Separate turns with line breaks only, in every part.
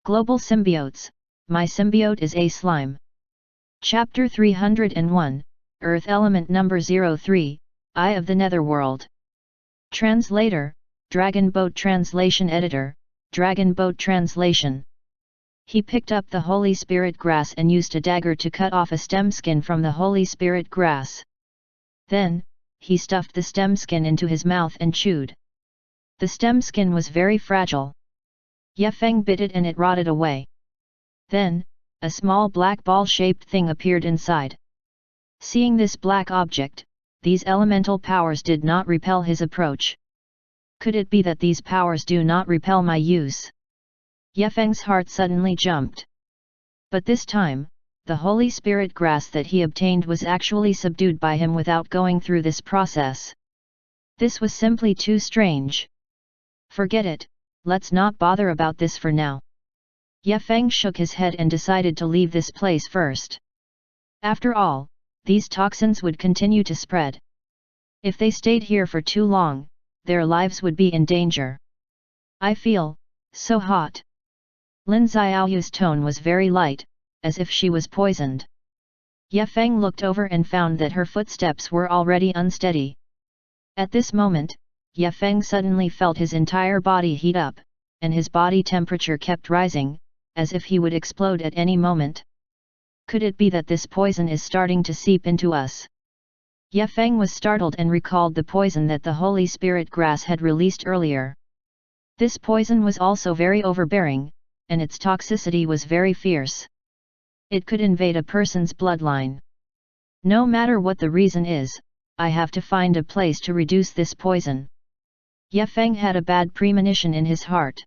Global Symbiotes, My Symbiote is a Slime. Chapter 301, Earth Element Number 03, Eye of the Netherworld. Translator, Dragon Boat Translation Editor, Dragon Boat Translation. He picked up the Holy Spirit grass and used a dagger to cut off a stem skin from the Holy Spirit grass. Then, he stuffed the stem skin into his mouth and chewed. The stem skin was very fragile. Ye Feng bit it and it rotted away. Then, a small black ball-shaped thing appeared inside. Seeing this black object, these elemental powers did not repel his approach. Could it be that these powers do not repel my use? Ye Feng's heart suddenly jumped. But this time, the Holy Spirit grass that he obtained was actually subdued by him without going through this process. This was simply too strange. Forget it, let's not bother about this for now. Ye Feng shook his head and decided to leave this place first. After all, these toxins would continue to spread. If they stayed here for too long, their lives would be in danger. I feel so hot. Lin Xiaoyu's tone was very light, as if she was poisoned. Ye Feng looked over and found that her footsteps were already unsteady. At this moment, Ye Feng suddenly felt his entire body heat up, and his body temperature kept rising, as if he would explode at any moment. Could it be that this poison is starting to seep into us? Ye Feng was startled and recalled the poison that the Holy Spirit grass had released earlier. This poison was also very overbearing, and its toxicity was very fierce. It could invade a person's bloodline. No matter what the reason is, I have to find a place to reduce this poison. Ye Feng had a bad premonition in his heart.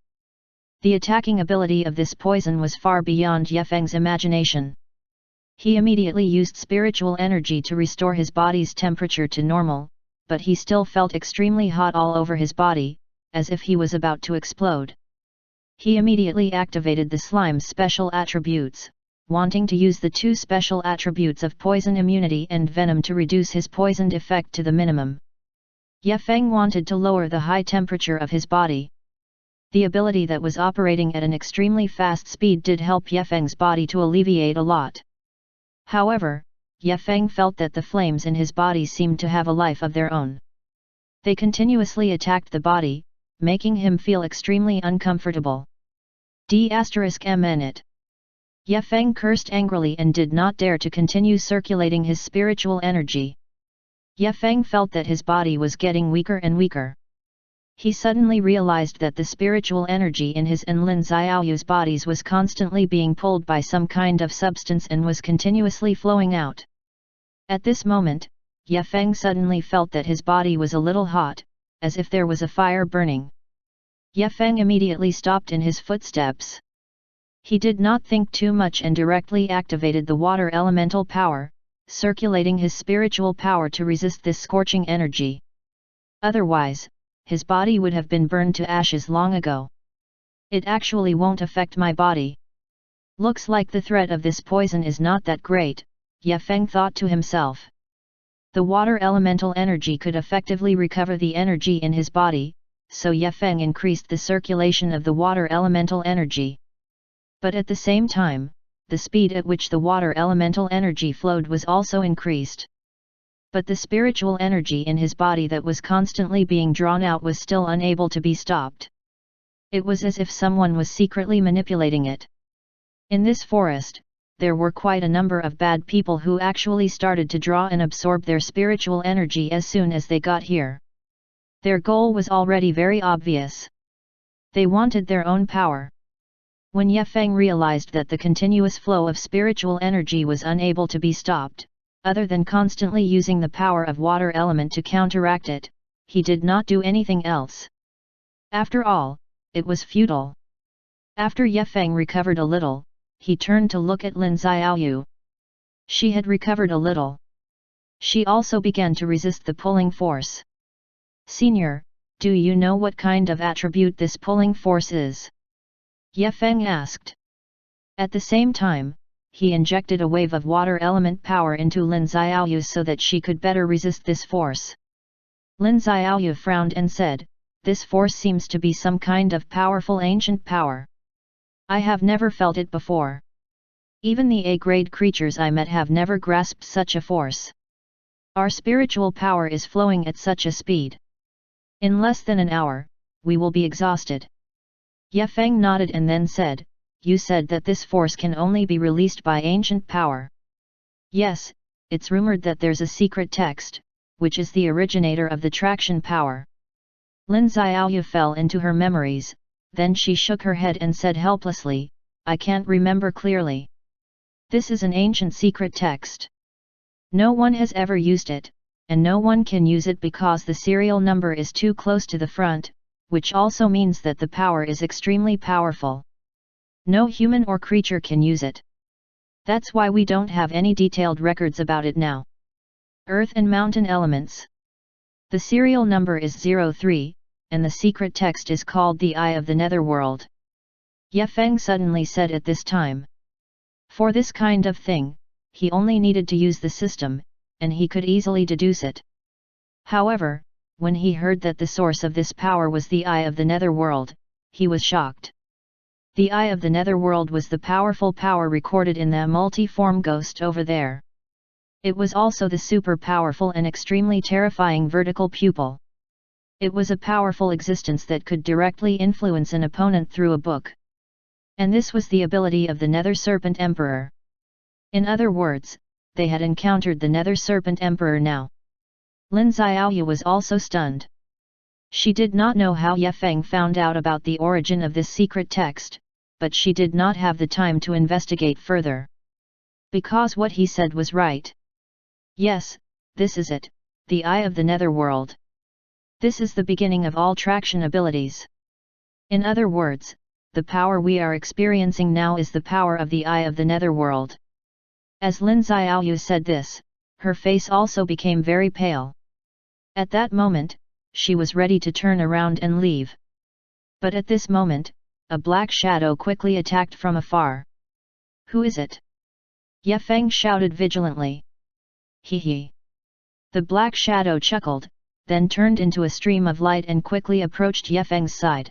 The attacking ability of this poison was far beyond Ye Feng's imagination. He immediately used spiritual energy to restore his body's temperature to normal, but he still felt extremely hot all over his body, as if he was about to explode. He immediately activated the slime's special attributes, wanting to use the two special attributes of poison immunity and venom to reduce his poisoned effect to the minimum. Ye Feng wanted to lower the high temperature of his body. The ability that was operating at an extremely fast speed did help Ye Feng's body to alleviate a lot. However, Ye Feng felt that the flames in his body seemed to have a life of their own. They continuously attacked the body, making him feel extremely uncomfortable. D***it. Ye Feng cursed angrily and did not dare to continue circulating his spiritual energy. Ye Feng felt that his body was getting weaker and weaker. He suddenly realized that the spiritual energy in his and Lin Xiaoyu's bodies was constantly being pulled by some kind of substance and was continuously flowing out. At this moment, Ye Feng suddenly felt that his body was a little hot, as if there was a fire burning. Ye Feng immediately stopped in his footsteps. He did not think too much and directly activated the water elemental power, circulating his spiritual power to resist this scorching energy. Otherwise, his body would have been burned to ashes long ago. It actually won't affect my body. Looks like the threat of this poison is not that great, Ye Feng thought to himself. The water elemental energy could effectively recover the energy in his body, so Ye Feng increased the circulation of the water elemental energy. But at the same time, the speed at which the water elemental energy flowed was also increased. But the spiritual energy in his body that was constantly being drawn out was still unable to be stopped. It was as if someone was secretly manipulating it. In this forest, there were quite a number of bad people who actually started to draw and absorb their spiritual energy as soon as they got here. Their goal was already very obvious. They wanted their own power. When Ye Feng realized that the continuous flow of spiritual energy was unable to be stopped, other than constantly using the power of water element to counteract it, he did not do anything else. After all, it was futile. After Ye Feng recovered a little, he turned to look at Lin Xiaoyu. She had recovered a little. She also began to resist the pulling force. Senior, do you know what kind of attribute this pulling force is? Ye Feng asked. At the same time, he injected a wave of water element power into Lin Xiaoyu so that she could better resist this force. Lin Xiaoyu frowned and said, "This force seems to be some kind of powerful ancient power." I have never felt it before. Even the A-grade creatures I met have never grasped such a force. Our spiritual power is flowing at such a speed. In less than an hour, we will be exhausted. Ye Feng nodded and then said, you said that this force can only be released by ancient power. Yes, it's rumored that there's a secret text, which is the originator of the traction power. Lin Xiaoyu fell into her memories, then she shook her head and said helplessly, I can't remember clearly. This is an ancient secret text. No one has ever used it, and no one can use it because the serial number is too close to the front, which also means that the power is extremely powerful. No human or creature can use it. That's why we don't have any detailed records about it now. Earth and mountain elements. The serial number is 03, and the secret text is called the Eye of the Netherworld. Ye Feng suddenly said at this time. For this kind of thing, he only needed to use the system, and he could easily deduce it. However, when he heard that the source of this power was the Eye of the Netherworld, he was shocked. The Eye of the Netherworld was the powerful power recorded in the multi-form ghost over there. It was also the super powerful and extremely terrifying vertical pupil. It was a powerful existence that could directly influence an opponent through a book. And this was the ability of the Nether Serpent Emperor. In other words, they had encountered the Nether Serpent Emperor now. Lin Xiaoyu was also stunned. She did not know how Ye Feng found out about the origin of this secret text, but she did not have the time to investigate further. Because what he said was right. Yes, this is it, the Eye of the Netherworld. This is the beginning of all traction abilities. In other words, the power we are experiencing now is the power of the Eye of the Netherworld. As Lin Xiaoyu said this, her face also became very pale. At that moment, she was ready to turn around and leave. But at this moment, a black shadow quickly attacked from afar. Who is it? Ye Feng shouted vigilantly. Hee hee. The black shadow chuckled, then turned into a stream of light and quickly approached Ye Feng's side.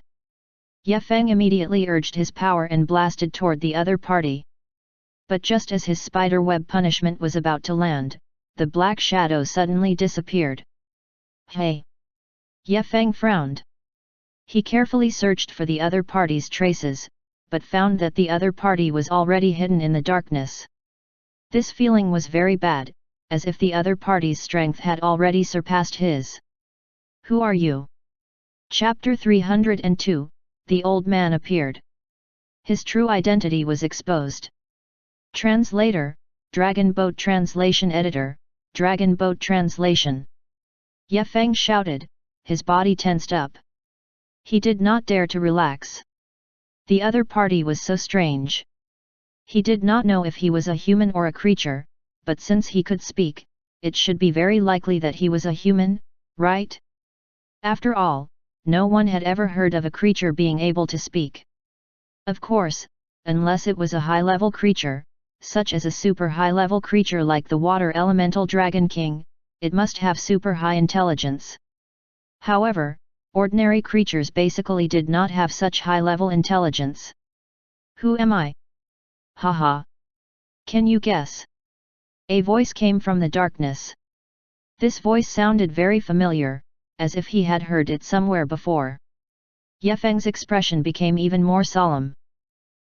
Ye Feng immediately urged his power and blasted toward the other party. But just as his spiderweb punishment was about to land, the black shadow suddenly disappeared. Hey! Ye Feng frowned. He carefully searched for the other party's traces, but found that the other party was already hidden in the darkness. This feeling was very bad, as if the other party's strength had already surpassed his. Who are you? Chapter 302, The Old Man Appeared. His true identity was exposed. Translator, Dragon Boat Translation Editor, Dragon Boat Translation. Ye Feng shouted, his body tensed up. He did not dare to relax. The other party was so strange. He did not know if he was a human or a creature, but since he could speak, it should be very likely that he was a human, right? After all, no one had ever heard of a creature being able to speak. Of course, unless it was a high-level creature, such as a super high-level creature like the water elemental Dragon King, it must have super high intelligence. However, ordinary creatures basically did not have such high-level intelligence. Who am I? Haha. Can you guess? A voice came from the darkness. This voice sounded very familiar, as if he had heard it somewhere before. Ye Feng's expression became even more solemn.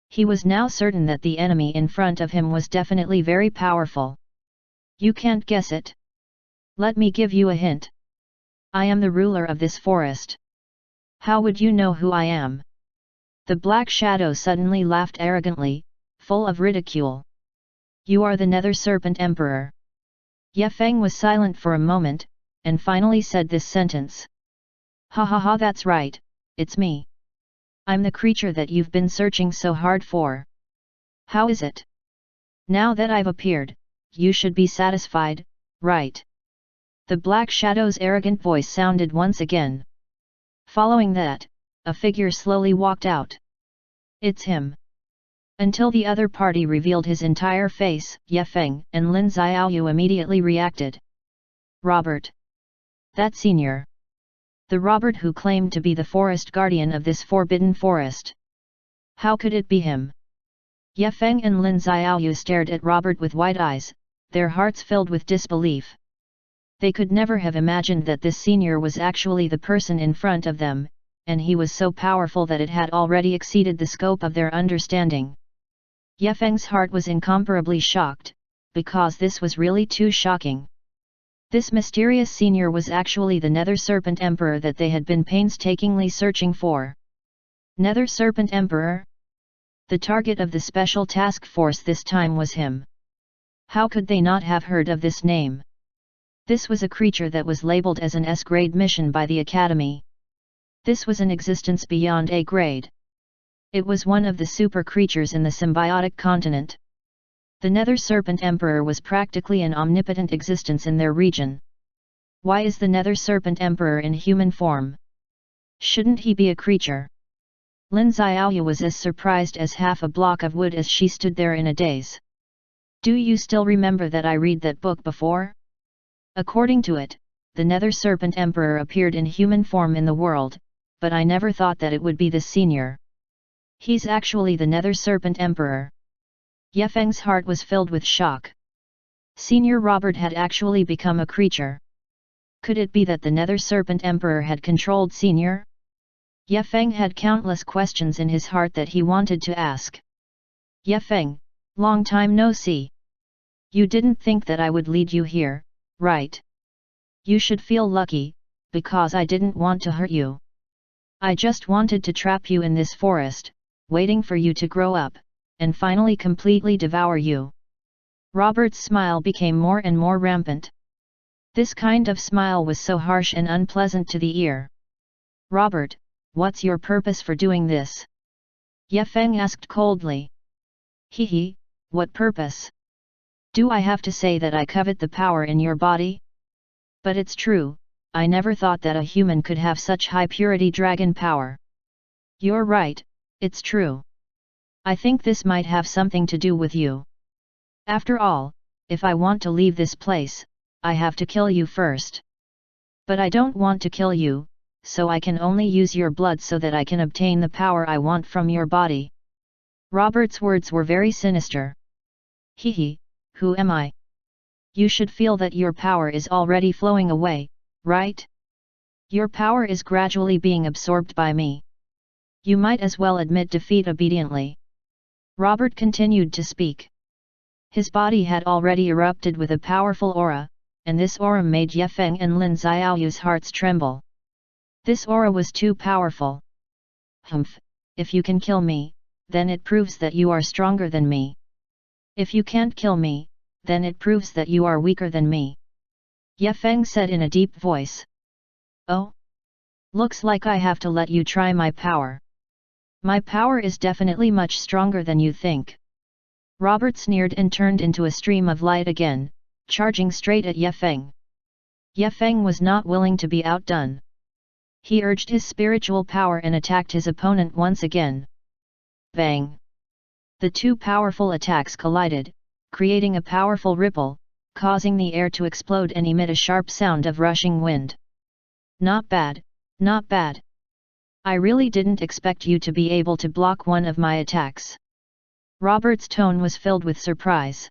He was now certain that the enemy in front of him was definitely very powerful. You can't guess it. Let me give you a hint. I am the ruler of this forest. How would you know who I am? The black shadow suddenly laughed arrogantly, full of ridicule. You are the Nether Serpent Emperor. Ye Feng was silent for a moment, and finally said this sentence. Ha ha ha, that's right, it's me. I'm the creature that you've been searching so hard for. How is it? Now that I've appeared, you should be satisfied, right? The black shadow's arrogant voice sounded once again. Following that, a figure slowly walked out. It's him. Until the other party revealed his entire face, Ye Feng and Lin Xiaoyu immediately reacted. Robert. That senior. The Robert who claimed to be the forest guardian of this forbidden forest. How could it be him? Ye Feng and Lin Xiaoyu stared at Robert with wide eyes, their hearts filled with disbelief. They could never have imagined that this senior was actually the person in front of them, and he was so powerful that it had already exceeded the scope of their understanding. Ye Feng's heart was incomparably shocked, because this was really too shocking. This mysterious senior was actually the Nether Serpent Emperor that they had been painstakingly searching for. Nether Serpent Emperor? The target of the special task force this time was him. How could they not have heard of this name? This was a creature that was labeled as an S-grade mission by the Academy. This was an existence beyond A grade. It was one of the super creatures in the symbiotic continent. The Nether Serpent Emperor was practically an omnipotent existence in their region. Why is the Nether Serpent Emperor in human form? Shouldn't he be a creature? Lin Xiaoyu was as surprised as half a block of wood as she stood there in a daze. Do you still remember that I read that book before? According to it, the Nether Serpent Emperor appeared in human form in the world, but I never thought that it would be this senior. He's actually the Nether Serpent Emperor. Ye Feng's heart was filled with shock. Senior Robert had actually become a creature. Could it be that the Nether Serpent Emperor had controlled Senior? Ye Feng had countless questions in his heart that he wanted to ask. Ye Feng, long time no see. You didn't think that I would lead you here, right? You should feel lucky, because I didn't want to hurt you. I just wanted to trap you in this forest, waiting for you to grow up, and finally completely devour you. Robert's smile became more and more rampant. This kind of smile was so harsh and unpleasant to the ear. Robert, what's your purpose for doing this? Ye Feng asked coldly. Hee, what purpose? Do I have to say that I covet the power in your body? But it's true, I never thought that a human could have such high purity dragon power. You're right, it's true. I think this might have something to do with you. After all, if I want to leave this place, I have to kill you first. But I don't want to kill you, so I can only use your blood so that I can obtain the power I want from your body. Robert's words were very sinister. Hee, who am I? You should feel that your power is already flowing away, right? Your power is gradually being absorbed by me. You might as well admit defeat obediently. Robert continued to speak. His body had already erupted with a powerful aura, and this aura made Ye Feng and Lin Xiaoyu's hearts tremble. This aura was too powerful. Humph, if you can kill me, then it proves that you are stronger than me. If you can't kill me, then it proves that you are weaker than me. Ye Feng said in a deep voice. Oh? Looks like I have to let you try my power. My power is definitely much stronger than you think. Robert sneered and turned into a stream of light again, charging straight at Ye Feng. Ye Feng was not willing to be outdone. He urged his spiritual power and attacked his opponent once again. Bang! The two powerful attacks collided, creating a powerful ripple, causing the air to explode and emit a sharp sound of rushing wind. Not bad, not bad. I really didn't expect you to be able to block one of my attacks. Robert's tone was filled with surprise.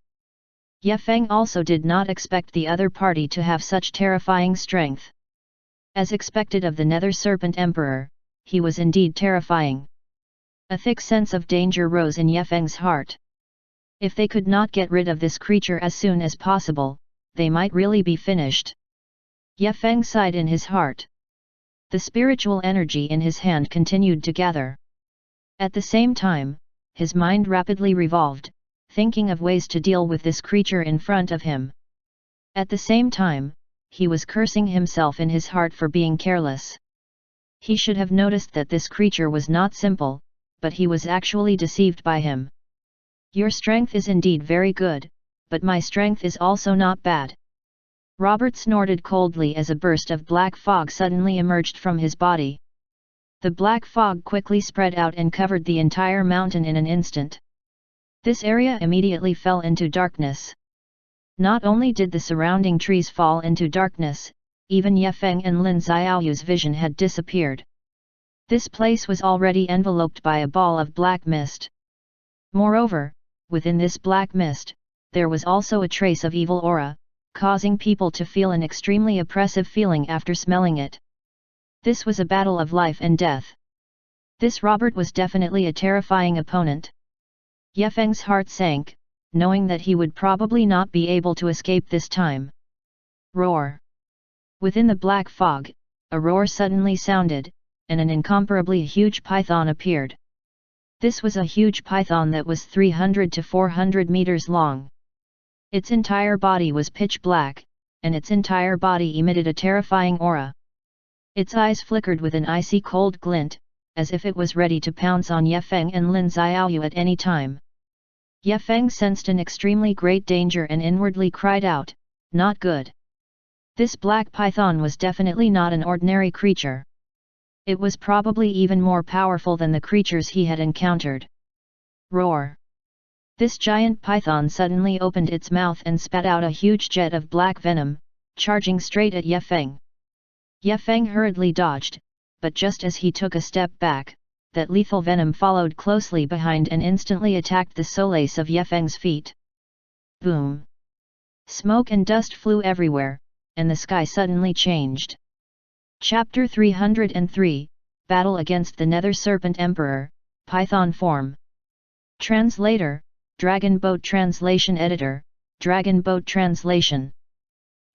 Ye Feng also did not expect the other party to have such terrifying strength. As expected of the Nether Serpent Emperor, he was indeed terrifying. A thick sense of danger rose in Ye Feng's heart. If they could not get rid of this creature as soon as possible, they might really be finished. Ye Feng sighed in his heart. The spiritual energy in his hand continued to gather. At the same time, his mind rapidly revolved, thinking of ways to deal with this creature in front of him. At the same time, he was cursing himself in his heart for being careless. He should have noticed that this creature was not simple, but he was actually deceived by him. Your strength is indeed very good, but my strength is also not bad. Robert snorted coldly as a burst of black fog suddenly emerged from his body. The black fog quickly spread out and covered the entire mountain in an instant. This area immediately fell into darkness. Not only did the surrounding trees fall into darkness, even Ye Feng and Lin Xiaoyu's vision had disappeared. This place was already enveloped by a ball of black mist. Moreover, within this black mist, there was also a trace of evil aura, causing people to feel an extremely oppressive feeling after smelling it. This was a battle of life and death. This Robert was definitely a terrifying opponent. Ye Feng's heart sank, knowing that he would probably not be able to escape this time. Roar! Within the black fog, a roar suddenly sounded, and an incomparably huge python appeared. This was a huge python that was 300 to 400 meters long. Its entire body was pitch black, and its entire body emitted a terrifying aura. Its eyes flickered with an icy cold glint, as if it was ready to pounce on Ye Feng and Lin Xiaoyu at any time. Ye Feng sensed an extremely great danger and inwardly cried out, "Not good." This black python was definitely not an ordinary creature. It was probably even more powerful than the creatures he had encountered. Roar! This giant python suddenly opened its mouth and spat out a huge jet of black venom, charging straight at Ye Feng. Ye Feng hurriedly dodged, but just as he took a step back, that lethal venom followed closely behind and instantly attacked the solace of Ye Feng's feet. Boom! Smoke and dust flew everywhere, and the sky suddenly changed. Chapter 303, Battle against the Nether Serpent Emperor, Python Form. Translator, Dragon Boat Translation Editor, Dragon Boat Translation.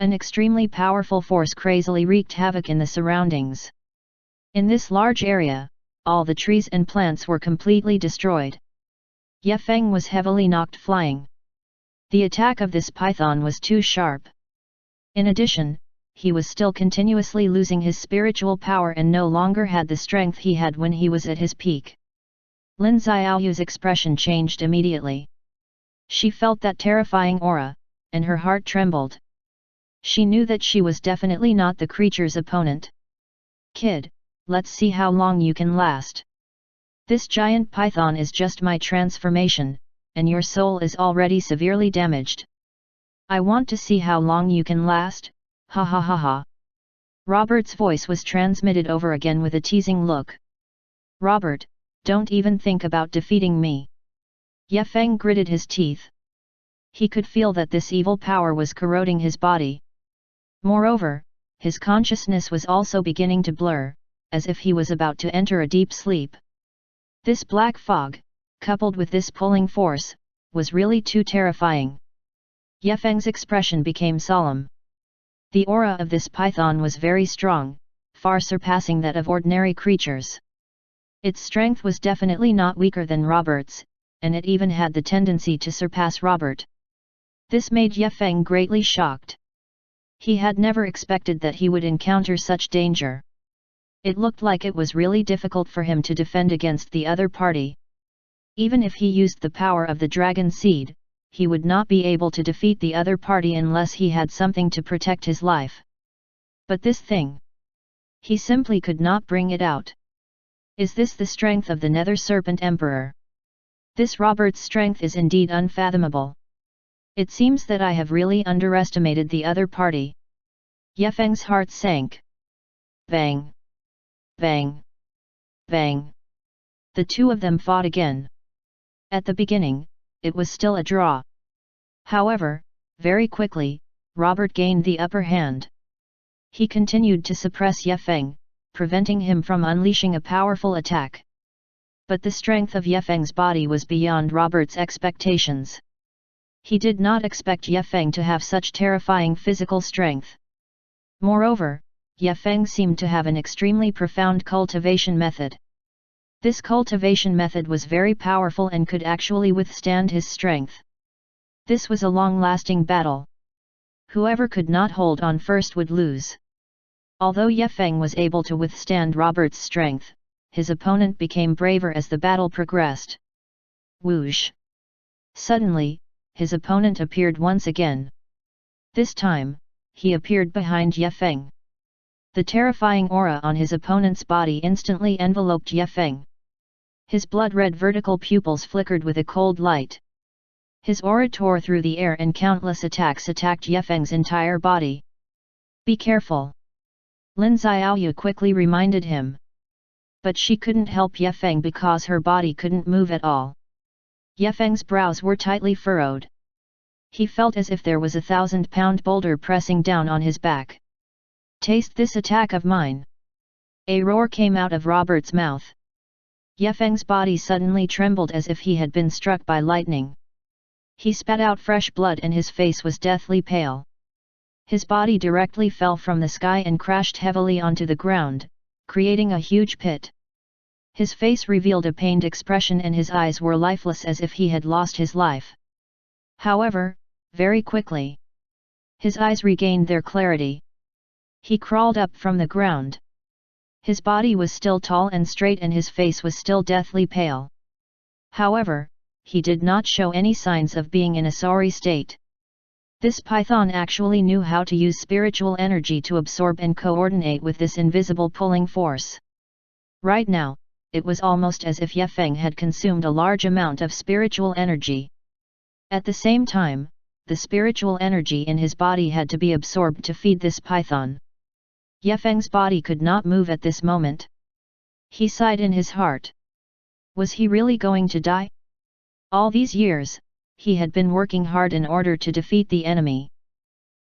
An extremely powerful force crazily wreaked havoc in the surroundings. In this large area, all the trees and plants were completely destroyed. Ye Feng was heavily knocked flying. The attack of this python was too sharp. In addition, he was still continuously losing his spiritual power and no longer had the strength he had when he was at his peak. Lin Xiaoyu's expression changed immediately. She felt that terrifying aura, and her heart trembled. She knew that she was definitely not the creature's opponent. "Kid, let's see how long you can last. This giant python is just my transformation, and your soul is already severely damaged. I want to see how long you can last, ha ha ha ha." Robert's voice was transmitted over again with a teasing look. "Robert, don't even think about defeating me." Ye Feng gritted his teeth. He could feel that this evil power was corroding his body. Moreover, his consciousness was also beginning to blur, as if he was about to enter a deep sleep. This black fog, coupled with this pulling force, was really too terrifying. Ye Feng's expression became solemn. The aura of this python was very strong, far surpassing that of ordinary creatures. Its strength was definitely not weaker than Robert's, and it even had the tendency to surpass Robert. This made Ye Feng greatly shocked. He had never expected that he would encounter such danger. It looked like it was really difficult for him to defend against the other party. Even if he used the power of the dragon seed, he would not be able to defeat the other party unless he had something to protect his life. But this thing, he simply could not bring it out. Is this the strength of the Nether Serpent Emperor? This Robert's strength is indeed unfathomable. It seems that I have really underestimated the other party. Ye Feng's heart sank. Bang! Bang! Bang! The two of them fought again. At the beginning, it was still a draw. However, very quickly, Robert gained the upper hand. He continued to suppress Ye Feng, preventing him from unleashing a powerful attack. But the strength of Ye Feng's body was beyond Robert's expectations. He did not expect Ye Feng to have such terrifying physical strength. Moreover, Ye Feng seemed to have an extremely profound cultivation method. This cultivation method was very powerful and could actually withstand his strength. This was a long-lasting battle. Whoever could not hold on first would lose. Although Ye Feng was able to withstand Robert's strength, his opponent became braver as the battle progressed. Whoosh! Suddenly, his opponent appeared once again. This time, he appeared behind Ye Feng. The terrifying aura on his opponent's body instantly enveloped Ye Feng. His blood-red vertical pupils flickered with a cold light. His aura tore through the air and countless attacks attacked Ye Feng's entire body. "Be careful!" Lin Xiaoyu quickly reminded him. But she couldn't help Yefeng because her body couldn't move at all. Yefeng's brows were tightly furrowed. He felt as if there was a 1,000-pound boulder pressing down on his back. "Taste this attack of mine!" A roar came out of Robert's mouth. Yefeng's body suddenly trembled as if he had been struck by lightning. He spat out fresh blood and his face was deathly pale. His body directly fell from the sky and crashed heavily onto the ground, creating a huge pit. His face revealed a pained expression and his eyes were lifeless as if he had lost his life. However, very quickly, his eyes regained their clarity. He crawled up from the ground. His body was still tall and straight and his face was still deathly pale. However, he did not show any signs of being in a sorry state. This python actually knew how to use spiritual energy to absorb and coordinate with this invisible pulling force. Right now, it was almost as if Yefeng had consumed a large amount of spiritual energy. At the same time, the spiritual energy in his body had to be absorbed to feed this python. Yefeng's body could not move at this moment. He sighed in his heart. Was he really going to die? All these years, he had been working hard in order to defeat the enemy.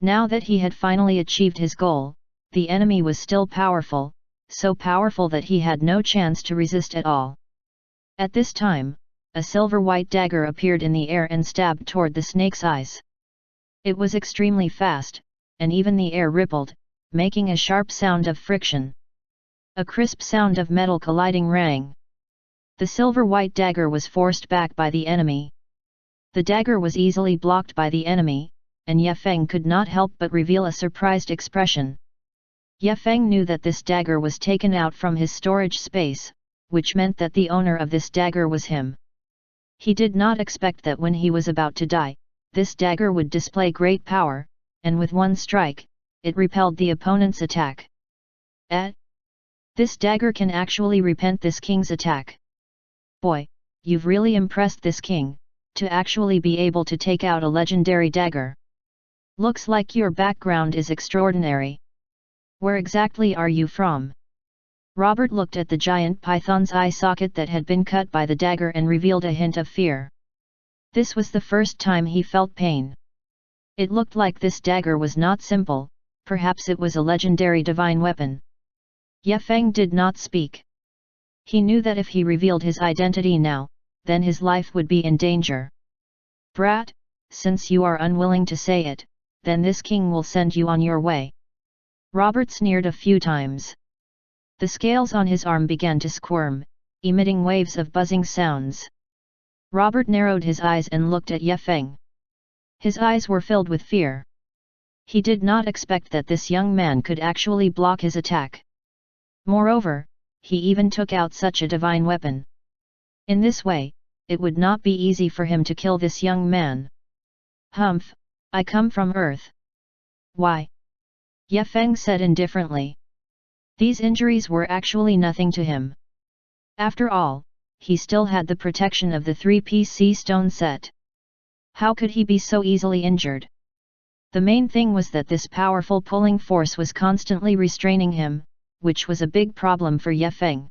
Now that he had finally achieved his goal, the enemy was still powerful, so powerful that he had no chance to resist at all. At this time, a silver-white dagger appeared in the air and stabbed toward the snake's eyes. It was extremely fast, and even the air rippled, making a sharp sound of friction. A crisp sound of metal colliding rang. The silver-white dagger was forced back by the enemy. The dagger was easily blocked by the enemy, and Yefeng could not help but reveal a surprised expression. Yefeng knew that this dagger was taken out from his storage space, which meant that the owner of this dagger was him. He did not expect that when he was about to die, this dagger would display great power, and with one strike, it repelled the opponent's attack. This dagger can actually repel this king's attack. Boy, you've really impressed this king, to actually be able to take out a legendary dagger. Looks like your background is extraordinary. Where exactly are you from? Robert looked at the giant python's eye socket that had been cut by the dagger and revealed a hint of fear. This was the first time he felt pain. It looked like this dagger was not simple, perhaps it was a legendary divine weapon. Yefeng did not speak. He knew that if he revealed his identity now, then his life would be in danger. Brat, since you are unwilling to say it, then this king will send you on your way. Robert sneered a few times. The scales on his arm began to squirm, emitting waves of buzzing sounds. Robert narrowed his eyes and looked at Yefeng. His eyes were filled with fear. He did not expect that this young man could actually block his attack. Moreover, he even took out such a divine weapon. In this way, it would not be easy for him to kill this young man. Humph, I come from Earth. Why? Yefeng said indifferently. These injuries were actually nothing to him. After all, he still had the protection of the 3-piece sea stone set. How could he be so easily injured? The main thing was that this powerful pulling force was constantly restraining him, which was a big problem for Yefeng.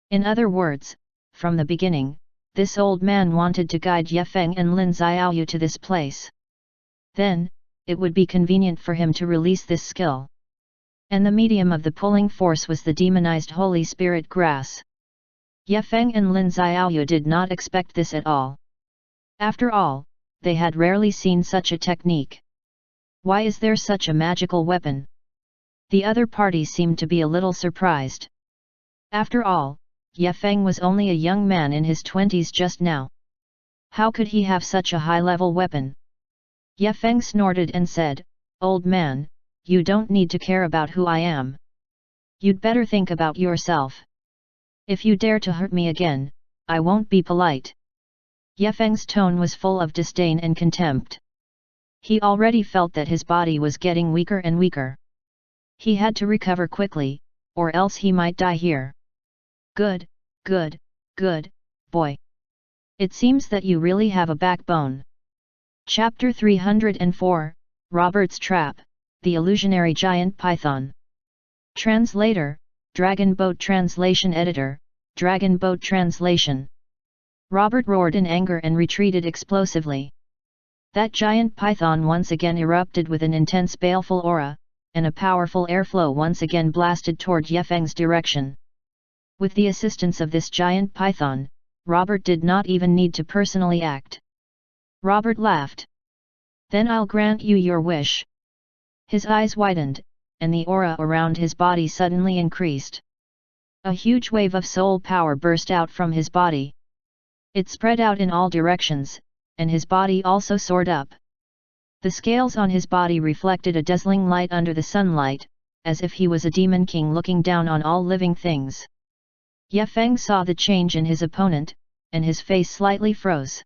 In other words, from the beginning, this old man wanted to guide Yefeng and Lin Xiaoyu to this place. Then, it would be convenient for him to release this skill. And the medium of the pulling force was the demonized Holy Spirit grass. Yefeng and Lin Xiaoyu did not expect this at all. After all, they had rarely seen such a technique. Why is there such a magical weapon? The other party seemed to be a little surprised. After all, Yefeng was only a young man in his 20s just now. How could he have such a high-level weapon? Yefeng snorted and said, "Old man, you don't need to care about who I am. You'd better think about yourself. If you dare to hurt me again, I won't be polite." Yefeng's tone was full of disdain and contempt. He already felt that his body was getting weaker and weaker. He had to recover quickly, or else he might die here. Good, good, good, boy. It seems that you really have a backbone. Chapter 304, Robert's Trap, The Illusionary Giant Python. Translator, Dragon Boat Translation Editor, Dragon Boat Translation. Robert roared in anger and retreated explosively. That giant python once again erupted with an intense baleful aura, and a powerful airflow once again blasted toward Yefeng's direction. With the assistance of this giant python, Robert did not even need to personally act. Robert laughed. Then I'll grant you your wish. His eyes widened, and the aura around his body suddenly increased. A huge wave of soul power burst out from his body. It spread out in all directions, and his body also soared up. The scales on his body reflected a dazzling light under the sunlight, as if he was a demon king looking down on all living things. Yefeng saw the change in his opponent, and his face slightly froze.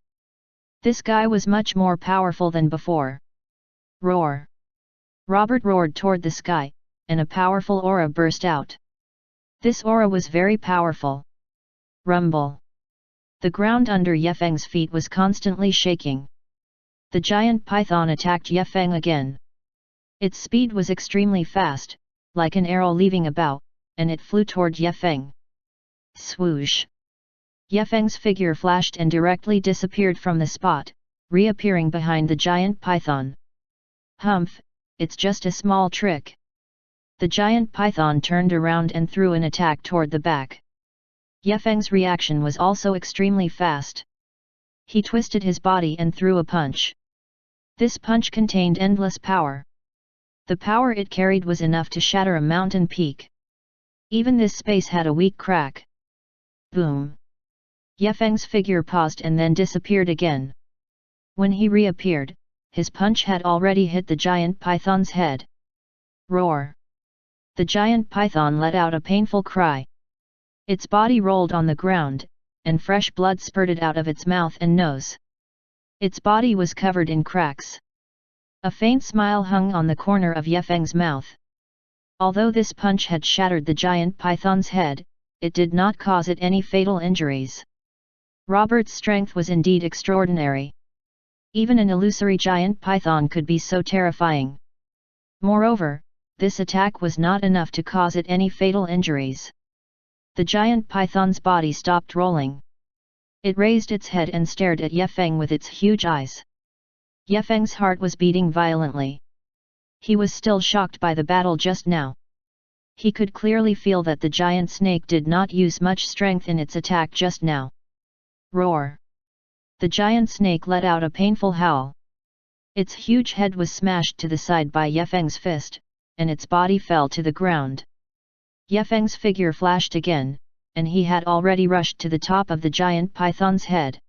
This guy was much more powerful than before. Roar! Robert roared toward the sky, and a powerful aura burst out. This aura was very powerful. Rumble! The ground under Yefeng's feet was constantly shaking. The giant python attacked Yefeng again. Its speed was extremely fast, like an arrow leaving a bow, and it flew toward Yefeng. Swoosh! Yefeng's figure flashed and directly disappeared from the spot, reappearing behind the giant python. Humph, it's just a small trick. The giant python turned around and threw an attack toward the back. Yefeng's reaction was also extremely fast. He twisted his body and threw a punch. This punch contained endless power. The power it carried was enough to shatter a mountain peak. Even this space had a weak crack. Boom! Yefeng's figure paused and then disappeared again. When he reappeared, his punch had already hit the giant python's head. Roar! The giant python let out a painful cry. Its body rolled on the ground, and fresh blood spurted out of its mouth and nose. Its body was covered in cracks. A faint smile hung on the corner of Yefeng's mouth. Although this punch had shattered the giant python's head, it did not cause it any fatal injuries. Robert's strength was indeed extraordinary. Even an illusory giant python could be so terrifying. Moreover, this attack was not enough to cause it any fatal injuries. The giant python's body stopped rolling. It raised its head and stared at Yefeng with its huge eyes. Yefeng's heart was beating violently. He was still shocked by the battle just now. He could clearly feel that the giant snake did not use much strength in its attack just now. Roar! The giant snake let out a painful howl. Its huge head was smashed to the side by Yefeng's fist, and its body fell to the ground. Yefeng's figure flashed again, and he had already rushed to the top of the giant python's head.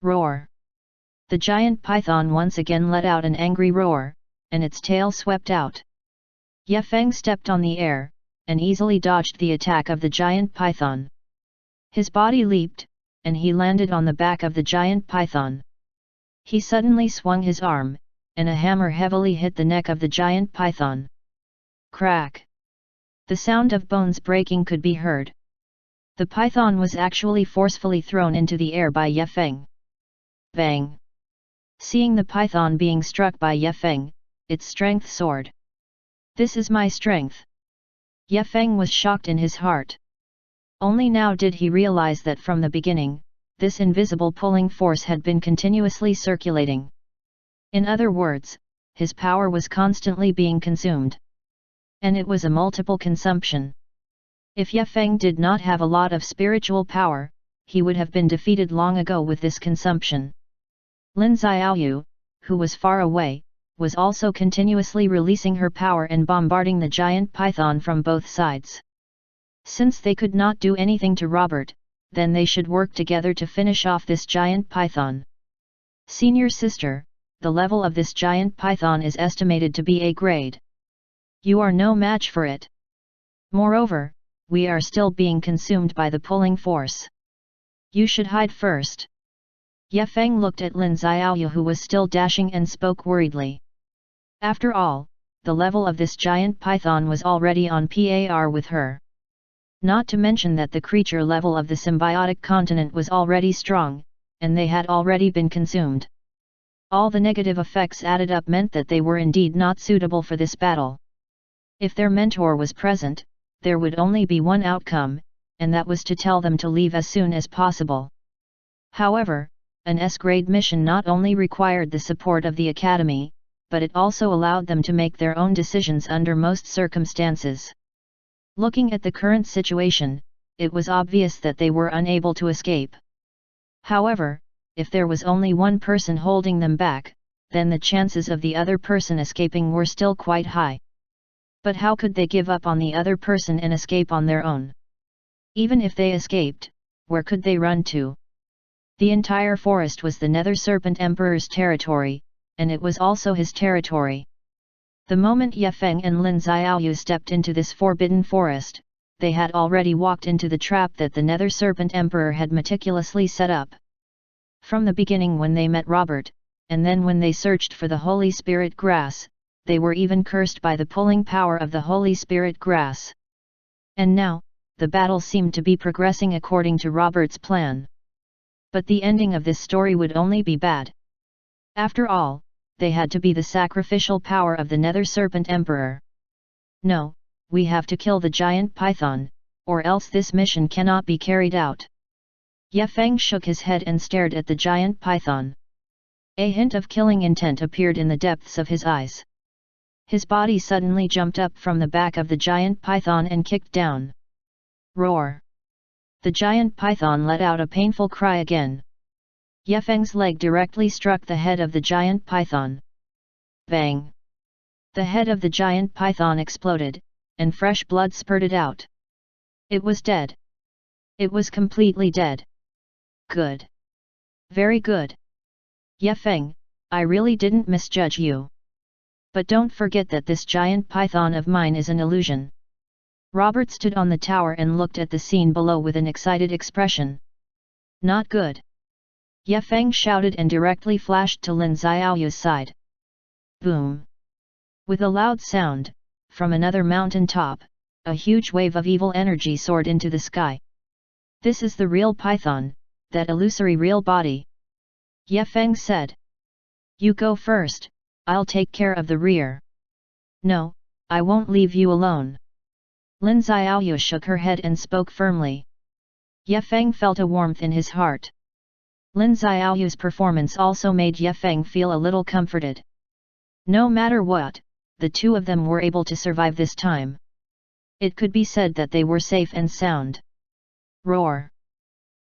Roar! The giant python once again let out an angry roar, and its tail swept out. Yefeng stepped on the air, and easily dodged the attack of the giant python. His body leaped, and he landed on the back of the giant python. He suddenly swung his arm, and a hammer heavily hit the neck of the giant python. Crack! The sound of bones breaking could be heard. The python was actually forcefully thrown into the air by Yefeng. Bang! Seeing the python being struck by Yefeng, its strength soared. This is my strength. Yefeng was shocked in his heart. Only now did he realize that from the beginning, this invisible pulling force had been continuously circulating. In other words, his power was constantly being consumed. And it was a multiple consumption. If Yefeng did not have a lot of spiritual power, he would have been defeated long ago with this consumption. Lin Xiaoyu, who was far away, was also continuously releasing her power and bombarding the giant python from both sides. Since they could not do anything to Robert, then they should work together to finish off this giant python. Senior sister, the level of this giant python is estimated to be A grade. You are no match for it. Moreover, we are still being consumed by the pulling force. You should hide first. Yefeng looked at Lin Xiaoyu, who was still dashing, and spoke worriedly. After all, the level of this giant python was already on par with her. Not to mention that the creature level of the symbiotic continent was already strong, and they had already been consumed. All the negative effects added up meant that they were indeed not suitable for this battle. If their mentor was present, there would only be one outcome, and that was to tell them to leave as soon as possible. However, an S-grade mission not only required the support of the Academy, but it also allowed them to make their own decisions under most circumstances. Looking at the current situation, it was obvious that they were unable to escape. However, if there was only one person holding them back, then the chances of the other person escaping were still quite high. But how could they give up on the other person and escape on their own? Even if they escaped, where could they run to? The entire forest was the Nether Serpent Emperor's territory, and it was also his territory. The moment Ye Feng and Lin Xiaoyu stepped into this forbidden forest, they had already walked into the trap that the Nether Serpent Emperor had meticulously set up. From the beginning when they met Robert, and then when they searched for the Holy Spirit Grass, they were even cursed by the pulling power of the Holy Spirit Grass. And now, the battle seemed to be progressing according to Robert's plan. But the ending of this story would only be bad. After all, they had to be the sacrificial power of the Nether Serpent Emperor. No, we have to kill the giant python, or else this mission cannot be carried out. Ye Feng shook his head and stared at the giant python. A hint of killing intent appeared in the depths of his eyes. His body suddenly jumped up from the back of the giant python and kicked down. Roar! The giant python let out a painful cry again. Ye Feng's leg directly struck the head of the giant python. Bang! The head of the giant python exploded, and fresh blood spurted out. It was dead. It was completely dead. Good. Very good. Ye Feng, I really didn't misjudge you. But don't forget that this giant python of mine is an illusion. Robert stood on the tower and looked at the scene below with an excited expression. Not good. Ye Feng shouted and directly flashed to Lin Xiaoyu's side. Boom! With a loud sound, from another mountain top, a huge wave of evil energy soared into the sky. This is the real python, that illusory real body. Ye Feng said. You go first, I'll take care of the rear. No, I won't leave you alone. Lin Xiaoyu shook her head and spoke firmly. Ye Feng felt a warmth in his heart. Lin Xiaoyu's performance also made Ye Feng feel a little comforted. No matter what, the two of them were able to survive this time. It could be said that they were safe and sound. Roar!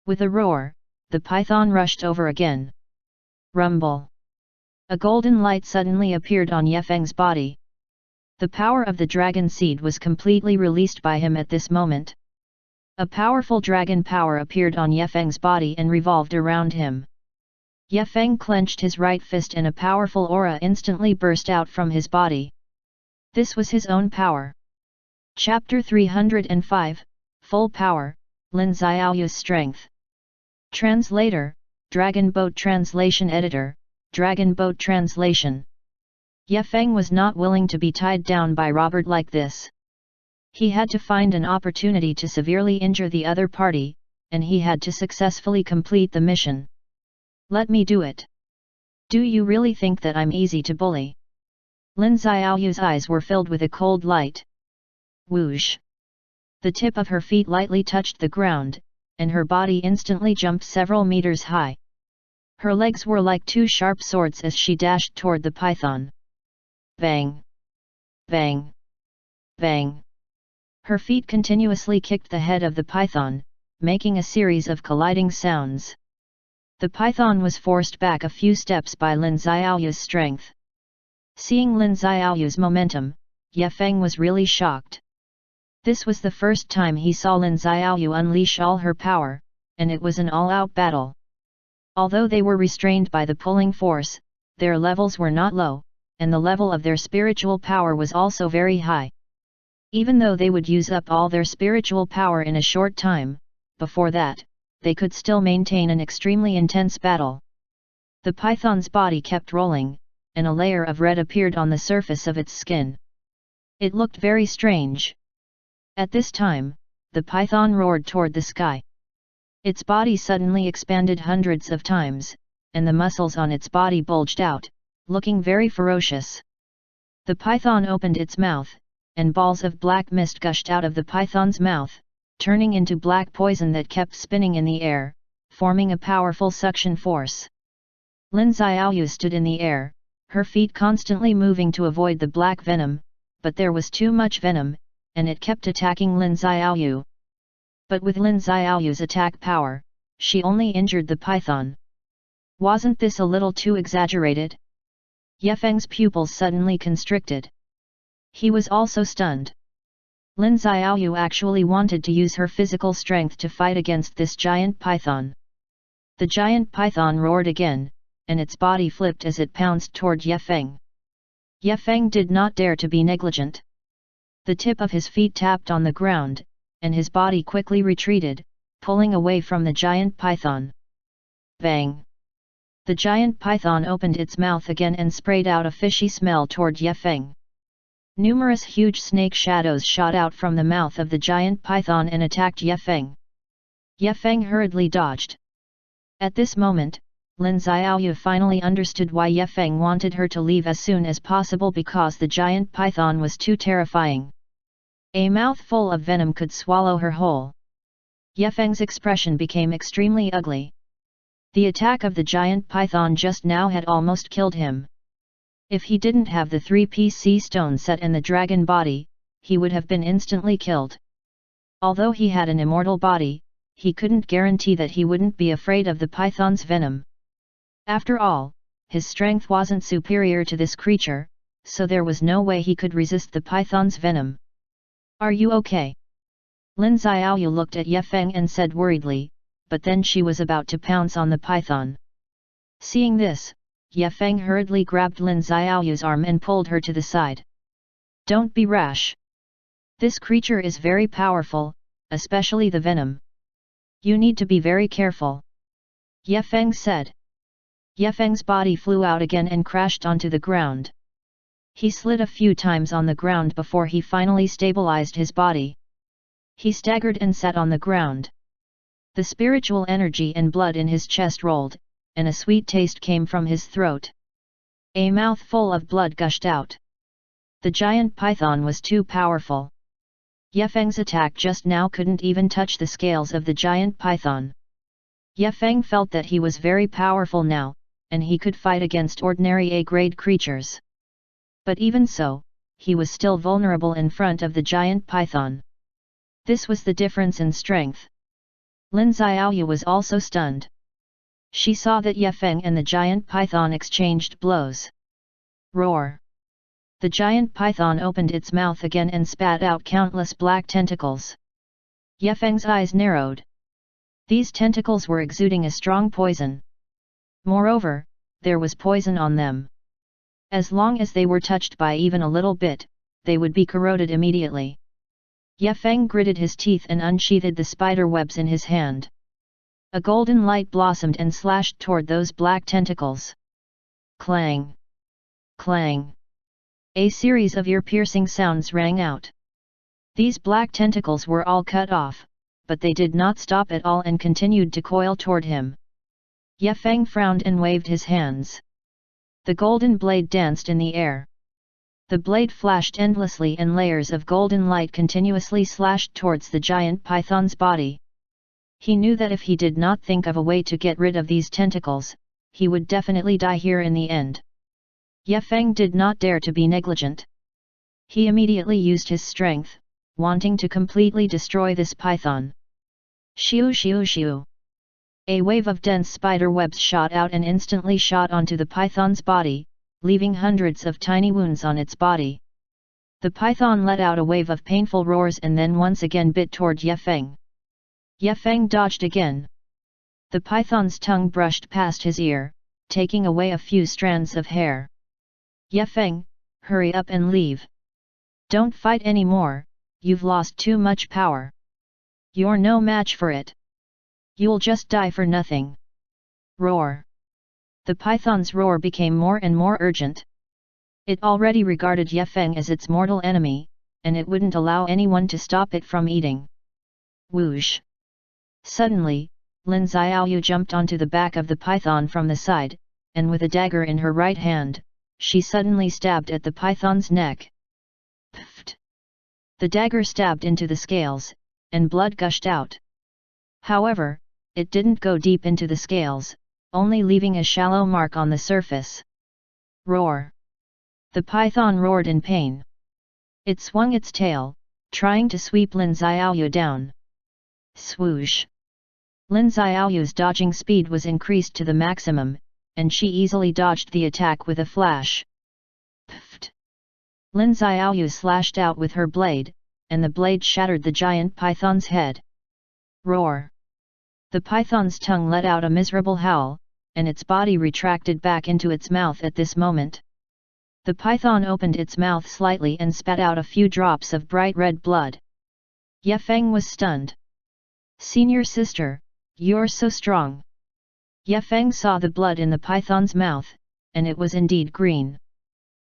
With a roar, the python rushed over again. Rumble! A golden light suddenly appeared on Ye Feng's body. The power of the dragon seed was completely released by him at this moment. A powerful dragon power appeared on Ye Feng's body and revolved around him. Ye Feng clenched his right fist and a powerful aura instantly burst out from his body. This was his own power. Chapter 305, Full Power, Lin Xiaoyu's Strength. Translator, Dragon Boat Translation Editor, Dragon Boat Translation. Ye Feng was not willing to be tied down by Robert like this. He had to find an opportunity to severely injure the other party, and he had to successfully complete the mission. Let me do it. Do you really think that I'm easy to bully? Lin Xiaoyu's eyes were filled with a cold light. Whoosh! The tip of her feet lightly touched the ground, and her body instantly jumped several meters high. Her legs were like two sharp swords as she dashed toward the python. Bang! Bang! Bang! Her feet continuously kicked the head of the python, making a series of colliding sounds. The python was forced back a few steps by Lin Xiaoyu's strength. Seeing Lin Xiaoyu's momentum, Ye Feng was really shocked. This was the first time he saw Lin Xiaoyu unleash all her power, and it was an all-out battle. Although they were restrained by the pulling force, their levels were not low, and the level of their spiritual power was also very high. Even though they would use up all their spiritual power in a short time, before that, they could still maintain an extremely intense battle. The python's body kept rolling, and a layer of red appeared on the surface of its skin. It looked very strange. At this time, the python roared toward the sky. Its body suddenly expanded hundreds of times, and the muscles on its body bulged out, looking very ferocious. The python opened its mouth, and balls of black mist gushed out of the python's mouth, turning into black poison that kept spinning in the air, forming a powerful suction force. Lin Xiaoyu stood in the air, her feet constantly moving to avoid the black venom, but there was too much venom, and it kept attacking Lin Xiaoyu. But with Lin Xiaoyu's attack power, she only injured the python. Wasn't this a little too exaggerated? Ye Feng's pupils suddenly constricted. He was also stunned. Lin Xiaoyu actually wanted to use her physical strength to fight against this giant python. The giant python roared again, and its body flipped as it pounced toward Ye Feng. Ye Feng did not dare to be negligent. The tip of his feet tapped on the ground, and his body quickly retreated, pulling away from the giant python. Bang! The giant python opened its mouth again and sprayed out a fishy smell toward Ye Feng. Numerous huge snake shadows shot out from the mouth of the giant python and attacked Ye Feng. Ye Feng hurriedly dodged. At this moment, Lin Xiaoyu finally understood why Ye Feng wanted her to leave as soon as possible, because the giant python was too terrifying. A mouthful of venom could swallow her whole. Ye Feng's expression became extremely ugly. The attack of the giant python just now had almost killed him. If he didn't have the 3-piece sea stone set and the dragon body, he would have been instantly killed. Although he had an immortal body, he couldn't guarantee that he wouldn't be afraid of the python's venom. After all, his strength wasn't superior to this creature, so there was no way he could resist the python's venom. "Are you okay?" Lin Xiaoyu looked at Ye Feng and said worriedly, but then she was about to pounce on the python. Seeing this, Ye Feng hurriedly grabbed Lin Xiaoyu's arm and pulled her to the side. "Don't be rash. This creature is very powerful, especially the venom. You need to be very careful," Ye Feng said. Ye Feng's body flew out again and crashed onto the ground. He slid a few times on the ground before he finally stabilized his body. He staggered and sat on the ground. The spiritual energy and blood in his chest rolled, and a sweet taste came from his throat. A mouthful of blood gushed out. The giant python was too powerful. Ye Feng's attack just now couldn't even touch the scales of the giant python. Ye Feng felt that he was very powerful now, and he could fight against ordinary A-grade creatures. But even so, he was still vulnerable in front of the giant python. This was the difference in strength. Lin Xiaoyu was also stunned. She saw that Ye Feng and the giant python exchanged blows. Roar! The giant python opened its mouth again and spat out countless black tentacles. Ye Feng's eyes narrowed. These tentacles were exuding a strong poison. Moreover, there was poison on them. As long as they were touched by even a little bit, they would be corroded immediately. Ye Feng gritted his teeth and unsheathed the spider webs in his hand. A golden light blossomed and slashed toward those black tentacles. Clang! Clang! A series of ear-piercing sounds rang out. These black tentacles were all cut off, but they did not stop at all and continued to coil toward him. Ye Feng frowned and waved his hands. The golden blade danced in the air. The blade flashed endlessly and layers of golden light continuously slashed towards the giant python's body. He knew that if he did not think of a way to get rid of these tentacles, he would definitely die here in the end. Ye Feng did not dare to be negligent. He immediately used his strength, wanting to completely destroy this python. Shiu shiu shiu! A wave of dense spider webs shot out and instantly shot onto the python's body, leaving hundreds of tiny wounds on its body. The python let out a wave of painful roars and then once again bit toward Ye Feng. Ye Feng dodged again. The python's tongue brushed past his ear, taking away a few strands of hair. Ye Feng, hurry up and leave. Don't fight anymore, you've lost too much power. You're no match for it. You'll just die for nothing. Roar! The python's roar became more and more urgent. It already regarded Ye Feng as its mortal enemy, and it wouldn't allow anyone to stop it from eating. Whoosh! Suddenly, Lin Xiaoyu jumped onto the back of the python from the side, and with a dagger in her right hand, she suddenly stabbed at the python's neck. Pfft! The dagger stabbed into the scales, and blood gushed out. However, it didn't go deep into the scales, only leaving a shallow mark on the surface. Roar! The python roared in pain. It swung its tail, trying to sweep Lin Xiaoyu down. Swoosh! Lin Xiaoyu's dodging speed was increased to the maximum, and she easily dodged the attack with a flash. Pfft! Lin Xiaoyu slashed out with her blade, and the blade shattered the giant python's head. Roar! The python's tongue let out a miserable howl, and its body retracted back into its mouth at this moment. The python opened its mouth slightly and spat out a few drops of bright red blood. Ye Feng was stunned. "Senior sister, you're so strong." Ye Feng saw the blood in the python's mouth, and it was indeed green.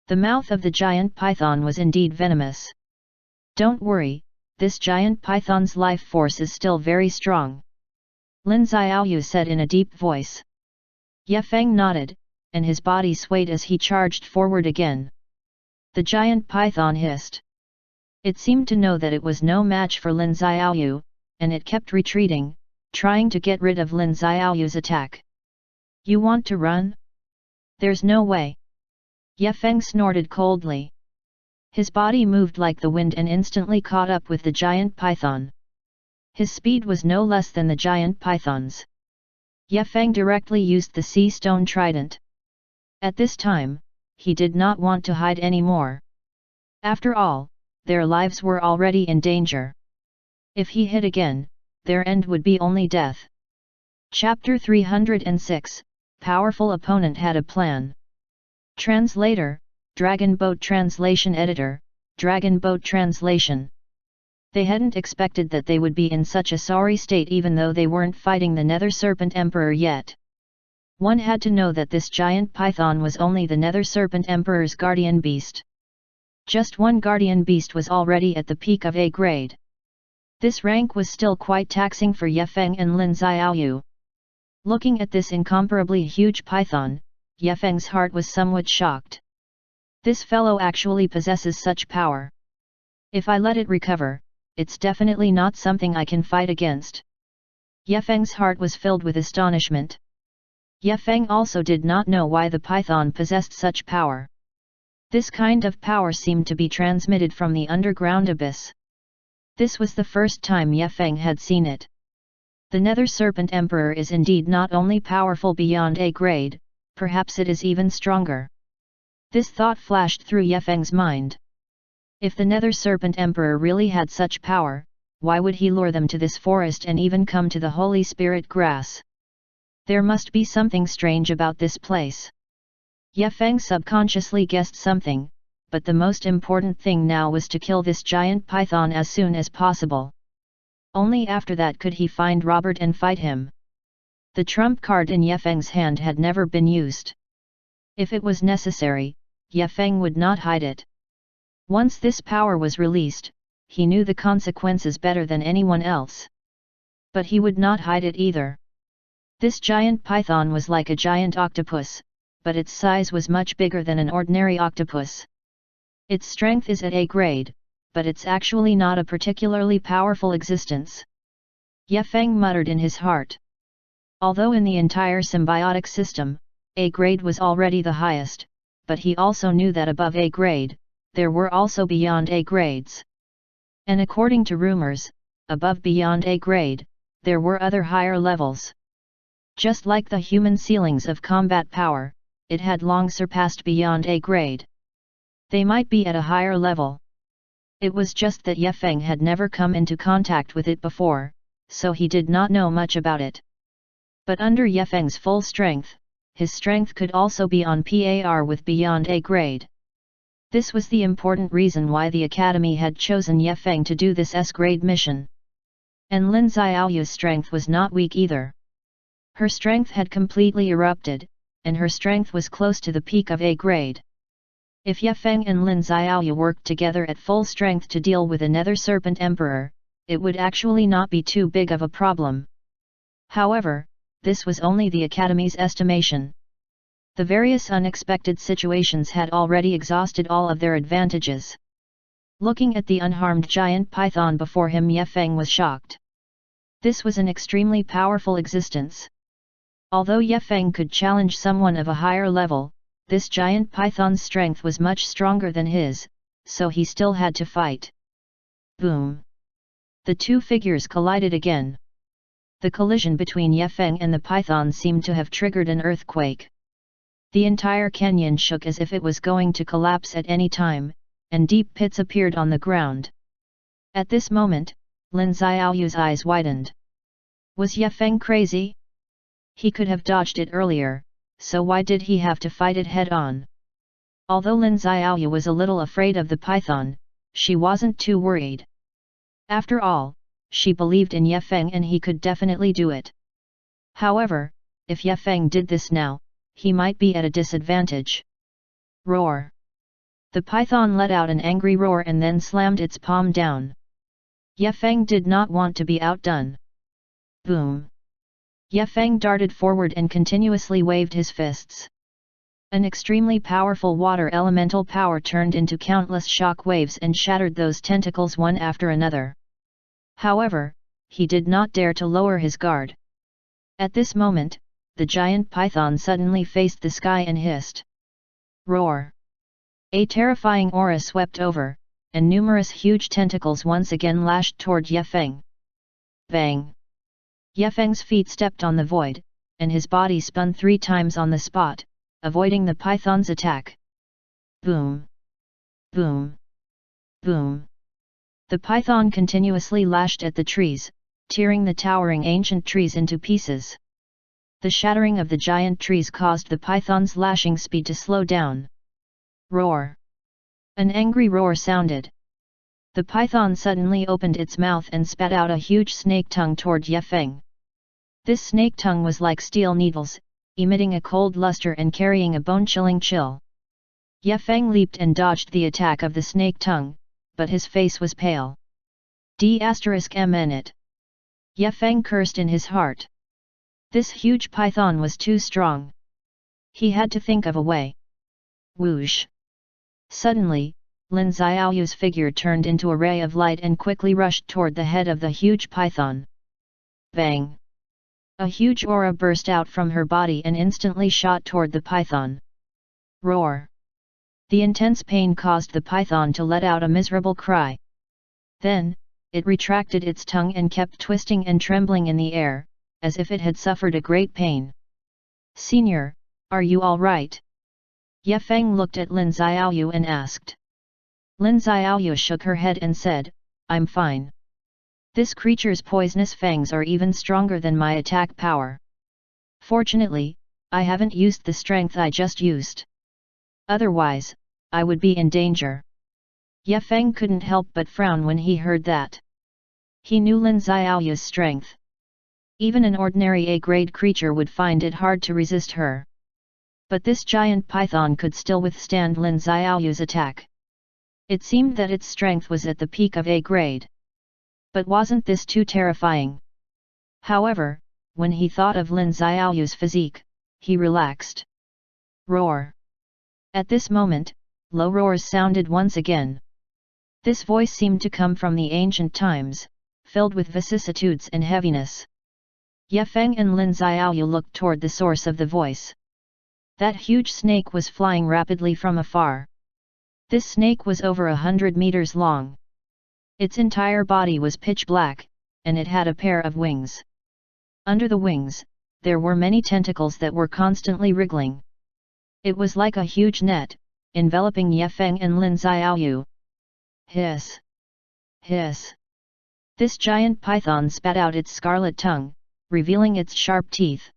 The mouth of the giant python was indeed venomous. "Don't worry, this giant python's life force is still very strong," Lin Xiaoyu said in a deep voice. Ye Feng nodded, and his body swayed as he charged forward again. The giant python hissed. It seemed to know that it was no match for Lin Xiaoyu, and it kept retreating, trying to get rid of Lin Xiaoyu's attack. "You want to run? There's no way." Ye Feng snorted coldly. His body moved like the wind and instantly caught up with the giant python. His speed was no less than the giant python's. Ye Feng directly used the sea stone trident. At this time, he did not want to hide anymore. After all, their lives were already in danger. If he hid again, their end would be only death. Chapter 306, Powerful Opponent Had a Plan. Translator, Dragon Boat Translation Editor, Dragon Boat Translation. They hadn't expected that they would be in such a sorry state even though they weren't fighting the Nether Serpent Emperor yet. One had to know that this giant python was only the Nether Serpent Emperor's guardian beast. Just one guardian beast was already at the peak of A grade. This rank was still quite taxing for Ye Feng and Lin Xiaoyu. Looking at this incomparably huge python, Ye Feng's heart was somewhat shocked. This fellow actually possesses such power. If I let it recover, it's definitely not something I can fight against. Ye Feng's heart was filled with astonishment. Ye Feng also did not know why the python possessed such power. This kind of power seemed to be transmitted from the underground abyss. This was the first time Ye Feng had seen it. The Nether Serpent Emperor is indeed not only powerful beyond A grade, perhaps it is even stronger. This thought flashed through Ye Feng's mind. If the Nether Serpent Emperor really had such power, why would he lure them to this forest and even come to the Holy Spirit Grass? There must be something strange about this place. Ye Feng subconsciously guessed something, but the most important thing now was to kill this giant python as soon as possible. Only after that could he find Robert and fight him. The trump card in Ye Feng's hand had never been used. If it was necessary, Ye Feng would not hide it. Once this power was released, he knew the consequences better than anyone else. But he would not hide it either. This giant python was like a giant octopus, but its size was much bigger than an ordinary octopus. Its strength is at A grade, but it's actually not a particularly powerful existence. Ye Feng muttered in his heart. Although in the entire symbiotic system, A grade was already the highest, but he also knew that above A grade, there were also beyond A grades. And according to rumors, above beyond A grade, there were other higher levels. Just like the human ceilings of combat power, it had long surpassed beyond A grade. They might be at a higher level. It was just that Ye Feng had never come into contact with it before, so he did not know much about it. But under Ye Feng's full strength, his strength could also be on par with beyond A grade. This was the important reason why the Academy had chosen Ye Feng to do this S-grade mission. And Lin Xiaoyu's strength was not weak either. Her strength had completely erupted, and her strength was close to the peak of A grade. If Ye Feng and Lin Xiaoyu worked together at full strength to deal with a Nether Serpent Emperor, it would actually not be too big of a problem. However, this was only the Academy's estimation. The various unexpected situations had already exhausted all of their advantages. Looking at the unharmed giant python before him, Ye Feng was shocked. This was an extremely powerful existence. Although Ye Feng could challenge someone of a higher level, this giant python's strength was much stronger than his, so he still had to fight. Boom! The two figures collided again. The collision between Ye Feng and the python seemed to have triggered an earthquake. The entire canyon shook as if it was going to collapse at any time, and deep pits appeared on the ground. At this moment, Lin Xiaoyu's eyes widened. Was Ye Feng crazy? He could have dodged it earlier, so why did he have to fight it head-on? Although Lin Xiaoyu was a little afraid of the python, she wasn't too worried. After all, she believed in Ye Feng and he could definitely do it. However, if Ye Feng did this now, he might be at a disadvantage. Roar! The python let out an angry roar and then slammed its palm down. Ye Feng did not want to be outdone. Boom! Ye Feng darted forward and continuously waved his fists. An extremely powerful water elemental power turned into countless shock waves and shattered those tentacles one after another. However, he did not dare to lower his guard. At this moment, the giant python suddenly faced the sky and hissed. Roar! A terrifying aura swept over, and numerous huge tentacles once again lashed toward Ye Feng. Bang! Ye Feng's feet stepped on the void, and his body spun 3 times on the spot, avoiding the python's attack. Boom! Boom! Boom! The python continuously lashed at the trees, tearing the towering ancient trees into pieces. The shattering of the giant trees caused the python's lashing speed to slow down. Roar! An angry roar sounded. The python suddenly opened its mouth and spat out a huge snake tongue toward Ye Feng. This snake tongue was like steel needles, emitting a cold luster and carrying a bone-chilling chill. Ye Feng leaped and dodged the attack of the snake tongue, but his face was pale. D***it. Ye Feng cursed in his heart. This huge python was too strong. He had to think of a way. Whoosh! Suddenly, Lin Xiaoyu's figure turned into a ray of light and quickly rushed toward the head of the huge python. Bang! A huge aura burst out from her body and instantly shot toward the python. Roar! The intense pain caused the python to let out a miserable cry. Then, it retracted its tongue and kept twisting and trembling in the air, as if it had suffered a great pain. Senior, are you all right? Ye Feng looked at Lin Xiaoyu and asked. Lin Xiaoyu shook her head and said, I'm fine. This creature's poisonous fangs are even stronger than my attack power. Fortunately, I haven't used the strength I just used. Otherwise, I would be in danger. Ye Feng couldn't help but frown when he heard that. He knew Lin Xiaoyu's strength. Even an ordinary A-grade creature would find it hard to resist her. But this giant python could still withstand Lin Xiaoyu's attack. It seemed that its strength was at the peak of A-grade. But wasn't this too terrifying? However, when he thought of Lin Xiaoyu's physique, he relaxed. Roar! At this moment, low roars sounded once again. This voice seemed to come from the ancient times, filled with vicissitudes and heaviness. Ye Feng and Lin Xiaoyu looked toward the source of the voice. That huge snake was flying rapidly from afar. This snake was over 100 meters long. Its entire body was pitch black, and it had a pair of wings. Under the wings, there were many tentacles that were constantly wriggling. It was like a huge net, enveloping Ye Feng and Lin Xiaoyu. Hiss! Hiss! This giant python spat out its scarlet tongue, revealing its sharp teeth.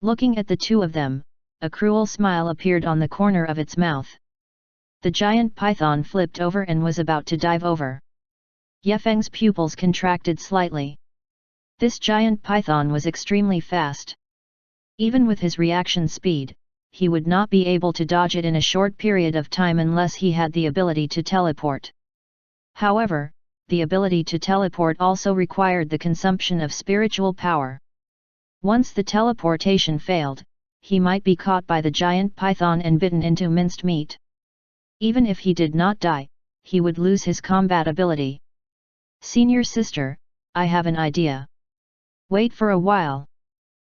Looking at the two of them, a cruel smile appeared on the corner of its mouth. The giant python flipped over and was about to dive over. Ye Feng's pupils contracted slightly. This giant python was extremely fast. Even with his reaction speed, he would not be able to dodge it in a short period of time unless he had the ability to teleport. However, the ability to teleport also required the consumption of spiritual power. Once the teleportation failed, he might be caught by the giant python and bitten into minced meat. Even if he did not die, he would lose his combat ability. Senior sister, I have an idea. Wait for a while.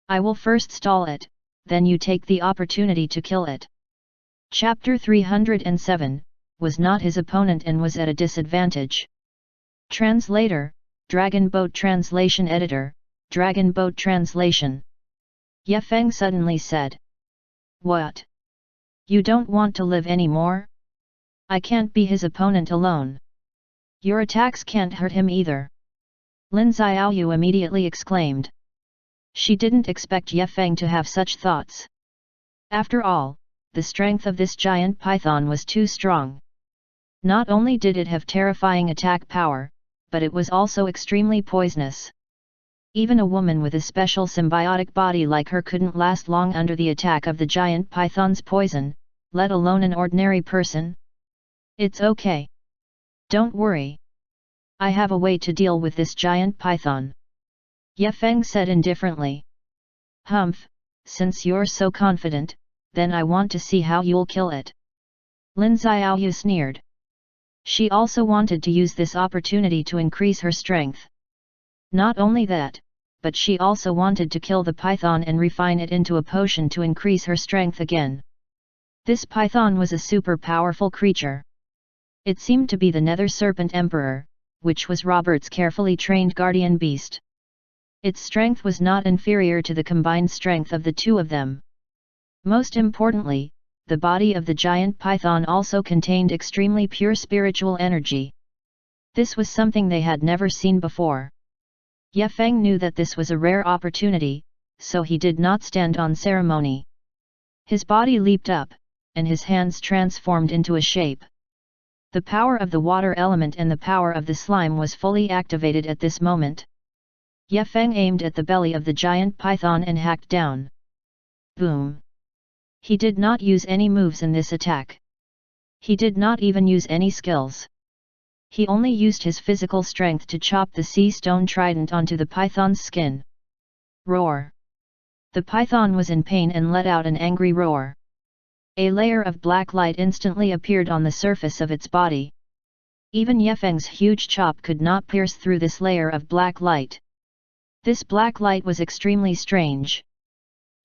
I will first stall it, then you take the opportunity to kill it. Chapter 307, was not his opponent and was at a disadvantage. Translator, Dragon Boat Translation Editor, Dragon Boat Translation. Ye Feng suddenly said. What? You don't want to live anymore? I can't be his opponent alone. Your attacks can't hurt him either. Lin Xiaoyu immediately exclaimed. She didn't expect Ye Feng to have such thoughts. After all, the strength of this giant python was too strong. Not only did it have terrifying attack power, but it was also extremely poisonous. Even a woman with a special symbiotic body like her couldn't last long under the attack of the giant python's poison, let alone an ordinary person. It's okay. Don't worry. I have a way to deal with this giant python. Ye Feng said indifferently. Humph, since you're so confident, then I want to see how you'll kill it. Lin Xiaoyu sneered. She also wanted to use this opportunity to increase her strength. Not only that, but she also wanted to kill the python and refine it into a potion to increase her strength again. This python was a super powerful creature. It seemed to be the Nether Serpent Emperor, which was Robert's carefully trained guardian beast. Its strength was not inferior to the combined strength of the two of them. Most importantly, the body of the giant python also contained extremely pure spiritual energy. This was something they had never seen before. Ye Feng knew that this was a rare opportunity, so he did not stand on ceremony. His body leaped up, and his hands transformed into a shape. The power of the water element and the power of the slime was fully activated at this moment. Ye Feng aimed at the belly of the giant python and hacked down. Boom! He did not use any moves in this attack. He did not even use any skills. He only used his physical strength to chop the sea stone trident onto the python's skin. Roar! The python was in pain and let out an angry roar. A layer of black light instantly appeared on the surface of its body. Even Ye Feng's huge chop could not pierce through this layer of black light. This black light was extremely strange.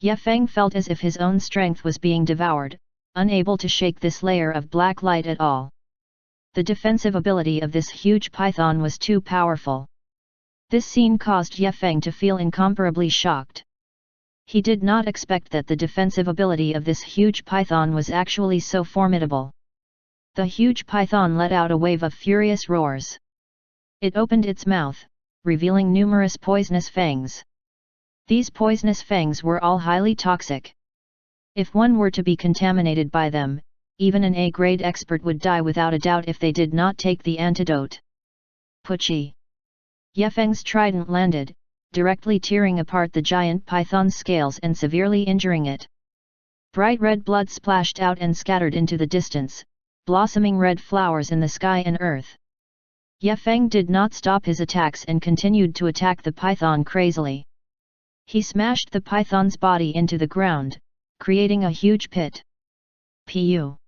Ye Feng felt as if his own strength was being devoured, unable to shake this layer of black light at all. The defensive ability of this huge python was too powerful. This scene caused Ye Feng to feel incomparably shocked. He did not expect that the defensive ability of this huge python was actually so formidable. The huge python let out a wave of furious roars. It opened its mouth, revealing numerous poisonous fangs. These poisonous fangs were all highly toxic. If one were to be contaminated by them, even an A-grade expert would die without a doubt if they did not take the antidote. Puchi! Ye Feng's trident landed, directly tearing apart the giant python's scales and severely injuring it. Bright red blood splashed out and scattered into the distance, blossoming red flowers in the sky and earth. Ye Feng did not stop his attacks and continued to attack the python crazily. He smashed the python's body into the ground, creating a huge pit. Pu!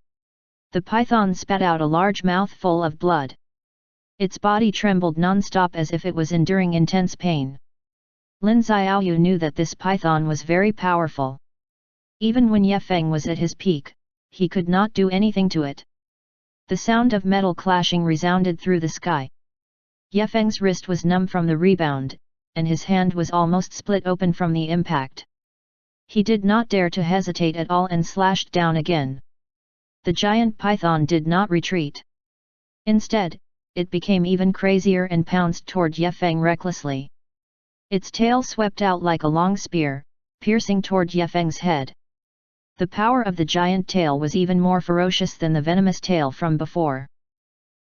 The python spat out a large mouthful of blood. Its body trembled non-stop as if it was enduring intense pain. Lin Xiaoyu knew that this python was very powerful. Even when Ye Feng was at his peak, he could not do anything to it. The sound of metal clashing resounded through the sky. Ye Feng's wrist was numb from the rebound, and his hand was almost split open from the impact. He did not dare to hesitate at all and slashed down again. The giant python did not retreat. Instead, it became even crazier and pounced toward Ye Feng recklessly. Its tail swept out like a long spear, piercing toward Ye Feng's head. The power of the giant tail was even more ferocious than the venomous tail from before.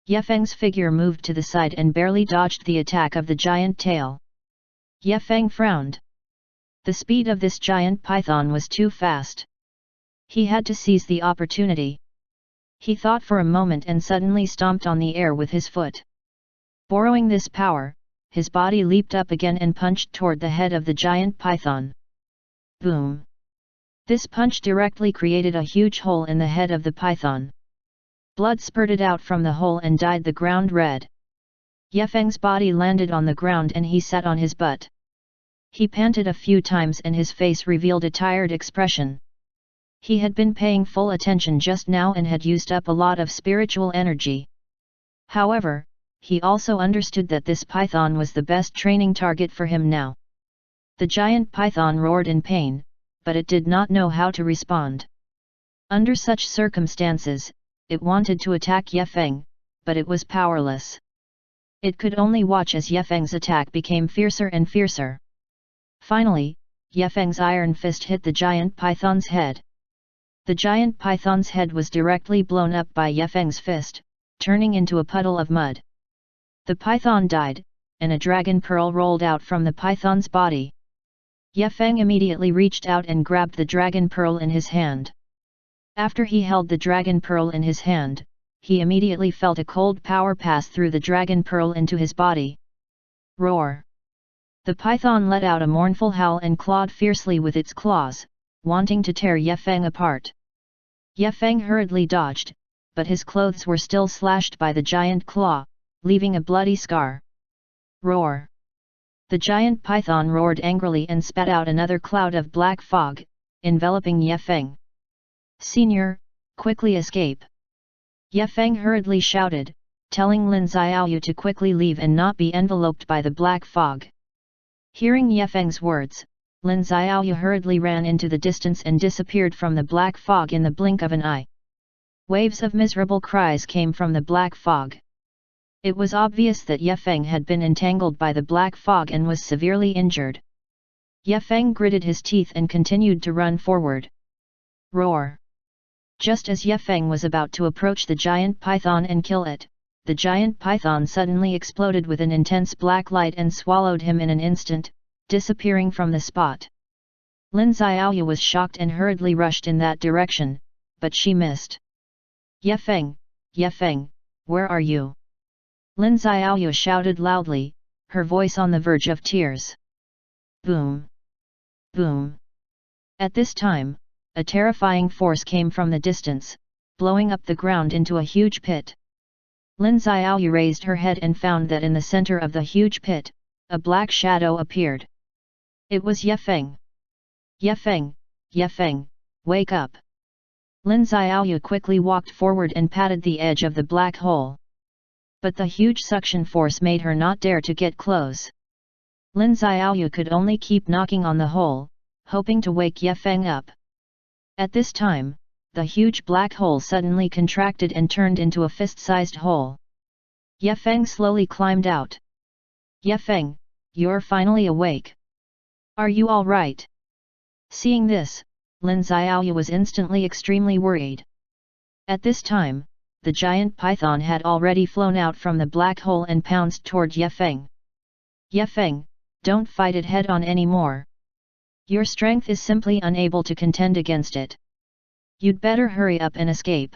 Ye Feng's figure moved to the side and barely dodged the attack of the giant tail. Ye Feng frowned. The speed of this giant python was too fast. He had to seize the opportunity. He thought for a moment and suddenly stomped on the air with his foot. Borrowing this power, his body leaped up again and punched toward the head of the giant python. Boom! This punch directly created a huge hole in the head of the python. Blood spurted out from the hole and dyed the ground red. Yefeng's body landed on the ground and he sat on his butt. He panted a few times and his face revealed a tired expression. He had been paying full attention just now and had used up a lot of spiritual energy. However, he also understood that this python was the best training target for him now. The giant python roared in pain, but it did not know how to respond. Under such circumstances, it wanted to attack Yefeng, but it was powerless. It could only watch as Yefeng's attack became fiercer and fiercer. Finally, Yefeng's iron fist hit the giant python's head. The giant python's head was directly blown up by Yefeng's fist, turning into a puddle of mud. The python died, and a dragon pearl rolled out from the python's body. Yefeng immediately reached out and grabbed the dragon pearl in his hand. After he held the dragon pearl in his hand, he immediately felt a cold power pass through the dragon pearl into his body. Roar! The python let out a mournful howl and clawed fiercely with its claws, wanting to tear Yefeng apart. Yefeng hurriedly dodged, but his clothes were still slashed by the giant claw, leaving a bloody scar. Roar! The giant python roared angrily and spat out another cloud of black fog, enveloping Yefeng. "Senior, quickly escape!" Yefeng hurriedly shouted, telling Lin Xiaoyu to quickly leave and not be enveloped by the black fog. Hearing Yefeng's words, Lin Xiaoyu hurriedly ran into the distance and disappeared from the black fog in the blink of an eye. Waves of miserable cries came from the black fog. It was obvious that Yefeng had been entangled by the black fog and was severely injured. Yefeng gritted his teeth and continued to run forward. Roar! Just as Yefeng was about to approach the giant python and kill it, the giant python suddenly exploded with an intense black light and swallowed him in an instant, disappearing from the spot. Lin Xiaoyu was shocked and hurriedly rushed in that direction, but she missed. "Yefeng, Yefeng, where are you?" Lin Xiaoyu shouted loudly, her voice on the verge of tears. Boom! Boom! At this time, a terrifying force came from the distance, blowing up the ground into a huge pit. Lin Xiaoyu raised her head and found that in the center of the huge pit, a black shadow appeared. It was Yefeng. "Yefeng, Yefeng, wake up!" Lin Xiaoyu quickly walked forward and patted the edge of the black hole. But the huge suction force made her not dare to get close. Lin Xiaoyu could only keep knocking on the hole, hoping to wake Yefeng up. At this time, the huge black hole suddenly contracted and turned into a fist-sized hole. Yefeng slowly climbed out. "Yefeng, you're finally awake. Are you all right?" Seeing this, Lin Xiaoyu was instantly extremely worried. At this time, the giant python had already flown out from the black hole and pounced toward Yefeng. "Yefeng, don't fight it head-on anymore. Your strength is simply unable to contend against it. You'd better hurry up and escape."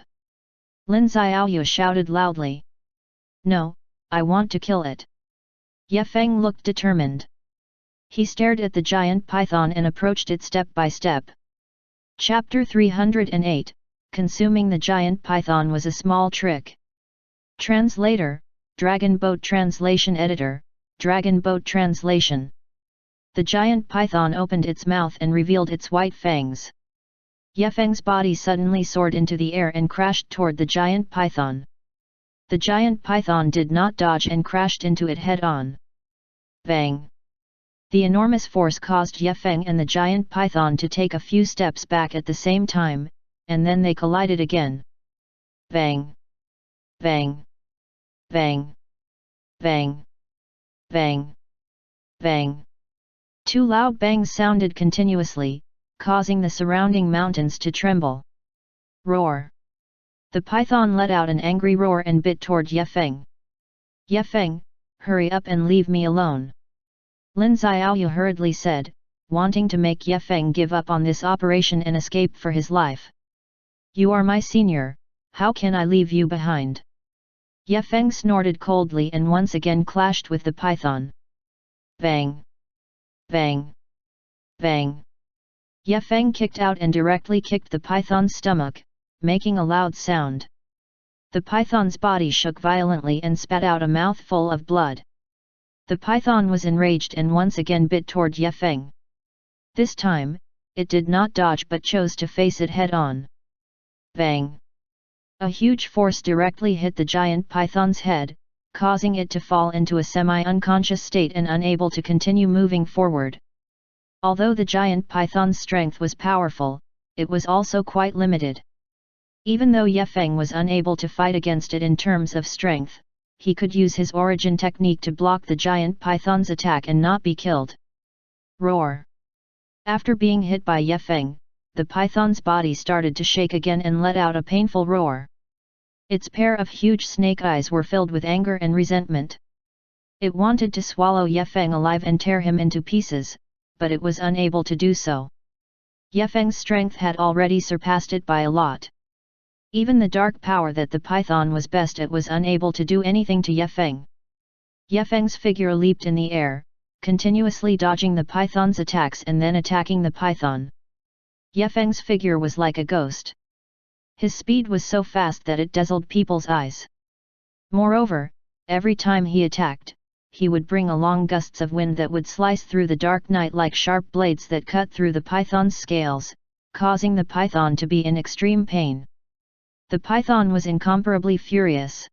Lin Xiaoyu shouted loudly. "No, I want to kill it." Yefeng looked determined. He stared at the giant python and approached it step by step. Chapter 308, Consuming the giant python was a small trick. Translator, Dragon Boat Translation Editor, Dragon Boat Translation. The giant python opened its mouth and revealed its white fangs. Yefeng's body suddenly soared into the air and crashed toward the giant python. The giant python did not dodge and crashed into it head-on. Bang! The enormous force caused Yefeng and the giant python to take a few steps back at the same time, and then they collided again. Bang! Bang! Bang! Bang! Bang! Bang! Two loud bangs sounded continuously, causing the surrounding mountains to tremble. Roar! The python let out an angry roar and bit toward Yefeng. "Yefeng, hurry up and leave me alone," Lin Xiaoyu hurriedly said, wanting to make Yefeng give up on this operation and escape for his life. "You are my senior, how can I leave you behind?" Yefeng snorted coldly and once again clashed with the python. Bang! Bang! Bang! Yefeng kicked out and directly kicked the python's stomach, making a loud sound. The python's body shook violently and spat out a mouthful of blood. The python was enraged and once again bit toward Ye Feng. This time, it did not dodge but chose to face it head-on. Bang! A huge force directly hit the giant python's head, causing it to fall into a semi-unconscious state and unable to continue moving forward. Although the giant python's strength was powerful, it was also quite limited. Even though Ye Feng was unable to fight against it in terms of strength, he could use his origin technique to block the giant python's attack and not be killed. Roar! After being hit by Ye Feng, the python's body started to shake again and let out a painful roar. Its pair of huge snake eyes were filled with anger and resentment. It wanted to swallow Ye Feng alive and tear him into pieces, but it was unable to do so. Ye Feng's strength had already surpassed it by a lot. Even the dark power that the python was best at was unable to do anything to Ye Feng. Ye Feng's figure leaped in the air, continuously dodging the python's attacks and then attacking the python. Ye Feng's figure was like a ghost. His speed was so fast that it dazzled people's eyes. Moreover, every time he attacked, he would bring along gusts of wind that would slice through the dark night like sharp blades that cut through the python's scales, causing the python to be in extreme pain. The python was incomparably furious.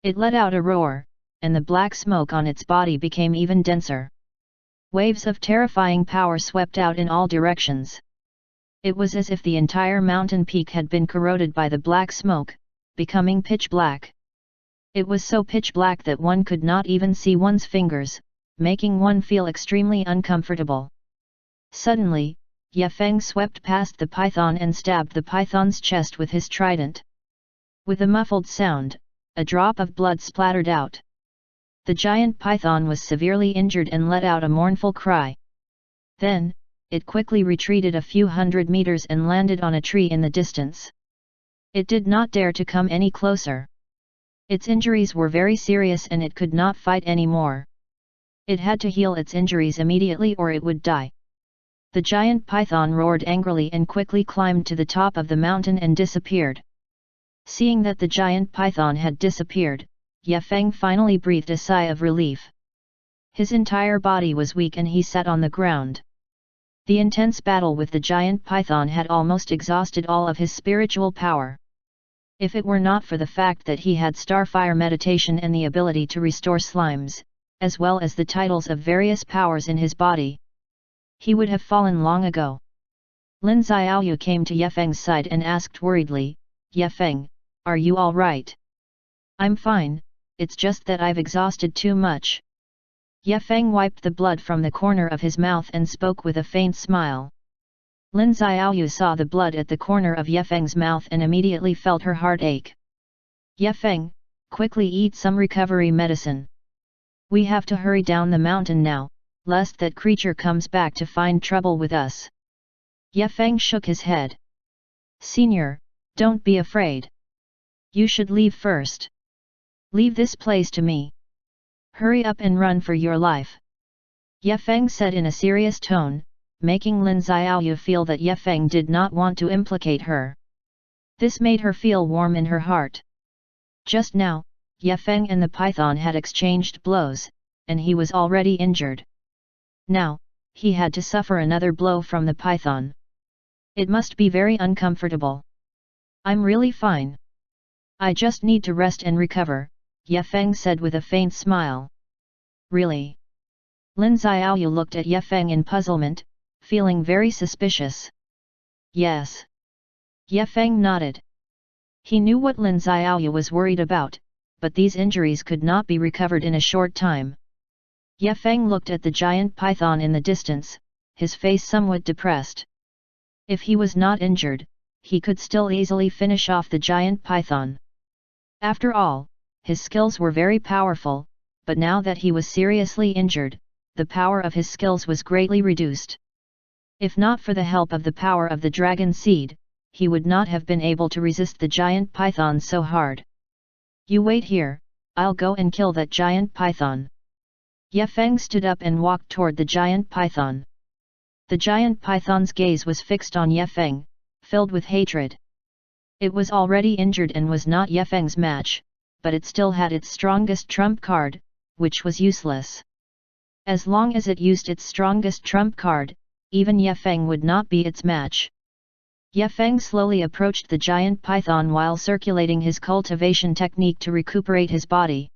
It let out a roar, and the black smoke on its body became even denser. Waves of terrifying power swept out in all directions. It was as if the entire mountain peak had been corroded by the black smoke, becoming pitch black. It was so pitch black that one could not even see one's fingers, making one feel extremely uncomfortable. Suddenly, Ye Feng swept past the python and stabbed the python's chest with his trident. With a muffled sound, a drop of blood splattered out. The giant python was severely injured and let out a mournful cry. Then, it quickly retreated a few hundred meters and landed on a tree in the distance. It did not dare to come any closer. Its injuries were very serious and it could not fight anymore. It had to heal its injuries immediately or it would die. The giant python roared angrily and quickly climbed to the top of the mountain and disappeared. Seeing that the giant python had disappeared, Ye Feng finally breathed a sigh of relief. His entire body was weak and he sat on the ground. The intense battle with the giant python had almost exhausted all of his spiritual power. If it were not for the fact that he had starfire meditation and the ability to restore slimes, as well as the titles of various powers in his body, he would have fallen long ago. Lin Xiaoyu came to Ye Feng's side and asked worriedly, "Ye Feng, are you all right?" "I'm fine, it's just that I've exhausted too much." Ye Feng wiped the blood from the corner of his mouth and spoke with a faint smile. Lin Xiaoyu saw the blood at the corner of Ye Feng's mouth and immediately felt her heart ache. "Ye Feng, quickly eat some recovery medicine. We have to hurry down the mountain now, lest that creature comes back to find trouble with us." Ye Feng shook his head. "Senior, don't be afraid. You should leave first. Leave this place to me. Hurry up and run for your life." Ye Feng said in a serious tone, making Lin Xiaoyu feel that Ye Feng did not want to implicate her. This made her feel warm in her heart. Just now, Ye Feng and the python had exchanged blows, and he was already injured. Now, he had to suffer another blow from the python. It must be very uncomfortable. "I'm really fine. I just need to rest and recover," Ye Feng said with a faint smile. "Really?" Lin Xiaoyu looked at Ye Feng in puzzlement, feeling very suspicious. "Yes." Ye Feng nodded. He knew what Lin Xiaoyu was worried about, but these injuries could not be recovered in a short time. Ye Feng looked at the giant python in the distance, his face somewhat depressed. If he was not injured, he could still easily finish off the giant python. After all, his skills were very powerful, but now that he was seriously injured, the power of his skills was greatly reduced. If not for the help of the power of the dragon seed, he would not have been able to resist the giant python so hard. "You wait here, I'll go and kill that giant python." Ye Feng stood up and walked toward the giant python. The giant python's gaze was fixed on Ye Feng, filled with hatred. It was already injured and was not Ye Feng's match, but it still had its strongest trump card, which was useless. As long as it used its strongest trump card, even Ye Feng would not be its match. Ye Feng slowly approached the giant python while circulating his cultivation technique to recuperate his body.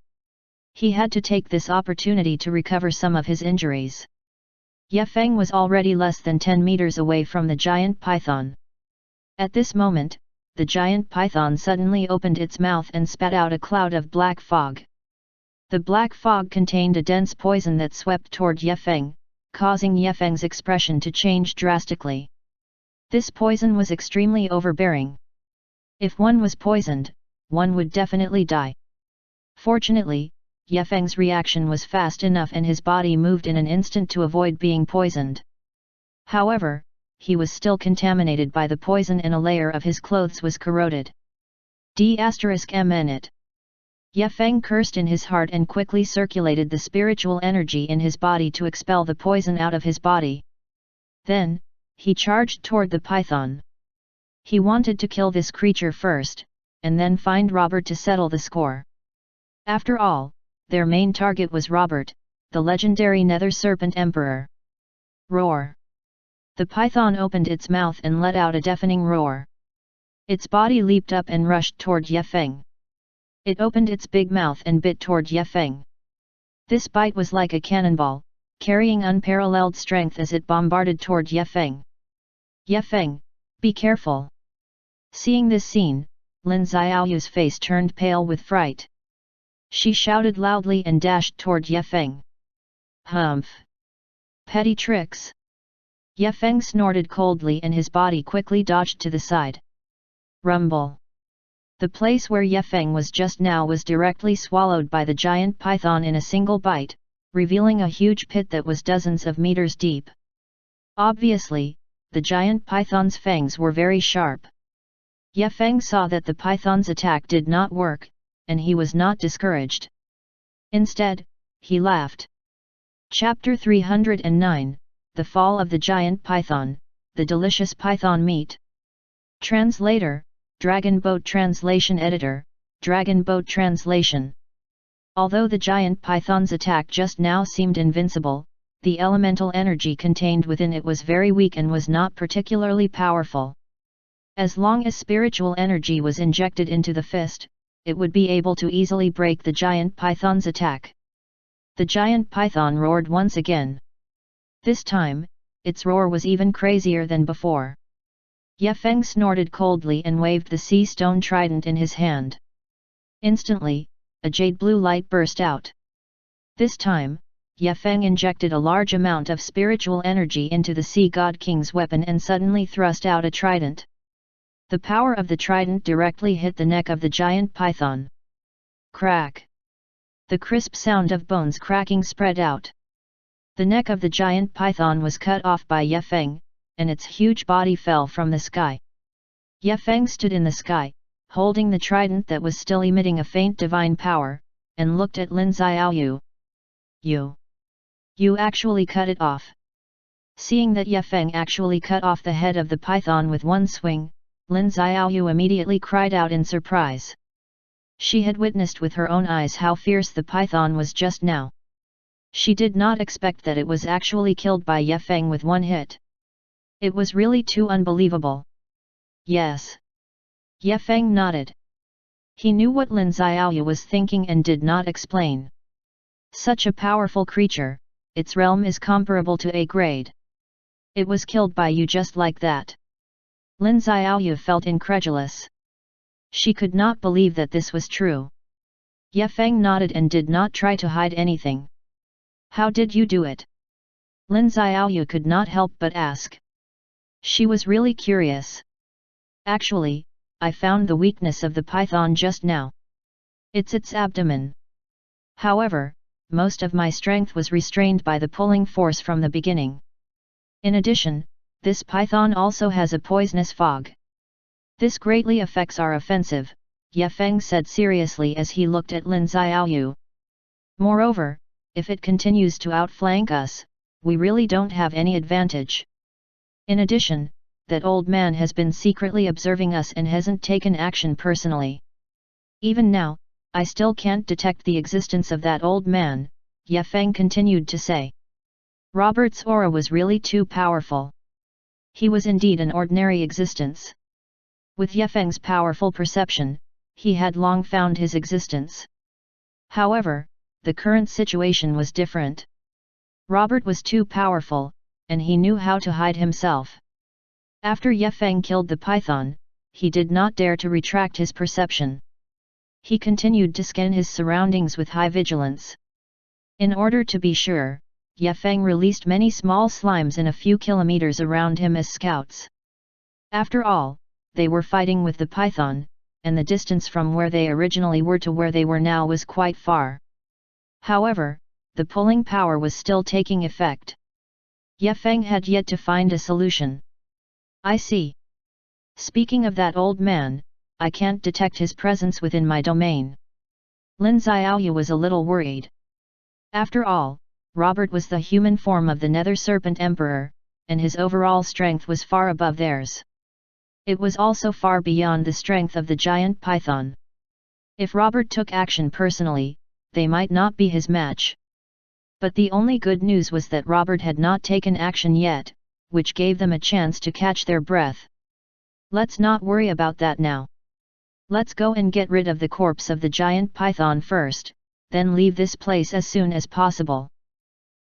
He had to take this opportunity to recover some of his injuries. Ye Feng was already less than 10 meters away from the giant python. At this moment, the giant python suddenly opened its mouth and spat out a cloud of black fog. The black fog contained a dense poison that swept toward Ye Feng, causing Ye Feng's expression to change drastically. This poison was extremely overbearing. If one was poisoned, one would definitely die. Fortunately, Ye Feng's reaction was fast enough and his body moved in an instant to avoid being poisoned. However, he was still contaminated by the poison and a layer of his clothes was corroded. D*****. Ye Feng cursed in his heart and quickly circulated the spiritual energy in his body to expel the poison out of his body. Then, he charged toward the python. He wanted to kill this creature first, and then find Robert to settle the score. After all, their main target was Robert, the legendary Nether Serpent Emperor. Roar! The python opened its mouth and let out a deafening roar. Its body leaped up and rushed toward Ye Feng. It opened its big mouth and bit toward Ye Feng. This bite was like a cannonball, carrying unparalleled strength as it bombarded toward Ye Feng. Ye Feng, be careful! Seeing this scene, Lin Xiaoyu's face turned pale with fright. She shouted loudly and dashed toward Ye Feng. Humph! Petty tricks! Ye Feng snorted coldly and his body quickly dodged to the side. Rumble! The place where Ye Feng was just now was directly swallowed by the giant python in a single bite, revealing a huge pit that was dozens of meters deep. Obviously, the giant python's fangs were very sharp. Ye Feng saw that the python's attack did not work, and he was not discouraged. Instead, he laughed. Chapter 309, The Fall of the Giant Python, The Delicious Python Meat. Translator, Dragon Boat Translation Editor, Dragon Boat Translation. Although the giant python's attack just now seemed invincible, the elemental energy contained within it was very weak and was not particularly powerful. As long as spiritual energy was injected into the fist, it would be able to easily break the giant python's attack. The giant python roared once again. This time, its roar was even crazier than before. Ye Feng snorted coldly and waved the sea stone trident in his hand. Instantly, a jade blue light burst out. This time, Ye Feng injected a large amount of spiritual energy into the Sea God King's weapon and suddenly thrust out a trident. The power of the trident directly hit the neck of the giant python. Crack! The crisp sound of bones cracking spread out. The neck of the giant python was cut off by Ye Feng, and its huge body fell from the sky. Ye Feng stood in the sky, holding the trident that was still emitting a faint divine power, and looked at Lin Xiaoyu. You actually cut it off. Seeing that Ye Feng actually cut off the head of the python with one swing, Lin Xiaoyu immediately cried out in surprise. She had witnessed with her own eyes how fierce the python was just now. She did not expect that it was actually killed by Ye Feng with one hit. It was really too unbelievable. Yes. Ye Feng nodded. He knew what Lin Xiaoyu was thinking and did not explain. Such a powerful creature, its realm is comparable to A grade. It was killed by you just like that. Lin Xiaoyu felt incredulous. She could not believe that this was true. Ye Feng nodded and did not try to hide anything. How did you do it? Lin Xiaoyu could not help but ask. She was really curious. Actually, I found the weakness of the python just now. It's its abdomen. However, most of my strength was restrained by the pulling force from the beginning. In addition, this python also has a poisonous fog. This greatly affects our offensive, Ye Feng said seriously as he looked at Lin Xiaoyu. Moreover, if it continues to outflank us, we really don't have any advantage. In addition, that old man has been secretly observing us and hasn't taken action personally. Even now, I still can't detect the existence of that old man," Ye Feng continued to say. Robert's aura was really too powerful. He was indeed an ordinary existence. With Ye Feng's powerful perception, he had long found his existence. However, the current situation was different. Robert was too powerful, and he knew how to hide himself. After Ye Feng killed the python, he did not dare to retract his perception. He continued to scan his surroundings with high vigilance. In order to be sure, Ye Feng released many small slimes in a few kilometers around him as scouts. After all, they were fighting with the python, and the distance from where they originally were to where they were now was quite far. However, the pulling power was still taking effect. Ye Feng had yet to find a solution. "I see. Speaking of that old man, I can't detect his presence within my domain." Lin Xiaoyu was a little worried. After all, Robert was the human form of the Nether Serpent Emperor, and his overall strength was far above theirs. It was also far beyond the strength of the giant python. If Robert took action personally, they might not be his match. But the only good news was that Robert had not taken action yet, which gave them a chance to catch their breath. "Let's not worry about that now. Let's go and get rid of the corpse of the giant python first, then leave this place as soon as possible.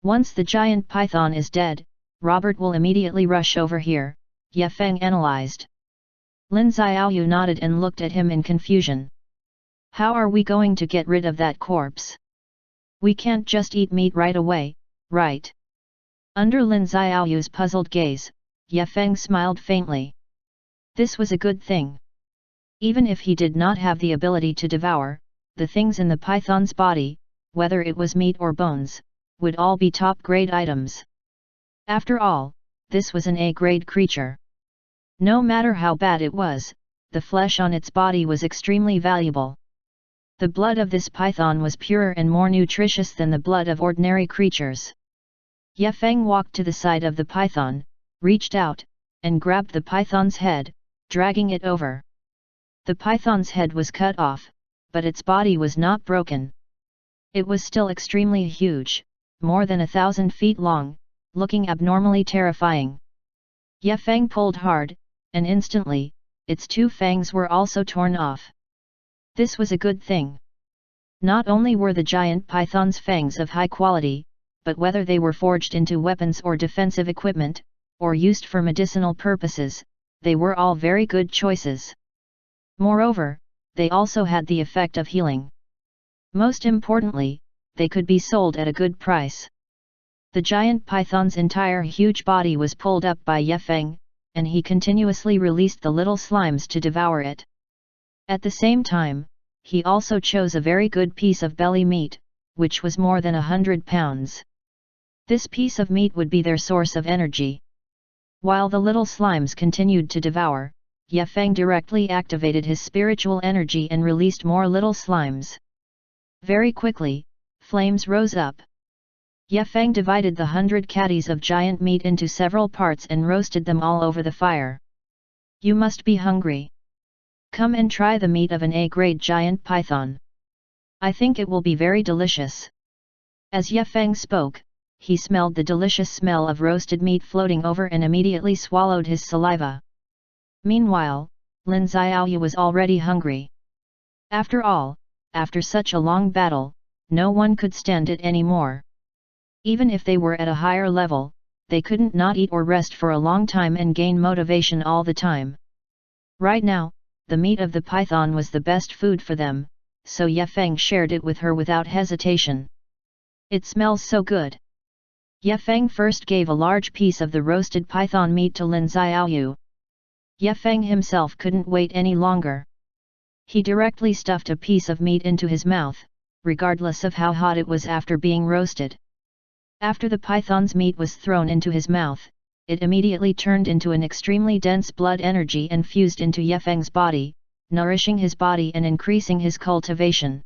Once the giant python is dead, Robert will immediately rush over here," Ye Feng analyzed. Lin Xiaoyu nodded and looked at him in confusion. "How are we going to get rid of that corpse? We can't just eat meat right away, right?" Under Lin Xiaoyu's puzzled gaze, Ye Feng smiled faintly. This was a good thing. Even if he did not have the ability to devour, the things in the python's body, whether it was meat or bones, would all be top-grade items. After all, this was an A-grade creature. No matter how bad it was, the flesh on its body was extremely valuable. The blood of this python was purer and more nutritious than the blood of ordinary creatures. Ye Feng walked to the side of the python, reached out, and grabbed the python's head, dragging it over. The python's head was cut off, but its body was not broken. It was still extremely huge, more than 1,000 feet long, looking abnormally terrifying. Ye Feng pulled hard, and instantly, its two fangs were also torn off. This was a good thing. Not only were the giant python's fangs of high quality, but whether they were forged into weapons or defensive equipment, or used for medicinal purposes, they were all very good choices. Moreover, they also had the effect of healing. Most importantly, they could be sold at a good price. The giant python's entire huge body was pulled up by Ye Feng, and he continuously released the little slimes to devour it. At the same time, he also chose a very good piece of belly meat, which was more than 100 pounds. This piece of meat would be their source of energy. While the little slimes continued to devour, Ye Feng directly activated his spiritual energy and released more little slimes. Very quickly, flames rose up. Ye Feng divided the 100 catties of giant meat into several parts and roasted them all over the fire. "You must be hungry. Come and try the meat of an A-grade giant python. I think it will be very delicious." As Ye Feng spoke, he smelled the delicious smell of roasted meat floating over and immediately swallowed his saliva. Meanwhile, Lin Xiaoyu was already hungry. After all, after such a long battle, no one could stand it anymore. Even if they were at a higher level, they couldn't not eat or rest for a long time and gain motivation all the time. Right now, the meat of the python was the best food for them, so Ye Feng shared it with her without hesitation. "It smells so good." Ye Feng first gave a large piece of the roasted python meat to Lin Xiaoyu. Ye Feng himself couldn't wait any longer. He directly stuffed a piece of meat into his mouth, regardless of how hot it was after being roasted. After the python's meat was thrown into his mouth, it immediately turned into an extremely dense blood energy and fused into Ye Feng's body, nourishing his body and increasing his cultivation.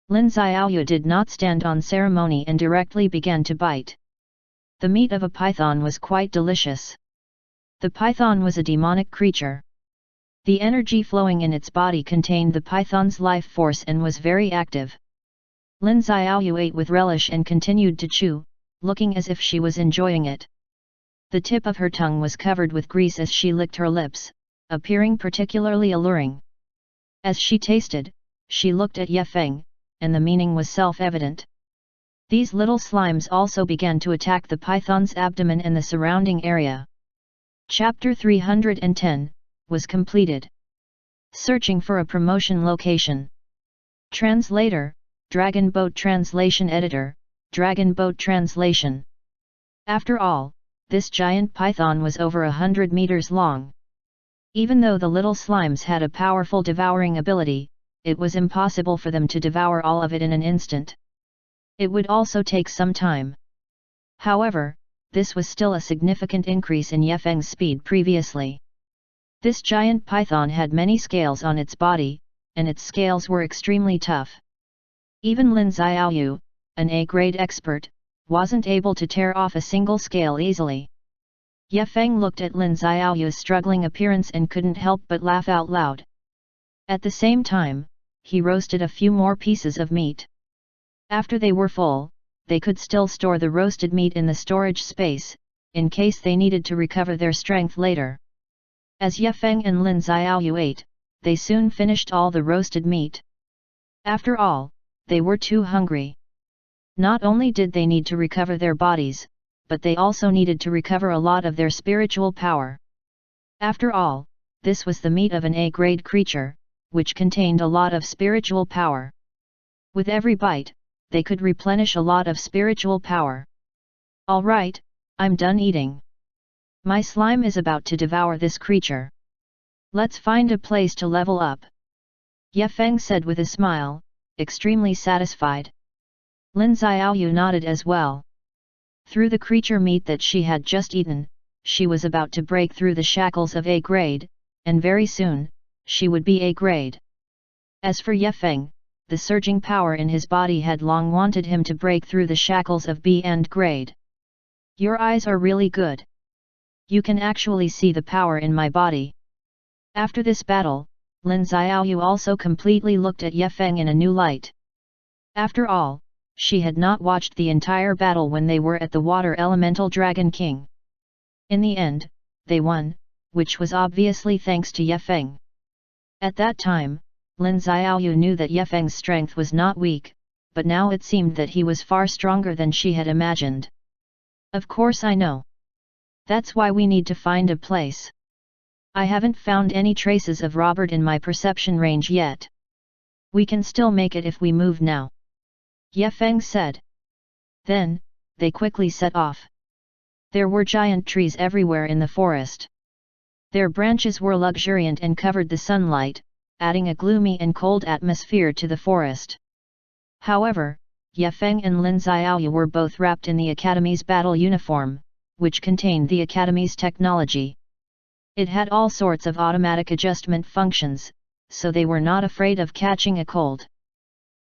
Lin Xiaoyu did not stand on ceremony and directly began to bite. The meat of a python was quite delicious. The python was a demonic creature. The energy flowing in its body contained the python's life force and was very active. Lin Xiaoyu ate with relish and continued to chew, looking as if she was enjoying it. The tip of her tongue was covered with grease as she licked her lips, appearing particularly alluring. As she tasted, she looked at Ye Feng, and the meaning was self-evident. These little slimes also began to attack the python's abdomen and the surrounding area. Chapter 310 was completed. Searching for a promotion location. Translator, Dragon Boat Translation Editor, Dragon Boat Translation. After all, this giant python was over 100 meters long. Even though the little slimes had a powerful devouring ability, it was impossible for them to devour all of it in an instant. It would also take some time. However, this was still a significant increase in Ye Feng's speed previously. This giant python had many scales on its body, and its scales were extremely tough. Even Lin Xiaoyu, an A-grade expert, wasn't able to tear off a single scale easily. Ye Feng looked at Lin Xiaoyu's struggling appearance and couldn't help but laugh out loud. At the same time, he roasted a few more pieces of meat. After they were full, they could still store the roasted meat in the storage space, in case they needed to recover their strength later. As Ye Feng and Lin Xiaoyu ate, they soon finished all the roasted meat. After all, they were too hungry. Not only did they need to recover their bodies, but they also needed to recover a lot of their spiritual power. After all, this was the meat of an A-grade creature, which contained a lot of spiritual power. With every bite, they could replenish a lot of spiritual power. Alright, I'm done eating. My slime is about to devour this creature. Let's find a place to level up. Ye Feng said with a smile, extremely satisfied. Lin Xiaoyu nodded as well. Through the creature meat that she had just eaten, she was about to break through the shackles of A-grade, and very soon, she would be A-grade. As for Ye Feng, the surging power in his body had long wanted him to break through the shackles of B and grade. Your eyes are really good. You can actually see the power in my body. After this battle, Lin Xiaoyu also completely looked at Ye Feng in a new light. After all, she had not watched the entire battle when they were at the Water Elemental Dragon King. In the end, they won, which was obviously thanks to Ye Feng. At that time, Lin Xiaoyu knew that Ye Feng's strength was not weak, but now it seemed that he was far stronger than she had imagined. Of course I know. That's why we need to find a place. I haven't found any traces of Robert in my perception range yet. We can still make it if we move now. Ye Feng said. Then, they quickly set off. There were giant trees everywhere in the forest. Their branches were luxuriant and covered the sunlight, adding a gloomy and cold atmosphere to the forest. However, Ye Feng and Lin Xiaoyu were both wrapped in the Academy's battle uniform, which contained the Academy's technology. It had all sorts of automatic adjustment functions, so they were not afraid of catching a cold.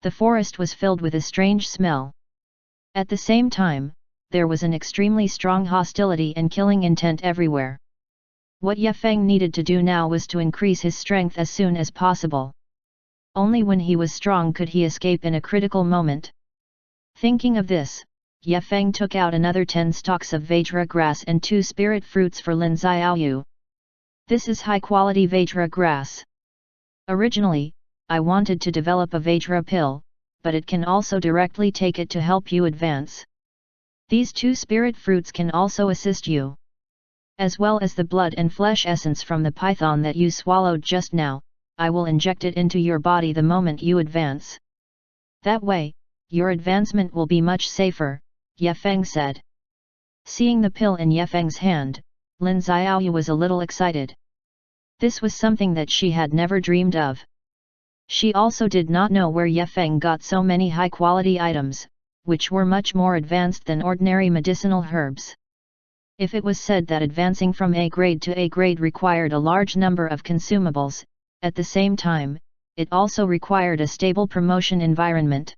The forest was filled with a strange smell. At the same time, there was an extremely strong hostility and killing intent everywhere. What Ye Feng needed to do now was to increase his strength as soon as possible. Only when he was strong could he escape in a critical moment. Thinking of this, Ye Feng took out another 10 stalks of Vajra grass and 2 spirit fruits for Lin Xiaoyu. This is high-quality Vajra grass. Originally, I wanted to develop a Vajra pill, but it can also directly take it to help you advance. These 2 spirit fruits can also assist you. As well as the blood and flesh essence from the python that you swallowed just now, I will inject it into your body the moment you advance. That way, your advancement will be much safer, Ye Feng said. Seeing the pill in Ye Feng's hand, Lin Xiaoyu was a little excited. This was something that she had never dreamed of. She also did not know where Ye Feng got so many high-quality items, which were much more advanced than ordinary medicinal herbs. If it was said that advancing from A grade to A grade required a large number of consumables, at the same time, it also required a stable promotion environment.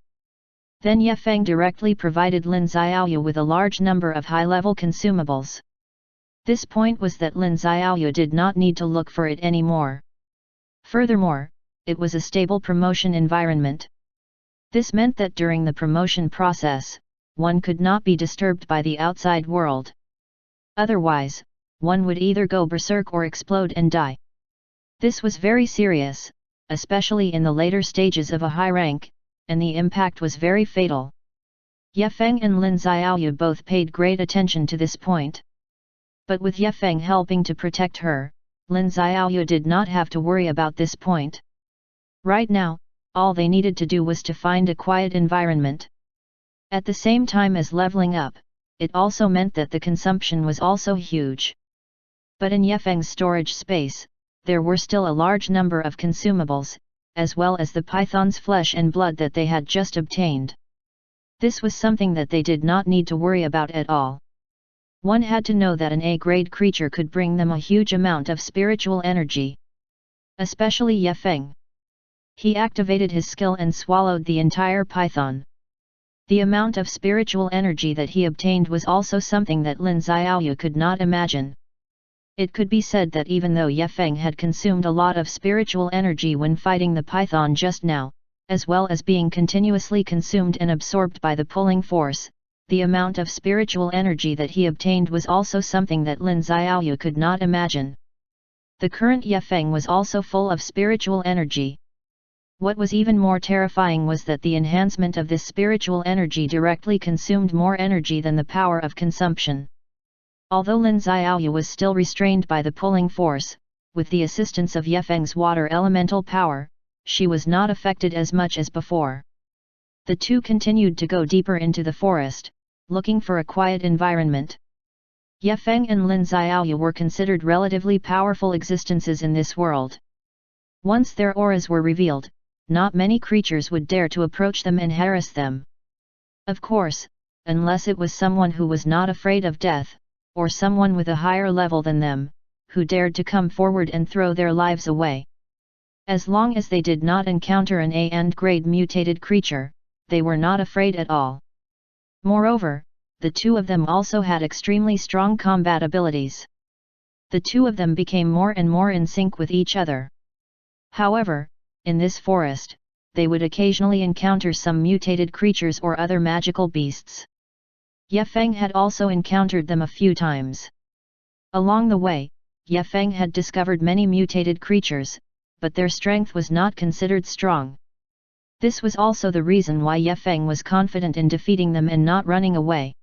Then Ye Feng directly provided Lin Xiaoyu with a large number of high-level consumables. This point was that Lin Xiaoyu did not need to look for it anymore. Furthermore, it was a stable promotion environment. This meant that during the promotion process, one could not be disturbed by the outside world. Otherwise, one would either go berserk or explode and die. This was very serious, especially in the later stages of a high rank, and the impact was very fatal. Ye Feng and Lin Xiaoyu both paid great attention to this point. But with Ye Feng helping to protect her, Lin Xiaoyu did not have to worry about this point. Right now, all they needed to do was to find a quiet environment. At the same time as leveling up, it also meant that the consumption was also huge. But in Ye Feng's storage space, there were still a large number of consumables, as well as the python's flesh and blood that they had just obtained. This was something that they did not need to worry about at all. One had to know that an A-grade creature could bring them a huge amount of spiritual energy. Especially Ye Feng. He activated his skill and swallowed the entire python. The amount of spiritual energy that he obtained was also something that Lin Xiaoyu could not imagine. It could be said that even though Ye Feng had consumed a lot of spiritual energy when fighting the python just now, as well as being continuously consumed and absorbed by the pulling force, the amount of spiritual energy that he obtained was also something that Lin Xiaoyu could not imagine. The current Ye Feng was also full of spiritual energy. What was even more terrifying was that the enhancement of this spiritual energy directly consumed more energy than the power of consumption. Although Lin Xiaoyu was still restrained by the pulling force, with the assistance of Ye Feng's water elemental power, she was not affected as much as before. The two continued to go deeper into the forest, looking for a quiet environment. Ye Feng and Lin Xiaoyu were considered relatively powerful existences in this world. Once their auras were revealed, not many creatures would dare to approach them and harass them. Of course, unless it was someone who was not afraid of death, or someone with a higher level than them, who dared to come forward and throw their lives away. As long as they did not encounter an A-grade mutated creature, they were not afraid at all. Moreover, the two of them also had extremely strong combat abilities. The two of them became more and more in sync with each other. However, in this forest, they would occasionally encounter some mutated creatures or other magical beasts. Ye Feng had also encountered them a few times. Along the way, Ye Feng had discovered many mutated creatures, but their strength was not considered strong. This was also the reason why Ye Feng was confident in defeating them and not running away.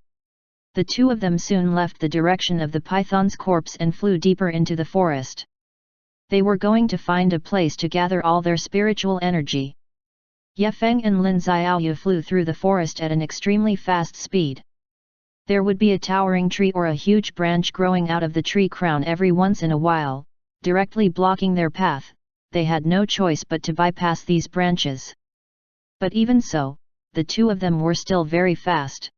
The two of them soon left the direction of the python's corpse and flew deeper into the forest. They were going to find a place to gather all their spiritual energy. Ye Feng and Lin Xiaoyu flew through the forest at an extremely fast speed. There would be a towering tree or a huge branch growing out of the tree crown every once in a while, directly blocking their path. They had no choice but to bypass these branches. But even so, the two of them were still very fast.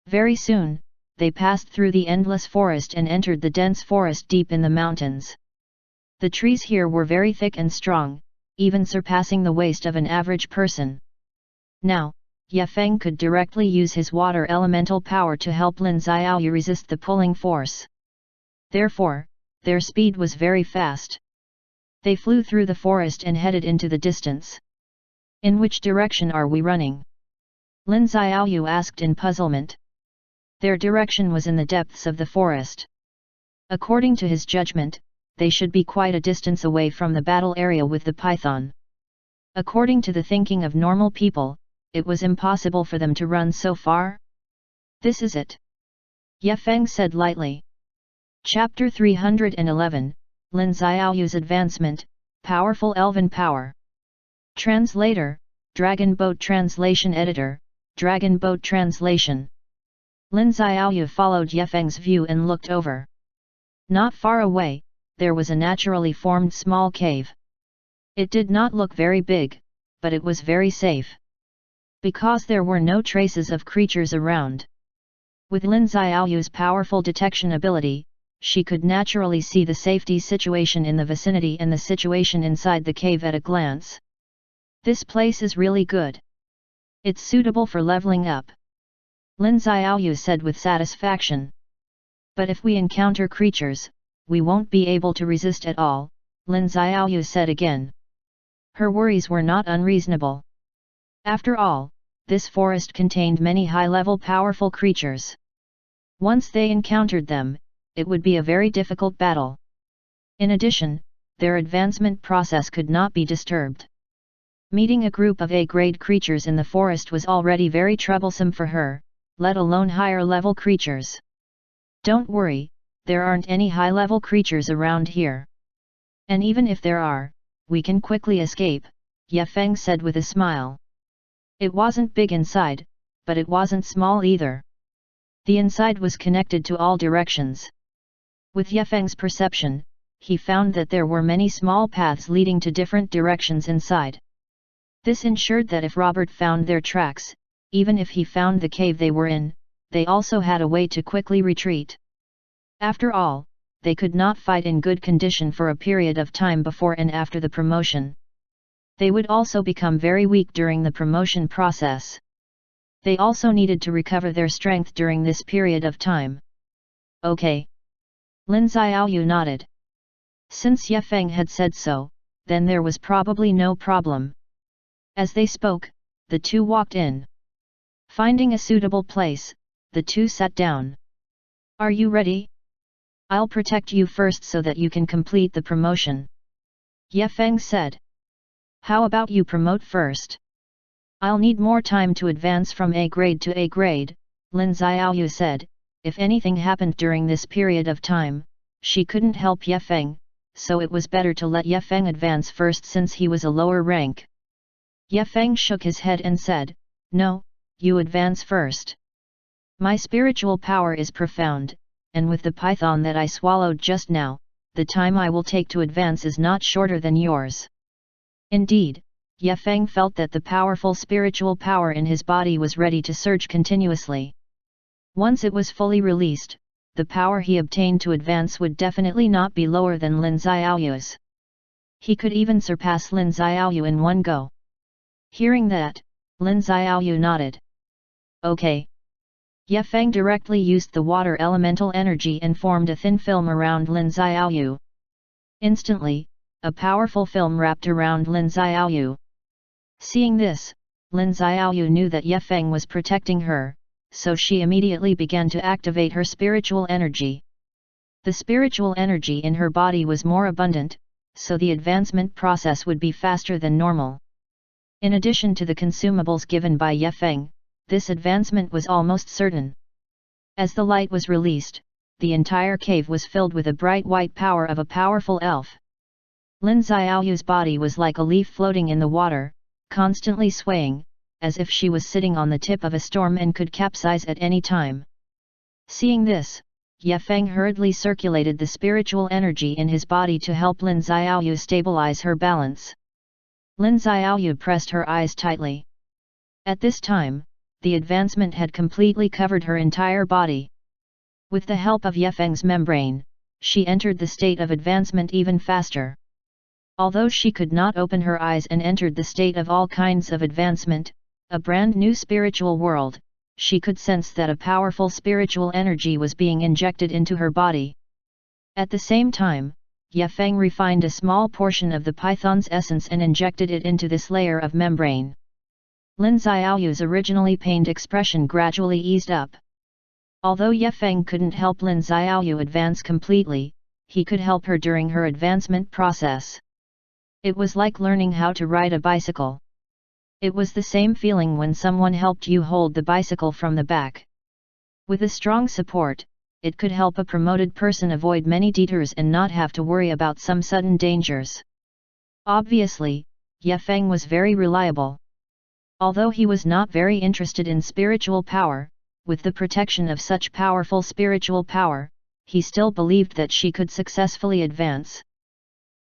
Very soon, they passed through the endless forest and entered the dense forest deep in the mountains. The trees here were very thick and strong, even surpassing the waist of an average person. Now, Ye Feng could directly use his water elemental power to help Lin Xiaoyu resist the pulling force. Therefore, their speed was very fast. They flew through the forest and headed into the distance. In which direction are we running? Lin Xiaoyu asked in puzzlement. Their direction was in the depths of the forest. According to his judgment, they should be quite a distance away from the battle area with the python. According to the thinking of normal people, it was impossible for them to run so far. This is it. Ye Feng said lightly. Chapter 311, Lin Xiaoyu's Advancement, Powerful Elven Power. Translator, Dragon Boat Translation Editor, Dragon Boat Translation. Lin Xiaoyu followed Ye Feng's view and looked over. Not far away, there was a naturally formed small cave. It did not look very big, but it was very safe. Because there were no traces of creatures around. With Lin Xiaoyu's powerful detection ability, she could naturally see the safety situation in the vicinity and the situation inside the cave at a glance. This place is really good. It's suitable for leveling up. Lin Xiaoyu said with satisfaction. But if we encounter creatures, we won't be able to resist at all, Lin Xiaoyu said again. Her worries were not unreasonable. After all, this forest contained many high-level powerful creatures. Once they encountered them, it would be a very difficult battle. In addition, their advancement process could not be disturbed. Meeting a group of A-grade creatures in the forest was already very troublesome for her, let alone higher-level creatures. Don't worry, there aren't any high-level creatures around here. And even if there are, we can quickly escape, Ye Feng said with a smile. It wasn't big inside, but it wasn't small either. The inside was connected to all directions. With Ye Feng's perception, he found that there were many small paths leading to different directions inside. This ensured that if Robert found their tracks, even if he found the cave they were in, they also had a way to quickly retreat. After all, they could not fight in good condition for a period of time before and after the promotion. They would also become very weak during the promotion process. They also needed to recover their strength during this period of time. Okay. Lin Xiaoyu nodded. Since Ye Feng had said so, then there was probably no problem. As they spoke, the two walked in. Finding a suitable place, the two sat down. Are you ready? I'll protect you first so that you can complete the promotion. Ye Feng said. How about you promote first? I'll need more time to advance from A grade to A grade, Lin Xiaoyu said. If anything happened during this period of time, she couldn't help Ye Feng, so it was better to let Ye Feng advance first since he was a lower rank. Ye Feng shook his head and said, No, you advance first. My spiritual power is profound, and with the python that I swallowed just now, the time I will take to advance is not shorter than yours. Indeed, Ye Feng felt that the powerful spiritual power in his body was ready to surge continuously. Once it was fully released, the power he obtained to advance would definitely not be lower than Lin Xiaoyu's. He could even surpass Lin Xiaoyu in one go. Hearing that, Lin Xiaoyu nodded. Okay. Ye Feng directly used the water elemental energy and formed a thin film around Lin Xiaoyu. Instantly, a powerful film wrapped around Lin Xiaoyu. Seeing this, Lin Xiaoyu knew that Ye Feng was protecting her, so she immediately began to activate her spiritual energy. The spiritual energy in her body was more abundant, so the advancement process would be faster than normal. In addition to the consumables given by Ye Feng, this advancement was almost certain. As the light was released, the entire cave was filled with a bright white power of a powerful elf. Lin Xiaoyu's body was like a leaf floating in the water, constantly swaying, as if she was sitting on the tip of a storm and could capsize at any time. Seeing this, Ye Feng hurriedly circulated the spiritual energy in his body to help Lin Xiaoyu stabilize her balance. Lin Xiaoyu pressed her eyes tightly. At this time, the advancement had completely covered her entire body. With the help of Ye Feng's membrane, she entered the state of advancement even faster. Although she could not open her eyes and entered the state of all kinds of advancement, a brand new spiritual world, she could sense that a powerful spiritual energy was being injected into her body. At the same time, Ye Feng refined a small portion of the python's essence and injected it into this layer of membrane. Lin Xiaoyu's originally pained expression gradually eased up. Although Ye Feng couldn't help Lin Xiaoyu advance completely, he could help her during her advancement process. It was like learning how to ride a bicycle. It was the same feeling when someone helped you hold the bicycle from the back. With a strong support, it could help a promoted person avoid many detours and not have to worry about some sudden dangers. Obviously, Ye Feng was very reliable. Although he was not very interested in spiritual power, with the protection of such powerful spiritual power, he still believed that she could successfully advance.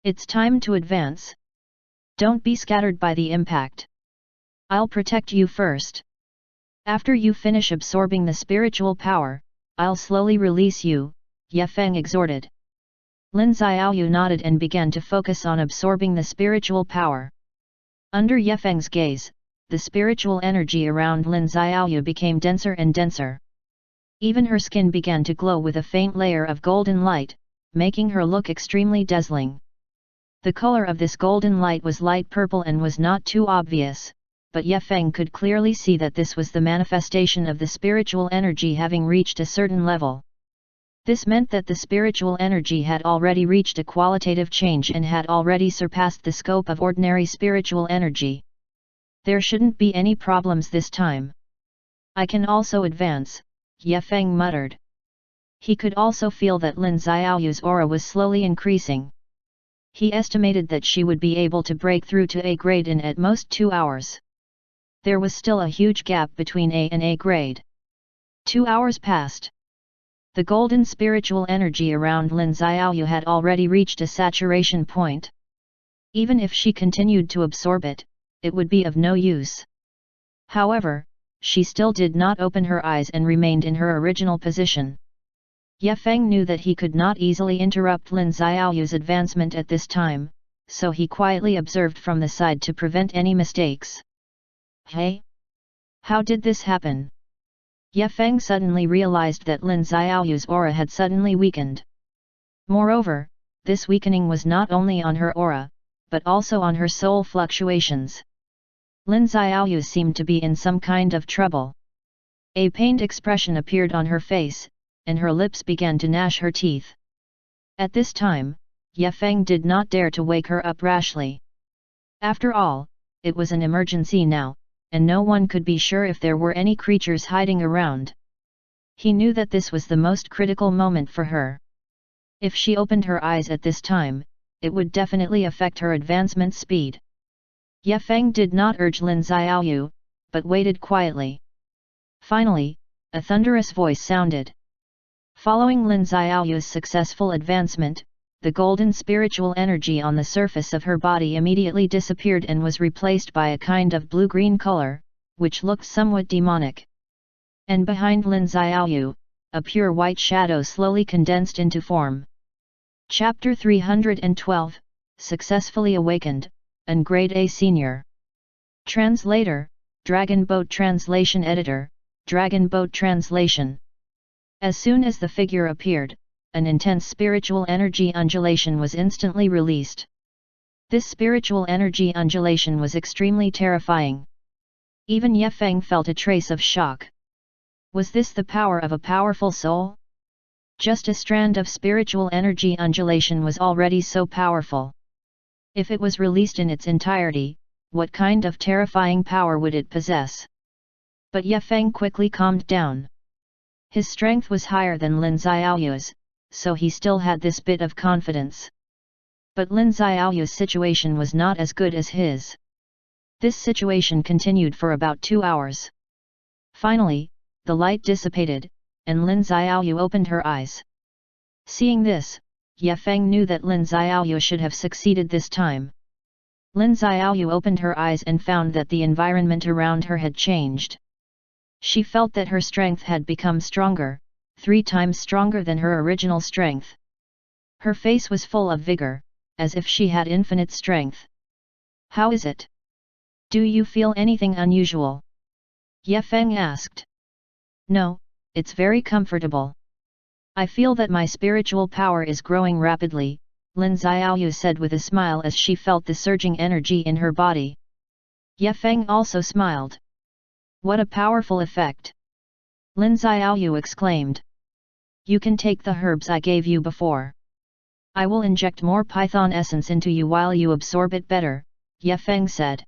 It's time to advance. Don't be scattered by the impact. I'll protect you first. After you finish absorbing the spiritual power, I'll slowly release you, Ye Feng exhorted. Lin Xiaoyu nodded and began to focus on absorbing the spiritual power. Under Ye Feng's gaze, the spiritual energy around Lin Xiaoyu became denser and denser. Even her skin began to glow with a faint layer of golden light, making her look extremely dazzling. The color of this golden light was light purple and was not too obvious, but Ye Feng could clearly see that this was the manifestation of the spiritual energy having reached a certain level. This meant that the spiritual energy had already reached a qualitative change and had already surpassed the scope of ordinary spiritual energy. There shouldn't be any problems this time. I can also advance, Ye Feng muttered. He could also feel that Lin Xiaoyu's aura was slowly increasing. He estimated that she would be able to break through to A grade in at most 2 hours. There was still a huge gap between A and A grade. 2 hours passed. The golden spiritual energy around Lin Xiaoyu had already reached a saturation point. Even if she continued to absorb it, it would be of no use. However, she still did not open her eyes and remained in her original position. Ye Feng knew that he could not easily interrupt Lin Xiaoyu's advancement at this time, so he quietly observed from the side to prevent any mistakes. Hey? How did this happen? Ye Feng suddenly realized that Lin Xiaoyu's aura had suddenly weakened. Moreover, this weakening was not only on her aura, but also on her soul fluctuations. Lin Xiaoyu seemed to be in some kind of trouble. A pained expression appeared on her face, and her lips began to gnash her teeth. At this time, Ye Feng did not dare to wake her up rashly. After all, it was an emergency now, and no one could be sure if there were any creatures hiding around. He knew that this was the most critical moment for her. If she opened her eyes at this time, it would definitely affect her advancement speed. Ye Feng did not urge Lin Xiaoyu, but waited quietly. Finally, a thunderous voice sounded. Following Lin Xiaoyu's successful advancement, the golden spiritual energy on the surface of her body immediately disappeared and was replaced by a kind of blue-green color, which looked somewhat demonic. And behind Lin Xiaoyu, a pure white shadow slowly condensed into form. Chapter 312, Successfully Awakened, and Grade A Senior. Translator, Dragon Boat Translation Editor, Dragon Boat Translation. As soon as the figure appeared, an intense spiritual energy undulation was instantly released. This spiritual energy undulation was extremely terrifying. Even Ye Feng felt a trace of shock. Was this the power of a powerful soul? Just a strand of spiritual energy undulation was already so powerful. If it was released in its entirety, what kind of terrifying power would it possess? But Ye Feng quickly calmed down. His strength was higher than Lin Xiaoyu's, so he still had this bit of confidence. But Lin Xiaoyu's situation was not as good as his. This situation continued for about 2 hours. Finally, the light dissipated, and Lin Xiaoyu opened her eyes. Seeing this, Ye Feng knew that Lin Xiaoyu should have succeeded this time. Lin Xiaoyu opened her eyes and found that the environment around her had changed. She felt that her strength had become stronger, 3 times stronger than her original strength. Her face was full of vigor, as if she had infinite strength. How is it? Do you feel anything unusual? Ye Feng asked. No, it's very comfortable. I feel that my spiritual power is growing rapidly, Lin Xiaoyu said with a smile as she felt the surging energy in her body. Ye Feng also smiled. What a powerful effect! Lin Xiaoyu exclaimed. You can take the herbs I gave you before. I will inject more python essence into you while you absorb it better, Ye Feng said.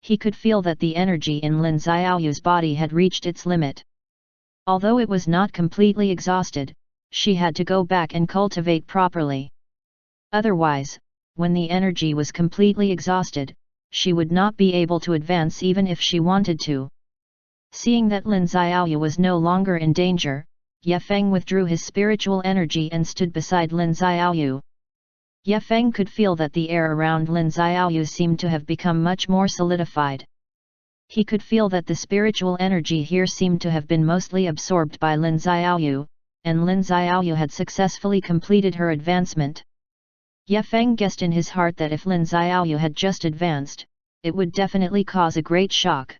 He could feel that the energy in Lin Xiaoyu's body had reached its limit. Although it was not completely exhausted, she had to go back and cultivate properly. Otherwise, when the energy was completely exhausted, she would not be able to advance even if she wanted to. Seeing that Lin Xiaoyu was no longer in danger, Ye Feng withdrew his spiritual energy and stood beside Lin Xiaoyu. Ye Feng could feel that the air around Lin Xiaoyu seemed to have become much more solidified. He could feel that the spiritual energy here seemed to have been mostly absorbed by Lin Xiaoyu, and Lin Xiaoyu had successfully completed her advancement. Ye Feng guessed in his heart that if Lin Xiaoyu had just advanced, it would definitely cause a great shock.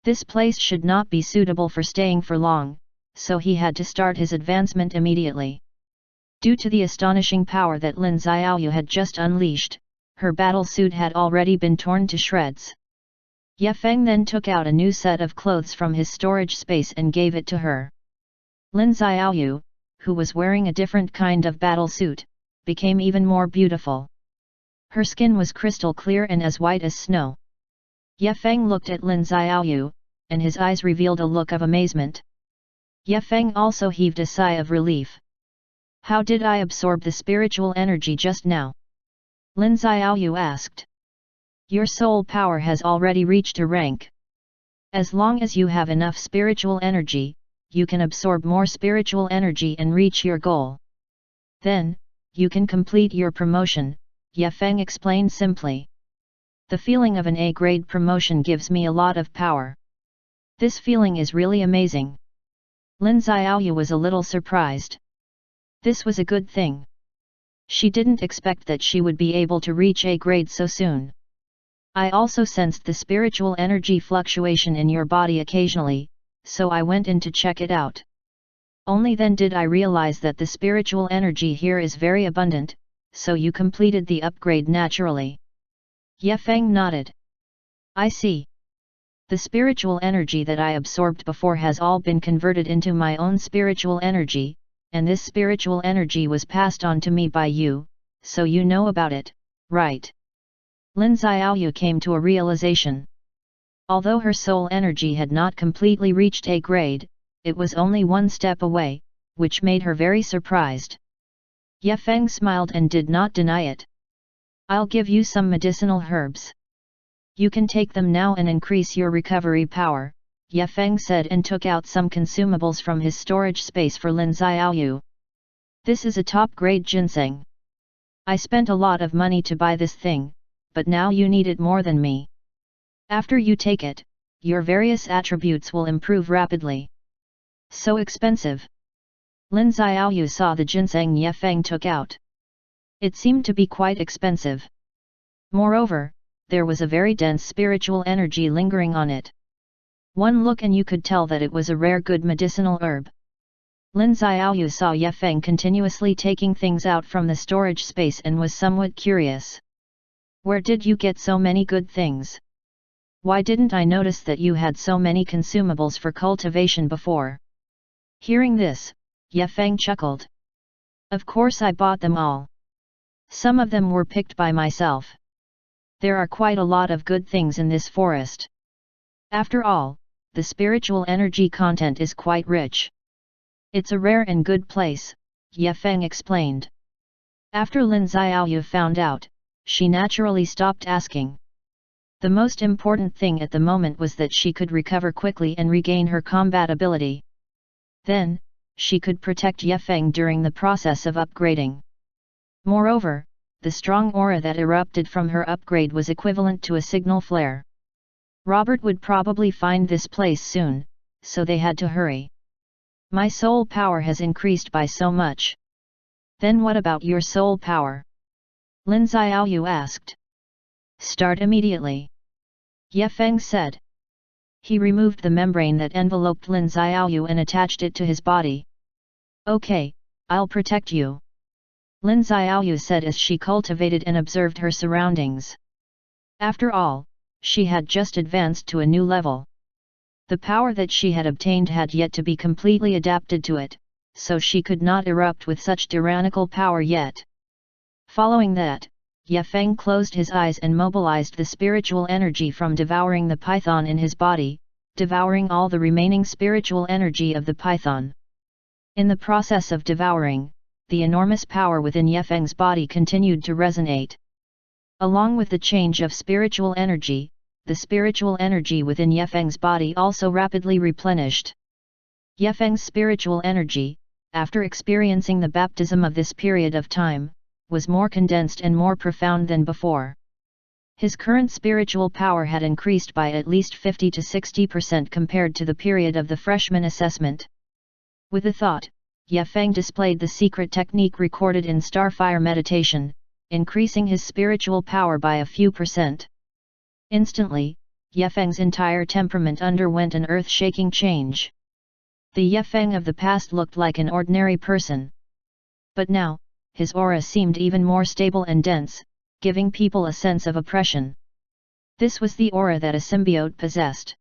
This place should not be suitable for staying for long, so he had to start his advancement immediately. Due to the astonishing power that Lin Xiaoyu had just unleashed, her battle suit had already been torn to shreds. Ye Feng then took out a new set of clothes from his storage space and gave it to her. Lin Xiaoyu, who was wearing a different kind of battle suit, became even more beautiful. Her skin was crystal clear and as white as snow. Ye Feng looked at Lin Xiaoyu, and his eyes revealed a look of amazement. Ye Feng also heaved a sigh of relief. How did I absorb the spiritual energy just now? Lin Xiaoyu asked. Your soul power has already reached a rank. As long as you have enough spiritual energy, you can absorb more spiritual energy and reach your goal. Then, you can complete your promotion, Ye Feng explained simply. The feeling of an A-grade promotion gives me a lot of power. This feeling is really amazing. Lin Xiaoyu was a little surprised. This was a good thing. She didn't expect that she would be able to reach A grade so soon. I also sensed the spiritual energy fluctuation in your body occasionally, so I went in to check it out. Only then did I realize that the spiritual energy here is very abundant, so you completed the upgrade naturally. Ye Feng nodded. I see. The spiritual energy that I absorbed before has all been converted into my own spiritual energy, and this spiritual energy was passed on to me by you, so you know about it, right? Lin Xiaoyu came to a realization. Although her soul energy had not completely reached A grade, it was only one step away, which made her very surprised. Ye Feng smiled and did not deny it. I'll give you some medicinal herbs. You can take them now and increase your recovery power, Ye Feng said and took out some consumables from his storage space for Lin Xiaoyu. This is a top-grade ginseng. I spent a lot of money to buy this thing, but now you need it more than me. After you take it, your various attributes will improve rapidly. So expensive. Lin Xiaoyu saw the ginseng Ye Feng took out. It seemed to be quite expensive. Moreover, there was a very dense spiritual energy lingering on it. One look and you could tell that it was a rare good medicinal herb. Lin Xiaoyu saw Ye Feng continuously taking things out from the storage space and was somewhat curious. Where did you get so many good things? Why didn't I notice that you had so many consumables for cultivation before? Hearing this, Ye Feng chuckled. Of course I bought them all. Some of them were picked by myself. There are quite a lot of good things in this forest. After all, the spiritual energy content is quite rich. It's a rare and good place, Ye Feng explained. After Lin Xiaoyu found out, she naturally stopped asking. The most important thing at the moment was that she could recover quickly and regain her combat ability. Then, she could protect Ye Feng during the process of upgrading. Moreover, the strong aura that erupted from her upgrade was equivalent to a signal flare. Robert would probably find this place soon, so they had to hurry. My soul power has increased by so much. Then what about your soul power? Lin Xiaoyu asked. Start immediately. Ye Feng said. He removed the membrane that enveloped Lin Xiaoyu and attached it to his body. Okay, I'll protect you. Lin Xiaoyu said as she cultivated and observed her surroundings. After all, she had just advanced to a new level. The power that she had obtained had yet to be completely adapted to it, so she could not erupt with such tyrannical power yet. Following that, Ye Feng closed his eyes and mobilized the spiritual energy from devouring the python in his body, devouring all the remaining spiritual energy of the python. In the process of devouring, the enormous power within Ye Feng's body continued to resonate. Along with the change of spiritual energy, the spiritual energy within Ye Feng's body also rapidly replenished. Ye Feng's spiritual energy, after experiencing the baptism of this period of time, was more condensed and more profound than before. His current spiritual power had increased by at least 50 to 60% compared to the period of the freshman assessment. With a thought, Ye Feng displayed the secret technique recorded in Starfire meditation, increasing his spiritual power by a few percent. Instantly, Ye Feng's entire temperament underwent an earth-shaking change. The Yefeng of the past looked like an ordinary person. But now, his aura seemed even more stable and dense, giving people a sense of oppression. This was the aura that a symbiote possessed.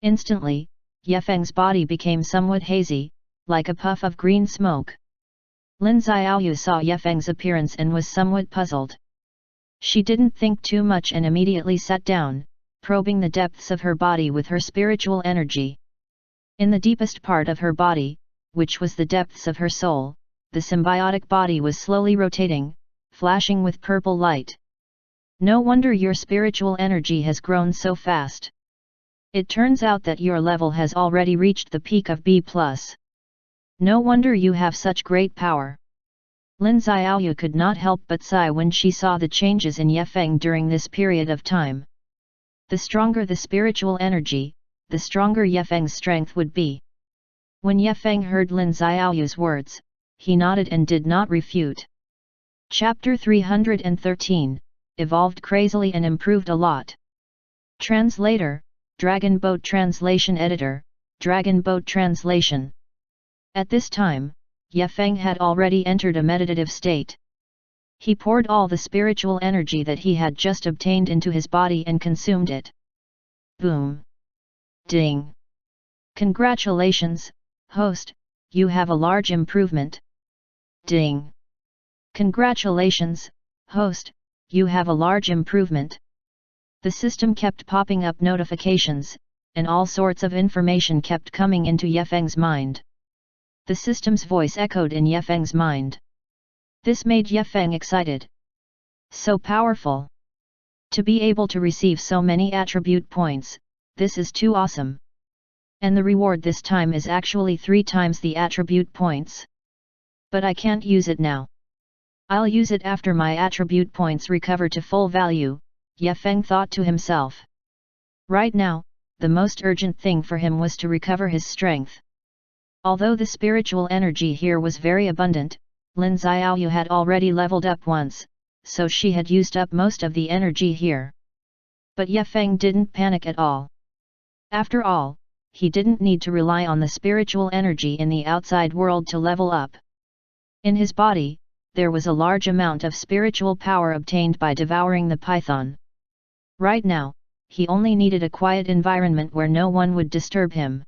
Instantly, Yefeng's body became somewhat hazy, like a puff of green smoke. Lin Xiaoyu saw Yefeng's appearance and was somewhat puzzled. She didn't think too much and immediately sat down, probing the depths of her body with her spiritual energy. In the deepest part of her body, which was the depths of her soul, the symbiotic body was slowly rotating, flashing with purple light. No wonder your spiritual energy has grown so fast. It turns out that your level has already reached the peak of B+. No wonder you have such great power. Lin Xiaoyu could not help but sigh when she saw the changes in Yefeng during this period of time. The stronger the spiritual energy, the stronger Yefeng's strength would be. When Yefeng heard Lin Xiaoyu's words, he nodded and did not refute. Chapter 313, Evolved crazily and improved a lot. Translator, Dragon Boat Translation Editor, Dragon Boat Translation. At this time, Yefeng had already entered a meditative state. He poured all the spiritual energy that he had just obtained into his body and consumed it. Boom! Ding! Congratulations, host, you have a large improvement. Ding! Congratulations, host, you have a large improvement. The system kept popping up notifications, and all sorts of information kept coming into Yefeng's mind. The system's voice echoed in Yefeng's mind. This made Yefeng excited. So powerful! To be able to receive so many attribute points, this is too awesome. And the reward this time is actually 3 times the attribute points. But I can't use it now. I'll use it after my attribute points recover to full value, Yefeng thought to himself. Right now, the most urgent thing for him was to recover his strength. Although the spiritual energy here was very abundant, Lin Xiaoyu had already leveled up once, so she had used up most of the energy here. But Yefeng didn't panic at all. After all, he didn't need to rely on the spiritual energy in the outside world to level up. In his body, there was a large amount of spiritual power obtained by devouring the python. Right now, he only needed a quiet environment where no one would disturb him.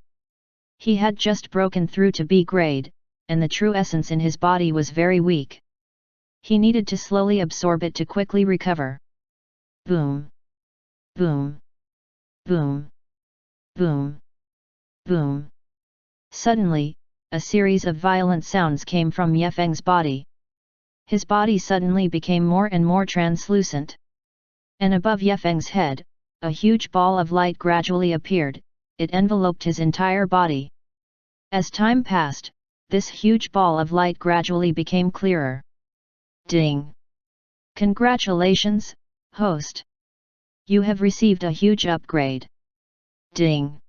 He had just broken through to B grade, and the true essence in his body was very weak. He needed to slowly absorb it to quickly recover. Boom! Boom! Boom! Boom! Boom! Suddenly, a series of violent sounds came from Yefeng's body. His body suddenly became more and more translucent. And above Yefeng's head, a huge ball of light gradually appeared, it enveloped his entire body. As time passed, this huge ball of light gradually became clearer. Ding! Congratulations, host! You have received a huge upgrade. Ding!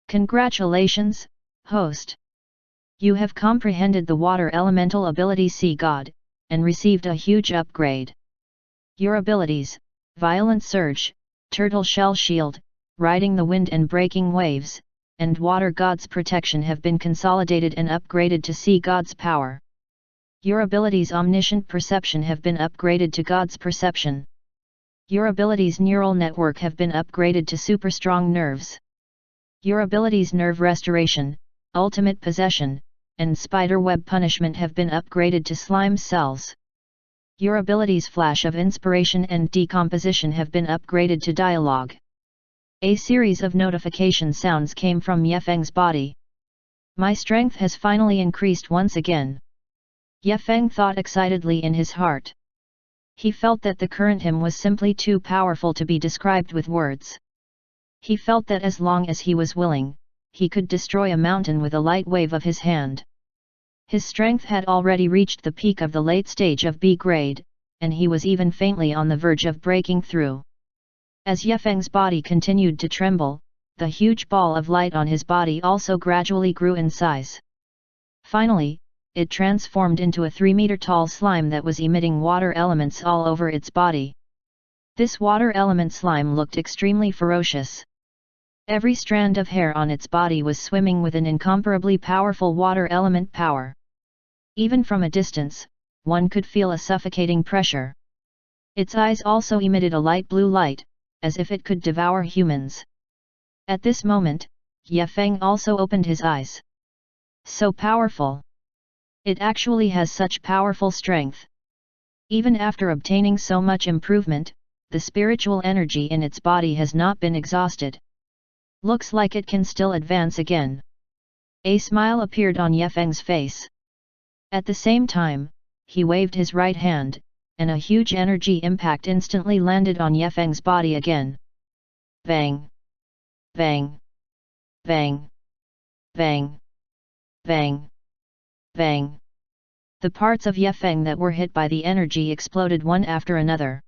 Congratulations, host! You have comprehended the water elemental ability Sea God, and received a huge upgrade. Your abilities, Violent Surge, Turtle Shell Shield, Riding the Wind and Breaking Waves, and Water God's Protection have been consolidated and upgraded to Sea God's Power. Your abilities Omniscient Perception have been upgraded to God's Perception. Your abilities Neural Network have been upgraded to Super Strong Nerves. Your abilities Nerve Restoration, Ultimate Possession, and Spider Web Punishment have been upgraded to Slime Cells. Your abilities Flash of Inspiration and Decomposition have been upgraded to Dialogue. A series of notification sounds came from Yefeng's body. My strength has finally increased once again. Yefeng thought excitedly in his heart. He felt that the current him was simply too powerful to be described with words. He felt that as long as he was willing, he could destroy a mountain with a light wave of his hand. His strength had already reached the peak of the late stage of B grade, and he was even faintly on the verge of breaking through. As Yefeng's body continued to tremble, the huge ball of light on his body also gradually grew in size. Finally, it transformed into a 3-meter-tall slime that was emitting water elements all over its body. This water element slime looked extremely ferocious. Every strand of hair on its body was swimming with an incomparably powerful water element power. Even from a distance, one could feel a suffocating pressure. Its eyes also emitted a light blue light, as if it could devour humans. At this moment, Ye Feng also opened his eyes. So powerful! It actually has such powerful strength. Even after obtaining so much improvement, the spiritual energy in its body has not been exhausted. Looks like it can still advance again. A smile appeared on Ye Feng's face. At the same time, he waved his right hand, and a huge energy impact instantly landed on Ye Feng's body again. Bang! Bang! Bang! Bang! Bang! Bang! The parts of Ye Feng that were hit by the energy exploded one after another.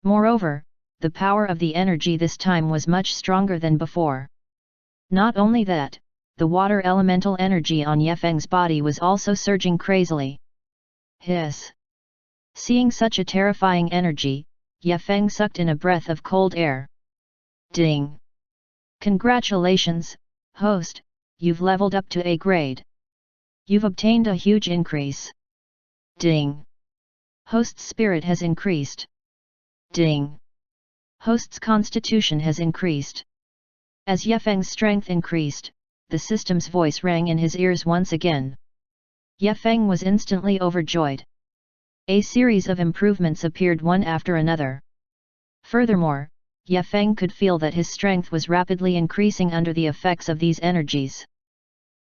Moreover, the power of the energy this time was much stronger than before. Not only that, the water elemental energy on Ye Feng's body was also surging crazily. Hiss! Seeing such a terrifying energy, Ye Feng sucked in a breath of cold air. Ding! Congratulations, host, you've leveled up to A grade. You've obtained a huge increase. Ding! Host's spirit has increased. Ding! Host's constitution has increased. As Ye Feng's strength increased, the system's voice rang in his ears once again. Ye Feng was instantly overjoyed. A series of improvements appeared one after another. Furthermore, Ye Feng could feel that his strength was rapidly increasing under the effects of these energies.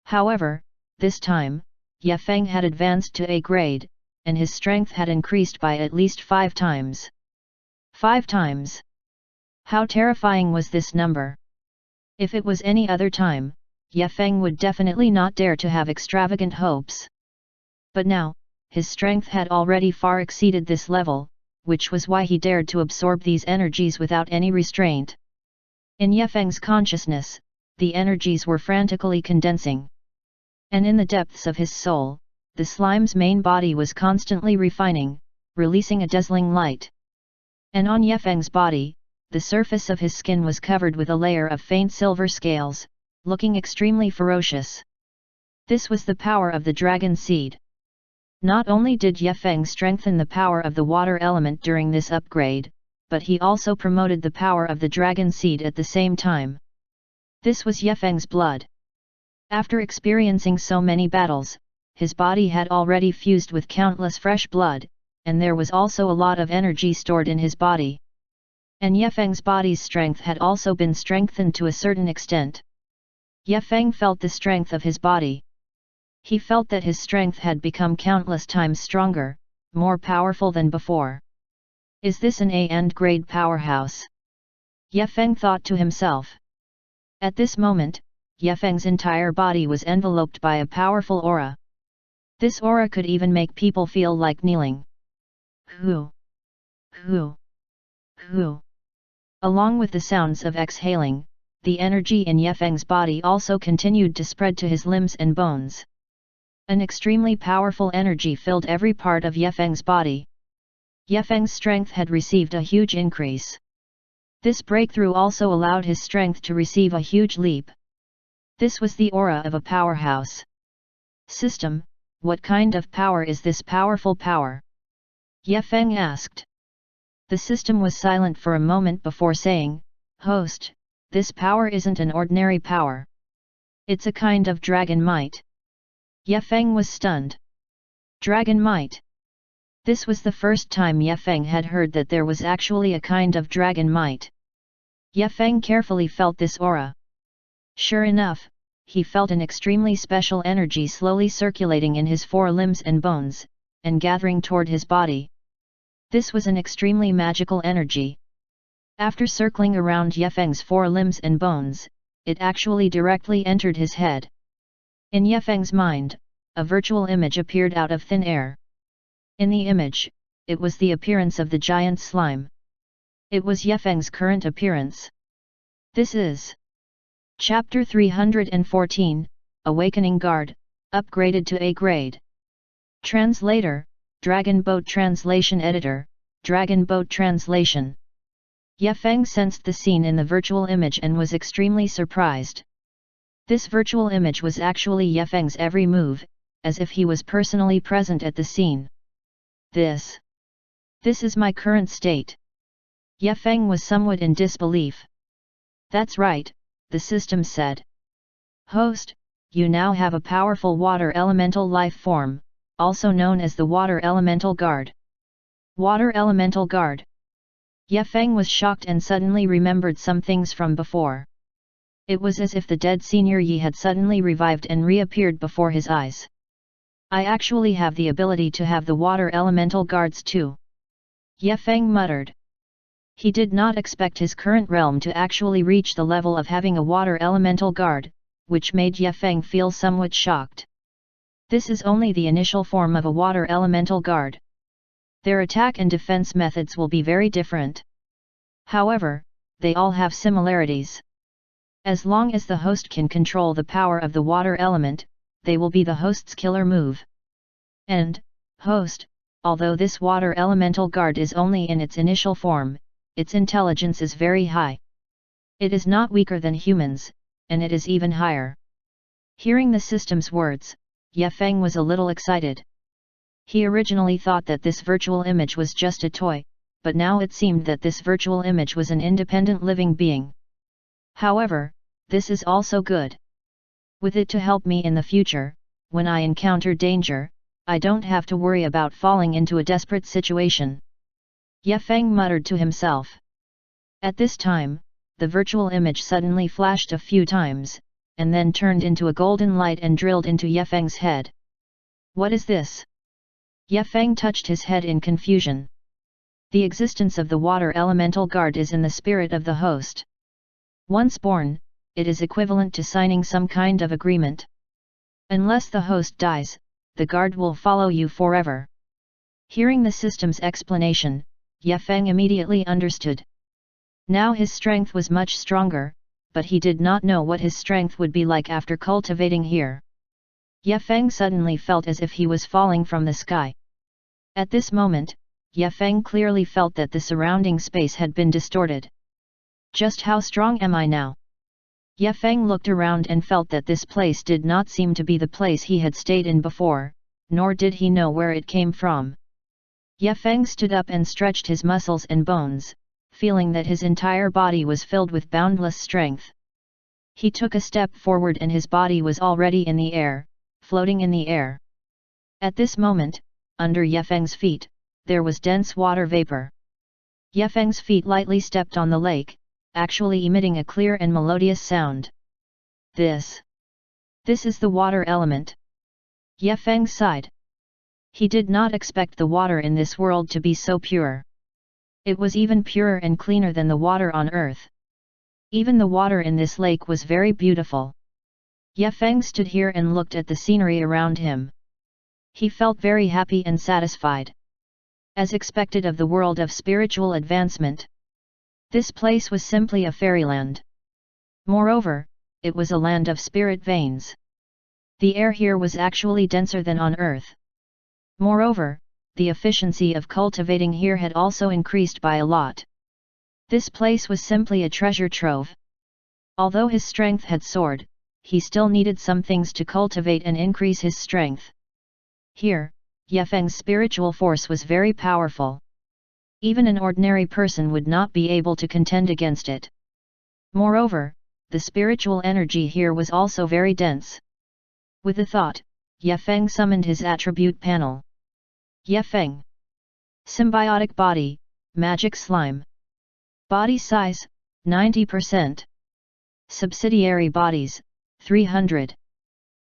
However, this time, Ye Feng had advanced to A grade, and his strength had increased by at least 5 times. 5 times! How terrifying was this number? If it was any other time, Ye Feng would definitely not dare to have extravagant hopes. But now, his strength had already far exceeded this level, which was why he dared to absorb these energies without any restraint. In Ye Feng's consciousness, the energies were frantically condensing. And in the depths of his soul, the slime's main body was constantly refining, releasing a dazzling light. And on Ye Feng's body, the surface of his skin was covered with a layer of faint silver scales, looking extremely ferocious. This was the power of the dragon seed. Not only did Ye Feng strengthen the power of the water element during this upgrade, but he also promoted the power of the dragon seed at the same time. This was Ye Feng's blood. After experiencing so many battles, his body had already fused with countless fresh blood, and there was also a lot of energy stored in his body. And Ye Feng's body's strength had also been strengthened to a certain extent. Ye Feng felt the strength of his body. He felt that his strength had become countless times stronger, more powerful than before. Is this an A grade powerhouse? Ye Feng thought to himself. At this moment, Ye Feng's entire body was enveloped by a powerful aura. This aura could even make people feel like kneeling. Hoo! Hoo! Hoo! Along with the sounds of exhaling, the energy in Ye Feng's body also continued to spread to his limbs and bones. An extremely powerful energy filled every part of Ye Feng's body. Ye Feng's strength had received a huge increase. This breakthrough also allowed his strength to receive a huge leap. This was the aura of a powerhouse. System, what kind of power is this powerful power? Ye Feng asked. The system was silent for a moment before saying, Host, this power isn't an ordinary power. It's a kind of dragon might. Ye Feng was stunned. Dragon might. This was the first time Ye Feng had heard that there was actually a kind of dragon might. Ye Feng carefully felt this aura. Sure enough, he felt an extremely special energy slowly circulating in his 4 limbs and bones, and gathering toward his body. This was an extremely magical energy. After circling around Ye Feng's 4 limbs and bones, it actually directly entered his head. In Ye Feng's mind, a virtual image appeared out of thin air. In the image, it was the appearance of the giant slime. It was Ye Feng's current appearance. This is Chapter 314, Awakening Guard, upgraded to A grade. Translator, Dragon Boat Translation Editor, Dragon Boat Translation. Ye Feng sensed the scene in the virtual image and was extremely surprised. This virtual image was actually Ye Feng's every move, as if he was personally present at the scene. This is my current state. Ye Feng was somewhat in disbelief. That's right, the system said. Host, you now have a powerful water elemental life form, also known as the Water Elemental Guard. Water Elemental Guard. Ye Feng was shocked and suddenly remembered some things from before. It was as if the dead Senior Yi had suddenly revived and reappeared before his eyes. I actually have the ability to have the Water Elemental Guards too. Ye Feng muttered. He did not expect his current realm to actually reach the level of having a Water Elemental Guard, which made Ye Feng feel somewhat shocked. This is only the initial form of a Water Elemental Guard. Their attack and defense methods will be very different. However, they all have similarities. As long as the host can control the power of the water element, they will be the host's killer move. And, host, although this water elemental guard is only in its initial form, its intelligence is very high. It is not weaker than humans, and it is even higher. Hearing the system's words, Ye Feng was a little excited. He originally thought that this virtual image was just a toy, but now it seemed that this virtual image was an independent living being. However, this is also good. With it to help me in the future, when I encounter danger, I don't have to worry about falling into a desperate situation. Ye Feng muttered to himself. At this time, the virtual image suddenly flashed a few times, and then turned into a golden light and drilled into Ye Feng's head. What is this? Ye Feng touched his head in confusion. The existence of the water elemental guard is in the spirit of the host. Once born, it is equivalent to signing some kind of agreement. Unless the host dies, the guard will follow you forever. Hearing the system's explanation, Ye Feng immediately understood. Now his strength was much stronger, but he did not know what his strength would be like after cultivating here. Ye Feng suddenly felt as if he was falling from the sky. At this moment, Ye Feng clearly felt that the surrounding space had been distorted. Just how strong am I now? Ye Feng looked around and felt that this place did not seem to be the place he had stayed in before, nor did he know where it came from. Ye Feng stood up and stretched his muscles and bones, feeling that his entire body was filled with boundless strength. He took a step forward and his body was already in the air, floating in the air. At this moment, under Ye Feng's feet, there was dense water vapor. Ye Feng's feet lightly stepped on the lake, actually emitting a clear and melodious sound. This is the water element. Ye Feng sighed. He did not expect the water in this world to be so pure. It was even purer and cleaner than the water on earth. Even the water in this lake was very beautiful. Ye Feng stood here and looked at the scenery around him. He felt very happy and satisfied. As expected of the world of spiritual advancement. This place was simply a fairyland. Moreover, it was a land of spirit veins. The air here was actually denser than on earth. Moreover, the efficiency of cultivating here had also increased by a lot. This place was simply a treasure trove. Although his strength had soared, he still needed some things to cultivate and increase his strength. Here, Ye Feng's spiritual force was very powerful. Even an ordinary person would not be able to contend against it. Moreover, the spiritual energy here was also very dense. With a thought, Ye Feng summoned his attribute panel. Ye Feng. Symbiotic body, magic slime. Body size, 90%. Subsidiary bodies, 300.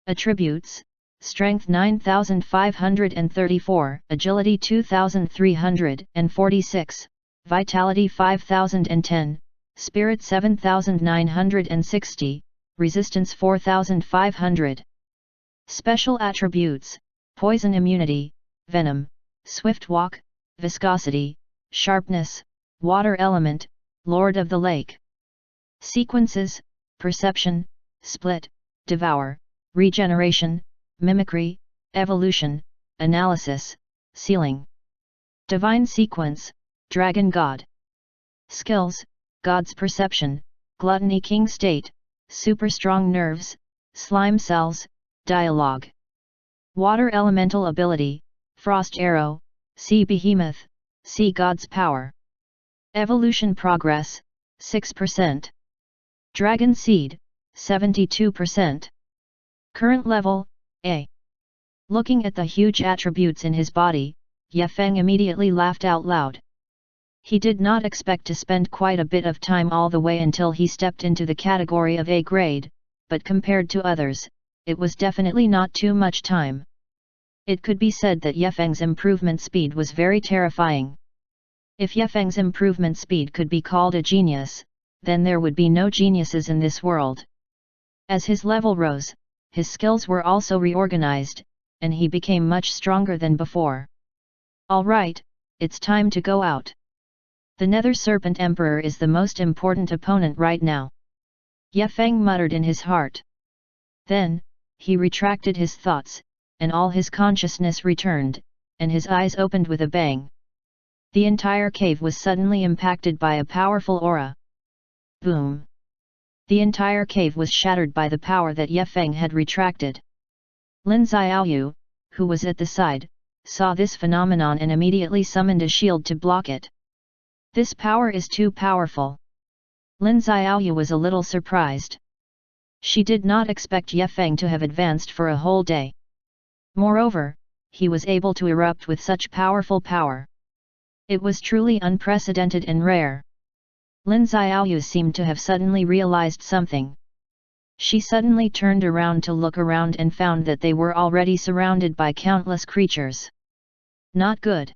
Attributes, Strength 9534, Agility 2346, Vitality 5010, Spirit 7960, Resistance 4500. Special attributes, Poison immunity, Venom, Swift walk, Viscosity, Sharpness, Water element, Lord of the Lake. Sequences, Perception, Split, Devour, Regeneration, Mimicry, Evolution, Analysis, Sealing. Divine Sequence, Dragon God. Skills: God's Perception, Gluttony King State, Super Strong Nerves, Slime Cells, Dialogue. Water Elemental Ability, Frost Arrow, Sea Behemoth, Sea God's Power. Evolution Progress, 6%. Dragon Seed, 72%. Current level, A. Looking at the huge attributes in his body, Ye Feng immediately laughed out loud. He did not expect to spend quite a bit of time all the way until he stepped into the category of A grade, but compared to others, it was definitely not too much time. It could be said that Ye Feng's improvement speed was very terrifying. If Ye Feng's improvement speed could be called a genius, then there would be no geniuses in this world. As his level rose, his skills were also reorganized, and he became much stronger than before. Alright, it's time to go out. The Nether Serpent Emperor is the most important opponent right now. Ye Feng muttered in his heart. Then, he retracted his thoughts, and all his consciousness returned, and his eyes opened with a bang. The entire cave was suddenly impacted by a powerful aura. Boom! The entire cave was shattered by the power that Ye Feng had retracted. Lin Xiaoyu, who was at the side, saw this phenomenon and immediately summoned a shield to block it. This power is too powerful. Lin Xiaoyu was a little surprised. She did not expect Ye Feng to have advanced for a whole day. Moreover, he was able to erupt with such powerful power. It was truly unprecedented and rare. Lin Xiaoyu seemed to have suddenly realized something. She suddenly turned around to look around and found that they were already surrounded by countless creatures. Not good.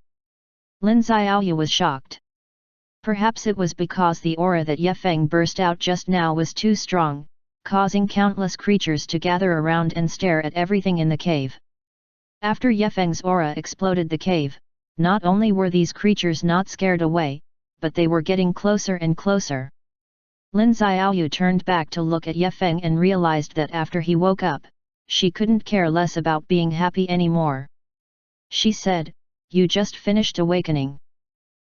Lin Xiaoyu was shocked. Perhaps it was because the aura that Ye Feng burst out just now was too strong, causing countless creatures to gather around and stare at everything in the cave. After Ye Feng's aura exploded the cave, not only were these creatures not scared away, but they were getting closer and closer. Lin Xiaoyu turned back to look at Ye Feng and realized that after he woke up, she couldn't care less about being happy anymore. She said, "You just finished awakening.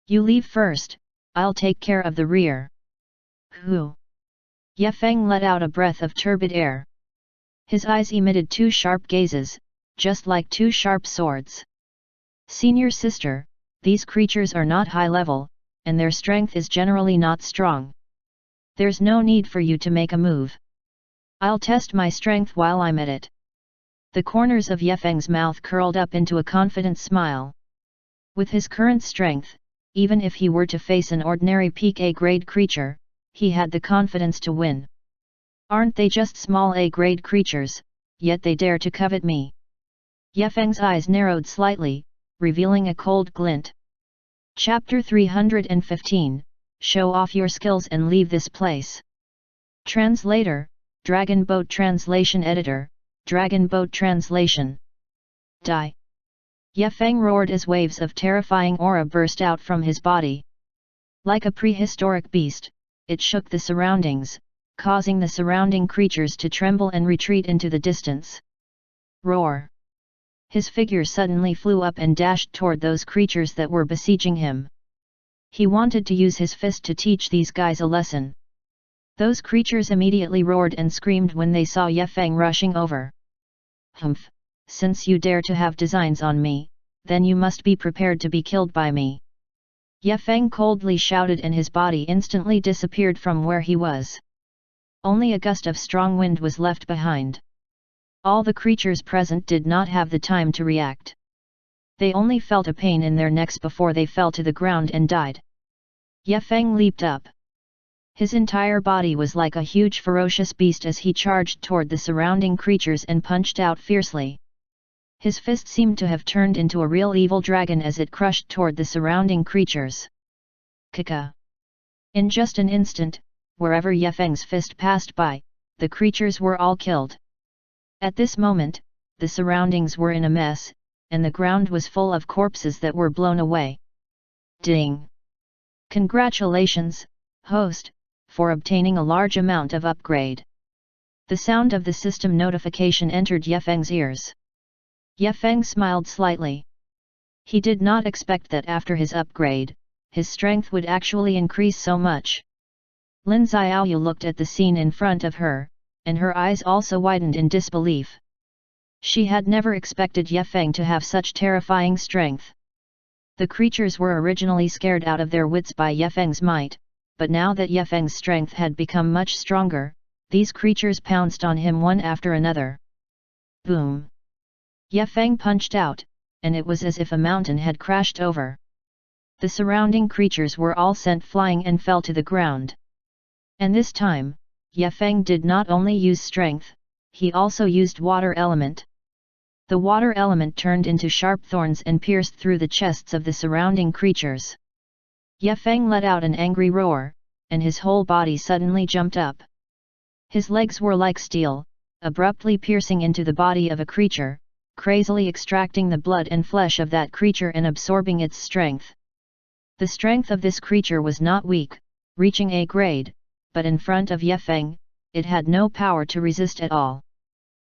You leave first, I'll take care of the rear." Who? Ye Feng let out a breath of turbid air. His eyes emitted two sharp gazes, just like two sharp swords. "Senior sister, these creatures are not high level, and their strength is generally not strong. There's no need for you to make a move. I'll test my strength while I'm at it." The corners of Ye Feng's mouth curled up into a confident smile. With his current strength, even if he were to face an ordinary peak A-grade creature, he had the confidence to win. "Aren't they just small A-grade creatures, yet they dare to covet me?" Ye Feng's eyes narrowed slightly, revealing a cold glint. Chapter 315, Show off your skills and leave this place. Translator, Dragon Boat Translation Editor, Dragon Boat Translation. Die. Ye Feng roared as waves of terrifying aura burst out from his body. Like a prehistoric beast, it shook the surroundings, causing the surrounding creatures to tremble and retreat into the distance. Roar! His figure suddenly flew up and dashed toward those creatures that were besieging him. He wanted to use his fist to teach these guys a lesson. Those creatures immediately roared and screamed when they saw Ye Feng rushing over. "Humph! Since you dare to have designs on me, then you must be prepared to be killed by me." Ye Feng coldly shouted and his body instantly disappeared from where he was. Only a gust of strong wind was left behind. All the creatures present did not have the time to react. They only felt a pain in their necks before they fell to the ground and died. Ye Feng leaped up. His entire body was like a huge ferocious beast as he charged toward the surrounding creatures and punched out fiercely. His fist seemed to have turned into a real evil dragon as it crushed toward the surrounding creatures. Kaka! In just an instant, wherever Ye Feng's fist passed by, the creatures were all killed. At this moment, the surroundings were in a mess, and the ground was full of corpses that were blown away. Ding! Congratulations, host, for obtaining a large amount of upgrade. The sound of the system notification entered Ye Feng's ears. Ye Feng smiled slightly. He did not expect that after his upgrade, his strength would actually increase so much. Lin Xiaoyu looked at the scene in front of her, and her eyes also widened in disbelief. She had never expected Ye Feng to have such terrifying strength. The creatures were originally scared out of their wits by Ye Feng's might, but now that Ye Feng's strength had become much stronger, these creatures pounced on him one after another. Boom! Ye Feng punched out, and it was as if a mountain had crashed over. The surrounding creatures were all sent flying and fell to the ground. And this time, Ye Feng did not only use strength, he also used water element. The water element turned into sharp thorns and pierced through the chests of the surrounding creatures. Ye Feng let out an angry roar, and his whole body suddenly jumped up. His legs were like steel, abruptly piercing into the body of a creature, crazily extracting the blood and flesh of that creature and absorbing its strength. The strength of this creature was not weak, reaching A grade, but in front of Ye Feng, it had no power to resist at all.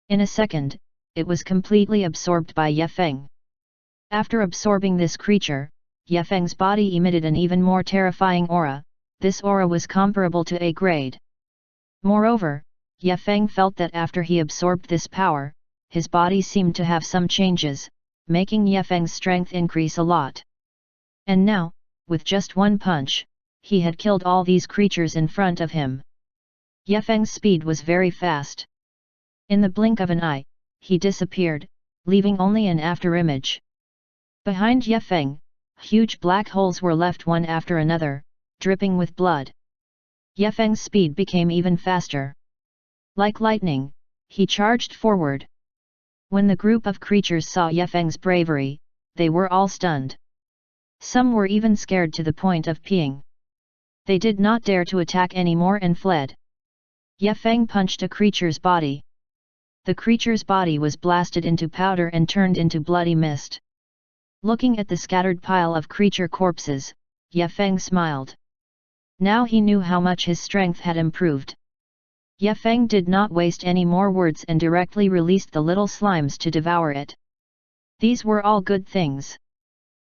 In a second, it was completely absorbed by Ye Feng. After absorbing this creature, Ye Feng's body emitted an even more terrifying aura. This aura was comparable to A grade. Moreover, Ye Feng felt that after he absorbed this power, his body seemed to have some changes, making Ye Feng's strength increase a lot. And now, with just one punch, he had killed all these creatures in front of him. Ye Feng's speed was very fast. In the blink of an eye, he disappeared, leaving only an afterimage. Behind Ye Feng, huge black holes were left one after another, dripping with blood. Ye Feng's speed became even faster. Like lightning, he charged forward. When the group of creatures saw Ye Feng's bravery, they were all stunned. Some were even scared to the point of peeing. They did not dare to attack anymore and fled. Ye Feng punched a creature's body. The creature's body was blasted into powder and turned into bloody mist. Looking at the scattered pile of creature corpses, Ye Feng smiled. Now he knew how much his strength had improved. Ye Feng did not waste any more words and directly released the little slimes to devour it. These were all good things.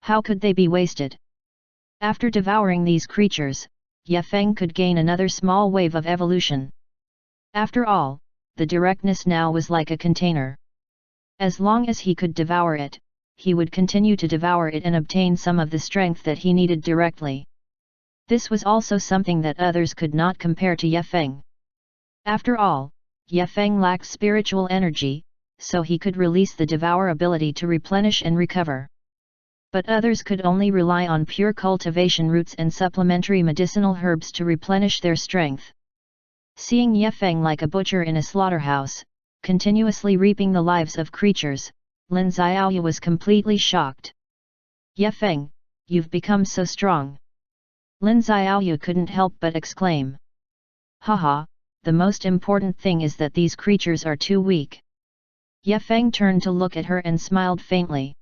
How could they be wasted? After devouring these creatures, Ye Feng could gain another small wave of evolution. After all, the directness now was like a container. As long as he could devour it, he would continue to devour it and obtain some of the strength that he needed directly. This was also something that others could not compare to Ye Feng. After all, Ye Feng lacked spiritual energy, so he could release the devour ability to replenish and recover. But others could only rely on pure cultivation roots and supplementary medicinal herbs to replenish their strength. Seeing Ye Feng like a butcher in a slaughterhouse, continuously reaping the lives of creatures, Lin Xiaoyu was completely shocked. Ye Feng, you've become so strong. Lin Xiaoyu couldn't help but exclaim. Haha, the most important thing is that these creatures are too weak. Ye Feng turned to look at her and smiled faintly.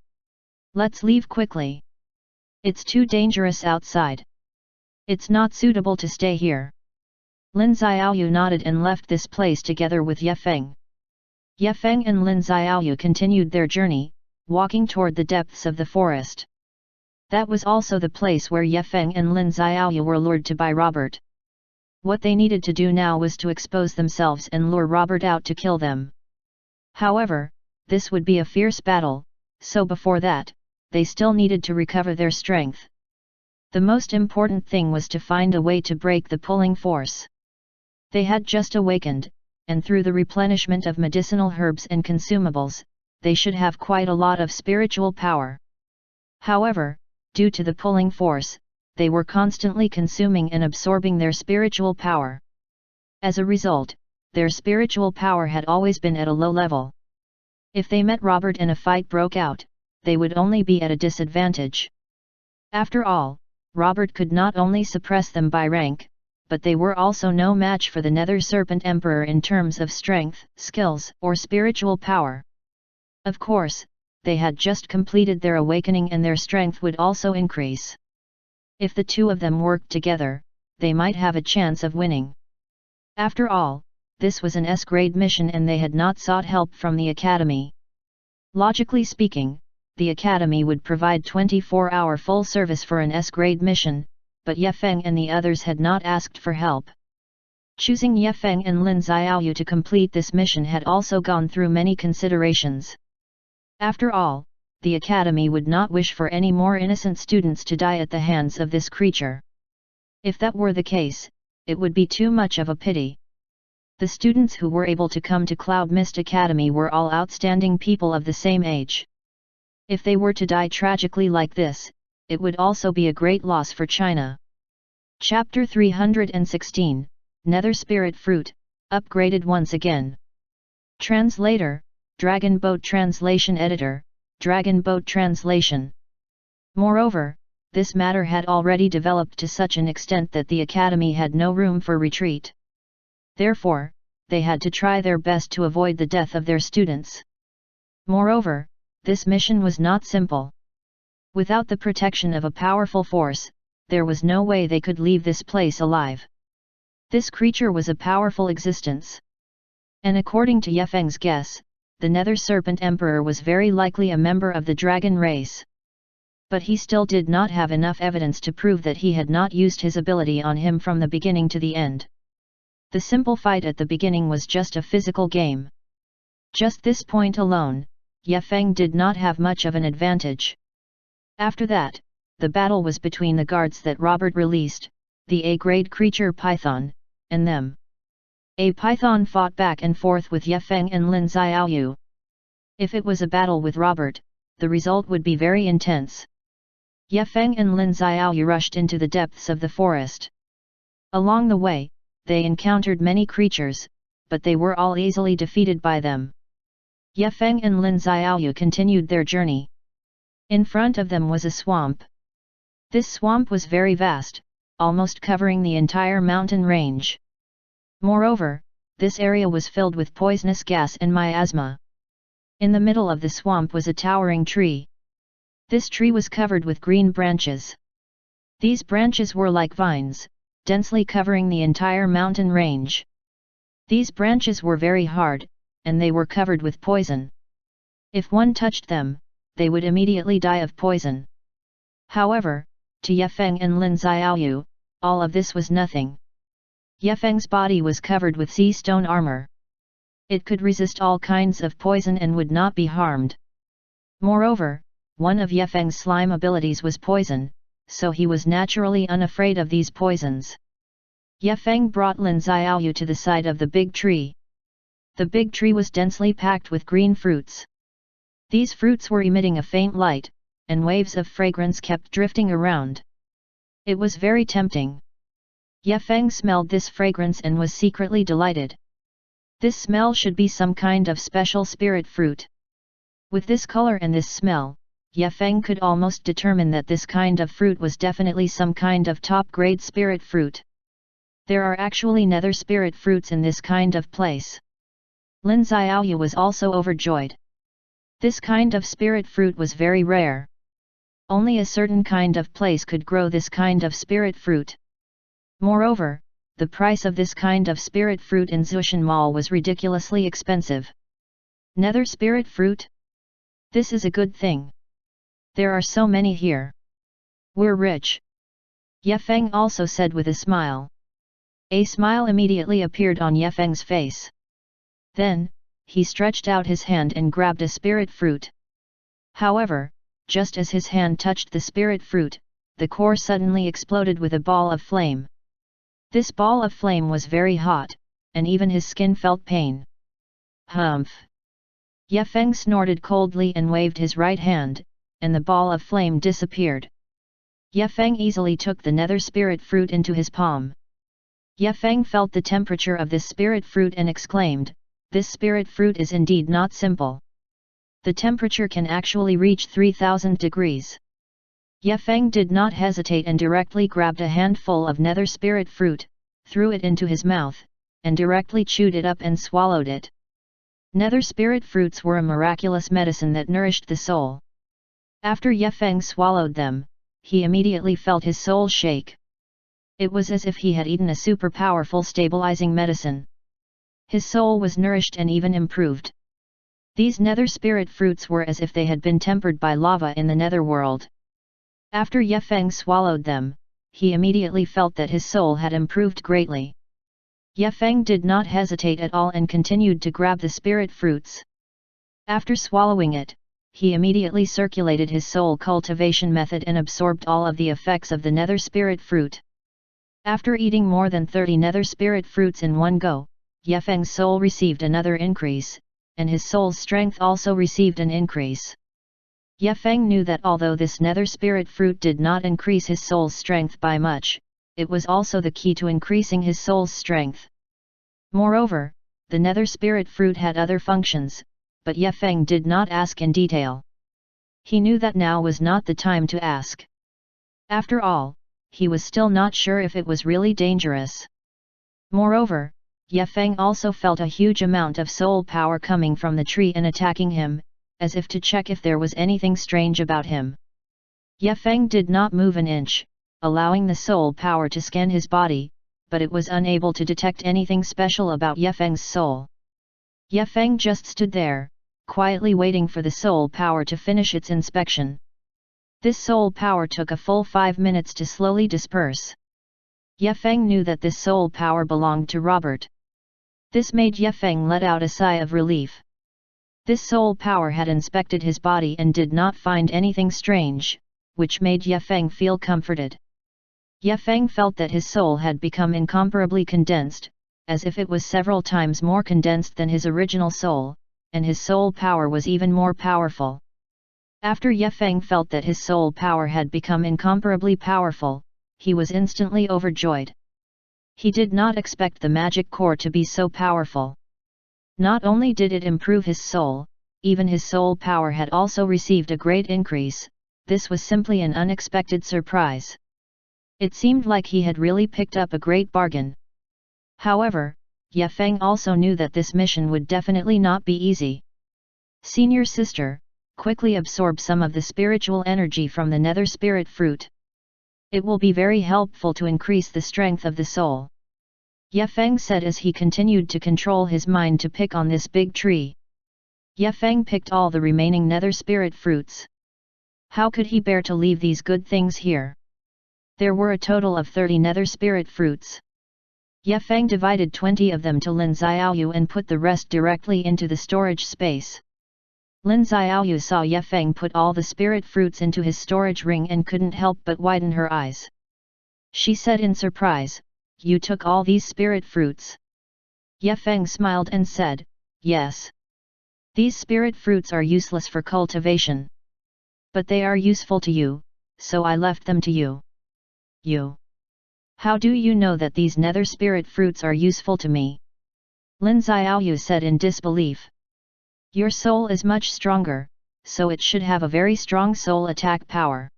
Let's leave quickly. It's too dangerous outside. It's not suitable to stay here. Lin Xiaoyu nodded and left this place together with Ye Feng. Ye Feng and Lin Xiaoyu continued their journey, walking toward the depths of the forest. That was also the place where Ye Feng and Lin Xiaoyu were lured to by Robert. What they needed to do now was to expose themselves and lure Robert out to kill them. However, this would be a fierce battle, so before that, they still needed to recover their strength. The most important thing was to find a way to break the pulling force. They had just awakened, and through the replenishment of medicinal herbs and consumables, they should have quite a lot of spiritual power. However, due to the pulling force, they were constantly consuming and absorbing their spiritual power. As a result, their spiritual power had always been at a low level. If they met Robert and a fight broke out, they would only be at a disadvantage. After all, Robert could not only suppress them by rank, but they were also no match for the Nether Serpent Emperor in terms of strength, skills, or spiritual power. Of course, they had just completed their awakening and their strength would also increase. If the two of them worked together, they might have a chance of winning. After all, this was an S-grade mission and they had not sought help from the academy. Logically speaking, the Academy would provide 24-hour full service for an S-grade mission, but Ye Feng and the others had not asked for help. Choosing Ye Feng and Lin Xiaoyu to complete this mission had also gone through many considerations. After all, the Academy would not wish for any more innocent students to die at the hands of this creature. If that were the case, it would be too much of a pity. The students who were able to come to Cloud Mist Academy were all outstanding people of the same age. If they were to die tragically like this, it would also be a great loss for China. Chapter 316, Nether Spirit Fruit, upgraded once again. Translator, Dragon Boat Translation Editor, Dragon Boat Translation. Moreover, this matter had already developed to such an extent that the Academy had no room for retreat. Therefore, they had to try their best to avoid the death of their students. Moreover, this mission was not simple. Without the protection of a powerful force, there was no way they could leave this place alive. This creature was a powerful existence. And according to Ye Feng's guess, the Nether Serpent Emperor was very likely a member of the dragon race. But he still did not have enough evidence to prove that he had not used his ability on him from the beginning to the end. The simple fight at the beginning was just a physical game. Just this point alone, Ye Feng did not have much of an advantage. After that, the battle was between the guards that Robert released, the A-grade creature Python, and them. A Python fought back and forth with Ye Feng and Lin Xiaoyu. If it was a battle with Robert, the result would be very intense. Ye Feng and Lin Xiaoyu rushed into the depths of the forest. Along the way, they encountered many creatures, but they were all easily defeated by them. Ye Feng and Lin Xiaoyu continued their journey. In front of them was a swamp. This swamp was very vast, almost covering the entire mountain range. Moreover, this area was filled with poisonous gas and miasma. In the middle of the swamp was a towering tree. This tree was covered with green branches. These branches were like vines, densely covering the entire mountain range. These branches were very hard, and they were covered with poison. If one touched them, they would immediately die of poison. However, to Ye Feng and Lin Xiaoyu, all of this was nothing. Ye Feng's body was covered with sea stone armor. It could resist all kinds of poison and would not be harmed. Moreover, one of Ye Feng's slime abilities was poison, so he was naturally unafraid of these poisons. Ye Feng brought Lin Xiaoyu to the side of the big tree. The big tree was densely packed with green fruits. These fruits were emitting a faint light, and waves of fragrance kept drifting around. It was very tempting. Ye Feng smelled this fragrance and was secretly delighted. This smell should be some kind of special spirit fruit. With this color and this smell, Ye Feng could almost determine that this kind of fruit was definitely some kind of top-grade spirit fruit. There are actually nether spirit fruits in this kind of place. Lin Xiaoyu was also overjoyed. This kind of spirit fruit was very rare. Only a certain kind of place could grow this kind of spirit fruit. Moreover, the price of this kind of spirit fruit in Zushan Mall was ridiculously expensive. Nether spirit fruit? This is a good thing. There are so many here. We're rich. Ye Feng also said with a smile. A smile immediately appeared on Ye Feng's face. Then, he stretched out his hand and grabbed a spirit fruit. However, just as his hand touched the spirit fruit, the core suddenly exploded with a ball of flame. This ball of flame was very hot, and even his skin felt pain. Humph! Ye Feng snorted coldly and waved his right hand, and the ball of flame disappeared. Ye Feng easily took the nether spirit fruit into his palm. Ye Feng felt the temperature of this spirit fruit and exclaimed, "This spirit fruit is indeed not simple. The temperature can actually reach 3000 degrees. Ye Feng did not hesitate and directly grabbed a handful of nether spirit fruit, threw it into his mouth, and directly chewed it up and swallowed it. Nether spirit fruits were a miraculous medicine that nourished the soul. After Ye Feng swallowed them, he immediately felt his soul shake. It was as if he had eaten a super powerful stabilizing medicine. His soul was nourished and even improved. These nether spirit fruits were as if they had been tempered by lava in the netherworld. After Ye Feng swallowed them, he immediately felt that his soul had improved greatly. Ye Feng did not hesitate at all and continued to grab the spirit fruits. After swallowing it, he immediately circulated his soul cultivation method and absorbed all of the effects of the nether spirit fruit. After eating more than 30 nether spirit fruits in one go, Ye Feng's soul received another increase, and his soul's strength also received an increase. Ye Feng knew that although this nether spirit fruit did not increase his soul's strength by much, it was also the key to increasing his soul's strength. Moreover, the nether spirit fruit had other functions, but Ye Feng did not ask in detail. He knew that now was not the time to ask. After all, he was still not sure if it was really dangerous. Moreover, Ye Feng also felt a huge amount of soul power coming from the tree and attacking him, as if to check if there was anything strange about him. Ye Feng did not move an inch, allowing the soul power to scan his body, but it was unable to detect anything special about Ye Feng's soul. Ye Feng just stood there, quietly waiting for the soul power to finish its inspection. This soul power took a full 5 minutes to slowly disperse. Ye Feng knew that this soul power belonged to Robert. This made Ye Feng let out a sigh of relief. This soul power had inspected his body and did not find anything strange, which made Ye Feng feel comforted. Ye Feng felt that his soul had become incomparably condensed, as if it was several times more condensed than his original soul, and his soul power was even more powerful. After Ye Feng felt that his soul power had become incomparably powerful, he was instantly overjoyed. He did not expect the magic core to be so powerful. Not only did it improve his soul, even his soul power had also received a great increase. This was simply an unexpected surprise. It seemed like he had really picked up a great bargain. However, Ye Feng also knew that this mission would definitely not be easy. Senior sister, quickly absorb some of the spiritual energy from the nether spirit fruit. It will be very helpful to increase the strength of the soul. Ye Feng said as he continued to control his mind to pick on this big tree. Ye Feng picked all the remaining nether spirit fruits. How could he bear to leave these good things here? There were a total of 30 nether spirit fruits. Ye Feng divided 20 of them to Lin Xiaoyu and put the rest directly into the storage space. Lin Xiaoyu saw Ye Feng put all the spirit fruits into his storage ring and couldn't help but widen her eyes. She said in surprise, "You took all these spirit fruits?" Ye Feng smiled and said, "Yes. These spirit fruits are useless for cultivation. But they are useful to you, so I left them to you." "You? How do you know that these nether spirit fruits are useful to me?" Lin Xiaoyu said in disbelief. "Your soul is much stronger, so it should have a very strong soul attack power.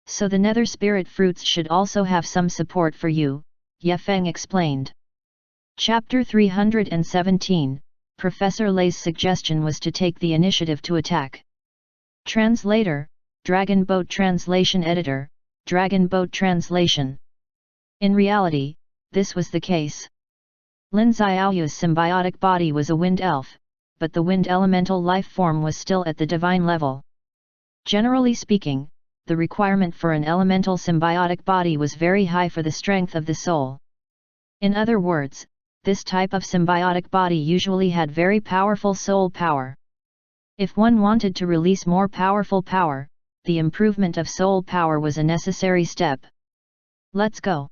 So the nether spirit fruits should also have some support for you," Ye Feng explained. Chapter 317, Professor Lei's suggestion was to take the initiative to attack. Translator, Dragon Boat Translation Editor, Dragon Boat Translation. In reality, this was the case. Lin Xiaoyu's symbiotic body was a wind elf, but the wind elemental life form was still at the divine level. Generally speaking, the requirement for an elemental symbiotic body was very high for the strength of the soul. In other words, this type of symbiotic body usually had very powerful soul power. If one wanted to release more powerful power, the improvement of soul power was a necessary step. "Let's go.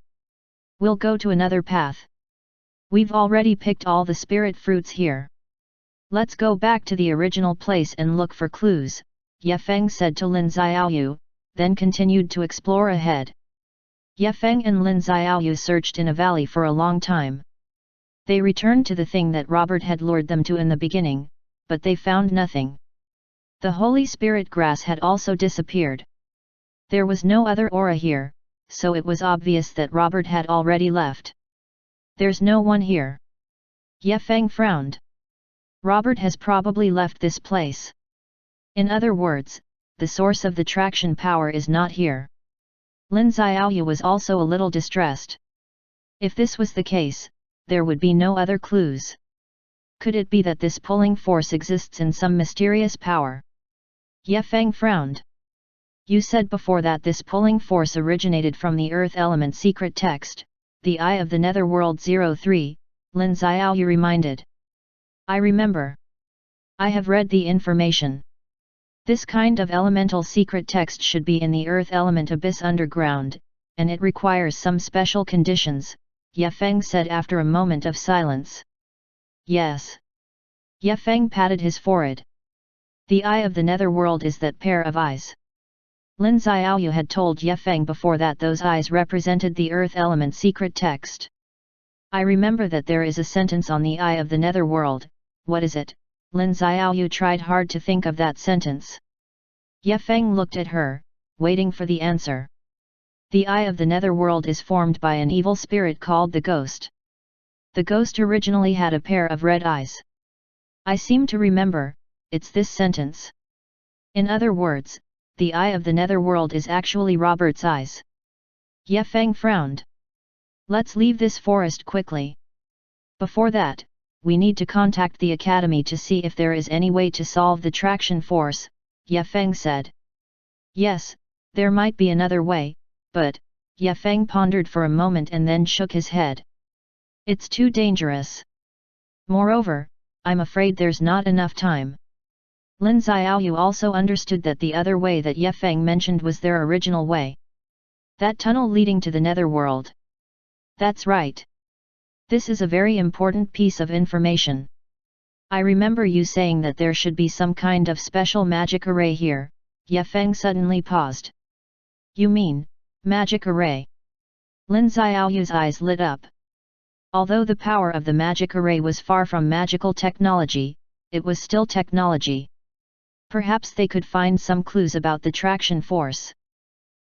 We'll go to another path. We've already picked all the spirit fruits here. Let's go back to the original place and look for clues," Ye Feng said to Lin Xiaoyu, then continued to explore ahead. Ye Feng and Lin Xiaoyu searched in a valley for a long time. They returned to the thing that Robert had lured them to in the beginning, but they found nothing. The holy spirit grass had also disappeared. There was no other aura here, so it was obvious that Robert had already left. "There's no one here." Ye Feng frowned. "Robert has probably left this place. In other words, the source of the traction power is not here." Lin Xiaoyu was also a little distressed. If this was the case, there would be no other clues. Could it be that this pulling force exists in some mysterious power? Ye Feng frowned. You said before that this pulling force originated from the Earth element secret text, the Eye of the Netherworld 03, Lin Xiaoyu reminded. I remember. I have read the information. This kind of elemental secret text should be in the Earth element abyss underground, and it requires some special conditions, Ye Feng said after a moment of silence. Yes. Ye Feng patted his forehead. The Eye of the Netherworld is that pair of eyes. Lin Xiaoyu had told Ye Feng before that those eyes represented the Earth element secret text. I remember that there is a sentence on the Eye of the Netherworld. What is it? Lin Xiaoyu tried hard to think of that sentence. Ye Feng looked at her, waiting for the answer. The Eye of the Netherworld is formed by an evil spirit called the Ghost. The Ghost originally had a pair of red eyes. I seem to remember, it's this sentence. In other words, the Eye of the Netherworld is actually Robert's eyes. Ye Feng frowned. Let's leave this forest quickly. Before that, we need to contact the academy to see if there is any way to solve the traction force, Ye Feng said. Yes, there might be another way, but, Ye Feng pondered for a moment and then shook his head. It's too dangerous. Moreover, I'm afraid there's not enough time. Lin Xiaoyu also understood that the other way that Ye Feng mentioned was their original way. That tunnel leading to the Netherworld. That's right. This is a very important piece of information. I remember you saying that there should be some kind of special magic array here. Ye Feng suddenly paused. You mean, magic array? Lin Xiaoyu's eyes lit up. Although the power of the magic array was far from magical technology, it was still technology. Perhaps they could find some clues about the traction force.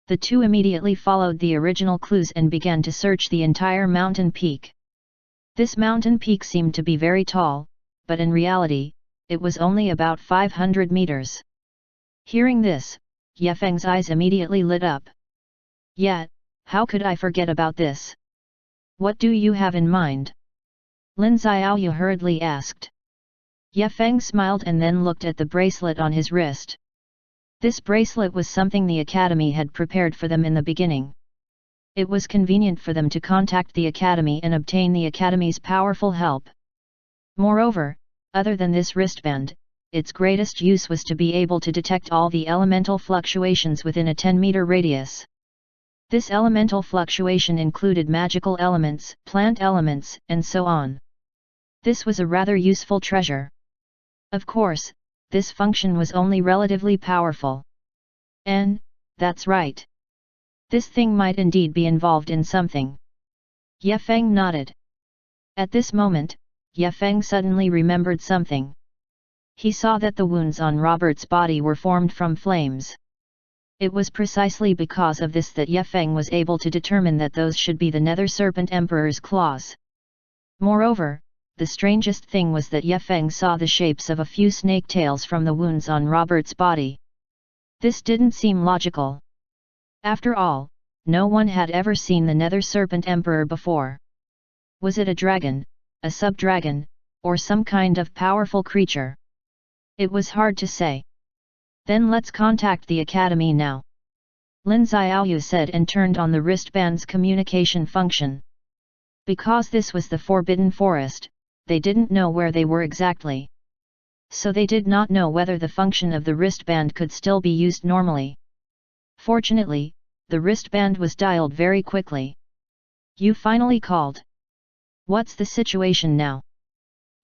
The two immediately followed the original clues and began to search the entire mountain peak. This mountain peak seemed to be very tall, but in reality, it was only about 500 meters. Hearing this, Ye Feng's eyes immediately lit up. Yet, how could I forget about this? What do you have in mind? Lin Xiaoyu hurriedly asked. Ye Feng smiled and then looked at the bracelet on his wrist. This bracelet was something the academy had prepared for them in the beginning. It was convenient for them to contact the academy and obtain the academy's powerful help. Moreover, other than this wristband, its greatest use was to be able to detect all the elemental fluctuations within a 10-meter radius. This elemental fluctuation included magical elements, plant elements, and so on. This was a rather useful treasure. Of course, this function was only relatively powerful. That's right. This thing might indeed be involved in something. Ye Feng nodded. At this moment, Ye Feng suddenly remembered something. He saw that the wounds on Robert's body were formed from flames. It was precisely because of this that Ye Feng was able to determine that those should be the Nether Serpent Emperor's claws. Moreover, the strangest thing was that Ye Feng saw the shapes of a few snake tails from the wounds on Robert's body. This didn't seem logical. After all, no one had ever seen the Nether Serpent Emperor before. Was it a dragon, a sub-dragon, or some kind of powerful creature? It was hard to say. Then let's contact the academy now. Lin Xiaoyu said and turned on the wristband's communication function. Because this was the Forbidden Forest, they didn't know where they were exactly. So they did not know whether the function of the wristband could still be used normally. Fortunately, the wristband was dialed very quickly. You finally called. What's the situation now?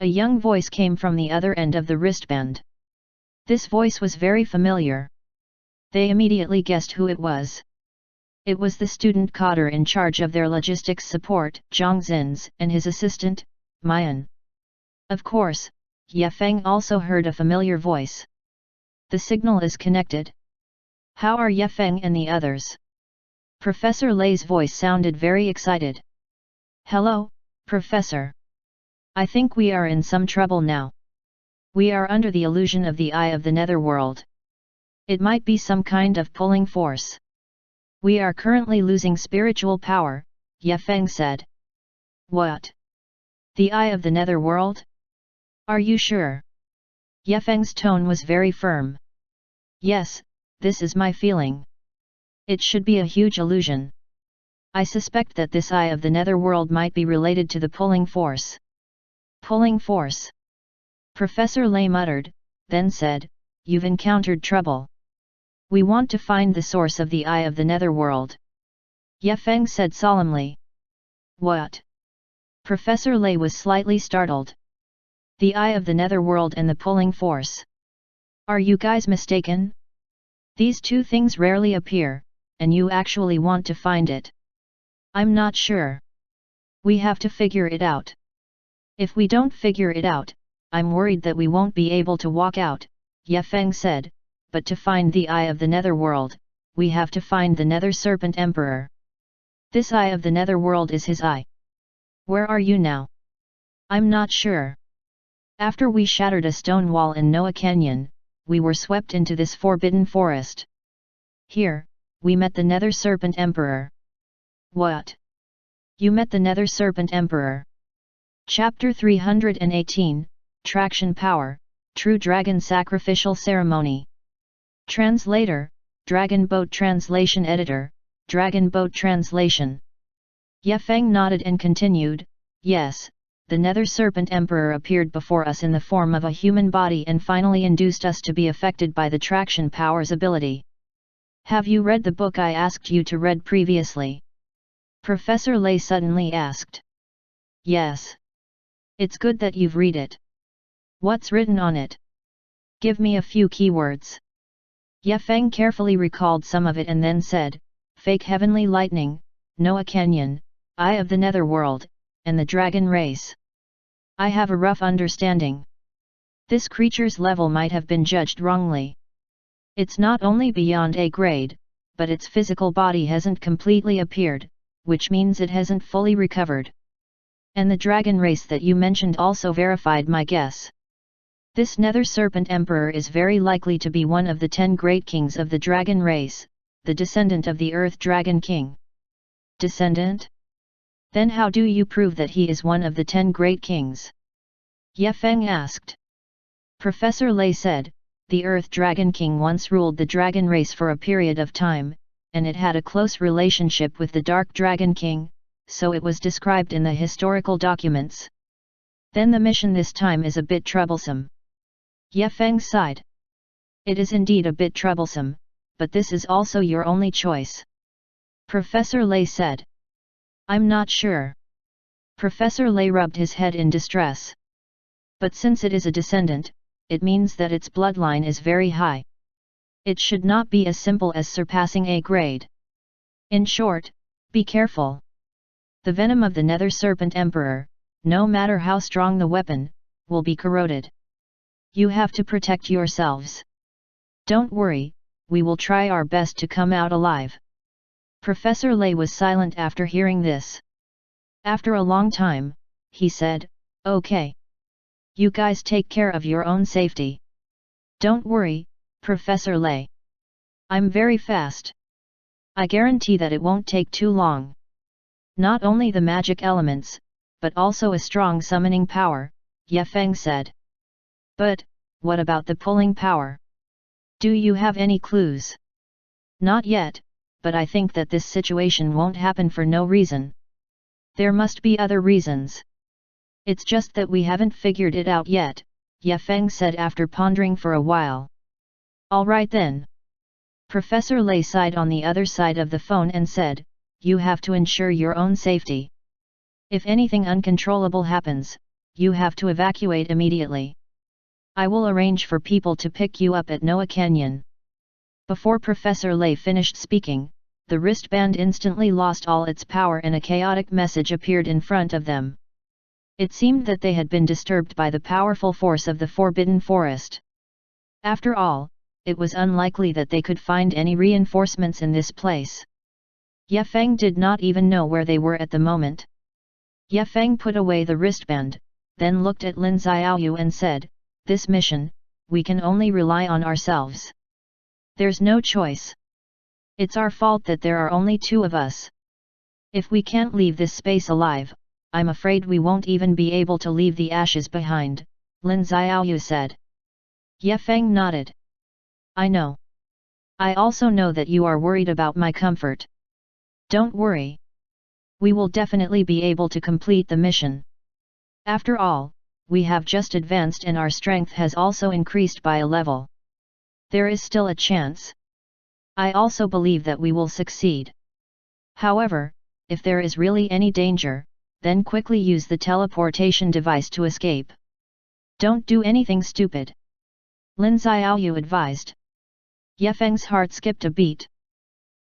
A young voice came from the other end of the wristband. This voice was very familiar. They immediately guessed who it was. It was the student cadre in charge of their logistics support, Zhang Zins, and his assistant, Mayan. Of course, Ye Feng also heard a familiar voice. The signal is connected. How are Ye Feng and the others? Professor Lei's voice sounded very excited. Hello, Professor. I think we are in some trouble now. We are under the illusion of the Eye of the Netherworld. It might be some kind of pulling force. We are currently losing spiritual power, Ye Feng said. What? The Eye of the Netherworld? Are you sure? Ye Feng's tone was very firm. Yes, this is my feeling. It should be a huge illusion. I suspect that this eye of the netherworld might be related to the pulling force. Pulling force? Professor Lay muttered, then said, You've encountered trouble. We want to find the source of the eye of the netherworld. Ye Feng said solemnly. What? Professor Lay was slightly startled. The eye of the netherworld and the pulling force. Are you guys mistaken? These two things rarely appear, and you actually want to find it. I'm not sure. We have to figure it out. If we don't figure it out, I'm worried that we won't be able to walk out, Ye Feng said, but to find the eye of the netherworld, we have to find the Nether Serpent Emperor. This eye of the netherworld is his eye. Where are you now? I'm not sure. After we shattered a stone wall in Noah Canyon, we were swept into this forbidden forest. Here, we met the Nether Serpent Emperor. What? You met the Nether Serpent Emperor? Chapter 318, Traction Power, True Dragon Sacrificial Ceremony. Translator, Dragon Boat Translation Editor, Dragon Boat Translation. Ye Feng nodded and continued, Yes, the Nether Serpent Emperor appeared before us in the form of a human body and finally induced us to be affected by the traction power's ability. Have you read the book I asked you to read previously? Professor Lay suddenly asked. Yes. It's good that you've read it. What's written on it? Give me a few keywords. Ye Feng carefully recalled some of it and then said, Fake Heavenly Lightning, Noah Canyon, Eye of the Netherworld, and the Dragon Race. I have a rough understanding. This creature's level might have been judged wrongly. It's not only beyond A grade, but its physical body hasn't completely appeared, which means it hasn't fully recovered. And the Dragon Race that you mentioned also verified my guess. This Nether Serpent Emperor is very likely to be one of the 10 great kings of the Dragon Race, the descendant of the Earth Dragon King. Descendant? Then how do you prove that he is one of the 10 great kings? Ye Feng asked. Professor Lay said, the Earth Dragon King once ruled the Dragon Race for a period of time, and it had a close relationship with the Dark Dragon King, so it was described in the historical documents. Then the mission this time is a bit troublesome. Ye Feng sighed. It is indeed a bit troublesome, but this is also your only choice. Professor Lay said. I'm not sure. Professor Lay rubbed his head in distress. But since it is a descendant, it means that its bloodline is very high. It should not be as simple as surpassing A grade. In short, be careful. The venom of the Nether Serpent Emperor, no matter how strong the weapon, will be corroded. You have to protect yourselves. Don't worry, we will try our best to come out alive. Professor Lay was silent after hearing this. After a long time, he said, Okay. You guys take care of your own safety. Don't worry, Professor Lay. I'm very fast. I guarantee that it won't take too long. Not only the magic elements, but also a strong summoning power, Ye Feng said. But, what about the pulling power? Do you have any clues? Not yet, but I think that this situation won't happen for no reason. There must be other reasons. It's just that we haven't figured it out yet, Ye Feng said after pondering for a while. Alright then. Professor Lay sighed on the other side of the phone and said, You have to ensure your own safety. If anything uncontrollable happens, you have to evacuate immediately. I will arrange for people to pick you up at Noah Canyon. Before Professor Lay finished speaking, the wristband instantly lost all its power and a chaotic message appeared in front of them. It seemed that they had been disturbed by the powerful force of the Forbidden Forest. After all, it was unlikely that they could find any reinforcements in this place. Ye Feng did not even know where they were at the moment. Ye Feng put away the wristband, then looked at Lin Xiaoyu and said, This mission, we can only rely on ourselves. There's no choice. It's our fault that there are only 2 of us. If we can't leave this space alive, I'm afraid we won't even be able to leave the ashes behind, Lin Xiaoyu said. Ye Feng nodded. I know. I also know that you are worried about my comfort. Don't worry. We will definitely be able to complete the mission. After all, we have just advanced and our strength has also increased by a level. There is still a chance. I also believe that we will succeed. However, if there is really any danger, then quickly use the teleportation device to escape. Don't do anything stupid. Lin Xiaoyu advised. Ye Feng's heart skipped a beat.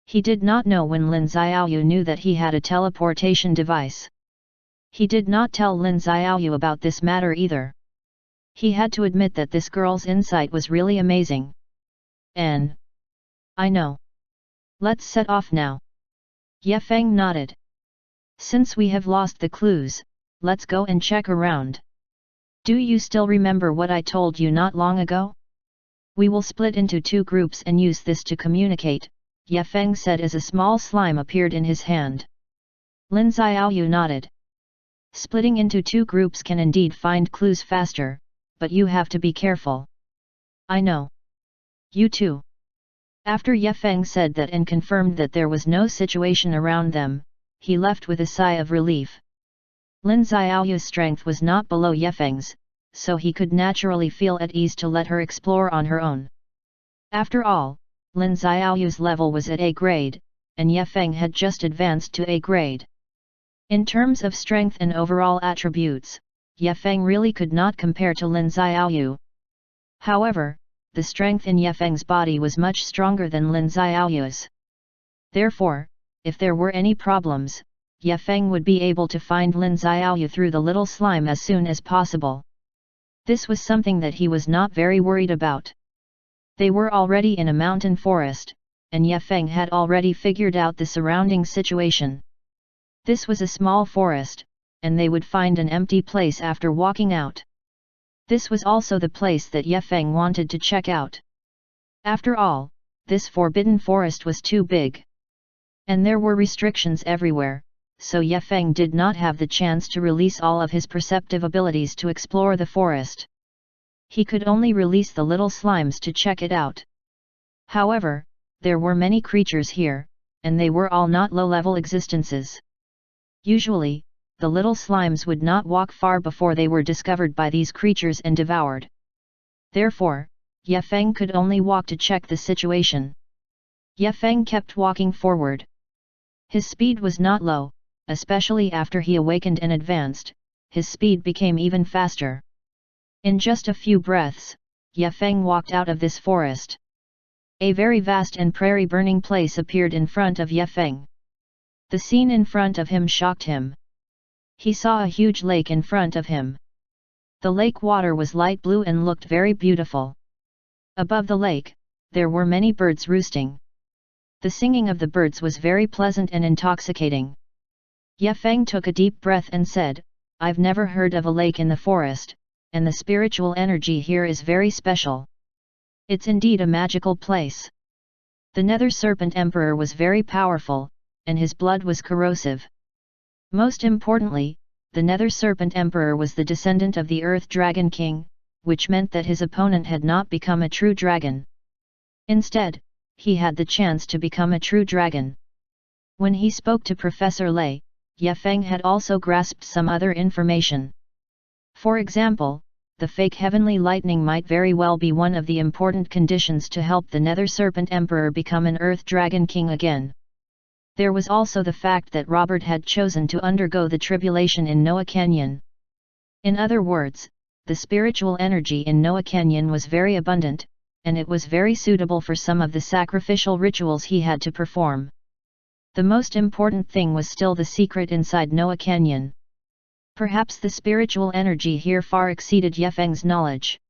He did not know when Lin Xiaoyu knew that he had a teleportation device. He did not tell Lin Xiaoyu about this matter either. He had to admit that this girl's insight was really amazing. I know. Let's set off now. Ye Feng nodded. Since we have lost the clues, let's go and check around. Do you still remember what I told you not long ago? We will split into 2 groups and use this to communicate, Ye Feng said as a small slime appeared in his hand. Lin Xiaoyu nodded. Splitting into 2 groups can indeed find clues faster, but you have to be careful. I know. You too. After Ye Feng said that and confirmed that there was no situation around them, he left with a sigh of relief. Lin Xiaoyu's strength was not below Ye Feng's, so he could naturally feel at ease to let her explore on her own. After all, Lin Xiaoyu's level was at A grade, and Ye Feng had just advanced to A grade. In terms of strength and overall attributes, Ye Feng really could not compare to Lin Xiaoyu. However, the strength in Ye Feng's body was much stronger than Lin Xiaoyu's. Therefore, if there were any problems, Ye Feng would be able to find Lin Xiaoyu through the little slime as soon as possible. This was something that he was not very worried about. They were already in a mountain forest, and Ye Feng had already figured out the surrounding situation. This was a small forest, and they would find an empty place after walking out. This was also the place that Ye Feng wanted to check out. After all, this forbidden forest was too big. And there were restrictions everywhere, so Ye Feng did not have the chance to release all of his perceptive abilities to explore the forest. He could only release the little slimes to check it out. However, there were many creatures here, and they were all not low-level existences. Usually, the little slimes would not walk far before they were discovered by these creatures and devoured. Therefore, Ye Feng could only walk to check the situation. Ye Feng kept walking forward. His speed was not low, especially after he awakened and advanced, his speed became even faster. In just a few breaths, Ye Feng walked out of this forest. A very vast and prairie-burning place appeared in front of Ye Feng. The scene in front of him shocked him. He saw a huge lake in front of him. The lake water was light blue and looked very beautiful. Above the lake, there were many birds roosting. The singing of the birds was very pleasant and intoxicating. Ye Feng took a deep breath and said, I've never heard of a lake in the forest, and the spiritual energy here is very special. It's indeed a magical place. The Nether Serpent Emperor was very powerful, and his blood was corrosive. Most importantly, the Nether Serpent Emperor was the descendant of the Earth Dragon King, which meant that his opponent had not become a true dragon. Instead, he had the chance to become a true dragon. When he spoke to Professor Lei, Ye Feng had also grasped some other information. For example, the fake heavenly lightning might very well be one of the important conditions to help the Nether Serpent Emperor become an Earth Dragon King again. There was also the fact that Robert had chosen to undergo the tribulation in Noah Canyon. In other words, the spiritual energy in Noah Canyon was very abundant, and it was very suitable for some of the sacrificial rituals he had to perform. The most important thing was still the secret inside Noah Canyon. Perhaps the spiritual energy here far exceeded Ye Feng's knowledge.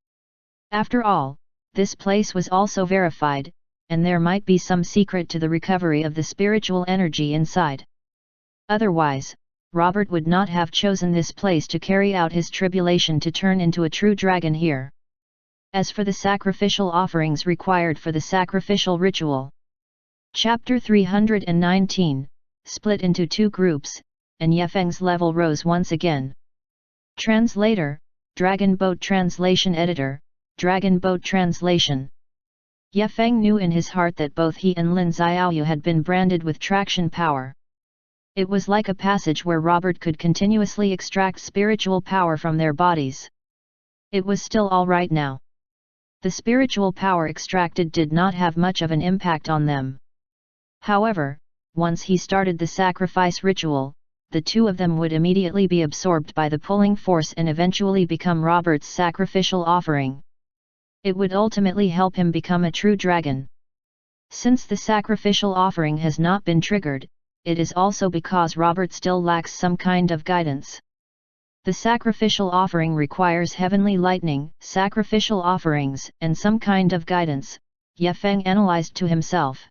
After all, this place was also verified, and there might be some secret to the recovery of the spiritual energy inside. Otherwise, Robert would not have chosen this place to carry out his tribulation to turn into a true dragon here. As for the sacrificial offerings required for the sacrificial ritual. Chapter 319, split into 2 groups, and Ye Feng's level rose once again. Translator, Dragon Boat Translation Editor, Dragon Boat Translation. Ye Feng knew in his heart that both he and Lin Xiaoyu had been branded with traction power. It was like a passage where Robert could continuously extract spiritual power from their bodies. It was still alright now. The spiritual power extracted did not have much of an impact on them. However, once he started the sacrifice ritual, the two of them would immediately be absorbed by the pulling force and eventually become Robert's sacrificial offering. It would ultimately help him become a true dragon. Since the sacrificial offering has not been triggered, it is also because Robert still lacks some kind of guidance. The sacrificial offering requires heavenly lightning, sacrificial offerings, and some kind of guidance, Ye Feng analyzed to himself.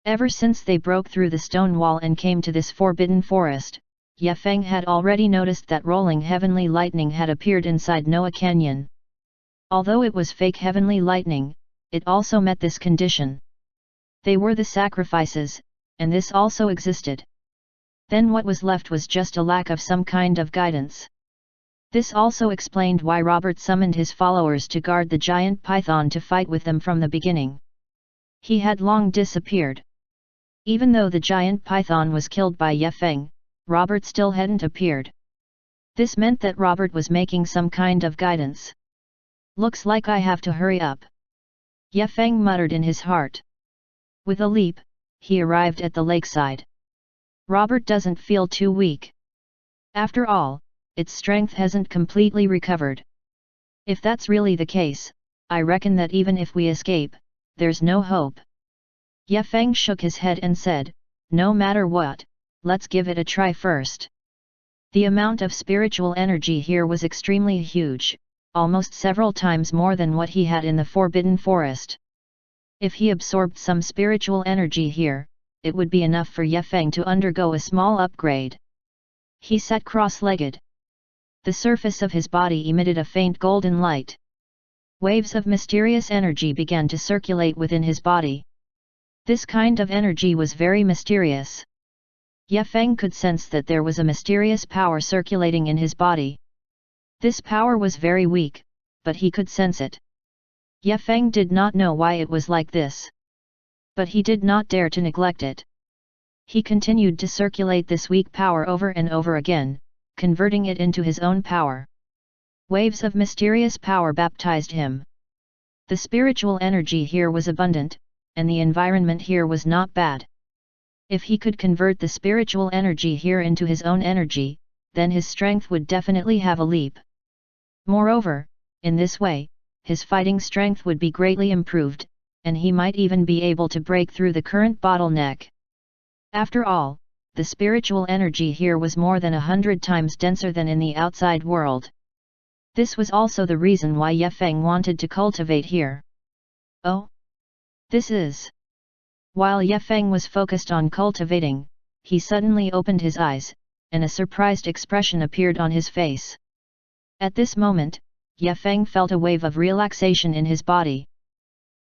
Ever since they broke through the stone wall and came to this forbidden forest, Ye Feng had already noticed that rolling heavenly lightning had appeared inside Noah Canyon. Although it was fake heavenly lightning, it also met this condition. They were the sacrifices, and this also existed. Then what was left was just a lack of some kind of guidance. This also explained why Robert summoned his followers to guard the giant python to fight with them from the beginning. He had long disappeared. Even though the giant python was killed by Ye Feng, Robert still hadn't appeared. This meant that Robert was making some kind of guidance. Looks like I have to hurry up, Ye Feng muttered in his heart. With a leap, he arrived at the lakeside. Robert doesn't feel too weak. After all, its strength hasn't completely recovered. If that's really the case, I reckon that even if we escape, there's no hope. Ye Feng shook his head and said, no matter what, let's give it a try first. The amount of spiritual energy here was extremely huge, almost several times more than what he had in the Forbidden Forest. If he absorbed some spiritual energy here, it would be enough for Ye Feng to undergo a small upgrade. He sat cross-legged. The surface of his body emitted a faint golden light. Waves of mysterious energy began to circulate within his body. This kind of energy was very mysterious. Ye Feng could sense that there was a mysterious power circulating in his body. This power was very weak, but he could sense it. Ye Feng did not know why it was like this. But he did not dare to neglect it. He continued to circulate this weak power over and over again, converting it into his own power. Waves of mysterious power baptized him. The spiritual energy here was abundant, and the environment here was not bad. If he could convert the spiritual energy here into his own energy, then his strength would definitely have a leap. Moreover, in this way, his fighting strength would be greatly improved, and he might even be able to break through the current bottleneck. After all, the spiritual energy here was more than 100 times denser than in the outside world. This was also the reason why Ye Feng wanted to cultivate here. Oh! This is... While Ye Feng was focused on cultivating, he suddenly opened his eyes, and a surprised expression appeared on his face. At this moment, Ye Feng felt a wave of relaxation in his body.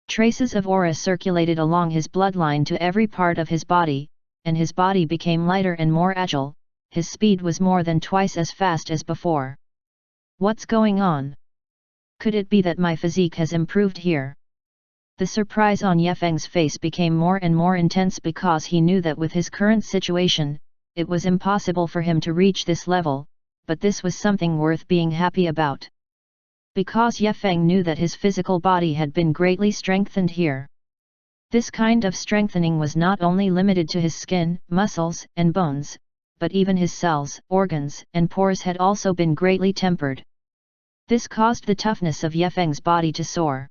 Traces of aura circulated along his bloodline to every part of his body, and his body became lighter and more agile. His speed was more than twice as fast as before. What's going on? Could it be that my physique has improved here? The surprise on Ye Feng's face became more and more intense because he knew that with his current situation, it was impossible for him to reach this level, but this was something worth being happy about. Because Ye Feng knew that his physical body had been greatly strengthened here. This kind of strengthening was not only limited to his skin, muscles, and bones, but even his cells, organs, and pores had also been greatly tempered. This caused the toughness of Ye Feng's body to soar.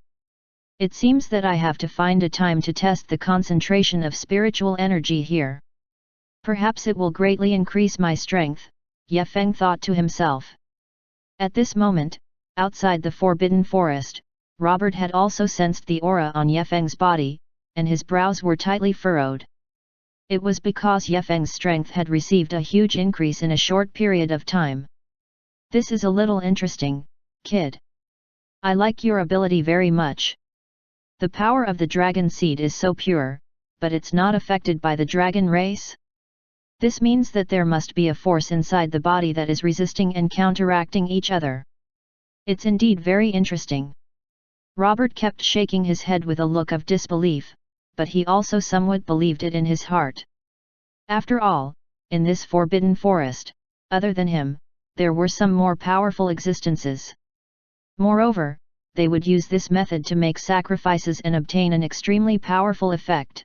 It seems that I have to find a time to test the concentration of spiritual energy here. Perhaps it will greatly increase my strength, Ye Feng thought to himself. At this moment, outside the Forbidden Forest, Robert had also sensed the aura on Ye Feng's body, and his brows were tightly furrowed. It was because Ye Feng's strength had received a huge increase in a short period of time. This is a little interesting, kid. I like your ability very much. The power of the dragon seed is so pure, but it's not affected by the dragon race? This means that there must be a force inside the body that is resisting and counteracting each other. It's indeed very interesting. Robert kept shaking his head with a look of disbelief, but he also somewhat believed it in his heart. After all, in this forbidden forest, other than him, there were some more powerful existences. Moreover, they would use this method to make sacrifices and obtain an extremely powerful effect.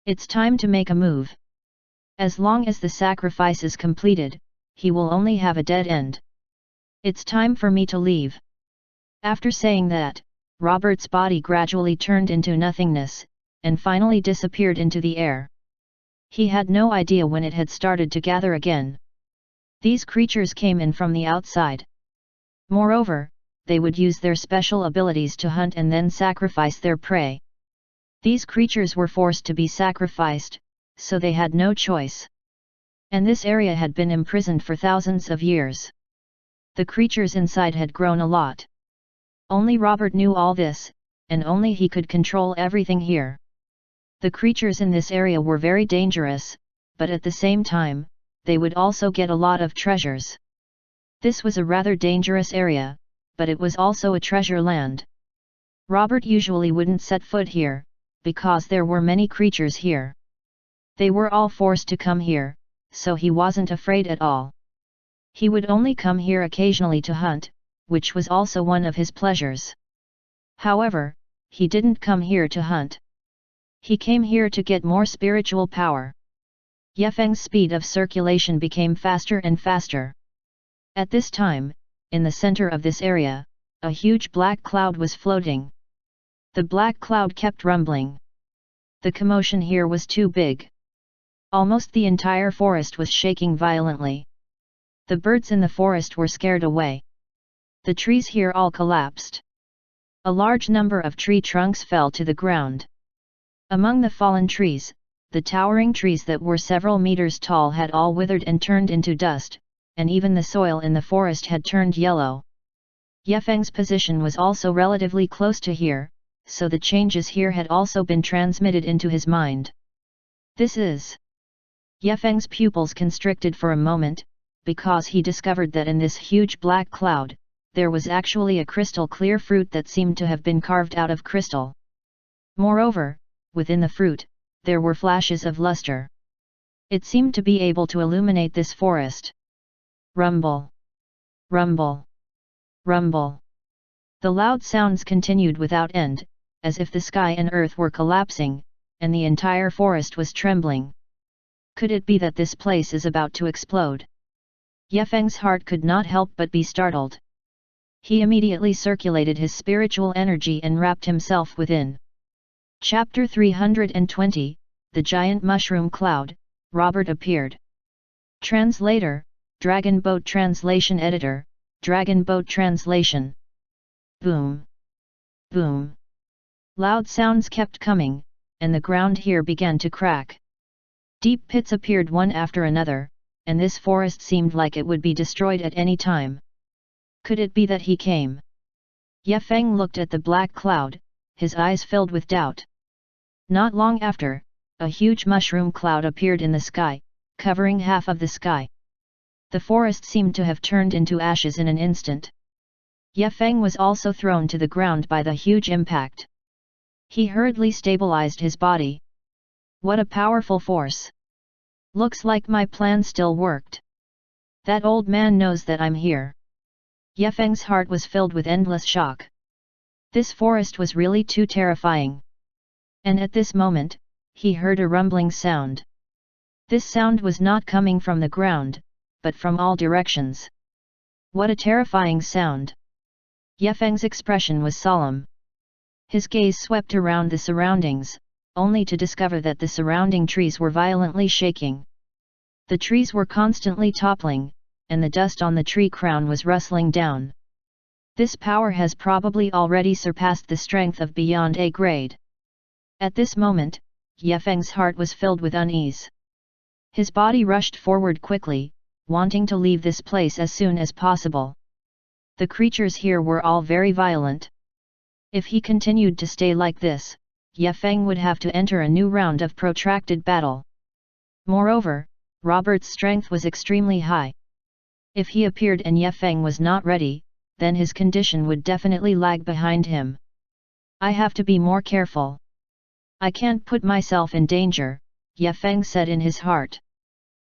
It's time to make a move. As long as the sacrifice is completed, he will only have a dead end. It's time for me to leave. After saying that, Robert's body gradually turned into nothingness, and finally disappeared into the air. He had no idea when it had started to gather again. These creatures came in from the outside. Moreover, they would use their special abilities to hunt and then sacrifice their prey. These creatures were forced to be sacrificed, so they had no choice. And this area had been imprisoned for thousands of years. The creatures inside had grown a lot. Only Robert knew all this, and only he could control everything here. The creatures in this area were very dangerous, but at the same time, they would also get a lot of treasures. This was a rather dangerous area, but it was also a treasure land. Robert usually wouldn't set foot here, because there were many creatures here. They were all forced to come here, so he wasn't afraid at all. He would only come here occasionally to hunt, which was also one of his pleasures. However, he didn't come here to hunt. He came here to get more spiritual power. Yefeng's speed of circulation became faster and faster. At this time, in the center of this area, a huge black cloud was floating. The black cloud kept rumbling. The commotion here was too big. Almost the entire forest was shaking violently. The birds in the forest were scared away. The trees here all collapsed. A large number of tree trunks fell to the ground. Among the fallen trees, the towering trees that were several meters tall had all withered and turned into dust, and even the soil in the forest had turned yellow. Yefeng's position was also relatively close to here, so the changes here had also been transmitted into his mind. This is... Yefeng's pupils constricted for a moment, because he discovered that in this huge black cloud, there was actually a crystal clear fruit that seemed to have been carved out of crystal. Moreover, within the fruit, there were flashes of luster. It seemed to be able to illuminate this forest. Rumble! Rumble! Rumble! The loud sounds continued without end, as if the sky and earth were collapsing, and the entire forest was trembling. Could it be that this place is about to explode? Yefeng's heart could not help but be startled. He immediately circulated his spiritual energy and wrapped himself within. Chapter 320, The Giant Mushroom Cloud, Robert appeared. Translator, Dragon Boat Translation Editor, Dragon Boat Translation. Boom! Boom! Loud sounds kept coming, and the ground here began to crack. Deep pits appeared one after another, and this forest seemed like it would be destroyed at any time. Could it be that he came? Yefeng looked at the black cloud, his eyes filled with doubt. Not long after, a huge mushroom cloud appeared in the sky, covering half of the sky. The forest seemed to have turned into ashes in an instant. Yefeng was also thrown to the ground by the huge impact. He hurriedly stabilized his body. What a powerful force! Looks like my plan still worked. That old man knows that I'm here. Yefeng's heart was filled with endless shock. This forest was really too terrifying. And at this moment, he heard a rumbling sound. This sound was not coming from the ground, but from all directions. What a terrifying sound! Yefeng's expression was solemn. His gaze swept around the surroundings, only to discover that the surrounding trees were violently shaking. The trees were constantly toppling, and the dust on the tree crown was rustling down. This power has probably already surpassed the strength of beyond A grade. At this moment, Yefeng's heart was filled with unease. His body rushed forward quickly, wanting to leave this place as soon as possible. The creatures here were all very violent. If he continued to stay like this, Yefeng would have to enter a new round of protracted battle. Moreover, Robert's strength was extremely high. If he appeared and Yefeng was not ready, then his condition would definitely lag behind him. I have to be more careful. I can't put myself in danger, Ye Feng said in his heart.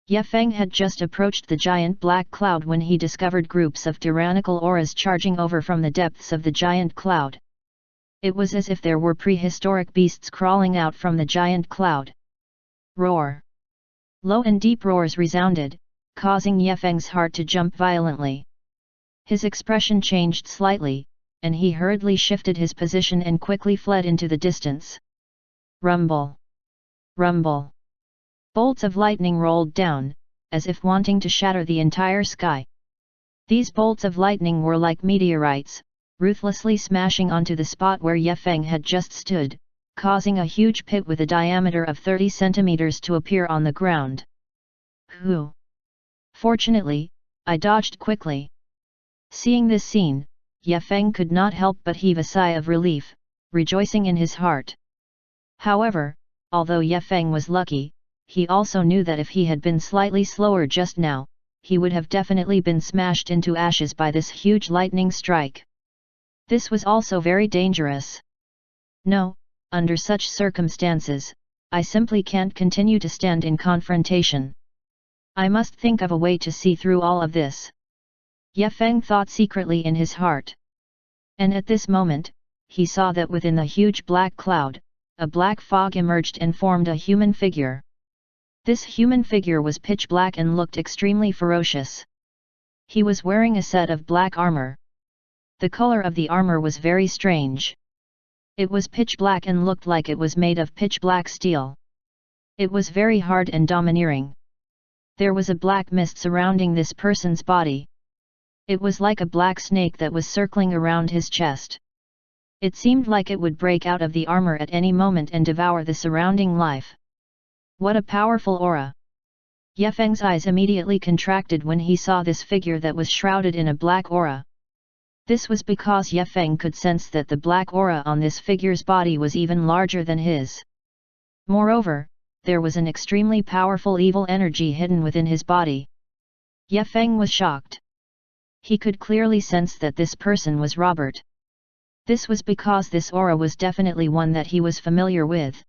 Ye Feng had just approached the giant black cloud when he discovered groups of tyrannical auras charging over from the depths of the giant cloud. It was as if there were prehistoric beasts crawling out from the giant cloud. Roar! Low and deep roars resounded, causing Ye Feng's heart to jump violently. His expression changed slightly, and he hurriedly shifted his position and quickly fled into the distance. Rumble! Rumble! Bolts of lightning rolled down, as if wanting to shatter the entire sky. These bolts of lightning were like meteorites, ruthlessly smashing onto the spot where Ye Feng had just stood, causing a huge pit with a diameter of 30 centimeters to appear on the ground. Hoo! Fortunately, I dodged quickly. Seeing this scene, Ye Feng could not help but heave a sigh of relief, rejoicing in his heart. However, although Ye Feng was lucky, he also knew that if he had been slightly slower just now, he would have definitely been smashed into ashes by this huge lightning strike. This was also very dangerous. No, under such circumstances, I simply can't continue to stand in confrontation. I must think of a way to see through all of this. Ye Feng thought secretly in his heart. And at this moment, he saw that within the huge black cloud, a black fog emerged and formed a human figure. This human figure was pitch black and looked extremely ferocious. He was wearing a set of black armor. The color of the armor was very strange. It was pitch black and looked like it was made of pitch black steel. It was very hard and domineering. There was a black mist surrounding this person's body. It was like a black snake that was circling around his chest. It seemed like it would break out of the armor at any moment and devour the surrounding life. What a powerful aura! Ye Feng's eyes immediately contracted when he saw this figure that was shrouded in a black aura. This was because Ye Feng could sense that the black aura on this figure's body was even larger than his. Moreover, there was an extremely powerful evil energy hidden within his body. Ye Feng was shocked. He could clearly sense that this person was Robert. This was because this aura was definitely one that he was familiar with.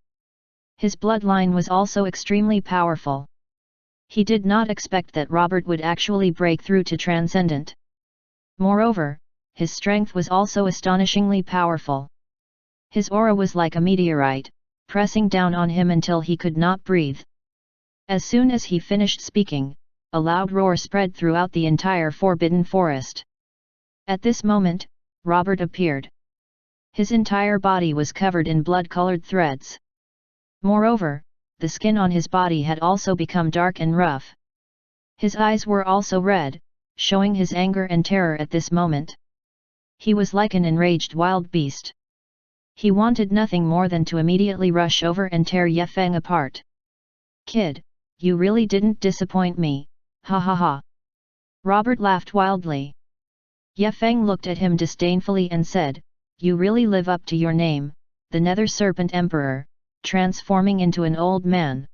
His bloodline was also extremely powerful. He did not expect that Robert would actually break through to Transcendent. Moreover, his strength was also astonishingly powerful. His aura was like a meteorite, pressing down on him until he could not breathe. As soon as he finished speaking, a loud roar spread throughout the entire Forbidden Forest. At this moment, Robert appeared. His entire body was covered in blood-colored threads. Moreover, the skin on his body had also become dark and rough. His eyes were also red, showing his anger and terror at this moment. He was like an enraged wild beast. He wanted nothing more than to immediately rush over and tear Ye Feng apart. "Kid, you really didn't disappoint me, ha ha ha." Robert laughed wildly. Ye Feng looked at him disdainfully and said, "You really live up to your name, the Nether Serpent Emperor, transforming into an old man.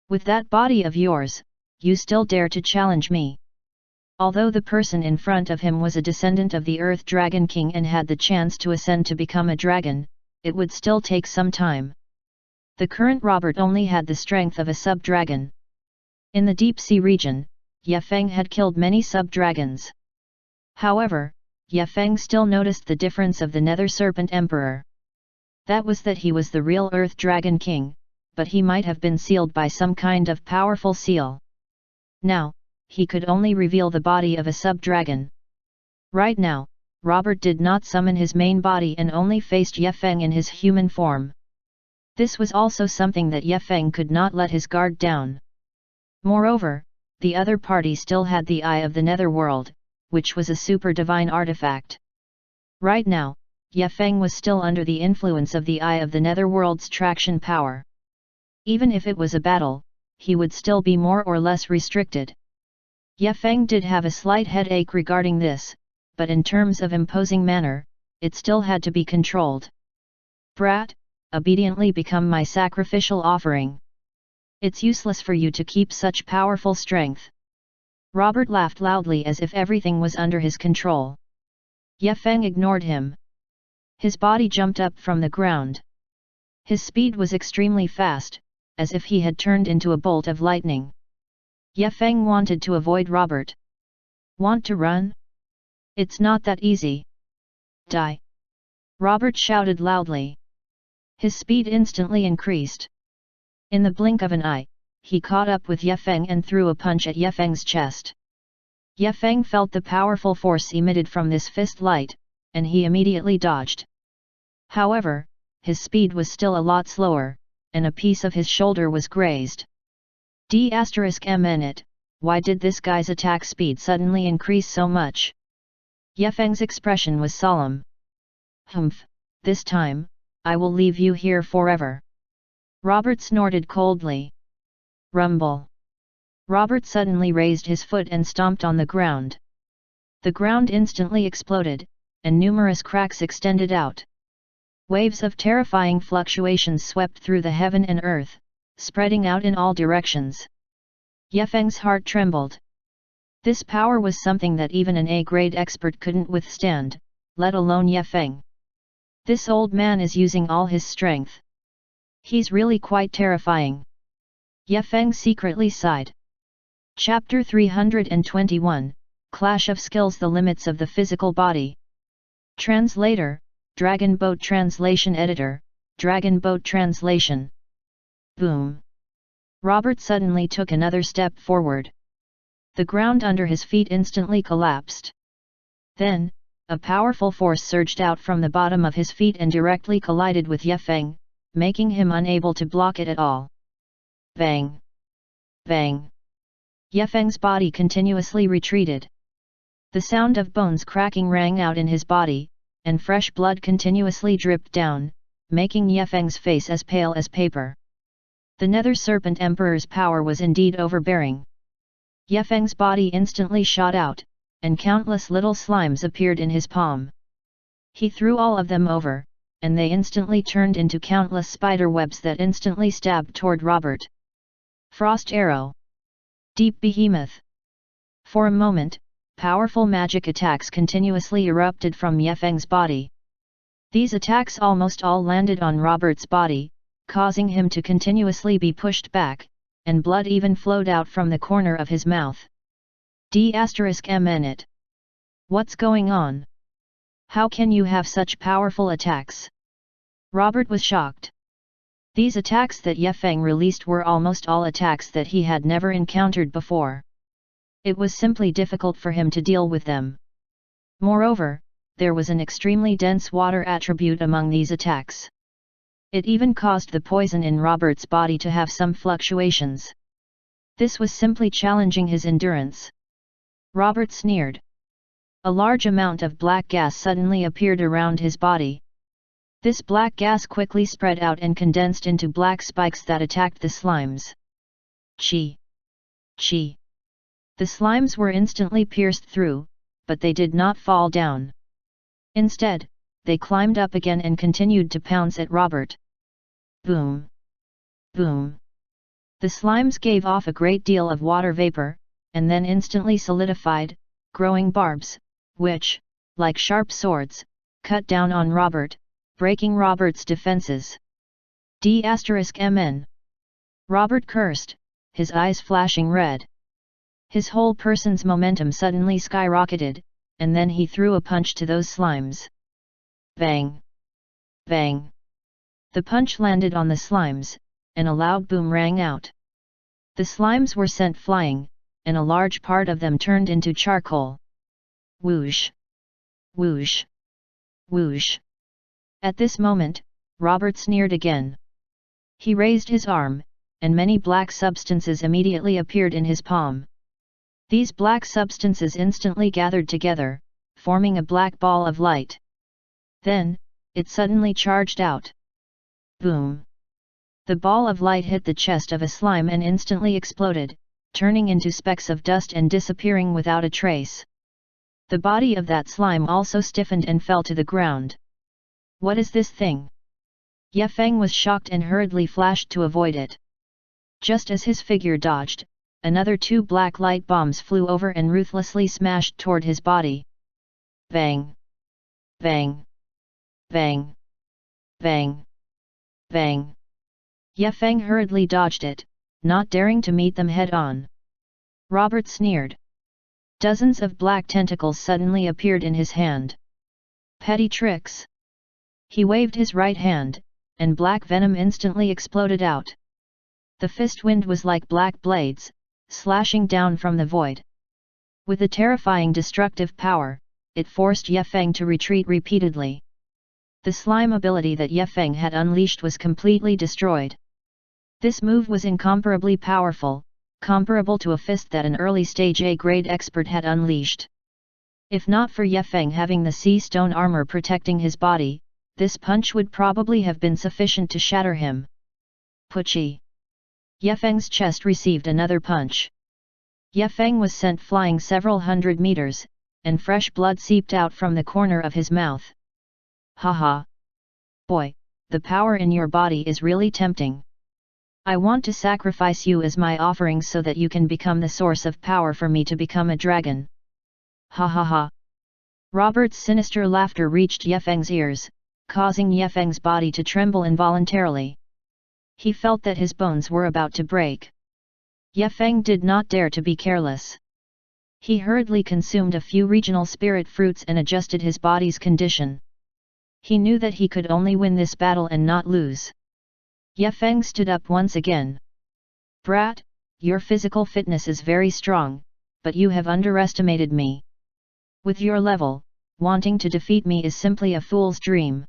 With that body of yours, you still dare to challenge me." Although the person in front of him was a descendant of the Earth Dragon King and had the chance to ascend to become a dragon, it would still take some time. The current Robert only had the strength of a sub-dragon. In the deep sea region, Ye Feng had killed many sub-dragons. However, Ye Feng still noticed the difference of the Nether Serpent Emperor. That was that he was the real Earth Dragon King, but he might have been sealed by some kind of powerful seal. Now, he could only reveal the body of a sub-dragon. Right now, Robert did not summon his main body and only faced Ye Feng in his human form. This was also something that Ye Feng could not let his guard down. Moreover, the other party still had the Eye of the Netherworld, which was a super divine artifact. Right now, Ye Feng was still under the influence of the Eye of the Netherworld's traction power. Even if it was a battle, he would still be more or less restricted. Ye Feng did have a slight headache regarding this, but in terms of imposing manner, it still had to be controlled. "Brat, obediently become my sacrificial offering. It's useless for you to keep such powerful strength." Robert laughed loudly as if everything was under his control. Ye Feng ignored him. His body jumped up from the ground. His speed was extremely fast, as if he had turned into a bolt of lightning. Ye Feng wanted to avoid Robert. Want to run? It's not that easy. Die! Robert shouted loudly. His speed instantly increased. In the blink of an eye, he caught up with Ye Feng and threw a punch at Ye Feng's chest. Ye Feng felt the powerful force emitted from this fist light, and he immediately dodged. However, his speed was still a lot slower, and a piece of his shoulder was grazed. It, why did this guy's attack speed suddenly increase so much? Ye Feng's expression was solemn. Humph, this time, I will leave you here forever. Robert snorted coldly. Rumble. Robert suddenly raised his foot and stomped on the ground. The ground instantly exploded, and numerous cracks extended out. Waves of terrifying fluctuations swept through the heaven and earth, spreading out in all directions. Ye Feng's heart trembled. This power was something that even an A-grade expert couldn't withstand, let alone Ye Feng. This old man is using all his strength. He's really quite terrifying. Ye Feng secretly sighed. Chapter 321, Clash of Skills. The Limits of the Physical Body. Translator, Dragon Boat Translation Editor, Dragon Boat Translation. Boom! Robert suddenly took another step forward. The ground under his feet instantly collapsed. Then, a powerful force surged out from the bottom of his feet and directly collided with Ye Feng, making him unable to block it at all. Bang! Bang! Ye Feng's body continuously retreated. The sound of bones cracking rang out in his body, and fresh blood continuously dripped down, making Ye Feng's face as pale as paper. The Nether Serpent Emperor's power was indeed overbearing. Ye Feng's body instantly shot out, and countless little slimes appeared in his palm. He threw all of them over, and they instantly turned into countless spider webs that instantly stabbed toward Robert. Frost Arrow. Deep Behemoth. For a moment, powerful magic attacks continuously erupted from Ye Feng's body. These attacks almost all landed on Robert's body, causing him to continuously be pushed back, and blood even flowed out from the corner of his mouth. It. What's going on? How can you have such powerful attacks? Robert was shocked. These attacks that Ye Feng released were almost all attacks that he had never encountered before. It was simply difficult for him to deal with them. Moreover, there was an extremely dense water attribute among these attacks. It even caused the poison in Robert's body to have some fluctuations. This was simply challenging his endurance. Robert sneered. A large amount of black gas suddenly appeared around his body. This black gas quickly spread out and condensed into black spikes that attacked the slimes. Chi! Chi! The slimes were instantly pierced through, but they did not fall down. Instead, they climbed up again and continued to pounce at Robert. Boom! Boom! The slimes gave off a great deal of water vapor, and then instantly solidified, growing barbs, which, like sharp swords, cut down on Robert, breaking Robert's defenses. Mn. Robert cursed, his eyes flashing red. His whole person's momentum suddenly skyrocketed, and then he threw a punch to those slimes. Bang! Bang! The punch landed on the slimes, and a loud boom rang out. The slimes were sent flying, and a large part of them turned into charcoal. Whoosh! Whoosh! Whoosh! At this moment, Robert sneered again. He raised his arm, and many black substances immediately appeared in his palm. These black substances instantly gathered together, forming a black ball of light. Then, it suddenly charged out. Boom! The ball of light hit the chest of a slime and instantly exploded, turning into specks of dust and disappearing without a trace. The body of that slime also stiffened and fell to the ground. What is this thing? Ye Feng was shocked and hurriedly flashed to avoid it. Just as his figure dodged, another 2 black light bombs flew over and ruthlessly smashed toward his body. Bang! Bang! Bang! Bang! Bang! Ye Feng hurriedly dodged it, not daring to meet them head-on. Robert sneered. Dozens of black tentacles suddenly appeared in his hand. Petty tricks! He waved his right hand, and black venom instantly exploded out. The fist wind was like black blades, slashing down from the void. With a terrifying destructive power, it forced Ye Feng to retreat repeatedly. The slime ability that Ye Feng had unleashed was completely destroyed. This move was incomparably powerful, comparable to a fist that an early-stage A-grade expert had unleashed. If not for Ye Feng having the sea stone armor protecting his body, this punch would probably have been sufficient to shatter him. Pucci! Ye Feng's chest received another punch. Ye Feng was sent flying several hundred meters, and fresh blood seeped out from the corner of his mouth. Haha! Boy, the power in your body is really tempting. I want to sacrifice you as my offering so that you can become the source of power for me to become a dragon. Ha ha ha! Robert's sinister laughter reached Ye Feng's ears, causing Ye Feng's body to tremble involuntarily. He felt that his bones were about to break. Ye Feng did not dare to be careless. He hurriedly consumed a few regional spirit fruits and adjusted his body's condition. He knew that he could only win this battle and not lose. Ye Feng stood up once again. Brat, your physical fitness is very strong, but you have underestimated me. With your level, wanting to defeat me is simply a fool's dream.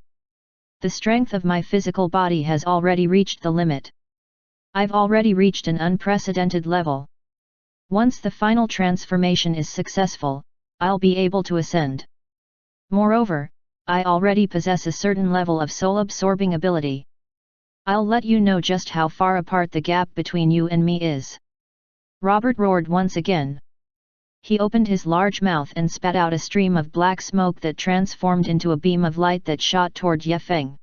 The strength of my physical body has already reached the limit. I've already reached an unprecedented level. Once the final transformation is successful, I'll be able to ascend. Moreover, I already possess a certain level of soul-absorbing ability. I'll let you know just how far apart the gap between you and me is. Robert roared once again. He opened his large mouth and spat out a stream of black smoke that transformed into a beam of light that shot toward Ye Feng.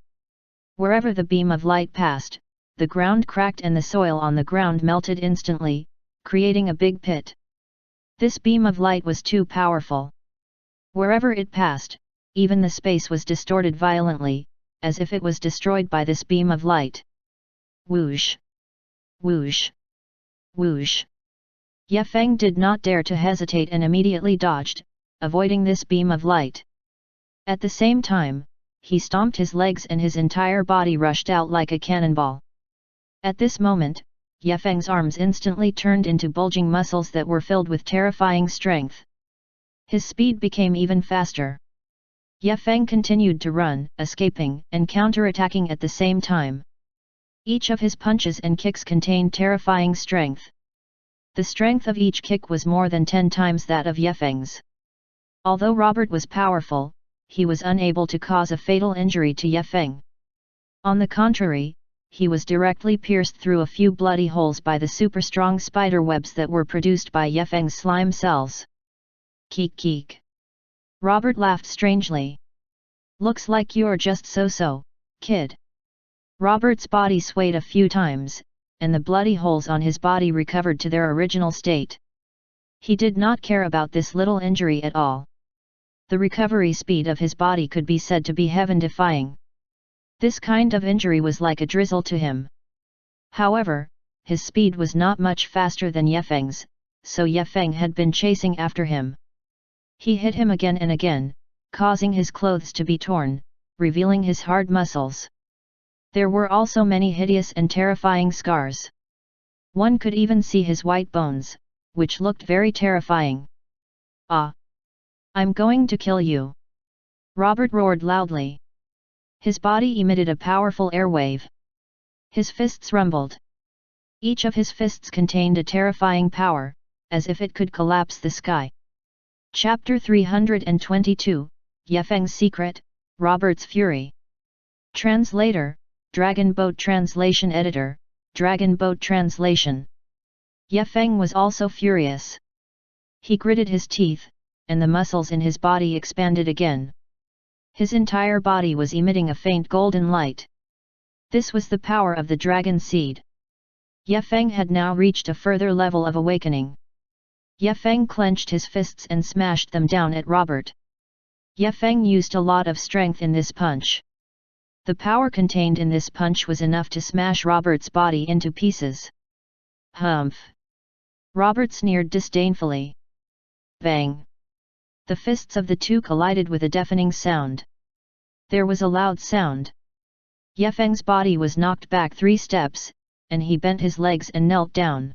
Wherever the beam of light passed, the ground cracked and the soil on the ground melted instantly, creating a big pit. This beam of light was too powerful. Wherever it passed, even the space was distorted violently, as if it was destroyed by this beam of light. Whoosh! Whoosh! Whoosh! Ye Feng did not dare to hesitate and immediately dodged, avoiding this beam of light. At the same time, he stomped his legs and his entire body rushed out like a cannonball. At this moment, Ye Feng's arms instantly turned into bulging muscles that were filled with terrifying strength. His speed became even faster. Ye Feng continued to run, escaping and counter-attacking at the same time. Each of his punches and kicks contained terrifying strength. The strength of each kick was more than 10 times that of Ye Feng's. Although Robert was powerful, he was unable to cause a fatal injury to Ye Feng. On the contrary, he was directly pierced through a few bloody holes by the super-strong spider webs that were produced by Ye Feng's slime cells. Keek keek. Robert laughed strangely. Looks like you're just so-so, kid. Robert's body swayed a few times, and the bloody holes on his body recovered to their original state. He did not care about this little injury at all. The recovery speed of his body could be said to be heaven-defying. This kind of injury was like a drizzle to him. However, his speed was not much faster than Ye Feng's, so Ye Feng had been chasing after him. He hit him again and again, causing his clothes to be torn, revealing his hard muscles. There were also many hideous and terrifying scars. One could even see his white bones, which looked very terrifying. Ah! I'm going to kill you! Robert roared loudly. His body emitted a powerful airwave. His fists rumbled. Each of his fists contained a terrifying power, as if it could collapse the sky. Chapter 322, Ye Feng's Secret, Robert's Fury. Translator, Dragon Boat Translation Editor, Dragon Boat Translation. Ye Feng was also furious. He gritted his teeth, and the muscles in his body expanded again. His entire body was emitting a faint golden light. This was the power of the dragon seed. Ye Feng had now reached a further level of awakening. Ye Feng clenched his fists and smashed them down at Robert. Ye Feng used a lot of strength in this punch. The power contained in this punch was enough to smash Robert's body into pieces. Humph! Robert sneered disdainfully. Bang! The fists of the two collided with a deafening sound. There was a loud sound. Ye Feng's body was knocked back 3 steps, and he bent his legs and knelt down.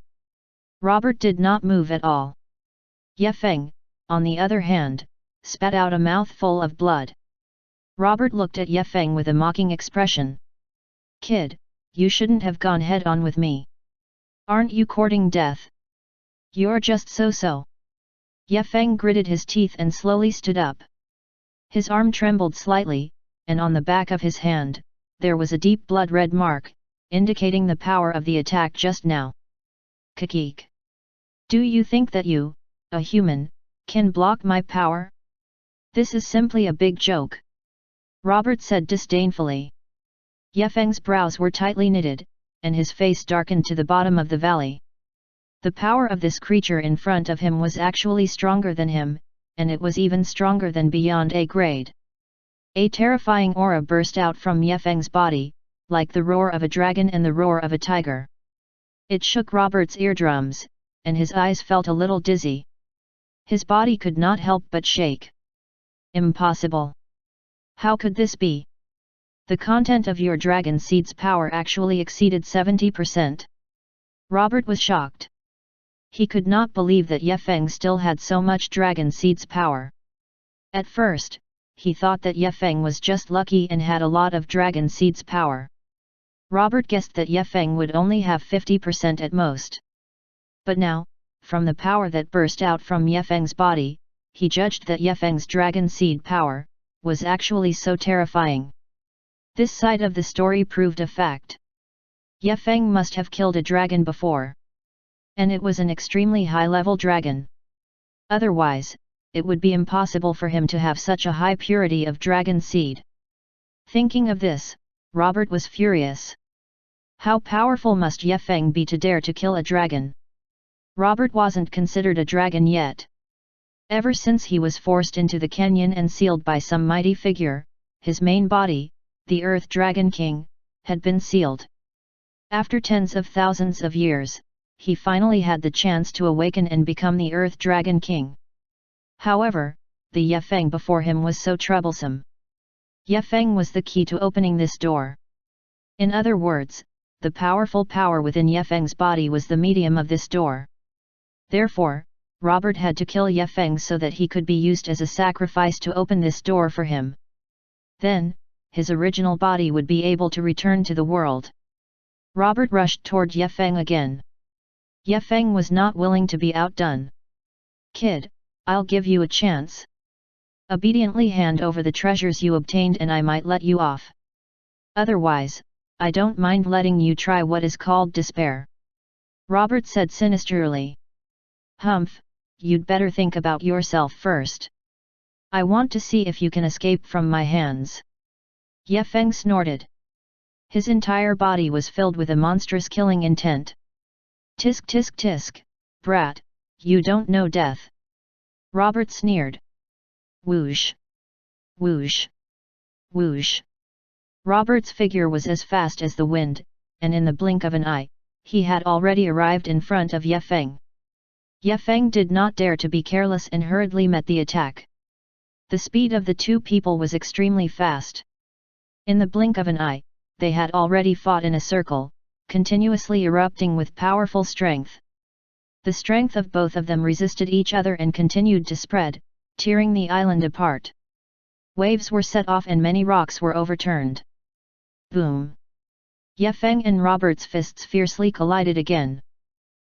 Robert did not move at all. Ye Feng, on the other hand, spat out a mouthful of blood. Robert looked at Ye Feng with a mocking expression. Kid, you shouldn't have gone head-on with me. Aren't you courting death? You're just so-so. Ye Feng gritted his teeth and slowly stood up. His arm trembled slightly, and on the back of his hand, there was a deep blood-red mark, indicating the power of the attack just now. Kikik. Do you think that you, a human, can block my power? This is simply a big joke. Robert said disdainfully. Ye Feng's brows were tightly knitted, and his face darkened to the bottom of the valley. The power of this creature in front of him was actually stronger than him, and it was even stronger than beyond a grade. A terrifying aura burst out from Ye Feng's body, like the roar of a dragon and the roar of a tiger. It shook Robert's eardrums, and his eyes felt a little dizzy. His body could not help but shake. Impossible! How could this be? The content of your dragon seed's power actually exceeded 70%. Robert was shocked. He could not believe that Ye Feng still had so much dragon seed's power. At first, he thought that Ye Feng was just lucky and had a lot of dragon seed's power. Robert guessed that Ye Feng would only have 50% at most. But now, from the power that burst out from Ye Feng's body, he judged that Ye Feng's dragon seed power was actually so terrifying. This side of the story proved a fact. Ye Feng must have killed a dragon before. And it was an extremely high-level dragon. Otherwise, it would be impossible for him to have such a high purity of dragon seed. Thinking of this, Robert was furious. How powerful must Ye Feng be to dare to kill a dragon? Robert wasn't considered a dragon yet. Ever since he was forced into the canyon and sealed by some mighty figure, his main body, the Earth Dragon King, had been sealed. After tens of thousands of years, he finally had the chance to awaken and become the Earth Dragon King. However, the Ye Feng before him was so troublesome. Ye Feng was the key to opening this door. In other words, the powerful power within Ye Feng's body was the medium of this door. Therefore, Robert had to kill Ye Feng so that he could be used as a sacrifice to open this door for him. Then, his original body would be able to return to the world. Robert rushed toward Ye Feng again. Ye Feng was not willing to be outdone. Kid, I'll give you a chance. Obediently hand over the treasures you obtained and I might let you off. Otherwise, I don't mind letting you try what is called despair. Robert said sinisterly. Humph, you'd better think about yourself first. I want to see if you can escape from my hands. Ye Feng snorted. His entire body was filled with a monstrous killing intent. Tisk tisk tisk, brat, you don't know death. Robert sneered. Whoosh! Whoosh! Whoosh! Robert's figure was as fast as the wind, and in the blink of an eye, he had already arrived in front of Ye Feng. Ye Feng did not dare to be careless and hurriedly met the attack. The speed of the two people was extremely fast. In the blink of an eye, they had already fought in a circle, continuously erupting with powerful strength. The strength of both of them resisted each other and continued to spread, tearing the island apart. Waves were set off and many rocks were overturned. Boom! Ye Feng and Robert's fists fiercely collided again.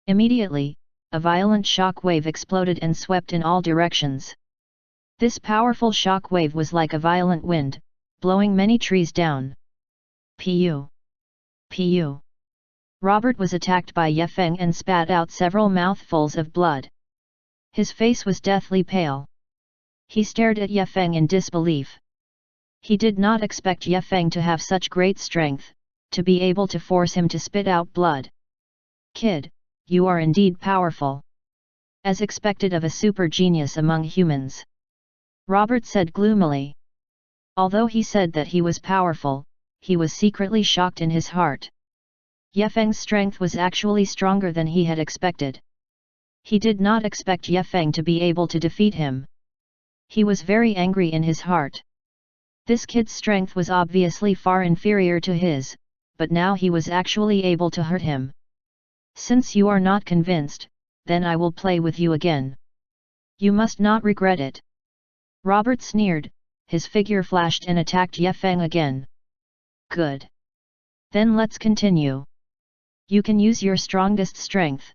Immediately, a violent shock wave exploded and swept in all directions. This powerful shock wave was like a violent wind, blowing many trees down. Pu! Pu! Robert was attacked by Ye Feng and spat out several mouthfuls of blood. His face was deathly pale. He stared at Ye Feng in disbelief. He did not expect Ye Feng to have such great strength, to be able to force him to spit out blood. Kid, you are indeed powerful. As expected of a super genius among humans. Robert said gloomily. Although he said that he was powerful, he was secretly shocked in his heart. Ye Feng's strength was actually stronger than he had expected. He did not expect Ye Feng to be able to defeat him. He was very angry in his heart. This kid's strength was obviously far inferior to his, but now he was actually able to hurt him. Since you are not convinced, then I will play with you again. You must not regret it. Robert sneered, his figure flashed and attacked Ye Feng again. Good. Then let's continue. You can use your strongest strength.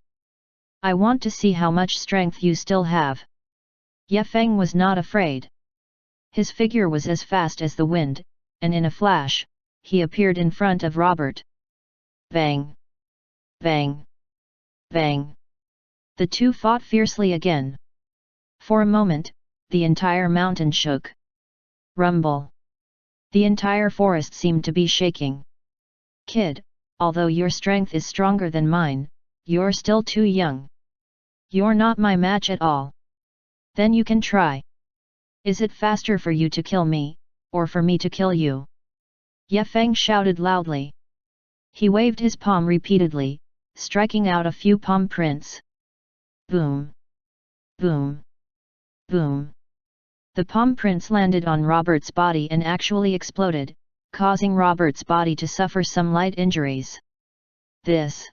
I want to see how much strength you still have. Ye Feng was not afraid. His figure was as fast as the wind, and in a flash, he appeared in front of Robert. Bang! Bang! Bang! The two fought fiercely again. For a moment, the entire mountain shook. Rumble! The entire forest seemed to be shaking. Kid, although your strength is stronger than mine, you're still too young. You're not my match at all. Then you can try. Is it faster for you to kill me, or for me to kill you? Ye Feng shouted loudly. He waved his palm repeatedly, striking out a few palm prints. Boom! Boom! Boom! The palm prints landed on Robert's body and actually exploded, causing Robert's body to suffer some light injuries. This.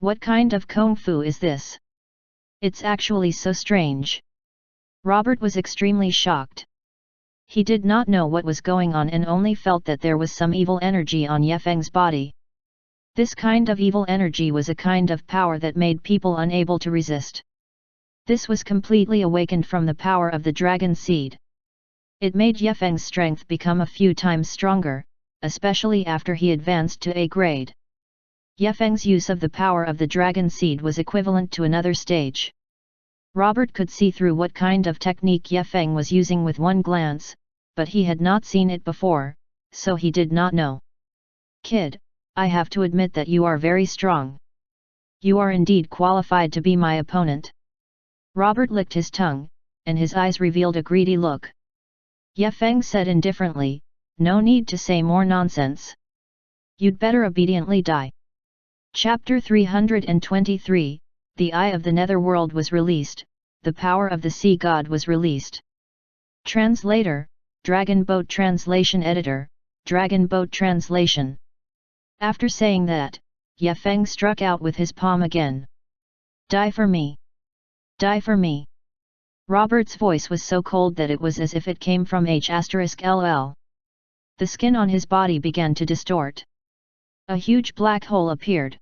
What kind of kung fu is this? It's actually so strange. Robert was extremely shocked. He did not know what was going on and only felt that there was some evil energy on Ye Feng's body. This kind of evil energy was a kind of power that made people unable to resist. This was completely awakened from the power of the dragon seed. It made Ye Feng's strength become a few times stronger, especially after he advanced to A grade. Ye Feng's use of the power of the dragon seed was equivalent to another stage. Robert could see through what kind of technique Ye Feng was using with one glance, but he had not seen it before, so he did not know. Kid, I have to admit that you are very strong. You are indeed qualified to be my opponent. Robert licked his tongue, and his eyes revealed a greedy look. Ye Feng said indifferently, no need to say more nonsense. You'd better obediently die. Chapter 323, The Eye of the Netherworld was released, the power of the Sea God was released. Translator, Dragon Boat Translation Editor, Dragon Boat Translation. After saying that, Ye Feng struck out with his palm again. Die for me! Die for me! Robert's voice was so cold that it was as if it came from H*LL. The skin on his body began to distort. A huge black hole appeared.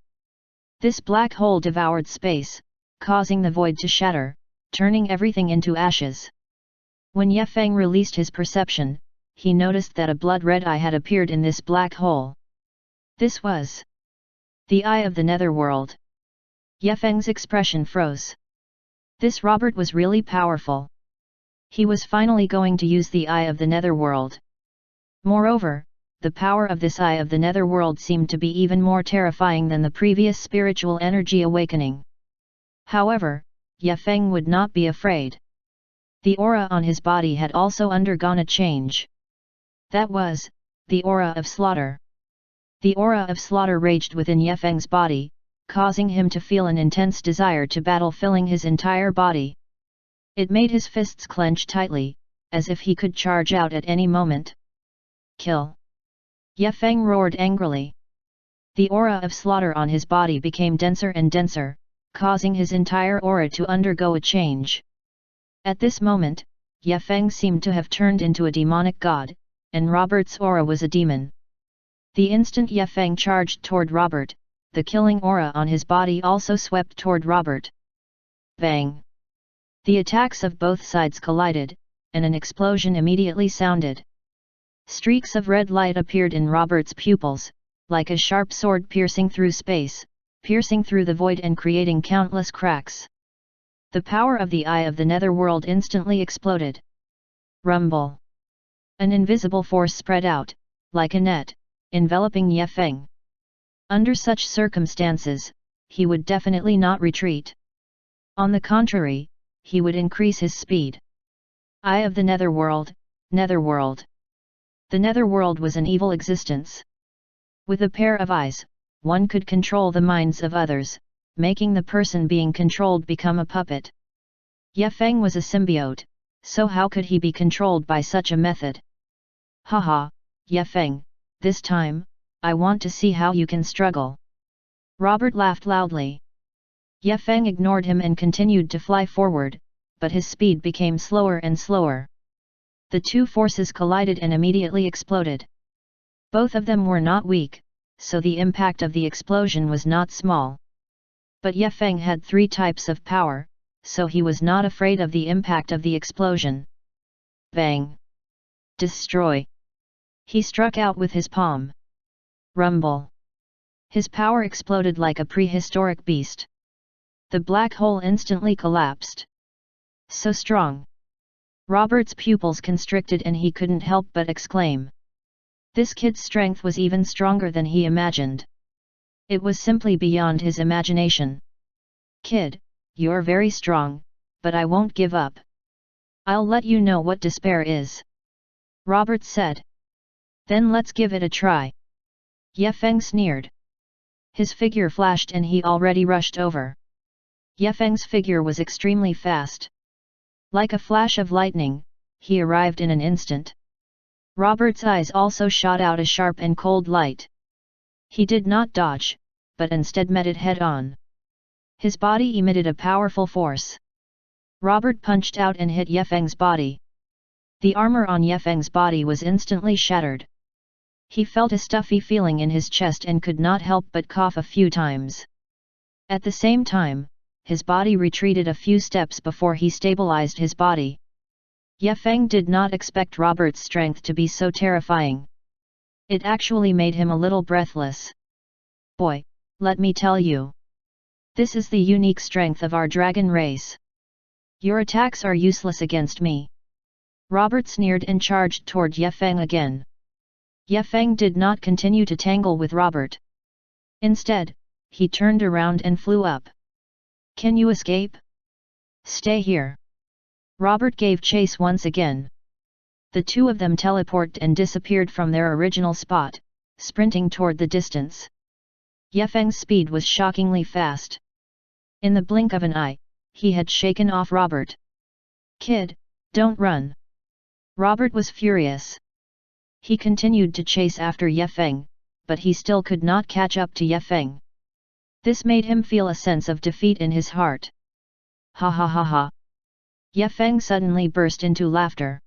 This black hole devoured space, causing the void to shatter, turning everything into ashes. When Ye Feng released his perception, he noticed that a blood-red eye had appeared in this black hole. This was the Eye of the Netherworld. Ye Feng's expression froze. This Robert was really powerful. He was finally going to use the Eye of the Netherworld. Moreover, the power of this Eye of the Netherworld seemed to be even more terrifying than the previous spiritual energy awakening. However, Ye Feng would not be afraid. The aura on his body had also undergone a change. That was the aura of slaughter. The aura of slaughter raged within Ye Feng's body, causing him to feel an intense desire to battle filling his entire body. It made his fists clench tightly, as if he could charge out at any moment. Kill! Ye Feng roared angrily. The aura of slaughter on his body became denser and denser, causing his entire aura to undergo a change. At this moment, Ye Feng seemed to have turned into a demonic god, and Robert's aura was a demon. The instant Ye Feng charged toward Robert, the killing aura on his body also swept toward Robert. Bang! The attacks of both sides collided, and an explosion immediately sounded. Streaks of red light appeared in Robert's pupils, like a sharp sword piercing through space, piercing through the void and creating countless cracks. The power of the Eye of the Netherworld instantly exploded. Rumble! An invisible force spread out, like a net, enveloping Ye Feng. Under such circumstances, he would definitely not retreat. On the contrary, he would increase his speed. Eye of the Netherworld, Netherworld. The Netherworld was an evil existence. With a pair of eyes, one could control the minds of others, making the person being controlled become a puppet. Ye Feng was a symbiote, so how could he be controlled by such a method? Haha, Ye Feng, this time, I want to see how you can struggle. Robert laughed loudly. Ye Feng ignored him and continued to fly forward, but his speed became slower and slower. The two forces collided and immediately exploded. Both of them were not weak, so the impact of the explosion was not small. But Ye Feng had 3 types of power, so he was not afraid of the impact of the explosion. Bang! Destroy! He struck out with his palm. Rumble! His power exploded like a prehistoric beast. The black hole instantly collapsed. So strong! Robert's pupils constricted and he couldn't help but exclaim. This kid's strength was even stronger than he imagined. It was simply beyond his imagination. Kid, you're very strong, but I won't give up. I'll let you know what despair is. Robert said. Then let's give it a try. Ye Feng sneered. His figure flashed and he already rushed over. Ye Feng's figure was extremely fast. Like a flash of lightning, he arrived in an instant. Robert's eyes also shot out a sharp and cold light. He did not dodge, but instead met it head-on. His body emitted a powerful force. Robert punched out and hit Ye Feng's body. The armor on Ye Feng's body was instantly shattered. He felt a stuffy feeling in his chest and could not help but cough a few times. At the same time, his body retreated a few steps before he stabilized his body. Ye Feng did not expect Robert's strength to be so terrifying. It actually made him a little breathless. Boy, let me tell you. This is the unique strength of our dragon race. Your attacks are useless against me. Robert sneered and charged toward Ye Feng again. Ye Feng did not continue to tangle with Robert. Instead, he turned around and flew up. Can you escape? Stay here. Robert gave chase once again. The two of them teleported and disappeared from their original spot, sprinting toward the distance. Ye Feng's speed was shockingly fast. In the blink of an eye, he had shaken off Robert. Kid, don't run. Robert was furious. He continued to chase after Ye Feng, but he still could not catch up to Ye Feng. This made him feel a sense of defeat in his heart. Ha ha ha ha. Ye Feng suddenly burst into laughter.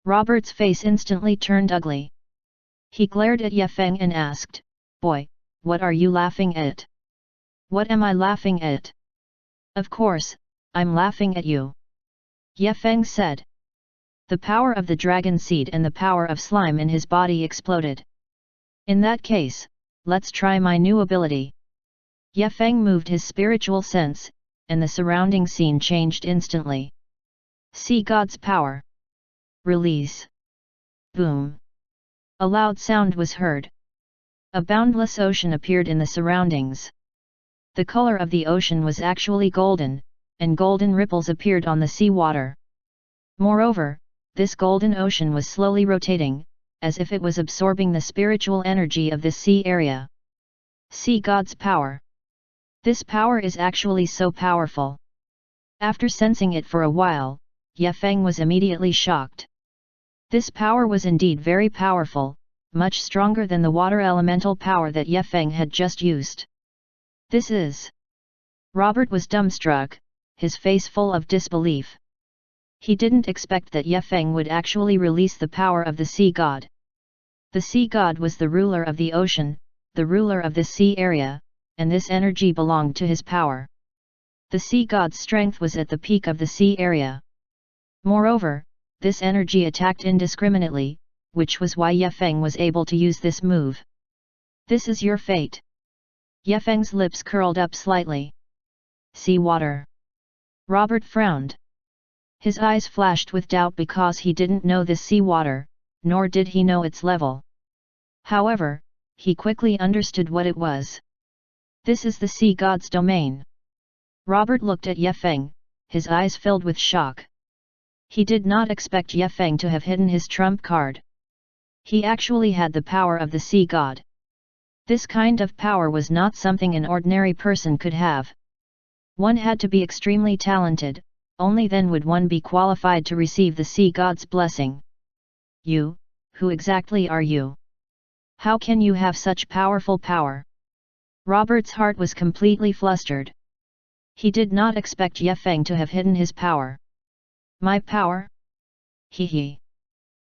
Robert's face instantly turned ugly. He glared at Ye Feng and asked, Boy, what are you laughing at? What am I laughing at? Of course, I'm laughing at you. Ye Feng said. The power of the dragon seed and the power of slime in his body exploded. In that case, let's try my new ability. Ye Feng moved his spiritual sense, and the surrounding scene changed instantly. See God's power. Release. Boom. A loud sound was heard. A boundless ocean appeared in the surroundings. The color of the ocean was actually golden, and golden ripples appeared on the seawater. Moreover, this golden ocean was slowly rotating, as if it was absorbing the spiritual energy of this sea area. See God's power. This power is actually so powerful. After sensing it for a while, Ye Feng was immediately shocked. This power was indeed very powerful, much stronger than the water elemental power that Ye Feng had just used. This is... Robert was dumbstruck, his face full of disbelief. He didn't expect that Ye Feng would actually release the power of the sea god. The sea god was the ruler of the ocean, the ruler of this sea area, and this energy belonged to his power. The sea god's strength was at the peak of the sea area. Moreover, this energy attacked indiscriminately, which was why Ye Feng was able to use this move. This is your fate. Ye Feng's lips curled up slightly. Sea water. Robert frowned. His eyes flashed with doubt because he didn't know this sea water, nor did he know its level. However, he quickly understood what it was. This is the sea god's domain. Robert looked at Ye Feng, his eyes filled with shock. He did not expect Ye Feng to have hidden his trump card. He actually had the power of the sea god. This kind of power was not something an ordinary person could have. One had to be extremely talented, only then would one be qualified to receive the sea god's blessing. You, who exactly are you? How can you have such powerful power? Robert's heart was completely flustered. He did not expect Ye Feng to have hidden his power. My power? He.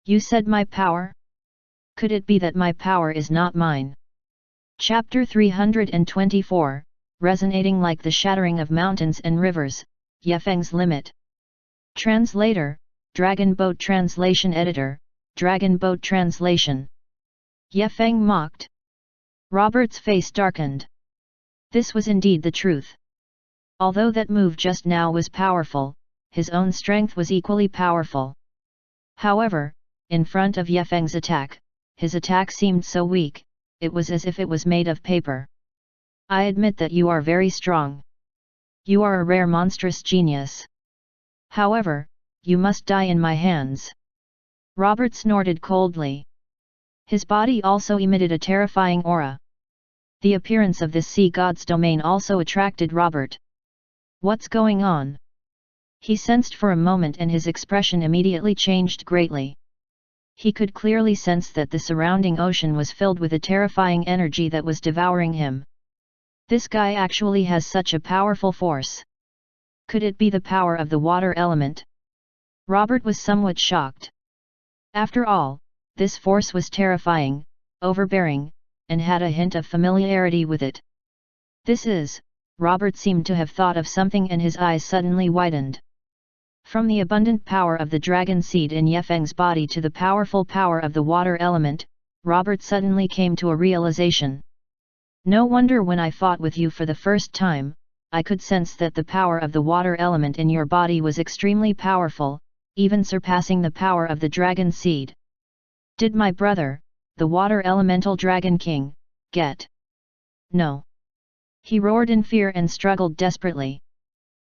You said my power? Could it be that my power is not mine? Chapter 324, resonating like the shattering of mountains and rivers, Ye Feng's limit. Translator, Dragon Boat Translation Editor, Dragon Boat Translation. Ye Feng mocked. Robert's face darkened. This was indeed the truth. Although that move just now was powerful, his own strength was equally powerful. However, in front of Ye Feng's attack, his attack seemed so weak, it was as if it was made of paper. I admit that you are very strong. You are a rare monstrous genius. However, you must die in my hands. Robert snorted coldly. His body also emitted a terrifying aura. The appearance of this sea god's domain also attracted Robert. What's going on? He sensed for a moment and his expression immediately changed greatly. He could clearly sense that the surrounding ocean was filled with a terrifying energy that was devouring him. This guy actually has such a powerful force. Could it be the power of the water element? Robert was somewhat shocked. After all, this force was terrifying, overbearing, and had a hint of familiarity with it. Robert seemed to have thought of something and his eyes suddenly widened. From the abundant power of the dragon seed in Ye Feng's body to the powerful power of the water element, Robert suddenly came to a realization. No wonder when I fought with you for the first time, I could sense that the power of the water element in your body was extremely powerful, even surpassing the power of the dragon seed. Did my brother, the water elemental dragon king, get? No. He roared in fear and struggled desperately.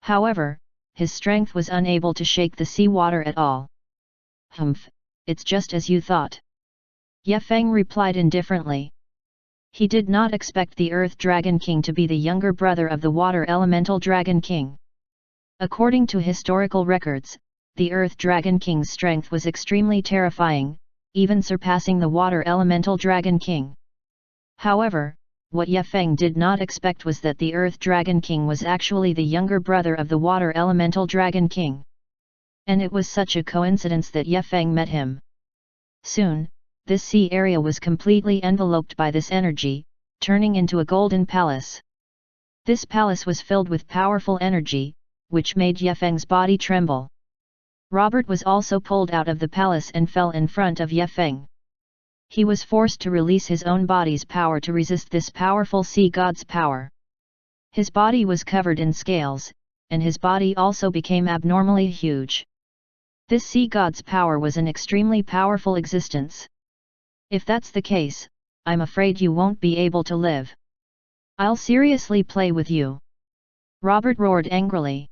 However, his strength was unable to shake the sea water at all. Humph, it's just as you thought. Ye Feng replied indifferently. He did not expect the Earth Dragon King to be the younger brother of the Water Elemental Dragon King. According to historical records, the Earth Dragon King's strength was extremely terrifying, even surpassing the Water Elemental Dragon King. However, what Ye Feng did not expect was that the Earth Dragon King was actually the younger brother of the Water Elemental Dragon King. And it was such a coincidence that Ye Feng met him. Soon, this sea area was completely enveloped by this energy, turning into a golden palace. This palace was filled with powerful energy, which made Ye Feng's body tremble. Robert was also pulled out of the palace and fell in front of Ye Feng. He was forced to release his own body's power to resist this powerful sea god's power. His body was covered in scales, and his body also became abnormally huge. This sea god's power was an extremely powerful existence. If that's the case, I'm afraid you won't be able to live. I'll seriously play with you. Robert roared angrily.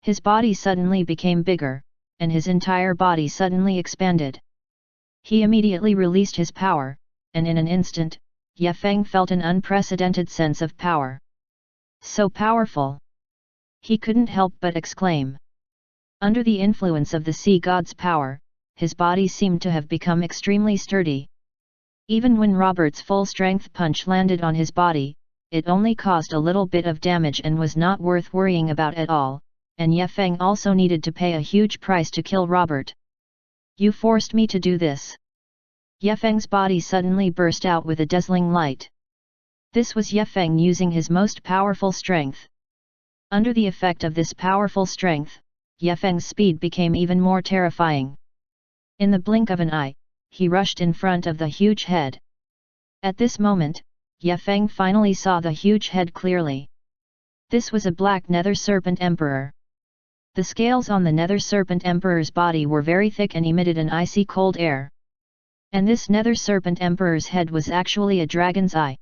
His body suddenly became bigger, and his entire body suddenly expanded. He immediately released his power, and in an instant, Ye Feng felt an unprecedented sense of power. So powerful! He couldn't help but exclaim. Under the influence of the sea god's power, his body seemed to have become extremely sturdy. Even when Robert's full-strength punch landed on his body, it only caused a little bit of damage and was not worth worrying about at all, and Ye Feng also needed to pay a huge price to kill Robert. You forced me to do this. Ye Feng's body suddenly burst out with a dazzling light. This was Ye Feng using his most powerful strength. Under the effect of this powerful strength, Ye Feng's speed became even more terrifying. In the blink of an eye, he rushed in front of the huge head. At this moment, Ye Feng finally saw the huge head clearly. This was a black nether serpent emperor. The scales on the nether serpent emperor's body were very thick and emitted an icy cold air. And this nether serpent emperor's head was actually a dragon's eye.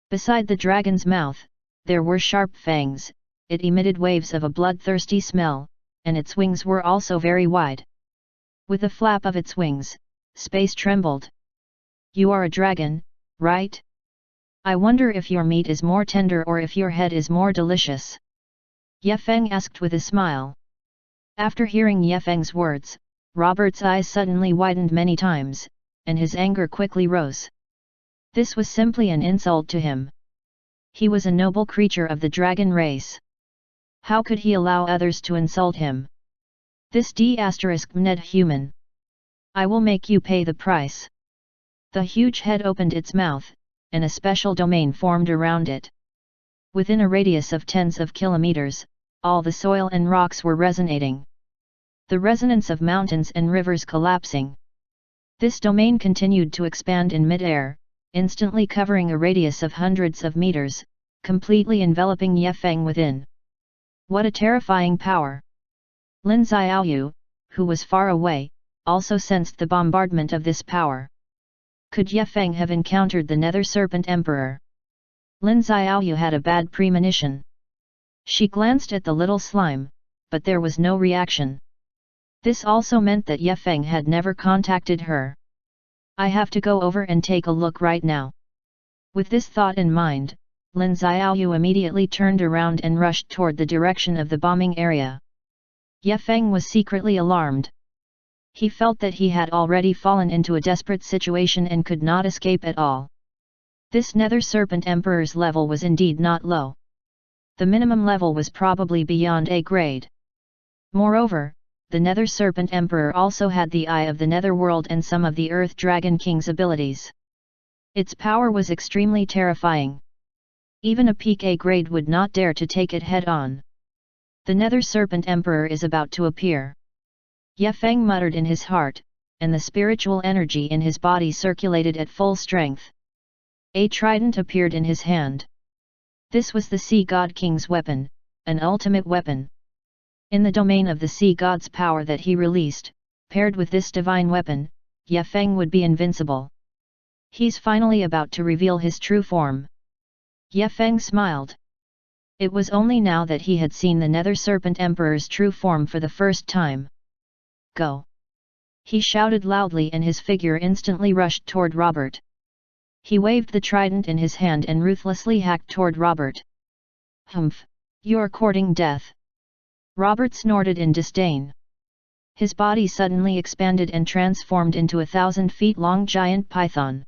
Beside the dragon's mouth, there were sharp fangs, it emitted waves of a bloodthirsty smell, and its wings were also very wide. With the flap of its wings, space trembled. "You are a dragon, right? I wonder if your meat is more tender or if your head is more delicious?" Ye Feng asked with a smile. After hearing Ye Feng's words, Robert's eyes suddenly widened many times, and his anger quickly rose. This was simply an insult to him. He was a noble creature of the dragon race. How could he allow others to insult him? "This d***ned human. I will make you pay the price." The huge head opened its mouth, and a special domain formed around it. Within a radius of tens of kilometers, all the soil and rocks were resonating. The resonance of mountains and rivers collapsing. This domain continued to expand in mid-air, instantly covering a radius of hundreds of meters, completely enveloping Ye Feng within. What a terrifying power! Lin Xiaoyu, who was far away, also sensed the bombardment of this power. Could Ye Feng have encountered the Nether Serpent Emperor? Lin Xiaoyu had a bad premonition. She glanced at the little slime, but there was no reaction. This also meant that Ye Feng had never contacted her. "I have to go over and take a look right now." With this thought in mind, Lin Xiaoyu immediately turned around and rushed toward the direction of the bombing area. Ye Feng was secretly alarmed. He felt that he had already fallen into a desperate situation and could not escape at all. This Nether Serpent Emperor's level was indeed not low. The minimum level was probably beyond A grade. Moreover, the Nether Serpent Emperor also had the Eye of the Netherworld and some of the Earth Dragon King's abilities. Its power was extremely terrifying. Even a peak A grade would not dare to take it head-on. The Nether Serpent Emperor is about to appear. Ye Feng muttered in his heart, and the spiritual energy in his body circulated at full strength. A trident appeared in his hand. This was the Sea God King's weapon, an ultimate weapon. In the domain of the Sea God's power that he released, paired with this divine weapon, Ye Feng would be invincible. He's finally about to reveal his true form. Ye Feng smiled. It was only now that he had seen the Nether Serpent Emperor's true form for the first time. "Go!" he shouted loudly, and his figure instantly rushed toward Robert. He waved the trident in his hand and ruthlessly hacked toward Robert. "Humph! You're courting death!" Robert snorted in disdain. His body suddenly expanded and transformed into a 1,000-feet-long giant python.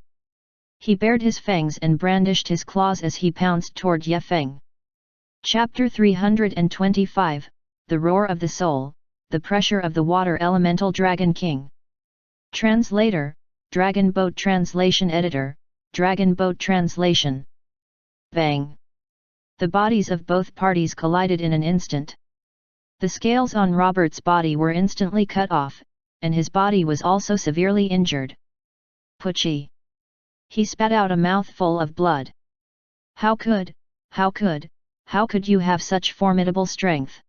He bared his fangs and brandished his claws as he pounced toward Ye Feng. Chapter 325, The Roar of the Soul, The Pressure of the Water Elemental Dragon King. Translator, Dragon Boat Translation Editor, Dragon Boat Translation. Bang! The bodies of both parties collided in an instant. The scales on Robert's body were instantly cut off, and his body was also severely injured. Pucci! He spat out a mouthful of blood. How could you have such formidable strength?"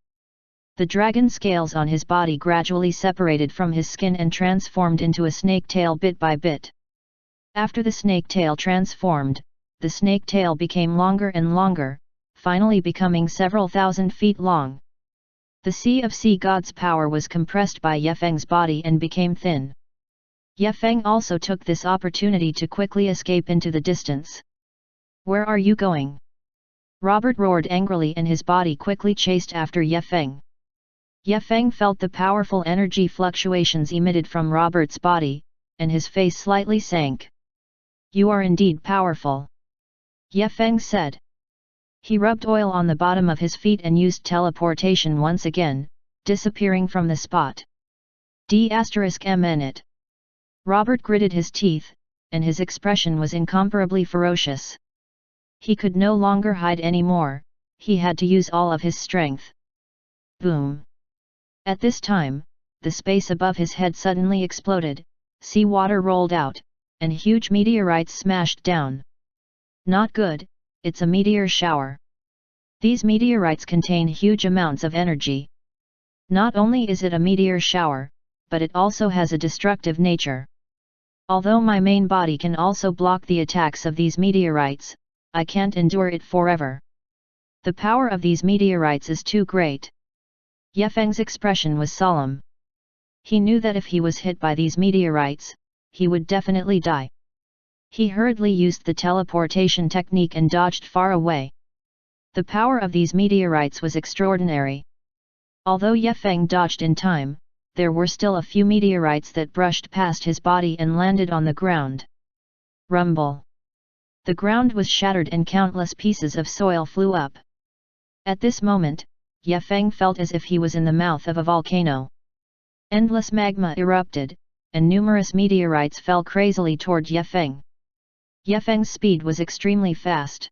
The dragon scales on his body gradually separated from his skin and transformed into a snake tail bit by bit. After the snake tail transformed, the snake tail became longer and longer, finally becoming several thousand feet long. The Sea of Sea God's power was compressed by Ye Feng's body and became thin. Ye Feng also took this opportunity to quickly escape into the distance. "Where are you going?" Robert roared angrily, and his body quickly chased after Ye Feng. Ye Feng felt the powerful energy fluctuations emitted from Robert's body, and his face slightly sank. "You are indeed powerful," Ye Feng said. He rubbed oil on the bottom of his feet and used teleportation once again, disappearing from the spot. D***mn it. Robert gritted his teeth, and his expression was incomparably ferocious. He could no longer hide anymore, he had to use all of his strength. Boom! At this time, the space above his head suddenly exploded, sea water rolled out, and huge meteorites smashed down. Not good, it's a meteor shower. These meteorites contain huge amounts of energy. Not only is it a meteor shower, but it also has a destructive nature. Although my main body can also block the attacks of these meteorites, I can't endure it forever. The power of these meteorites is too great. Ye Feng's expression was solemn. He knew that if he was hit by these meteorites, he would definitely die. He hurriedly used the teleportation technique and dodged far away. The power of these meteorites was extraordinary. Although Ye Feng dodged in time, there were still a few meteorites that brushed past his body and landed on the ground. Rumble! The ground was shattered and countless pieces of soil flew up. At this moment, Ye Feng felt as if he was in the mouth of a volcano. Endless magma erupted, and numerous meteorites fell crazily toward Ye Feng. Ye Feng's speed was extremely fast.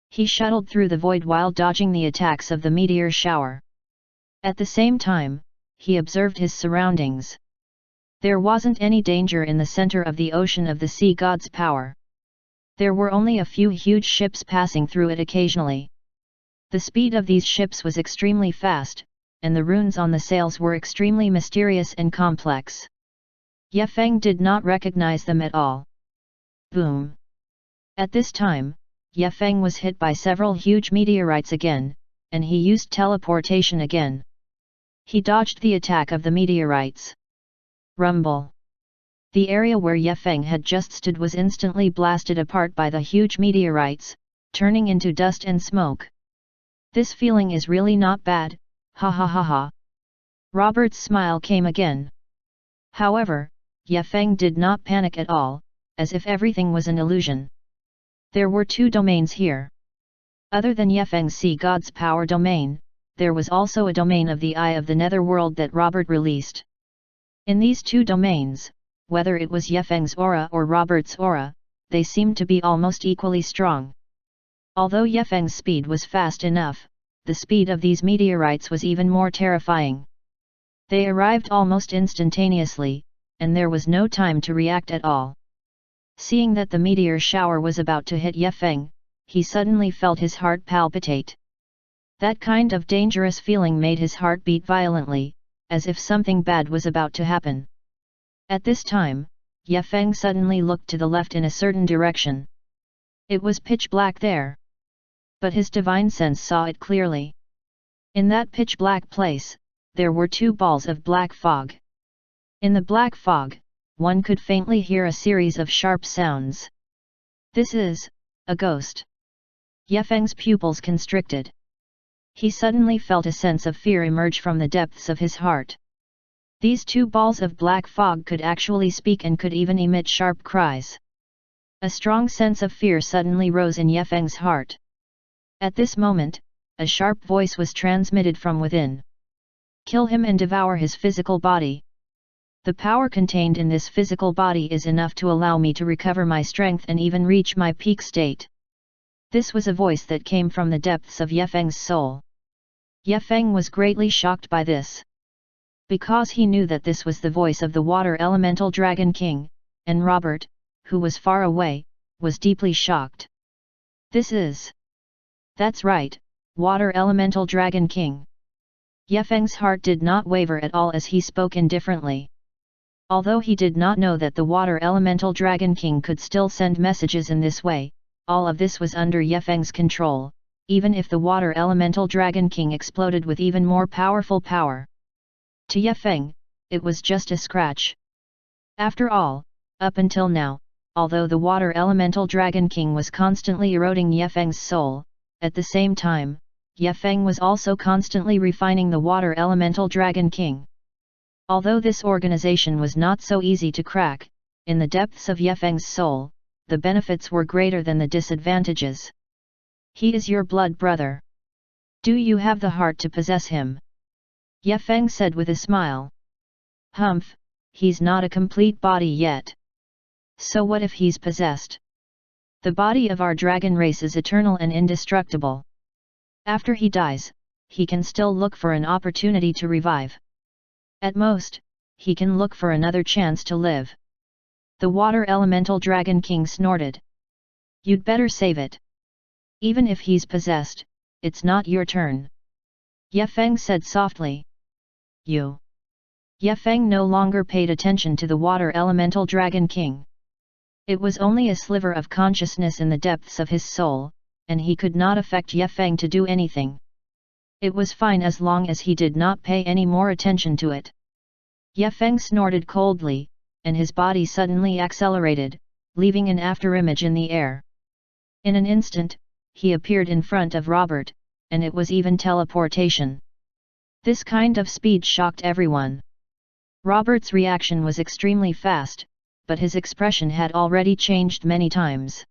He shuttled through the void while dodging the attacks of the meteor shower. At the same time, he observed his surroundings. There wasn't any danger in the center of the ocean of the sea god's power. There were only a few huge ships passing through it occasionally. The speed of these ships was extremely fast, and the runes on the sails were extremely mysterious and complex. Ye Feng did not recognize them at all. Boom! At this time, Ye Feng was hit by several huge meteorites again, and he used teleportation again. He dodged the attack of the meteorites. Rumble! The area where Ye Feng had just stood was instantly blasted apart by the huge meteorites, turning into dust and smoke. This feeling is really not bad, ha ha ha ha. Robert's smile came again. However, Ye Feng did not panic at all, as if everything was an illusion. There were two domains here. Other than Ye Feng's sea god's power domain, there was also a domain of the Eye of the Netherworld that Robert released. In these two domains, whether it was Ye Feng's aura or Robert's aura, they seemed to be almost equally strong. Although Ye Feng's speed was fast enough, the speed of these meteorites was even more terrifying. They arrived almost instantaneously, and there was no time to react at all. Seeing that the meteor shower was about to hit Ye Feng, he suddenly felt his heart palpitate. That kind of dangerous feeling made his heart beat violently, as if something bad was about to happen. At this time, Ye Feng suddenly looked to the left in a certain direction. It was pitch black there. But his divine sense saw it clearly. In that pitch black place, there were two balls of black fog. In the black fog, one could faintly hear a series of sharp sounds. This is a ghost. Ye Feng's pupils constricted. He suddenly felt a sense of fear emerge from the depths of his heart. These two balls of black fog could actually speak and could even emit sharp cries. A strong sense of fear suddenly rose in Ye Feng's heart. At this moment, a sharp voice was transmitted from within. Kill him and devour his physical body. The power contained in this physical body is enough to allow me to recover my strength and even reach my peak state. This was a voice that came from the depths of Ye Feng's soul. Ye Feng was greatly shocked by this. Because he knew that this was the voice of the Water Elemental Dragon King, and Robert, who was far away, was deeply shocked. That's right, Water Elemental Dragon King. Ye Feng's heart did not waver at all as he spoke indifferently. Although he did not know that the Water Elemental Dragon King could still send messages in this way, all of this was under Ye Feng's control, even if the Water Elemental Dragon King exploded with even more powerful power. To Ye Feng, it was just a scratch. After all, up until now, although the Water Elemental Dragon King was constantly eroding Ye Feng's soul, at the same time, Ye Feng was also constantly refining the Water Elemental Dragon King. Although this organization was not so easy to crack, in the depths of Ye Feng's soul, the benefits were greater than the disadvantages. He is your blood brother. Do you have the heart to possess him? Ye Feng said with a smile. Humph, he's not a complete body yet. So what if he's possessed? The body of our dragon race is eternal and indestructible. After he dies, he can still look for an opportunity to revive. At most, he can look for another chance to live. The Water Elemental Dragon King snorted. You'd better save it. Even if he's possessed, it's not your turn. Ye Feng said softly. You. Ye Feng no longer paid attention to the Water Elemental Dragon King. It was only a sliver of consciousness in the depths of his soul, and he could not affect Ye Feng to do anything. It was fine as long as he did not pay any more attention to it. Ye Feng snorted coldly, and his body suddenly accelerated, leaving an afterimage in the air. In an instant, he appeared in front of Robert, and it was even teleportation. This kind of speed shocked everyone. Robert's reaction was extremely fast, but his expression had already changed many times.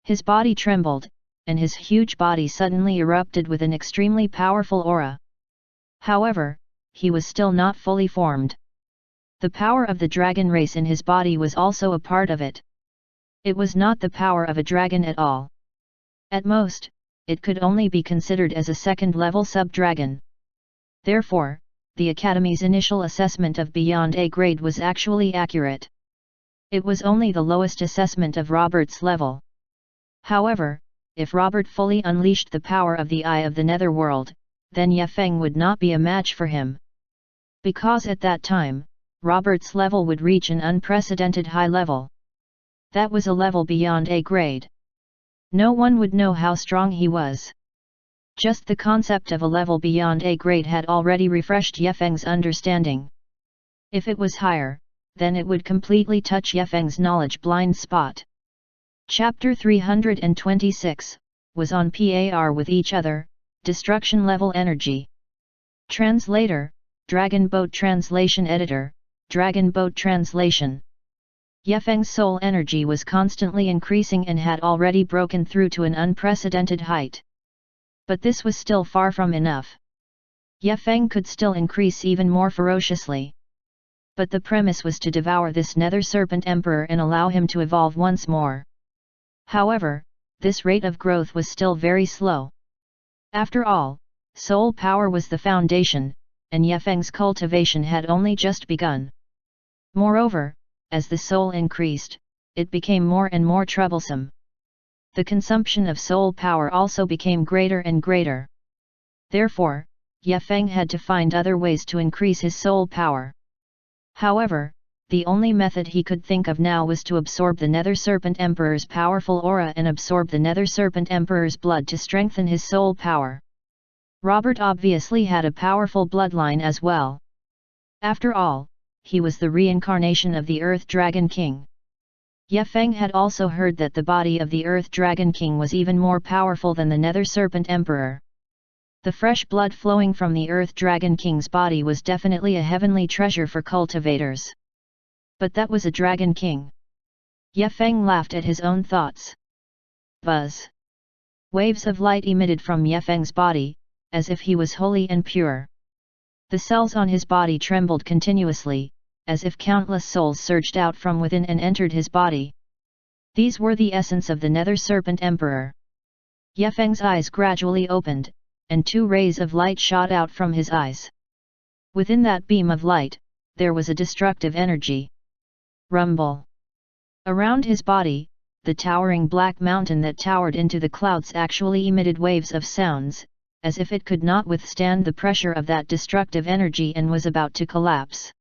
His body trembled, and his huge body suddenly erupted with an extremely powerful aura. However, he was still not fully formed. The power of the dragon race in his body was also a part of it. It was not the power of a dragon at all. At most, it could only be considered as a second-level sub-dragon. Therefore, the Academy's initial assessment of Beyond A grade was actually accurate. It was only the lowest assessment of Robert's level. However, if Robert fully unleashed the power of the Eye of the Netherworld, then Ye Feng would not be a match for him. Because at that time, Robert's level would reach an unprecedented high level. That was a level beyond A grade. No one would know how strong he was. Just the concept of a level beyond A grade had already refreshed Ye Feng's understanding. If it was higher, then it would completely touch Ye Feng's knowledge blind spot. Chapter 326, was on par with each other, destruction level energy. Translator, Dragon Boat Translation Editor, Dragon Boat Translation. Ye Feng's soul energy was constantly increasing and had already broken through to an unprecedented height. But this was still far from enough. Ye Feng could still increase even more ferociously. But the premise was to devour this Nether Serpent Emperor and allow him to evolve once more. However, this rate of growth was still very slow. After all, soul power was the foundation, and Ye Feng's cultivation had only just begun. Moreover, as the soul increased, it became more and more troublesome. The consumption of soul power also became greater and greater. Therefore, Ye Feng had to find other ways to increase his soul power. However, the only method he could think of now was to absorb the Nether Serpent Emperor's powerful aura and absorb the Nether Serpent Emperor's blood to strengthen his soul power. Robert obviously had a powerful bloodline as well. After all, he was the reincarnation of the Earth Dragon King. Ye Feng had also heard that the body of the Earth Dragon King was even more powerful than the Nether Serpent Emperor. The fresh blood flowing from the Earth Dragon King's body was definitely a heavenly treasure for cultivators. But that was a Dragon King. Ye Feng laughed at his own thoughts. Buzz! Waves of light emitted from Ye Feng's body, as if he was holy and pure. The cells on his body trembled continuously, as if countless souls surged out from within and entered his body. These were the essence of the Nether Serpent Emperor. Ye Feng's eyes gradually opened, and 2 rays of light shot out from his eyes. Within that beam of light, there was a destructive energy. Rumble! Around his body, the towering black mountain that towered into the clouds actually emitted waves of sounds, as if it could not withstand the pressure of that destructive energy and was about to collapse.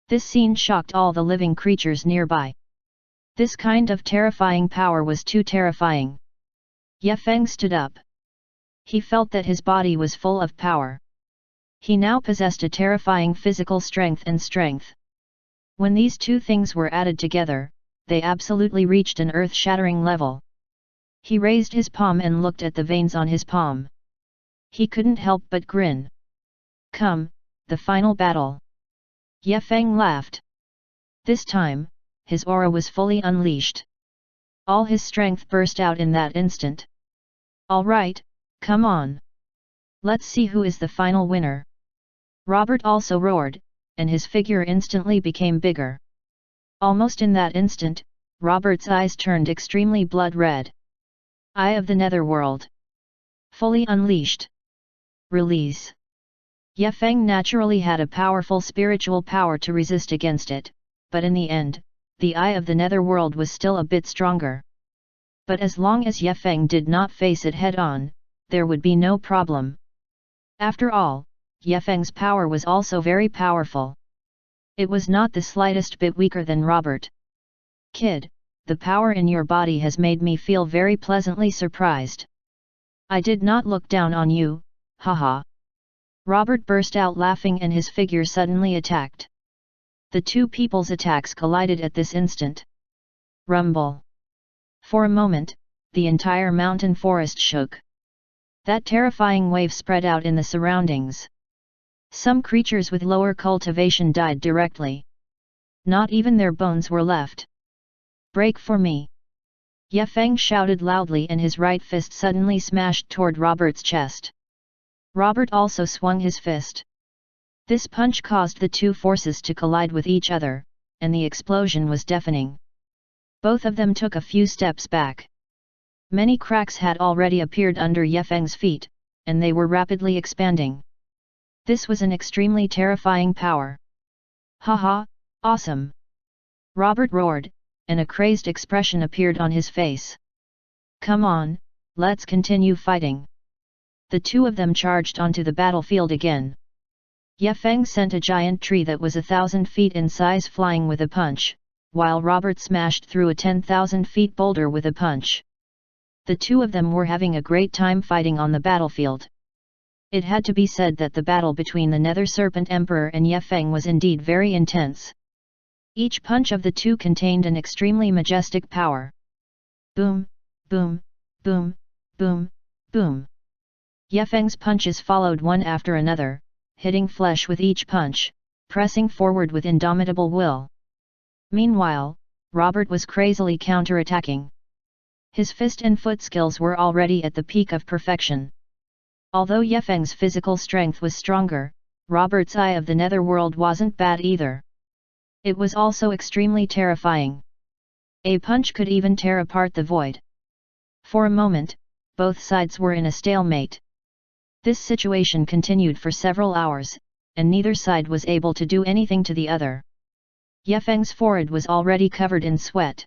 This scene shocked all the living creatures nearby. This kind of terrifying power was too terrifying. Ye Feng stood up. He felt that his body was full of power. He now possessed a terrifying physical strength and strength. When these two things were added together, they absolutely reached an earth-shattering level. He raised his palm and looked at the veins on his palm. He couldn't help but grin. Come, the final battle. Ye Feng laughed. This time, his aura was fully unleashed. All his strength burst out in that instant. All right, come on. Let's see who is the final winner. Robert also roared, and his figure instantly became bigger. Almost in that instant, Robert's eyes turned extremely blood red. Eye of the Netherworld. Fully unleashed. Release. Ye Feng naturally had a powerful spiritual power to resist against it, but in the end, the Eye of the Netherworld was still a bit stronger. But as long as Ye Feng did not face it head-on, there would be no problem. After all, Ye Feng's power was also very powerful. It was not the slightest bit weaker than Robert. Kid, the power in your body has made me feel very pleasantly surprised. I did not look down on you, Haha! Robert burst out laughing and his figure suddenly attacked. The two people's attacks collided at this instant. Rumble! For a moment, the entire mountain forest shook. That terrifying wave spread out in the surroundings. Some creatures with lower cultivation died directly. Not even their bones were left. Break for me! Ye Feng shouted loudly and his right fist suddenly smashed toward Robert's chest. Robert also swung his fist. This punch caused the two forces to collide with each other, and the explosion was deafening. Both of them took a few steps back. Many cracks had already appeared under Ye Feng's feet, and they were rapidly expanding. This was an extremely terrifying power. Haha, awesome! Robert roared, and a crazed expression appeared on his face. Come on, let's continue fighting. The two of them charged onto the battlefield again. Ye Feng sent a giant tree that was 1,000 feet in size flying with a punch, while Robert smashed through a 10,000 feet boulder with a punch. The two of them were having a great time fighting on the battlefield. It had to be said that the battle between the Nether Serpent Emperor and Ye Feng was indeed very intense. Each punch of the two contained an extremely majestic power. Boom, boom, boom, boom, boom. Ye Feng's punches followed one after another, hitting flesh with each punch, pressing forward with indomitable will. Meanwhile, Robert was crazily counterattacking. His fist and foot skills were already at the peak of perfection. Although Ye Feng's physical strength was stronger, Robert's Eye of the Netherworld wasn't bad either. It was also extremely terrifying. A punch could even tear apart the void. For a moment, both sides were in a stalemate. This situation continued for several hours, and neither side was able to do anything to the other. Ye Feng's forehead was already covered in sweat.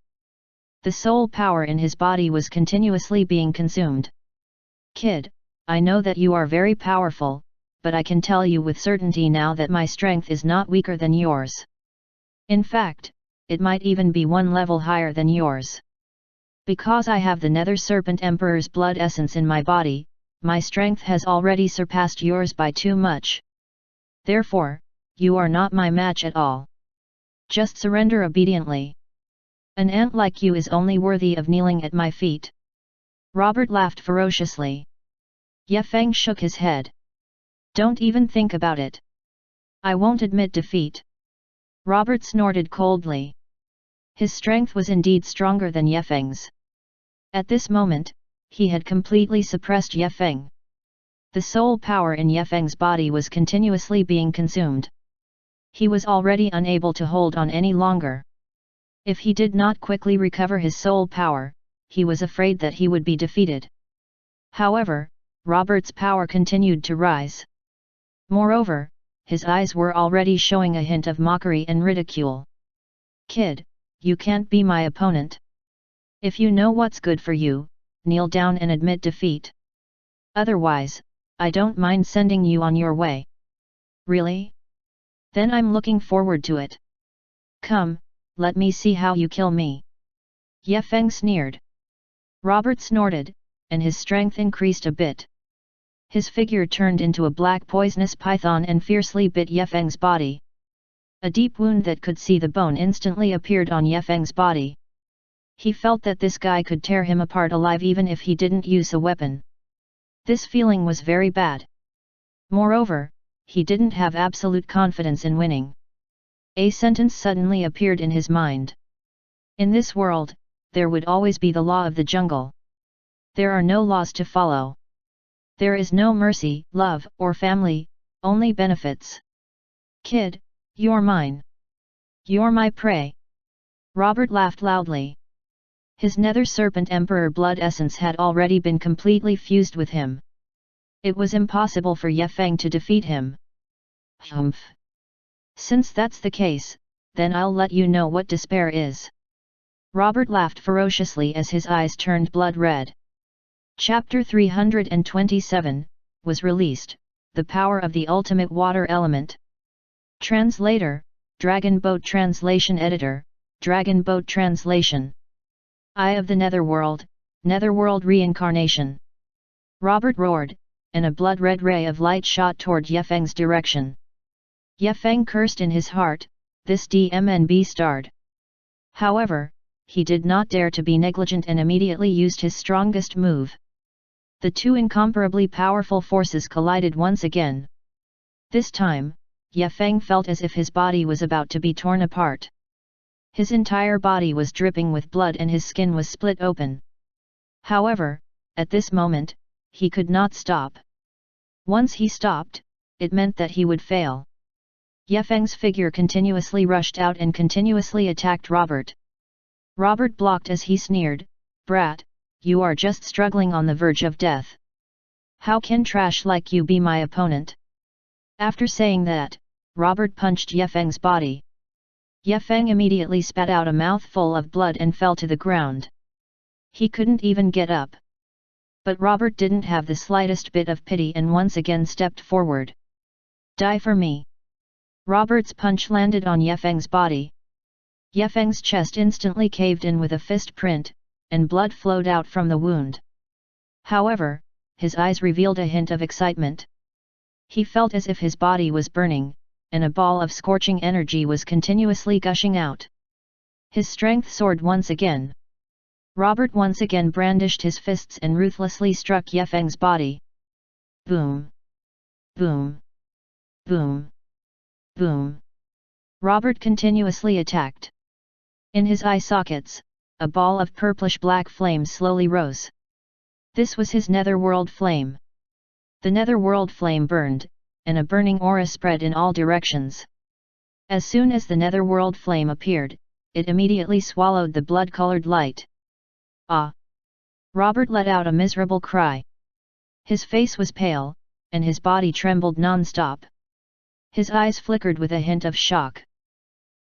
The soul power in his body was continuously being consumed. Kid, I know that you are very powerful, but I can tell you with certainty now that my strength is not weaker than yours. In fact, it might even be one level higher than yours. Because I have the Nether Serpent Emperor's blood essence in my body, my strength has already surpassed yours by too much. Therefore, you are not my match at all. Just surrender obediently. An ant like you is only worthy of kneeling at my feet. Robert laughed ferociously. Ye Feng shook his head. Don't even think about it. I won't admit defeat. Robert snorted coldly. His strength was indeed stronger than Ye Feng's. At this moment, he had completely suppressed Ye Feng. The soul power in Ye Feng's body was continuously being consumed. He was already unable to hold on any longer. If he did not quickly recover his soul power, he was afraid that he would be defeated. However, Robert's power continued to rise. Moreover, his eyes were already showing a hint of mockery and ridicule. Kid, you can't be my opponent. If you know what's good for you, kneel down and admit defeat. Otherwise, I don't mind sending you on your way. Really? Then I'm looking forward to it. Come, let me see how you kill me. Ye Feng sneered. Robert snorted, and his strength increased a bit. His figure turned into a black poisonous python and fiercely bit Ye Feng's body. A deep wound that could see the bone instantly appeared on Ye Feng's body. He felt that this guy could tear him apart alive even if he didn't use a weapon. This feeling was very bad. Moreover, he didn't have absolute confidence in winning. A sentence suddenly appeared in his mind. In this world, there would always be the law of the jungle. There are no laws to follow. There is no mercy, love, or family, only benefits. Kid, you're mine. You're my prey. Robert laughed loudly. His Nether Serpent Emperor blood essence had already been completely fused with him. It was impossible for Ye Feng to defeat him. Humph. Since that's the case, then I'll let you know what despair is. Robert laughed ferociously as his eyes turned blood red. Chapter 327 was released, The Power of the Ultimate Water Element. Translator, Dragon Boat Translation Editor, Dragon Boat Translation. Eye of the Netherworld, Netherworld Reincarnation. Robert roared, and a blood-red ray of light shot toward Yefeng's direction. Yefeng cursed in his heart, this DMNB starred. However, he did not dare to be negligent and immediately used his strongest move. The two incomparably powerful forces collided once again. This time, Yefeng felt as if his body was about to be torn apart. His entire body was dripping with blood and his skin was split open. However, at this moment, he could not stop. Once he stopped, it meant that he would fail. Yefeng's figure continuously rushed out and continuously attacked Robert. Robert blocked as he sneered, "Brat, you are just struggling on the verge of death. How can trash like you be my opponent?" After saying that, Robert punched Yefeng's body. Yefeng immediately spat out a mouthful of blood and fell to the ground. He couldn't even get up. But Robert didn't have the slightest bit of pity and once again stepped forward. "Die for me." Robert's punch landed on Yefeng's body. Yefeng's chest instantly caved in with a fist print, and blood flowed out from the wound. However, his eyes revealed a hint of excitement. He felt as if his body was burning, and a ball of scorching energy was continuously gushing out. His strength soared once again. Robert once again brandished his fists and ruthlessly struck Yefeng's body. Boom! Boom! Boom! Boom! Robert continuously attacked. In his eye sockets, a ball of purplish-black flame slowly rose. This was his netherworld flame. The netherworld flame burned, and a burning aura spread in all directions. As soon as the netherworld flame appeared, it immediately swallowed the blood-colored light. Ah! Robert let out a miserable cry. His face was pale, and his body trembled non-stop. His eyes flickered with a hint of shock.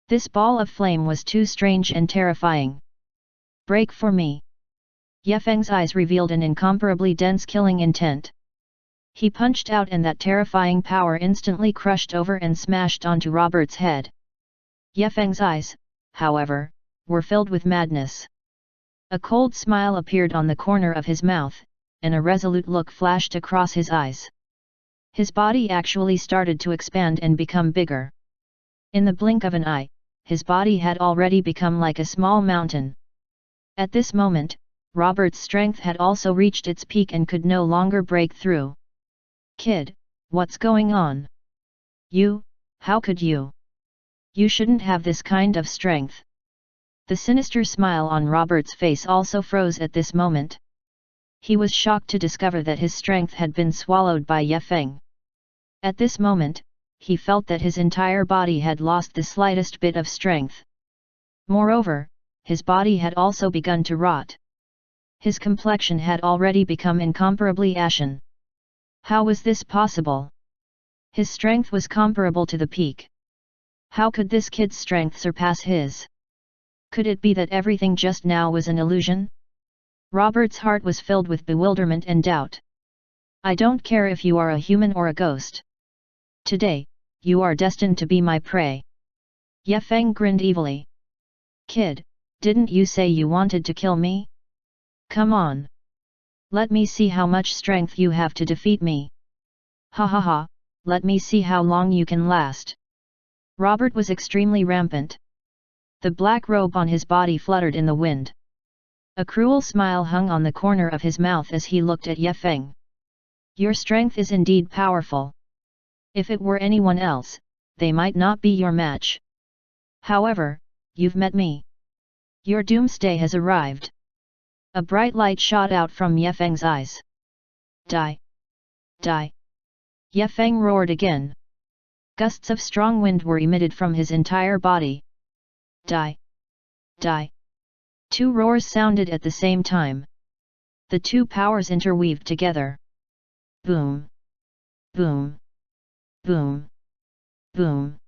This ball of flame was too strange and terrifying. "Break for me." Yefeng's eyes revealed an incomparably dense killing intent. He punched out and that terrifying power instantly crushed over and smashed onto Robert's head. Yefeng's eyes, however, were filled with madness. A cold smile appeared on the corner of his mouth, and a resolute look flashed across his eyes. His body actually started to expand and become bigger. In the blink of an eye, his body had already become like a small mountain. At this moment, Robert's strength had also reached its peak and could no longer break through. "Kid, what's going on? How could you? You shouldn't have this kind of strength." The sinister smile on Robert's face also froze at this moment. He was shocked to discover that his strength had been swallowed by Yefeng. At this moment, he felt that his entire body had lost the slightest bit of strength. Moreover, his body had also begun to rot. His complexion had already become incomparably ashen. How was this possible? His strength was comparable to the peak. How could this kid's strength surpass his? Could it be that everything just now was an illusion? Robert's heart was filled with bewilderment and doubt. "I don't care if you are a human or a ghost. Today, you are destined to be my prey." Yefeng grinned evilly. "Kid, didn't you say you wanted to kill me? Come on. Let me see how much strength you have to defeat me. Ha ha ha, let me see how long you can last." Robert was extremely rampant. The black robe on his body fluttered in the wind. A cruel smile hung on the corner of his mouth as he looked at Yefeng. "Your strength is indeed powerful. If it were anyone else, they might not be your match. However, you've met me. Your doomsday has arrived." A bright light shot out from Yefeng's eyes. "Die! Die!" Yefeng roared again. Gusts of strong wind were emitted from his entire body. "Die! Die!" Two roars sounded at the same time. The two powers interweaved together. Boom! Boom! Boom! Boom!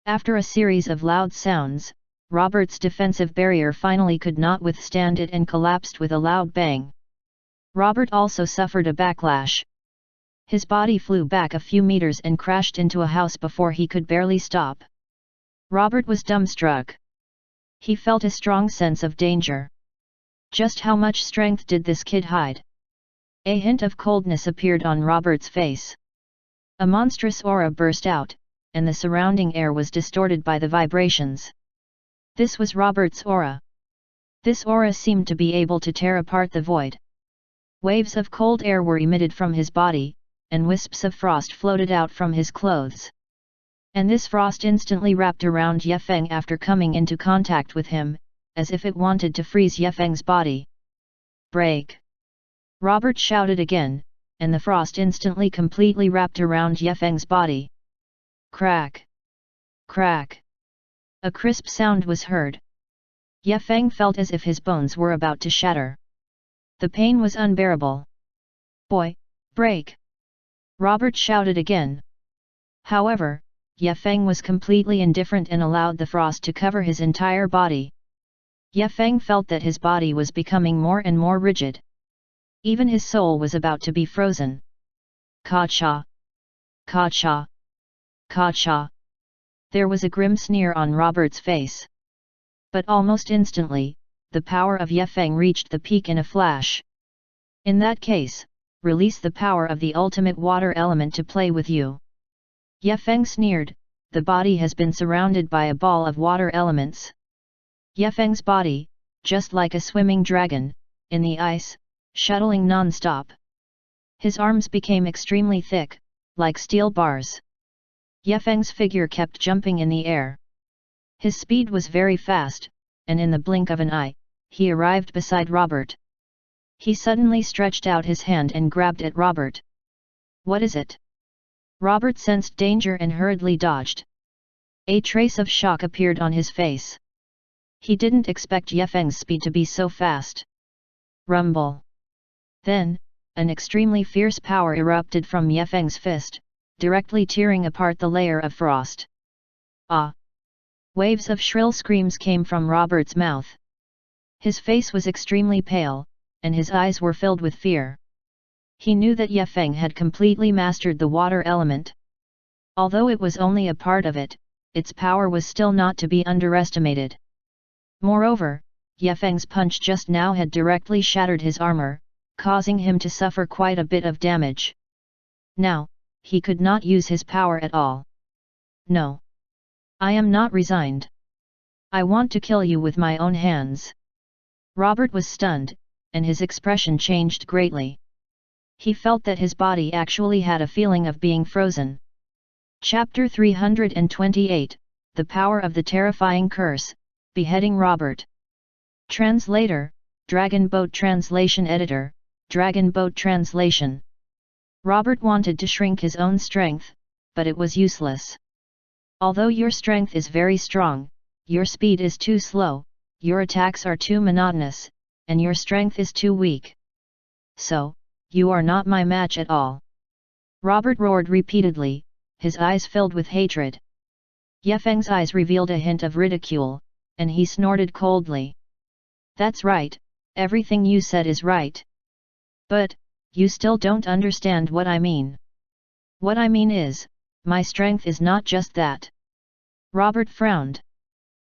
After a series of loud sounds, Robert's defensive barrier finally could not withstand it and collapsed with a loud bang. Robert also suffered a backlash. His body flew back a few meters and crashed into a house before he could barely stop. Robert was dumbstruck. He felt a strong sense of danger. Just how much strength did this kid hide? A hint of coldness appeared on Robert's face. A monstrous aura burst out, and the surrounding air was distorted by the vibrations. This was Robert's aura. This aura seemed to be able to tear apart the void. Waves of cold air were emitted from his body, and wisps of frost floated out from his clothes. And this frost instantly wrapped around Ye Feng after coming into contact with him, as if it wanted to freeze Ye Feng's body. Break! Robert shouted again, and the frost instantly completely wrapped around Ye Feng's body. Crack! Crack! A crisp sound was heard. Ye Feng felt as if his bones were about to shatter. The pain was unbearable. Boy, break! Robert shouted again. However, Ye Feng was completely indifferent and allowed the frost to cover his entire body. Ye Feng felt that his body was becoming more and more rigid. Even his soul was about to be frozen. Ka-cha! Ka-cha! Ka-cha! There was a grim sneer on Robert's face. But almost instantly, the power of Ye Feng reached the peak in a flash. In that case, release the power of the ultimate water element to play with you. Ye Feng sneered, the body has been surrounded by a ball of water elements. Ye Feng's body, just like a swimming dragon, in the ice, shuttling non-stop. His arms became extremely thick, like steel bars. Ye Feng's figure kept jumping in the air. His speed was very fast, and in the blink of an eye, he arrived beside Robert. He suddenly stretched out his hand and grabbed at Robert. What is it? Robert sensed danger and hurriedly dodged. A trace of shock appeared on his face. He didn't expect Ye Feng's speed to be so fast. Rumble. Then, an extremely fierce power erupted from Ye Feng's fist, directly tearing apart the layer of frost. Ah! Waves of shrill screams came from Robert's mouth. His face was extremely pale, and his eyes were filled with fear. He knew that Ye Feng had completely mastered the water element. Although it was only a part of it, its power was still not to be underestimated. Moreover, Ye Feng's punch just now had directly shattered his armor, causing him to suffer quite a bit of damage. Now, he could not use his power at all. No. I am not resigned. I want to kill you with my own hands. Robert was stunned, and his expression changed greatly. He felt that his body actually had a feeling of being frozen. Chapter 328, The Power of the Terrifying Curse, Beheading Robert. Translator, Dragon Boat Translation Editor, Dragon Boat Translation. Robert wanted to shrink his own strength, but it was useless. Although your strength is very strong, your speed is too slow, your attacks are too monotonous, and your strength is too weak. So, you are not my match at all. Robert roared repeatedly, his eyes filled with hatred. Ye Feng's eyes revealed a hint of ridicule, and he snorted coldly. That's right, everything you said is right. But, you still don't understand what I mean. What I mean is, my strength is not just that. Robert frowned.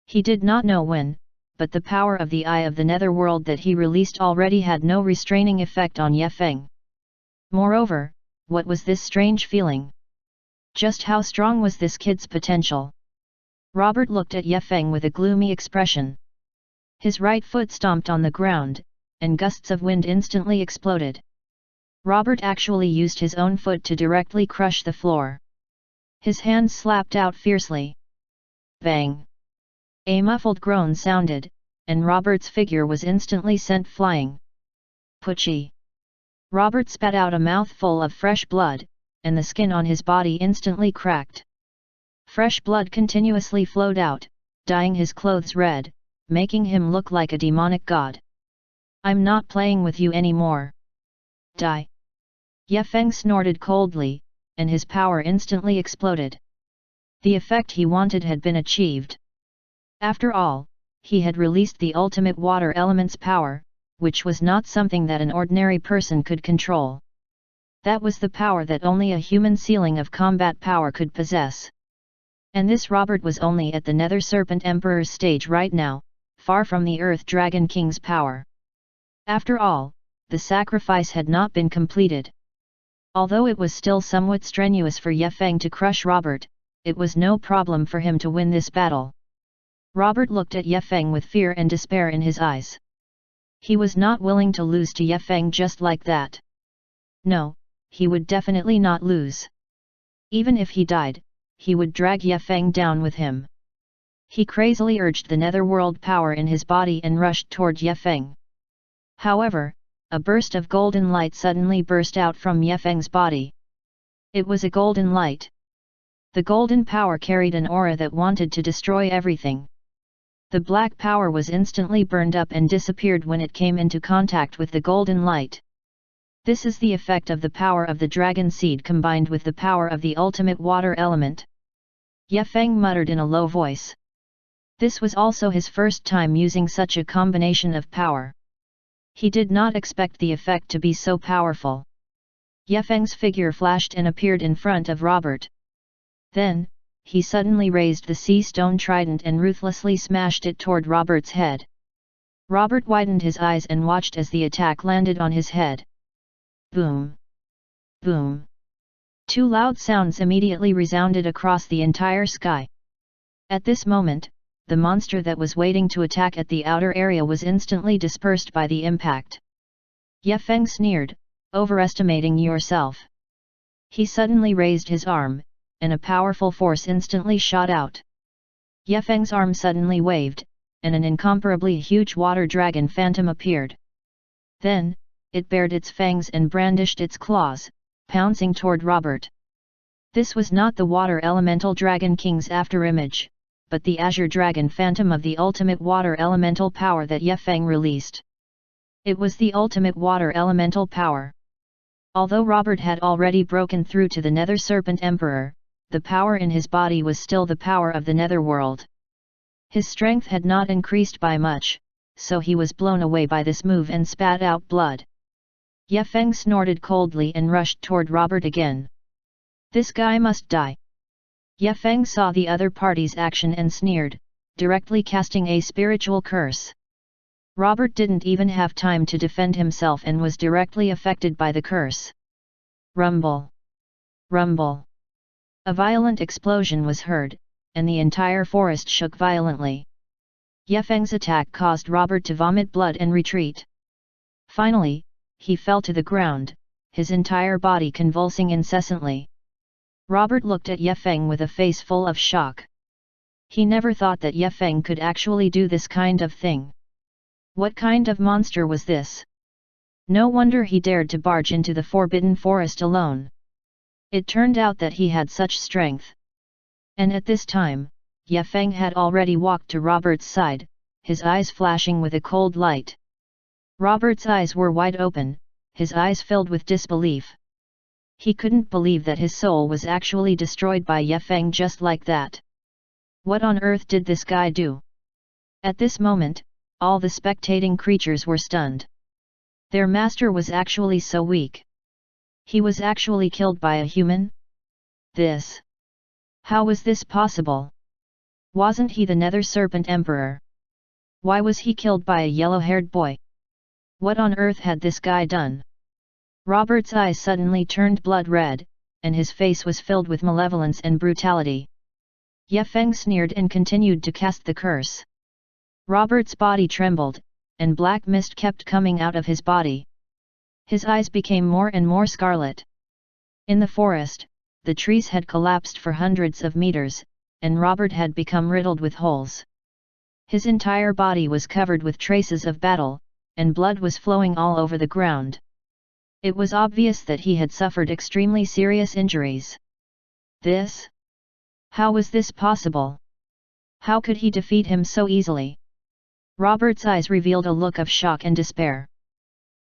He did not know when, but the power of the Eye of the Netherworld that he released already had no restraining effect on Ye Feng. Moreover, what was this strange feeling? Just how strong was this kid's potential? Robert looked at Ye Feng with a gloomy expression. His right foot stomped on the ground, and gusts of wind instantly exploded. Robert actually used his own foot to directly crush the floor. His hands slapped out fiercely. Bang! A muffled groan sounded, and Robert's figure was instantly sent flying. Poochie! Robert spat out a mouthful of fresh blood, and the skin on his body instantly cracked. Fresh blood continuously flowed out, dyeing his clothes red, making him look like a demonic god. I'm not playing with you anymore. Die! Ye Feng snorted coldly, and his power instantly exploded. The effect he wanted had been achieved. After all, he had released the ultimate water element's power, which was not something that an ordinary person could control. That was the power that only a human ceiling of combat power could possess. And this Robert was only at the Nether Serpent Emperor's stage right now, far from the Earth Dragon King's power. After all, the sacrifice had not been completed. Although it was still somewhat strenuous for Ye Feng to crush Robert, it was no problem for him to win this battle. Robert looked at Ye Feng with fear and despair in his eyes. He was not willing to lose to Ye Feng just like that. No, he would definitely not lose. Even if he died, he would drag Ye Feng down with him. He crazily urged the netherworld power in his body and rushed toward Ye Feng. However, a burst of golden light suddenly burst out from Ye Feng's body. It was a golden light. The golden power carried an aura that wanted to destroy everything. The black power was instantly burned up and disappeared when it came into contact with the golden light. This is the effect of the power of the dragon seed combined with the power of the ultimate water element. Ye Feng muttered in a low voice. This was also his first time using such a combination of power. He did not expect the effect to be so powerful. Ye Feng's figure flashed and appeared in front of Robert. Then, he suddenly raised the sea stone trident and ruthlessly smashed it toward Robert's head. Robert widened his eyes and watched as the attack landed on his head. Boom! Boom! Two loud sounds immediately resounded across the entire sky. At this moment, the monster that was waiting to attack at the outer area was instantly dispersed by the impact. Ye Feng sneered, overestimating yourself. He suddenly raised his arm, and a powerful force instantly shot out. Ye Feng's arm suddenly waved, and an incomparably huge water dragon phantom appeared. Then, it bared its fangs and brandished its claws, pouncing toward Robert. This was not the water elemental dragon king's afterimage, but the azure dragon phantom of the ultimate water elemental power that Ye Feng released. It was the ultimate water elemental power. Although Robert had already broken through to the Nether Serpent Emperor, the power in his body was still the power of the netherworld. His strength had not increased by much, so he was blown away by this move and spat out blood. Ye Feng snorted coldly and rushed toward Robert again. This guy must die. Ye Feng saw the other party's action and sneered, directly casting a spiritual curse. Robert didn't even have time to defend himself and was directly affected by the curse. Rumble! Rumble! A violent explosion was heard, and the entire forest shook violently. Ye Feng's attack caused Robert to vomit blood and retreat. Finally, he fell to the ground, his entire body convulsing incessantly. Robert looked at Ye Feng with a face full of shock. He never thought that Ye Feng could actually do this kind of thing. What kind of monster was this? No wonder he dared to barge into the Forbidden Forest alone. It turned out that he had such strength. And at this time, Ye Feng had already walked to Robert's side, his eyes flashing with a cold light. Robert's eyes were wide open, his eyes filled with disbelief. He couldn't believe that his soul was actually destroyed by Ye Feng just like that. What on earth did this guy do? At this moment, all the spectating creatures were stunned. Their master was actually so weak. He was actually killed by a human? How was this possible? Wasn't he the Nether Serpent Emperor? Why was he killed by a yellow-haired boy? What on earth had this guy done? Robert's eyes suddenly turned blood red, and his face was filled with malevolence and brutality. Ye Feng sneered and continued to cast the curse. Robert's body trembled, and black mist kept coming out of his body. His eyes became more and more scarlet. In the forest, the trees had collapsed for hundreds of meters, and Robert had become riddled with holes. His entire body was covered with traces of battle, and blood was flowing all over the ground. It was obvious that he had suffered extremely serious injuries. How was this possible? How could he defeat him so easily? Robert's eyes revealed a look of shock and despair.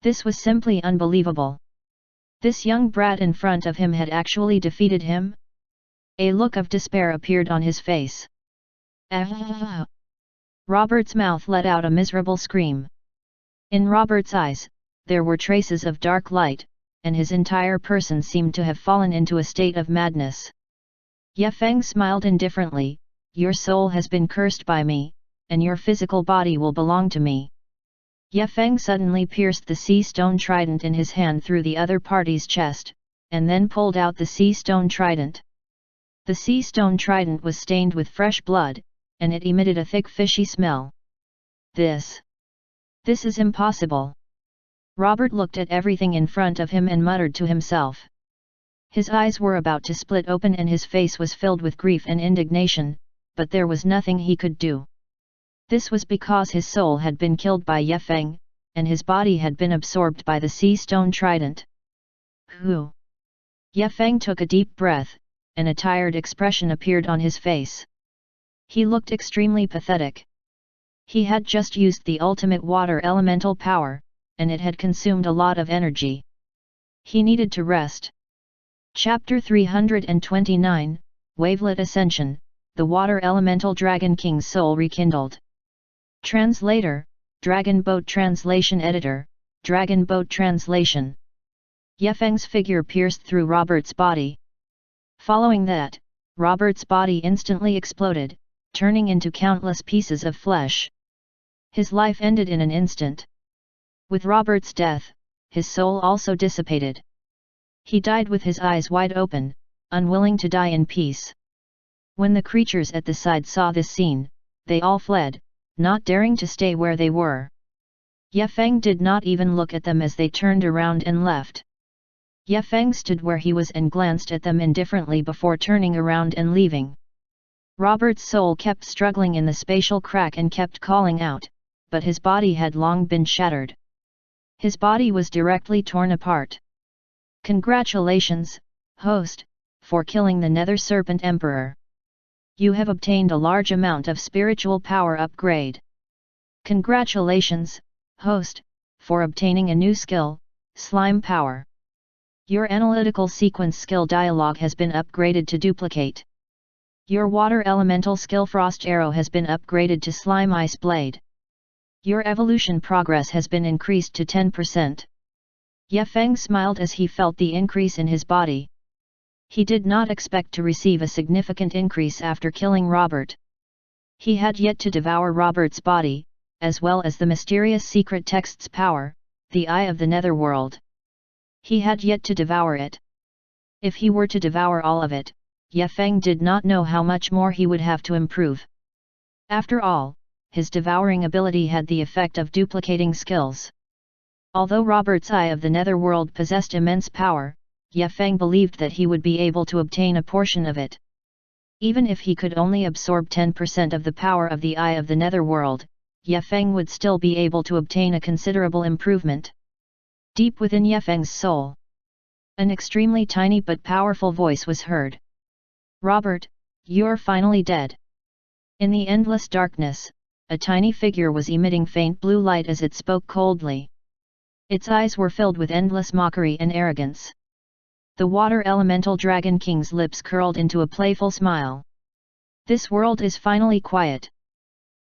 This was simply unbelievable. This young brat in front of him had actually defeated him? A look of despair appeared on his face. Ah! Robert's mouth let out a miserable scream. In Robert's eyes, there were traces of dark light, and his entire person seemed to have fallen into a state of madness. Ye Feng smiled indifferently, "Your soul has been cursed by me, and your physical body will belong to me." Ye Feng suddenly pierced the sea stone trident in his hand through the other party's chest, and then pulled out the sea stone trident. The sea stone trident was stained with fresh blood, and it emitted a thick fishy smell. This is impossible. Robert looked at everything in front of him and muttered to himself. His eyes were about to split open and his face was filled with grief and indignation, but there was nothing he could do. This was because his soul had been killed by Ye Feng, and his body had been absorbed by the sea stone trident. Who? Ye Feng took a deep breath, and a tired expression appeared on his face. He looked extremely pathetic. He had just used the ultimate water elemental power, and it had consumed a lot of energy. He needed to rest. Chapter 329, Wavelet Ascension, the Water Elemental Dragon King's Soul Rekindled. Translator, Dragon Boat Translation Editor, Dragon Boat Translation. Ye Feng's figure pierced through Robert's body. Following that, Robert's body instantly exploded, turning into countless pieces of flesh. His life ended in an instant. With Robert's death, his soul also dissipated. He died with his eyes wide open, unwilling to die in peace. When the creatures at the side saw this scene, they all fled, not daring to stay where they were. Ye Feng did not even look at them as they turned around and left. Ye Feng stood where he was and glanced at them indifferently before turning around and leaving. Robert's soul kept struggling in the spatial crack and kept calling out, but his body had long been shattered. His body was directly torn apart. Congratulations, host, for killing the Nether Serpent Emperor. You have obtained a large amount of spiritual power upgrade. Congratulations, host, for obtaining a new skill, Slime Power. Your analytical sequence skill dialogue has been upgraded to Duplicate. Your water elemental skill Frost Arrow has been upgraded to Slime Ice Blade. Your evolution progress has been increased to 10%. Ye Feng smiled as he felt the increase in his body. He did not expect to receive a significant increase after killing Robert. He had yet to devour Robert's body, as well as the mysterious secret text's power, the Eye of the Netherworld. He had yet to devour it. If he were to devour all of it, Ye Feng did not know how much more he would have to improve. After all, his devouring ability had the effect of duplicating skills. Although Robert's Eye of the Netherworld possessed immense power, Ye Feng believed that he would be able to obtain a portion of it. Even if he could only absorb 10% of the power of the Eye of the Netherworld, Ye Feng would still be able to obtain a considerable improvement. Deep within Ye Feng's soul, an extremely tiny but powerful voice was heard. Robert, you're finally dead. In the endless darkness, a tiny figure was emitting faint blue light as it spoke coldly. Its eyes were filled with endless mockery and arrogance. The Water Elemental Dragon King's lips curled into a playful smile. This world is finally quiet.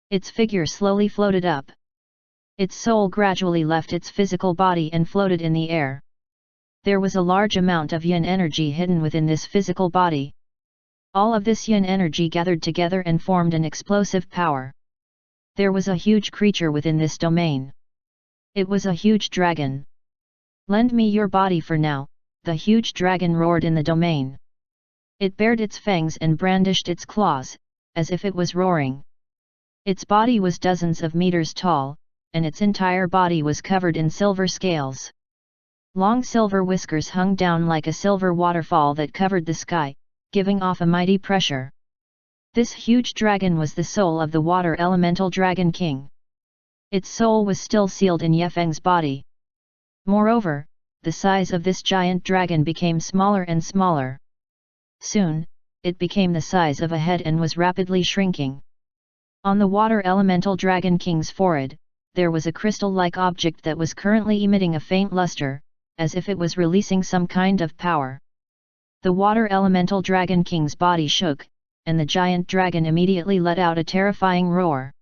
Its figure slowly floated up. Its soul gradually left its physical body and floated in the air. There was a large amount of yin energy hidden within this physical body. All of this yin energy gathered together and formed an explosive power. There was a huge creature within this domain. It was a huge dragon. Lend me your body for now, the huge dragon roared in the domain. It bared its fangs and brandished its claws, as if it was roaring. Its body was dozens of meters tall, and its entire body was covered in silver scales. Long silver whiskers hung down like a silver waterfall that covered the sky, giving off a mighty pressure. This huge dragon was the soul of the Water Elemental Dragon King. Its soul was still sealed in Ye Feng's body. Moreover, the size of this giant dragon became smaller and smaller. Soon, it became the size of a head and was rapidly shrinking. On the Water Elemental Dragon King's forehead, there was a crystal-like object that was currently emitting a faint luster, as if it was releasing some kind of power. The Water Elemental Dragon King's body shook, and the giant dragon immediately let out a terrifying roar.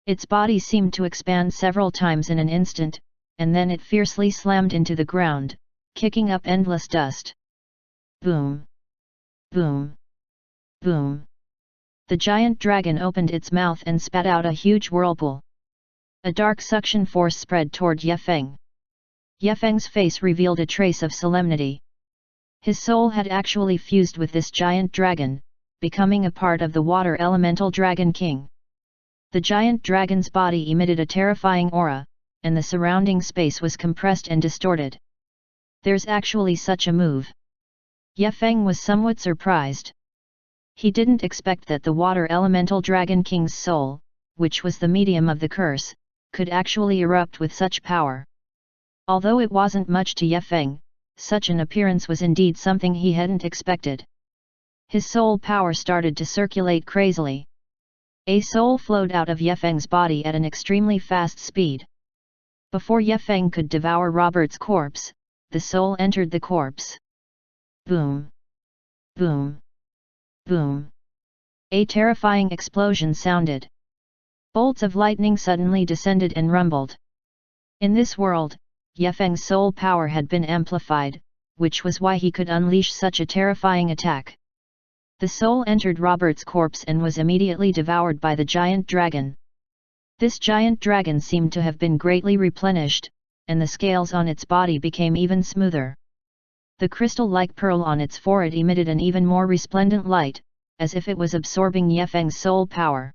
Its body seemed to expand several times in an instant, and then it fiercely slammed into the ground, kicking up endless dust. Boom! Boom! Boom! The giant dragon opened its mouth and spat out a huge whirlpool. A dark suction force spread toward Ye Feng. Ye Feng's face revealed a trace of solemnity. His soul had actually fused with this giant dragon, becoming a part of the water elemental Dragon King. The giant dragon's body emitted a terrifying aura, and the surrounding space was compressed and distorted. There's actually such a move. Ye Feng was somewhat surprised. He didn't expect that the water elemental Dragon King's soul, which was the medium of the curse, could actually erupt with such power. Although it wasn't much to Ye Feng, such an appearance was indeed something he hadn't expected. His soul power started to circulate crazily. A soul flowed out of Ye Feng's body at an extremely fast speed. Before Ye Feng could devour Robert's corpse, the soul entered the corpse. Boom! Boom! Boom! A terrifying explosion sounded. Bolts of lightning suddenly descended and rumbled. In this world, Ye Feng's soul power had been amplified, which was why he could unleash such a terrifying attack. The soul entered Robert's corpse and was immediately devoured by the giant dragon. This giant dragon seemed to have been greatly replenished, and the scales on its body became even smoother. The crystal-like pearl on its forehead emitted an even more resplendent light, as if it was absorbing Ye Feng's soul power.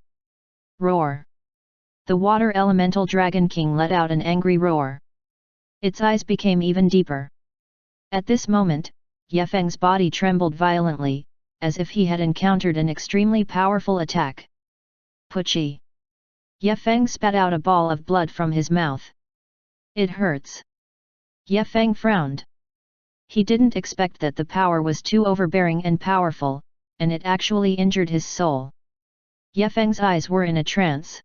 Roar! The water elemental Dragon King let out an angry roar. Its eyes became even deeper. At this moment, Ye Feng's body trembled violently, as if he had encountered an extremely powerful attack. Puchi! Ye Feng spat out a ball of blood from his mouth. It hurts. Ye Feng frowned. He didn't expect that the power was too overbearing and powerful, and it actually injured his soul. Ye Feng's eyes were in a trance.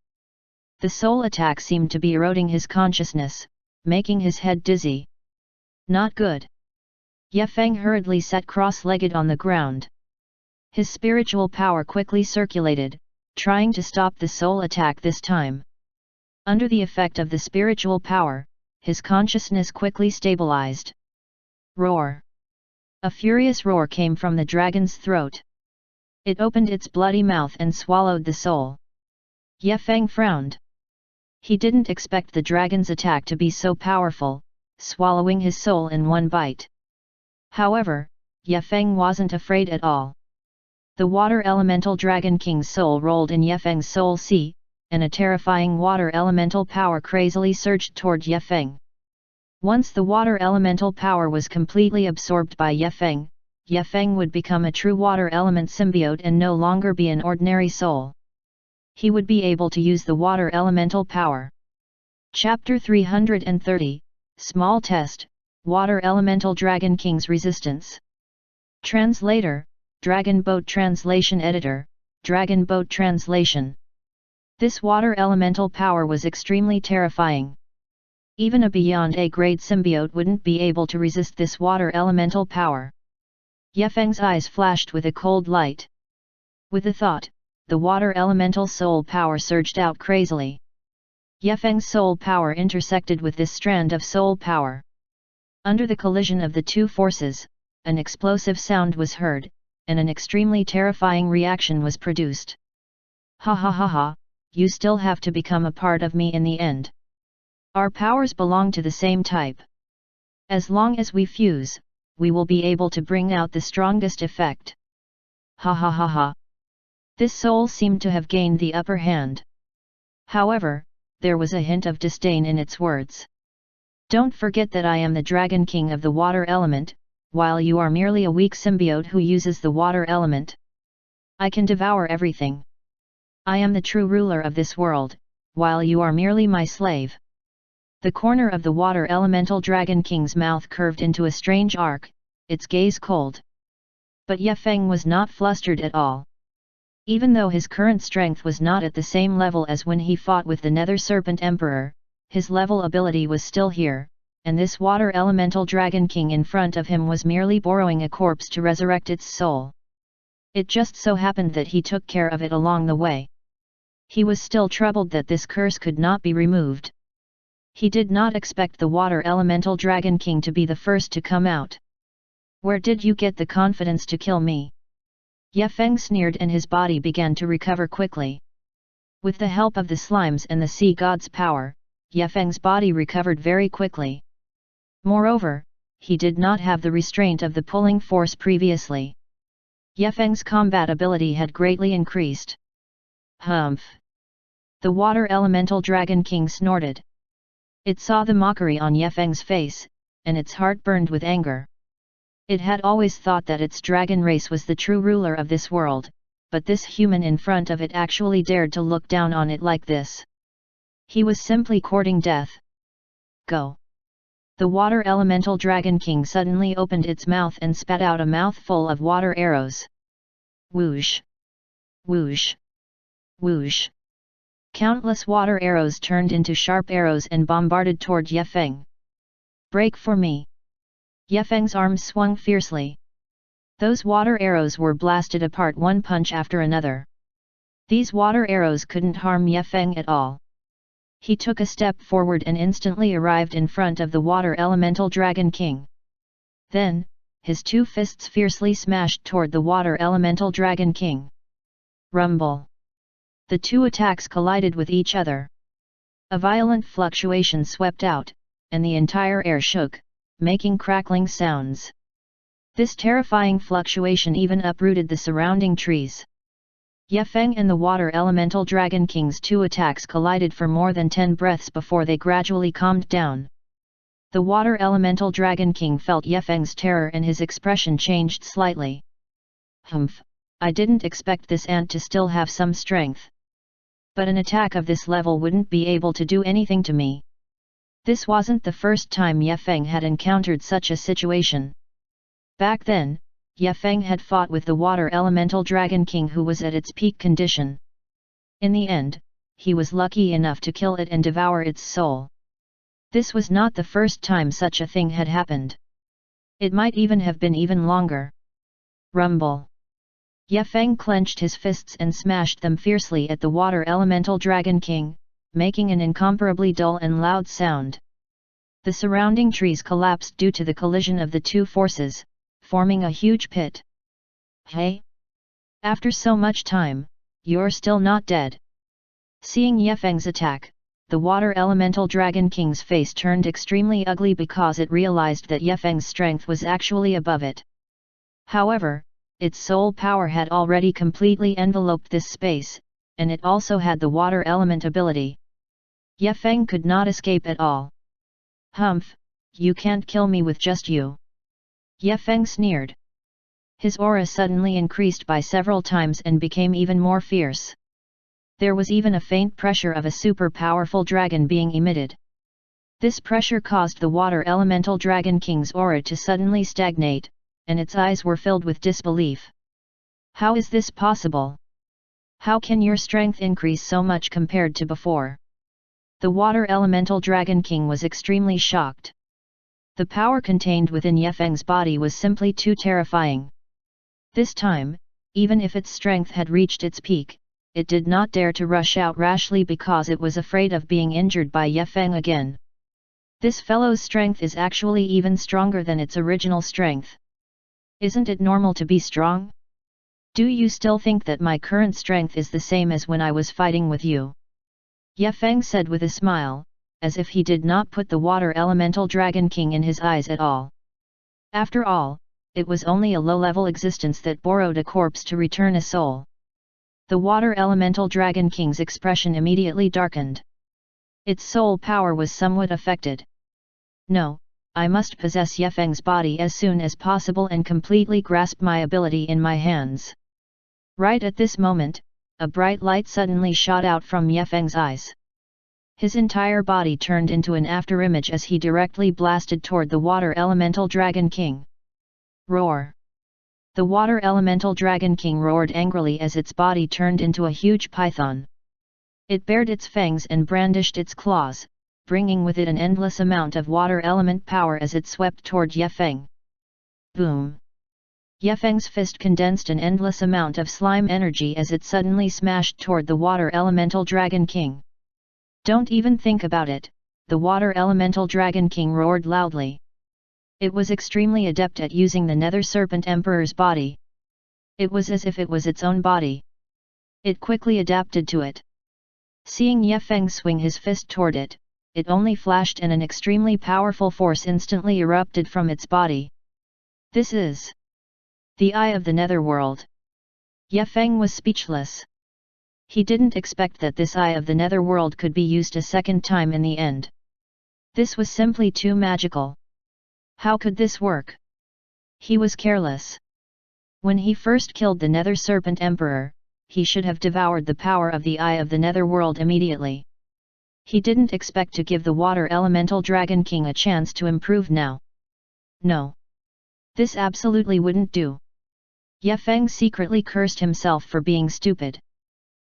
The soul attack seemed to be eroding his consciousness, making his head dizzy. Not good. Ye Feng hurriedly sat cross-legged on the ground. His spiritual power quickly circulated, trying to stop the soul attack this time. Under the effect of the spiritual power, his consciousness quickly stabilized. Roar! A furious roar came from the dragon's throat. It opened its bloody mouth and swallowed the soul. Ye Feng frowned. He didn't expect the dragon's attack to be so powerful, swallowing his soul in one bite. However, Ye Feng wasn't afraid at all. The water elemental Dragon King's soul rolled in Ye Feng's soul sea, and a terrifying water elemental power crazily surged toward Ye Feng. Once the water elemental power was completely absorbed by Ye Feng would become a true water element symbiote and no longer be an ordinary soul. He would be able to use the water elemental power. Chapter 330, Small Test, Water Elemental Dragon King's Resistance. Translator, Dragon Boat Translation Editor, Dragon Boat Translation. This water elemental power was extremely terrifying. Even a beyond A-grade symbiote wouldn't be able to resist this water elemental power. Ye Feng's eyes flashed with a cold light. With a thought, the water elemental soul power surged out crazily. Ye Feng's soul power intersected with this strand of soul power. Under the collision of the two forces, an explosive sound was heard, and an extremely terrifying reaction was produced. Ha ha ha ha, you still have to become a part of me in the end. Our powers belong to the same type. As long as we fuse, we will be able to bring out the strongest effect. Ha ha ha ha. This soul seemed to have gained the upper hand. However, there was a hint of disdain in its words. Don't forget that I am the Dragon King of the water element, while you are merely a weak symbiote who uses the water element. I can devour everything. I am the true ruler of this world, while you are merely my slave. The corner of the water elemental Dragon King's mouth curved into a strange arc, its gaze cold. But Ye Feng was not flustered at all. Even though his current strength was not at the same level as when he fought with the Nether Serpent Emperor, his level ability was still here, and this water elemental Dragon King in front of him was merely borrowing a corpse to resurrect its soul. It just so happened that he took care of it along the way. He was still troubled that this curse could not be removed. He did not expect the water elemental Dragon King to be the first to come out. Where did you get the confidence to kill me? Ye Feng sneered and his body began to recover quickly. With the help of the slimes and the sea god's power, Yefeng's body recovered very quickly. Moreover, he did not have the restraint of the pulling force previously. Yefeng's combat ability had greatly increased. Humph! The water elemental dragon king snorted. It saw the mockery on Yefeng's face, and its heart burned with anger. It had always thought that its dragon race was the true ruler of this world, but this human in front of it actually dared to look down on it like this. He was simply courting death. Go! The water elemental dragon king suddenly opened its mouth and spat out a mouthful of water arrows. Whoosh! Whoosh! Whoosh! Countless water arrows turned into sharp arrows and bombarded toward Yefeng. Break for me! Yefeng's arms swung fiercely. Those water arrows were blasted apart one punch after another. These water arrows couldn't harm Yefeng at all. He took a step forward and instantly arrived in front of the water elemental dragon king. Then, his two fists fiercely smashed toward the water elemental dragon king. Rumble! The two attacks collided with each other. A violent fluctuation swept out, and the entire air shook, making crackling sounds. This terrifying fluctuation even uprooted the surrounding trees. Yefeng and the water elemental dragon king's two attacks collided for more than 10 breaths before they gradually calmed down. The water elemental dragon king felt Yefeng's terror and his expression changed slightly. Humph! I didn't expect this ant to still have some strength. But an attack of this level wouldn't be able to do anything to me. This wasn't the first time Yefeng had encountered such a situation. Back then, Yefeng had fought with the water elemental dragon king who was at its peak condition. In the end, he was lucky enough to kill it and devour its soul. This was not the first time such a thing had happened. It might even have been even longer. Rumble! Yefeng clenched his fists and smashed them fiercely at the water elemental dragon king, making an incomparably dull and loud sound. The surrounding trees collapsed due to the collision of the two forces, forming a huge pit. Hey! After so much time, you're still not dead. Seeing Yefeng's attack, the water elemental dragon king's face turned extremely ugly because it realized that Yefeng's strength was actually above it. However, its soul power had already completely enveloped this space, and it also had the water element ability. Yefeng could not escape at all. Humph! You can't kill me with just you. Yefeng sneered. His aura suddenly increased by several times and became even more fierce. There was even a faint pressure of a super powerful dragon being emitted. This pressure caused the water elemental dragon king's aura to suddenly stagnate, and its eyes were filled with disbelief. How is this possible? How can your strength increase so much compared to before? The water elemental dragon king was extremely shocked. The power contained within Yefeng's body was simply too terrifying. This time, even if its strength had reached its peak, it did not dare to rush out rashly because it was afraid of being injured by Yefeng again. This fellow's strength is actually even stronger than its original strength. Isn't it normal to be strong? Do you still think that my current strength is the same as when I was fighting with you? Yefeng said with a smile, as if he did not put the water elemental dragon king in his eyes at all. After all, it was only a low-level existence that borrowed a corpse to return a soul. The water elemental dragon king's expression immediately darkened. Its soul power was somewhat affected. No, I must possess Yefeng's body as soon as possible and completely grasp my ability in my hands. Right at this moment, a bright light suddenly shot out from Yefeng's eyes. His entire body turned into an afterimage as he directly blasted toward the water elemental dragon king. Roar! The water elemental dragon king roared angrily as its body turned into a huge python. It bared its fangs and brandished its claws, bringing with it an endless amount of water element power as it swept toward Yefeng. Boom! Yefeng's fist condensed an endless amount of slime energy as it suddenly smashed toward the water elemental dragon king. Don't even think about it, the water elemental dragon king roared loudly. It was extremely adept at using the Nether Serpent Emperor's body. It was as if it was its own body. It quickly adapted to it. Seeing Ye Feng swing his fist toward it, it only flashed and an extremely powerful force instantly erupted from its body. This is the Eye of the Netherworld. Ye Feng was speechless. He didn't expect that this Eye of the Netherworld could be used a second time in the end. This was simply too magical. How could this work? He was careless. When he first killed the Nether Serpent Emperor, he should have devoured the power of the Eye of the Netherworld immediately. He didn't expect to give the Water Elemental Dragon King a chance to improve now. No. This absolutely wouldn't do. Ye Feng secretly cursed himself for being stupid.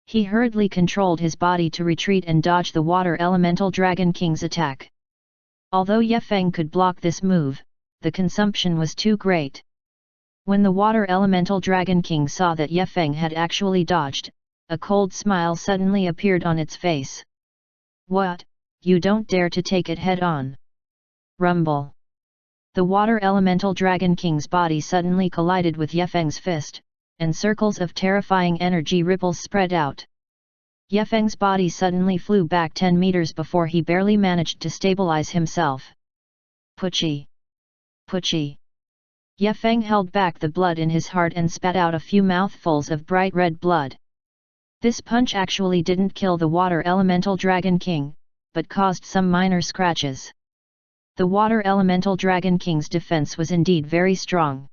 He hurriedly controlled his body to retreat and dodge the Water Elemental Dragon King's attack. Although Ye Feng could block this move, the consumption was too great. When the Water Elemental Dragon King saw that Ye Feng had actually dodged, a cold smile suddenly appeared on its face. What, you don't dare to take it head on? Rumble. The Water Elemental Dragon King's body suddenly collided with Ye Feng's fist, and circles of terrifying energy ripples spread out. Ye Feng's body suddenly flew back 10 meters before he barely managed to stabilize himself. Pucci! Pucci! Ye Feng held back the blood in his heart and spat out a few mouthfuls of bright red blood. This punch actually didn't kill the Water Elemental Dragon King, but caused some minor scratches. The Water Elemental Dragon King's defense was indeed very strong.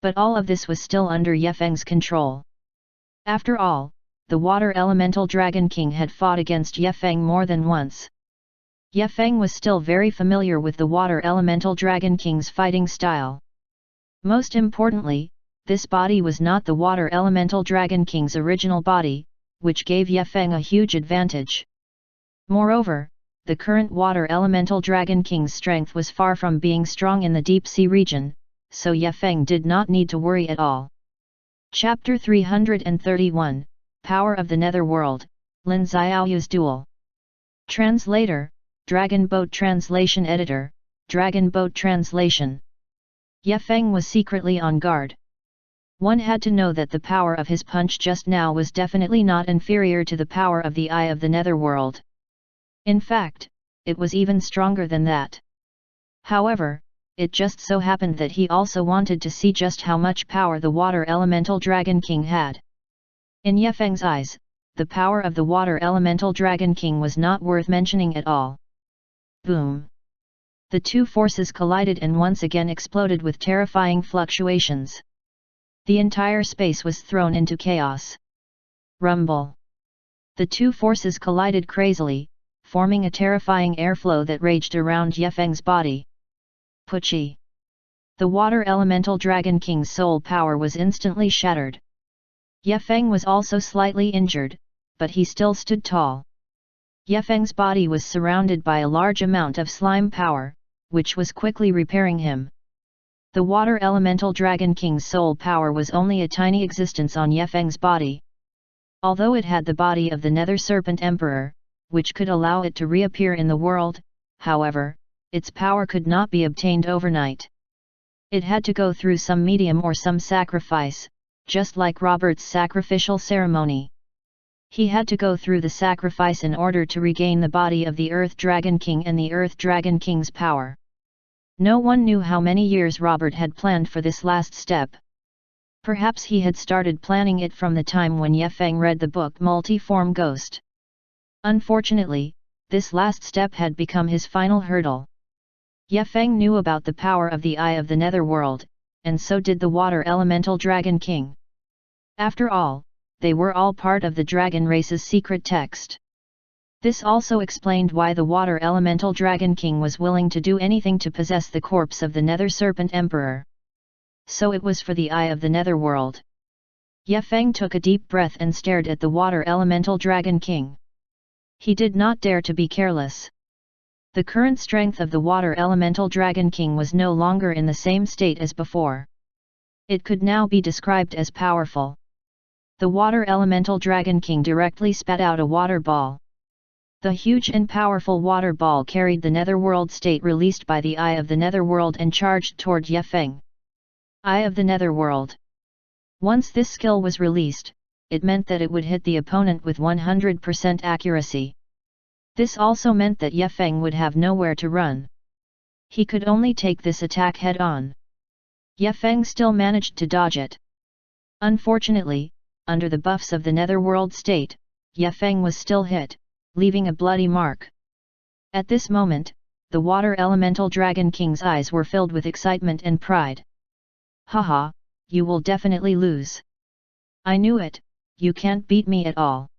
But all of this was still under Ye Feng's control. After all, the Water Elemental Dragon King had fought against Ye Feng more than once. Ye Feng was still very familiar with the Water Elemental Dragon King's fighting style. Most importantly, this body was not the Water Elemental Dragon King's original body, which gave Ye Feng a huge advantage. Moreover, the current Water Elemental Dragon King's strength was far from being strong in the deep sea region, so Ye Feng did not need to worry at all. Chapter 331, Power of the Netherworld, Lin Xiaoyu's Duel. Translator, Dragon Boat Translation Editor, Dragon Boat Translation. Ye Feng was secretly on guard. One had to know that the power of his punch just now was definitely not inferior to the power of the Eye of the Netherworld. In fact, it was even stronger than that. However, it just so happened that he also wanted to see just how much power the Water Elemental Dragon King had. In Ye Feng's eyes, the power of the Water Elemental Dragon King was not worth mentioning at all. Boom! The two forces collided and once again exploded with terrifying fluctuations. The entire space was thrown into chaos. Rumble! The two forces collided crazily, forming a terrifying airflow that raged around Ye Feng's body. Pucci! The Water Elemental Dragon King's soul power was instantly shattered. Ye Feng was also slightly injured, but he still stood tall. Ye Feng's body was surrounded by a large amount of slime power, which was quickly repairing him. The Water Elemental Dragon King's soul power was only a tiny existence on Ye Feng's body. Although it had the body of the Nether Serpent Emperor, which could allow it to reappear in the world, however, its power could not be obtained overnight. It had to go through some medium or some sacrifice, just like Robert's sacrificial ceremony. He had to go through the sacrifice in order to regain the body of the Earth Dragon King and the Earth Dragon King's power. No one knew how many years Robert had planned for this last step. Perhaps he had started planning it from the time when Ye Feng read the book Multiform Ghost. Unfortunately, this last step had become his final hurdle. Ye Feng knew about the power of the Eye of the Netherworld, and so did the Water Elemental Dragon King. After all, they were all part of the dragon race's secret text. This also explained why the Water Elemental Dragon King was willing to do anything to possess the corpse of the Nether Serpent Emperor. So it was for the Eye of the Netherworld. Ye Feng took a deep breath and stared at the Water Elemental Dragon King. He did not dare to be careless. The current strength of the Water Elemental Dragon King was no longer in the same state as before. It could now be described as powerful. The Water Elemental Dragon King directly spat out a water ball. The huge and powerful water ball carried the Netherworld state released by the Eye of the Netherworld and charged toward Ye Feng. Eye of the Netherworld. Once this skill was released, it meant that it would hit the opponent with 100% accuracy. This also meant that Ye Feng would have nowhere to run. He could only take this attack head-on. Ye Feng still managed to dodge it. Unfortunately, under the buffs of the Netherworld state, Ye Feng was still hit, leaving a bloody mark. At this moment, the Water Elemental Dragon King's eyes were filled with excitement and pride. Haha, you will definitely lose. I knew it, you can't beat me at all.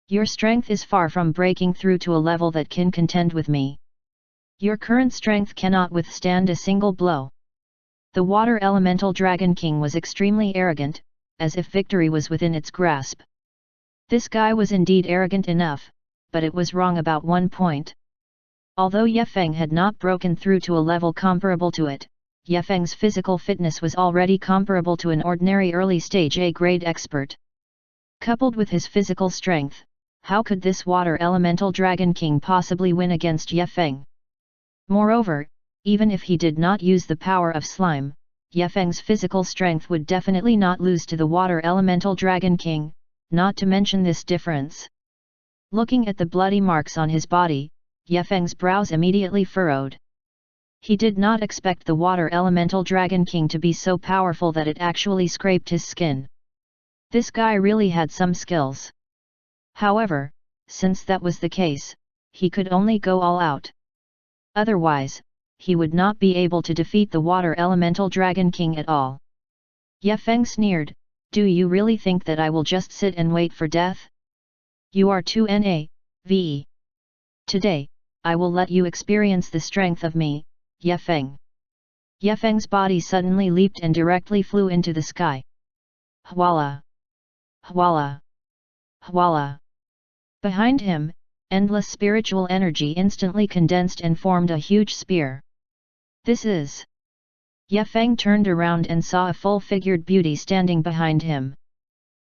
Your strength is far from breaking through to a level that can contend with me. Your current strength cannot withstand a single blow. The Water Elemental Dragon King was extremely arrogant, as if victory was within its grasp. This guy was indeed arrogant enough, but it was wrong about one point. Although Ye Feng had not broken through to a level comparable to it, Ye Feng's physical fitness was already comparable to an ordinary early-stage A-grade expert. Coupled with his physical strength, how could this Water Elemental Dragon King possibly win against Ye Feng? Moreover, even if he did not use the power of slime, Ye Feng's physical strength would definitely not lose to the Water Elemental Dragon King, not to mention this difference. Looking at the bloody marks on his body, Ye Feng's brows immediately furrowed. He did not expect the Water Elemental Dragon King to be so powerful that it actually scraped his skin. This guy really had some skills. However, since that was the case, he could only go all out. Otherwise, he would not be able to defeat the Water Elemental Dragon King at all. Ye Feng sneered, "Do you really think that I will just sit and wait for death? You are too naive. Today, I will let you experience the strength of me, Ye Feng." Ye Feng's body suddenly leaped and directly flew into the sky. Hwala! Hwala! Hwala! Behind him, endless spiritual energy instantly condensed and formed a huge spear. This is... Ye Feng turned around and saw a full-figured beauty standing behind him.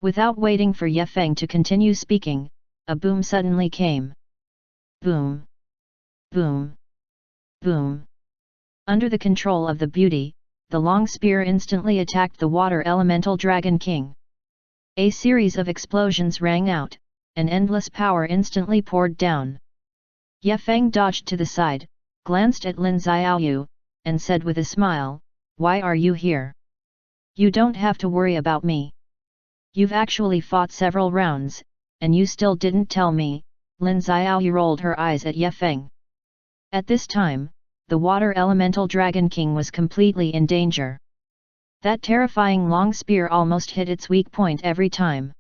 Without waiting for Ye Feng to continue speaking, a boom suddenly came. Boom! Boom! Boom! Under the control of the beauty, the long spear instantly attacked the Water Elemental Dragon King. A series of explosions rang out, and endless power instantly poured down. Ye Feng dodged to the side, glanced at Lin Xiaoyu, and said with a smile, "Why are you here? You don't have to worry about me. You've actually fought several rounds, and you still didn't tell me." Lin Xiaoyu rolled her eyes at Ye Feng. At this time, the Water Elemental Dragon King was completely in danger. That terrifying long spear almost hit its weak point every time.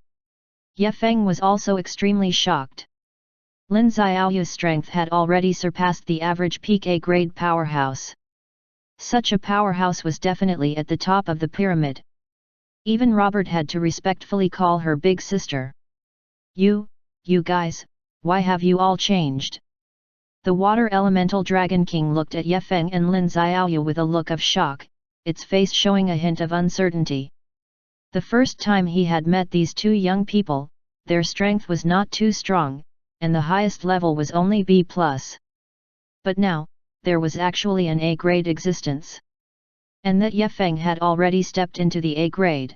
Ye Feng was also extremely shocked. Lin Xiaoyu's strength had already surpassed the average peak A-grade powerhouse. Such a powerhouse was definitely at the top of the pyramid. Even Robert had to respectfully call her big sister. You guys, why have you all changed?" The Water Elemental Dragon King looked at Ye Feng and Lin Xiaoyu with a look of shock, its face showing a hint of uncertainty. The first time he had met these two young people, their strength was not too strong, and the highest level was only B+. But now, there was actually an A-grade existence. And that Ye Feng had already stepped into the A-grade.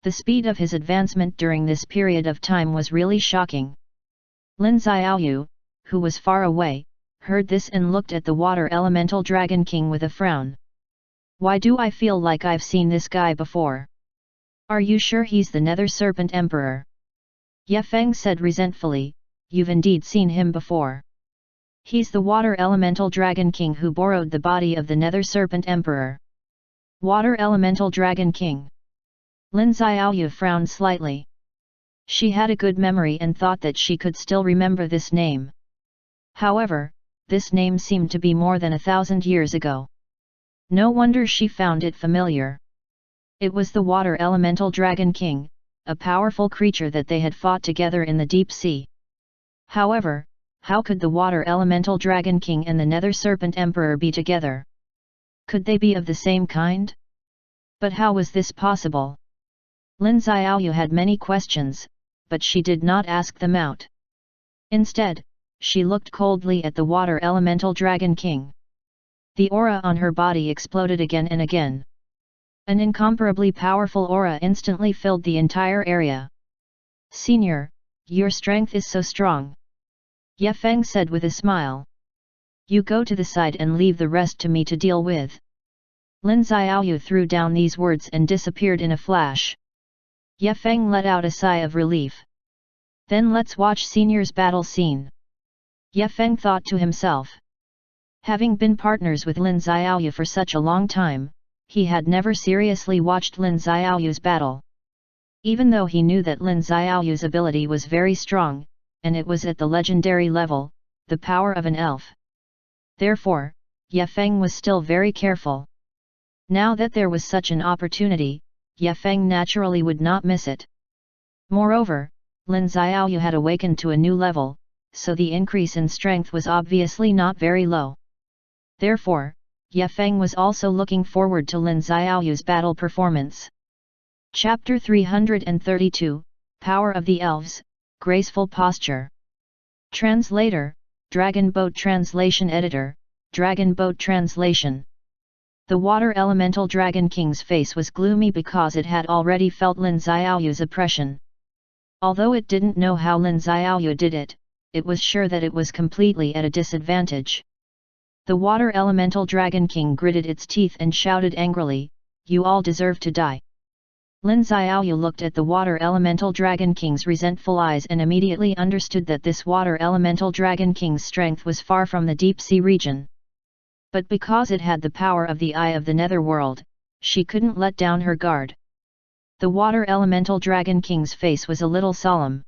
The speed of his advancement during this period of time was really shocking. Lin Xiaoyu, who was far away, heard this and looked at the Water Elemental Dragon King with a frown. "Why do I feel like I've seen this guy before? Are you sure he's the Nether Serpent Emperor?" Ye Feng said resentfully, "You've indeed seen him before. He's the Water Elemental Dragon King who borrowed the body of the Nether Serpent Emperor." Water Elemental Dragon King. Lin Xiaoyu frowned slightly. She had a good memory and thought that she could still remember this name. However, this name seemed to be more than 1,000 years ago. No wonder she found it familiar. It was the Water Elemental Dragon King, a powerful creature that they had fought together in the deep sea. However, how could the Water Elemental Dragon King and the Nether Serpent Emperor be together? Could they be of the same kind? But how was this possible? Lin Xiaoyu had many questions, but she did not ask them out. Instead, she looked coldly at the Water Elemental Dragon King. The aura on her body exploded again and again. An incomparably powerful aura instantly filled the entire area. Senior, your strength is so strong. Ye Feng said with a smile. You go to the side and leave the rest to me to deal with. Lin Xiaoyu threw down these words and disappeared in a flash. Ye Feng let out a sigh of relief. Then let's watch Senior's battle scene. Ye Feng thought to himself. Having been partners with Lin Xiaoyu for such a long time, he had never seriously watched Lin Xiaoyu's battle. Even though he knew that Lin Xiaoyu's ability was very strong, and it was at the legendary level, the power of an elf. Therefore, Ye Feng was still very careful. Now that there was such an opportunity, Ye Feng naturally would not miss it. Moreover, Lin Xiaoyu had awakened to a new level, so the increase in strength was obviously not very low. Therefore, Ye Feng was also looking forward to Lin Xiaoyu's battle performance. Chapter 332, Power of the Elves, Graceful Posture. Translator, Dragon Boat Translation Editor, Dragon Boat Translation. The Water Elemental Dragon King's face was gloomy because it had already felt Lin Xiaoyu's oppression. Although it didn't know how Lin Xiaoyu did it, it was sure that it was completely at a disadvantage. The Water Elemental Dragon King gritted its teeth and shouted angrily, "You all deserve to die." Lin Xiaoyu looked at the Water Elemental Dragon King's resentful eyes and immediately understood that this Water Elemental Dragon King's strength was far from the deep sea region. But because it had the power of the Eye of the Netherworld, she couldn't let down her guard. The Water Elemental Dragon King's face was a little solemn.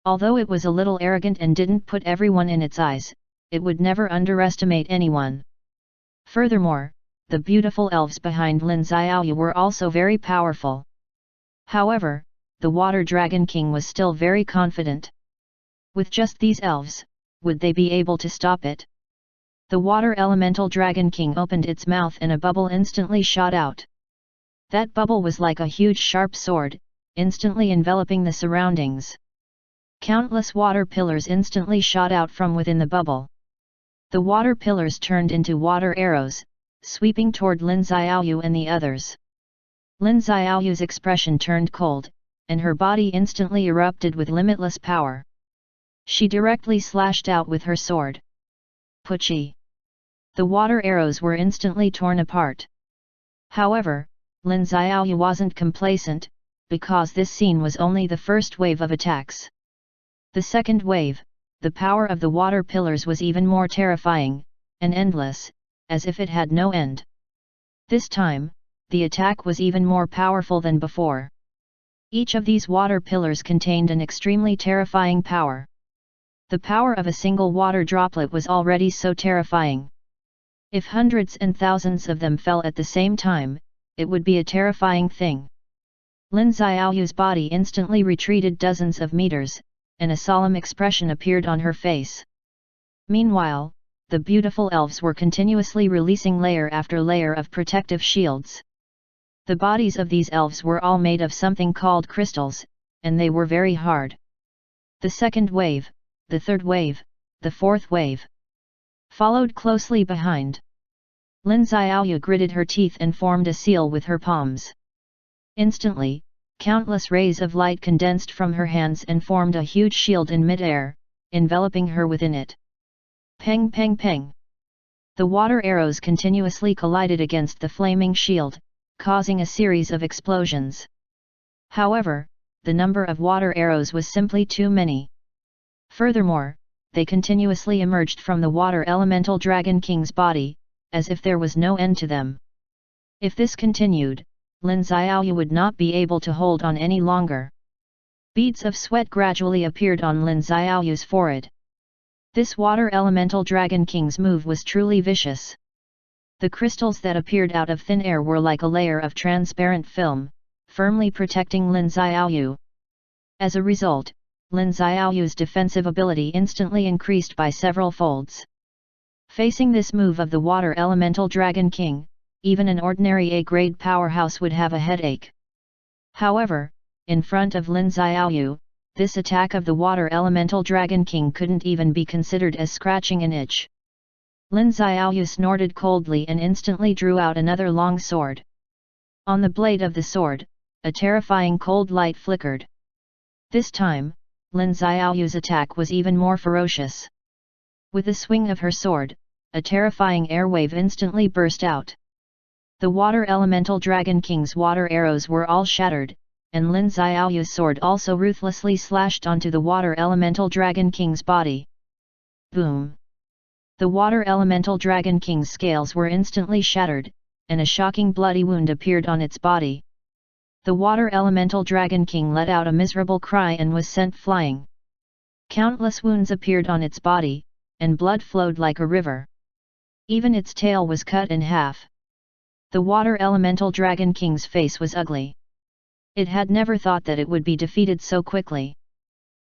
Although it was a little arrogant and didn't put everyone in its eyes, it would never underestimate anyone. Furthermore, the beautiful elves behind Lin Xiaoyu were also very powerful. However, the Water Dragon King was still very confident. With just these elves, would they be able to stop it? The Water Elemental Dragon King opened its mouth and a bubble instantly shot out. That bubble was like a huge sharp sword, instantly enveloping the surroundings. Countless water pillars instantly shot out from within the bubble. The water pillars turned into water arrows, sweeping toward Lin Xiaoyu and the others. Lin Xiaoyu's expression turned cold, and her body instantly erupted with limitless power. She directly slashed out with her sword. Puchi! The water arrows were instantly torn apart. However, Lin Xiaoyu wasn't complacent, because this scene was only the first wave of attacks. The second wave, the power of the water pillars was even more terrifying, and endless, as if it had no end. This time, the attack was even more powerful than before. Each of these water pillars contained an extremely terrifying power. The power of a single water droplet was already so terrifying. If hundreds and thousands of them fell at the same time, it would be a terrifying thing. Lin Xiaoyu's body instantly retreated dozens of meters, and a solemn expression appeared on her face. Meanwhile, the beautiful elves were continuously releasing layer after layer of protective shields. The bodies of these elves were all made of something called crystals, and they were very hard. The second wave, the third wave, the fourth wave followed closely behind. Lin Xiaoyu gritted her teeth and formed a seal with her palms. Instantly, countless rays of light condensed from her hands and formed a huge shield in mid-air, enveloping her within it. Peng peng peng! The water arrows continuously collided against the flaming shield, causing a series of explosions. However, the number of water arrows was simply too many. Furthermore, they continuously emerged from the Water Elemental Dragon King's body, as if there was no end to them. If this continued, Lin Xiaoyu would not be able to hold on any longer. Beads of sweat gradually appeared on Lin Xiaoyu's forehead. This Water Elemental Dragon King's move was truly vicious. The crystals that appeared out of thin air were like a layer of transparent film, firmly protecting Lin Xiaoyu. As a result, Lin Xiaoyu's defensive ability instantly increased by several folds. Facing this move of the Water Elemental Dragon King, even an ordinary A-grade powerhouse would have a headache. However, in front of Lin Xiaoyu, this attack of the Water Elemental Dragon King couldn't even be considered as scratching an itch. Lin Xiaoyu snorted coldly and instantly drew out another long sword. On the blade of the sword, a terrifying cold light flickered. This time, Lin Xiaoyu's attack was even more ferocious. With a swing of her sword, a terrifying airwave instantly burst out. The Water Elemental Dragon King's water arrows were all shattered, and Lin Xiaoyu's sword also ruthlessly slashed onto the Water Elemental Dragon King's body. Boom! The Water Elemental Dragon King's scales were instantly shattered, and a shocking bloody wound appeared on its body. The Water Elemental Dragon King let out a miserable cry and was sent flying. Countless wounds appeared on its body, and blood flowed like a river. Even its tail was cut in half. The Water Elemental Dragon King's face was ugly. It had never thought that it would be defeated so quickly.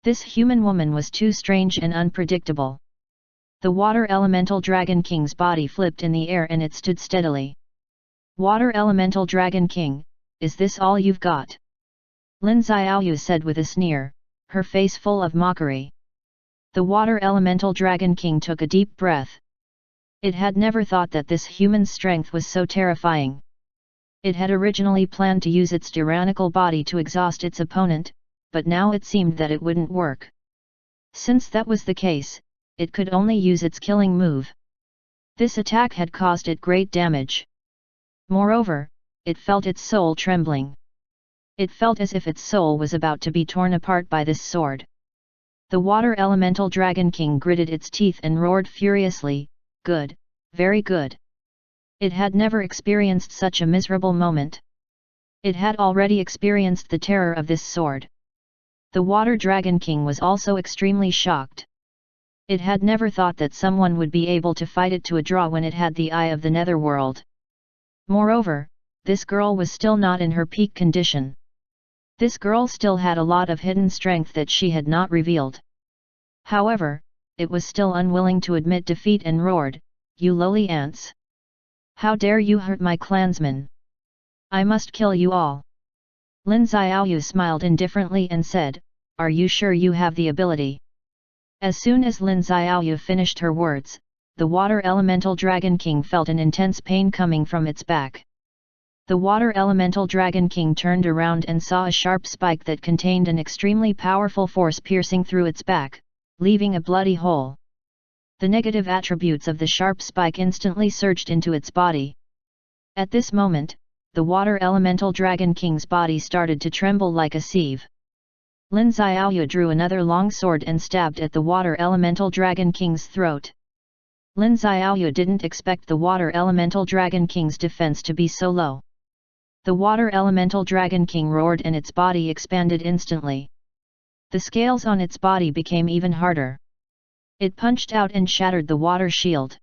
This human woman was too strange and unpredictable. The Water Elemental Dragon King's body flipped in the air and it stood steadily. Water Elemental Dragon King, is this all you've got? Lin Xiaoyu said with a sneer, her face full of mockery. The Water Elemental Dragon King took a deep breath. It had never thought that this human's strength was so terrifying. It had originally planned to use its tyrannical body to exhaust its opponent, but now it seemed that it wouldn't work. Since that was the case, it could only use its killing move. This attack had caused it great damage. Moreover, it felt its soul trembling. It felt as if its soul was about to be torn apart by this sword. The Water Elemental Dragon King gritted its teeth and roared furiously, "Good, very good." It had never experienced such a miserable moment. It had already experienced the terror of this sword. The Water Dragon King was also extremely shocked. It had never thought that someone would be able to fight it to a draw when it had the Eye of the Netherworld. Moreover, this girl was still not in her peak condition. This girl still had a lot of hidden strength that she had not revealed. However, it was still unwilling to admit defeat and roared, "You lowly ants! How dare you hurt my clansmen? I must kill you all!" Lin Xiaoyu smiled indifferently and said, "Are you sure you have the ability?" As soon as Lin Xiaoyu finished her words, the Water Elemental Dragon King felt an intense pain coming from its back. The Water Elemental Dragon King turned around and saw a sharp spike that contained an extremely powerful force piercing through its back, leaving a bloody hole. The negative attributes of the sharp spike instantly surged into its body. At this moment, the Water Elemental Dragon King's body started to tremble like a sieve. Lin Xiaoyu drew another long sword and stabbed at the Water Elemental Dragon King's throat. Lin Xiaoyu didn't expect the Water Elemental Dragon King's defense to be so low. The Water Elemental Dragon King roared and its body expanded instantly. The scales on its body became even harder. It punched out and shattered the water shield.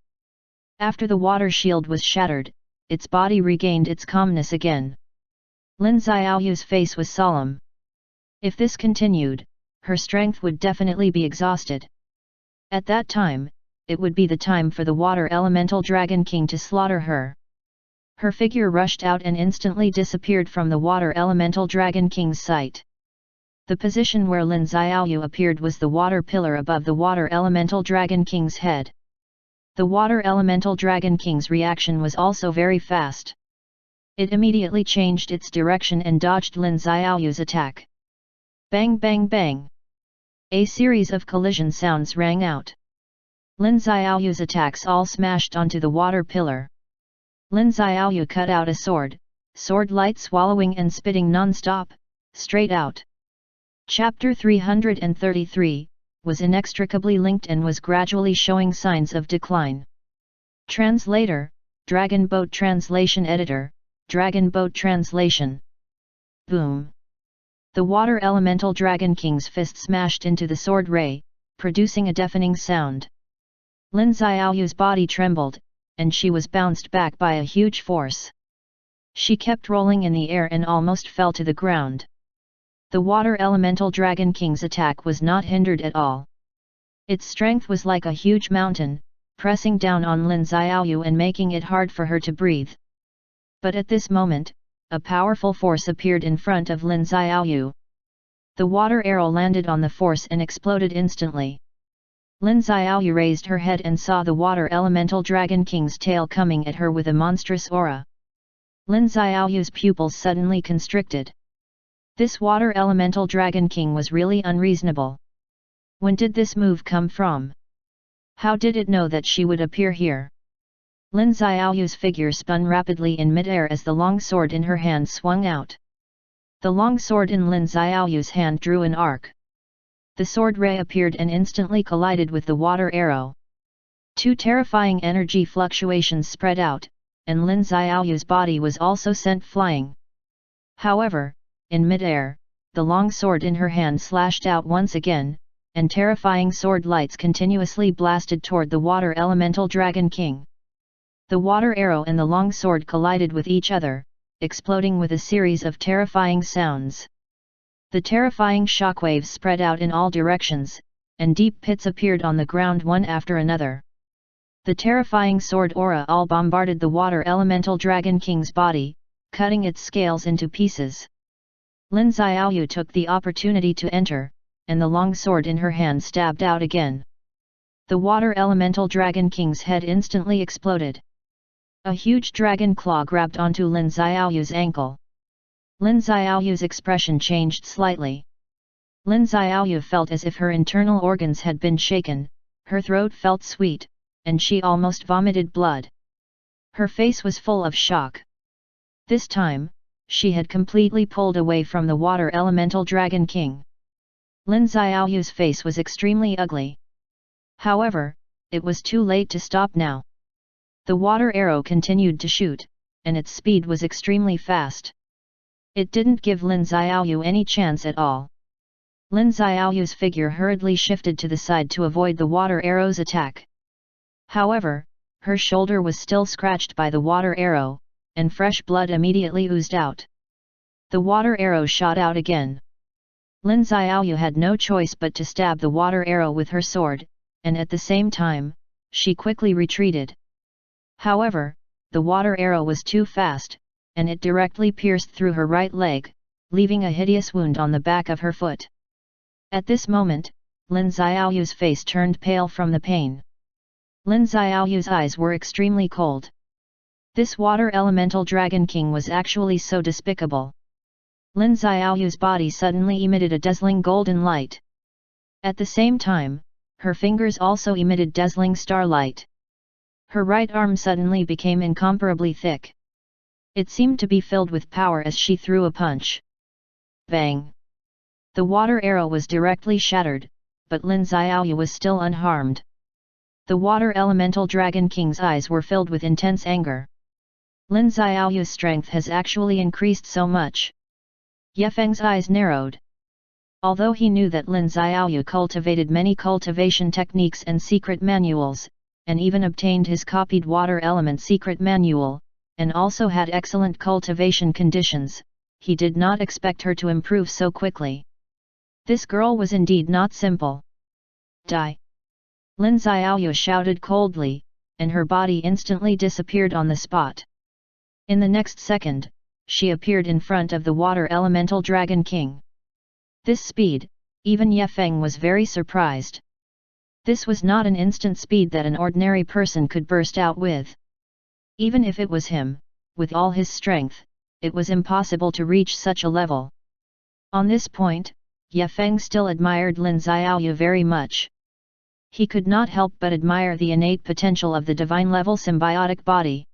After the water shield was shattered, its body regained its calmness again. Lin Xiaoyu's face was solemn. If this continued, her strength would definitely be exhausted. At that time, it would be the time for the Water Elemental Dragon King to slaughter her. Her figure rushed out and instantly disappeared from the Water Elemental Dragon King's sight. The position where Lin Xiaoyu appeared was the water pillar above the Water Elemental Dragon King's head. The Water Elemental Dragon King's reaction was also very fast. It immediately changed its direction and dodged Lin Xiaoyu's attack. Bang bang bang! A series of collision sounds rang out. Lin Xiaoyu's attacks all smashed onto the water pillar. Lin Xiaoyu cut out a sword light swallowing and spitting non-stop, straight out. Chapter 333, was inextricably linked and was gradually showing signs of decline. Translator, Dragon Boat Translation Editor, Dragon Boat Translation. Boom! The Water Elemental Dragon King's fist smashed into the sword ray, producing a deafening sound. Lin Xiaoyu's body trembled, and she was bounced back by a huge force. She kept rolling in the air and almost fell to the ground. The Water Elemental Dragon King's attack was not hindered at all. Its strength was like a huge mountain, pressing down on Lin Xiaoyu and making it hard for her to breathe. But at this moment, a powerful force appeared in front of Lin Xiaoyu. The water arrow landed on the force and exploded instantly. Lin Xiaoyu raised her head and saw the Water Elemental Dragon King's tail coming at her with a monstrous aura. Lin Xiaoyu's pupils suddenly constricted. This water elemental dragon king was really unreasonable. When did this move come from? How did it know that she would appear here? Lin Xiaoyu's figure spun rapidly in midair as the long sword in her hand swung out. The long sword in Lin Xiaoyu's hand drew an arc. The sword ray appeared and instantly collided with the water arrow. Two terrifying energy fluctuations spread out, and Lin Xiaoyu's body was also sent flying. However, in midair, the long sword in her hand slashed out once again, and terrifying sword lights continuously blasted toward the water elemental dragon king. The water arrow and the long sword collided with each other, exploding with a series of terrifying sounds. The terrifying shockwaves spread out in all directions, and deep pits appeared on the ground one after another. The terrifying sword aura all bombarded the water elemental dragon king's body, cutting its scales into pieces. Lin Xiaoyu took the opportunity to enter, and the long sword in her hand stabbed out again. The water elemental dragon king's head instantly exploded. A huge dragon claw grabbed onto Lin Xiaoyu's ankle. Lin Xiaoyu's expression changed slightly. Lin Xiaoyu felt as if her internal organs had been shaken, her throat felt sweet, and she almost vomited blood. Her face was full of shock. This time, she had completely pulled away from the water elemental dragon king. Lin Xiaoyu's face was extremely ugly. However, it was too late to stop now. The water arrow continued to shoot, and its speed was extremely fast. It didn't give Lin Xiaoyu any chance at all. Lin Xiaoyu's figure hurriedly shifted to the side to avoid the water arrow's attack. However, her shoulder was still scratched by the water arrow, and fresh blood immediately oozed out. The water arrow shot out again. Lin Xiaoyu had no choice but to stab the water arrow with her sword, and at the same time, she quickly retreated. However, the water arrow was too fast, and it directly pierced through her right leg, leaving a hideous wound on the back of her foot. At this moment, Lin Xiaoyu's face turned pale from the pain. Lin Xiaoyu's eyes were extremely cold. This water elemental dragon king was actually so despicable. Lin Xiaoyu's body suddenly emitted a dazzling golden light. At the same time, her fingers also emitted dazzling starlight. Her right arm suddenly became incomparably thick. It seemed to be filled with power as she threw a punch. Bang! The water arrow was directly shattered, but Lin Xiaoyu was still unharmed. The water elemental dragon king's eyes were filled with intense anger. Lin Xiaoyu's strength has actually increased so much. Ye Feng's eyes narrowed. Although he knew that Lin Xiaoyu cultivated many cultivation techniques and secret manuals, and even obtained his copied water element secret manual, and also had excellent cultivation conditions, he did not expect her to improve so quickly. This girl was indeed not simple. Die! Lin Xiaoyu shouted coldly, and her body instantly disappeared on the spot. In the next second, she appeared in front of the water elemental dragon king. This speed, even Ye Feng was very surprised. This was not an instant speed that an ordinary person could burst out with. Even if it was him, with all his strength, it was impossible to reach such a level. On this point, Ye Feng still admired Lin Xiaoyu very much. He could not help but admire the innate potential of the divine-level symbiotic body.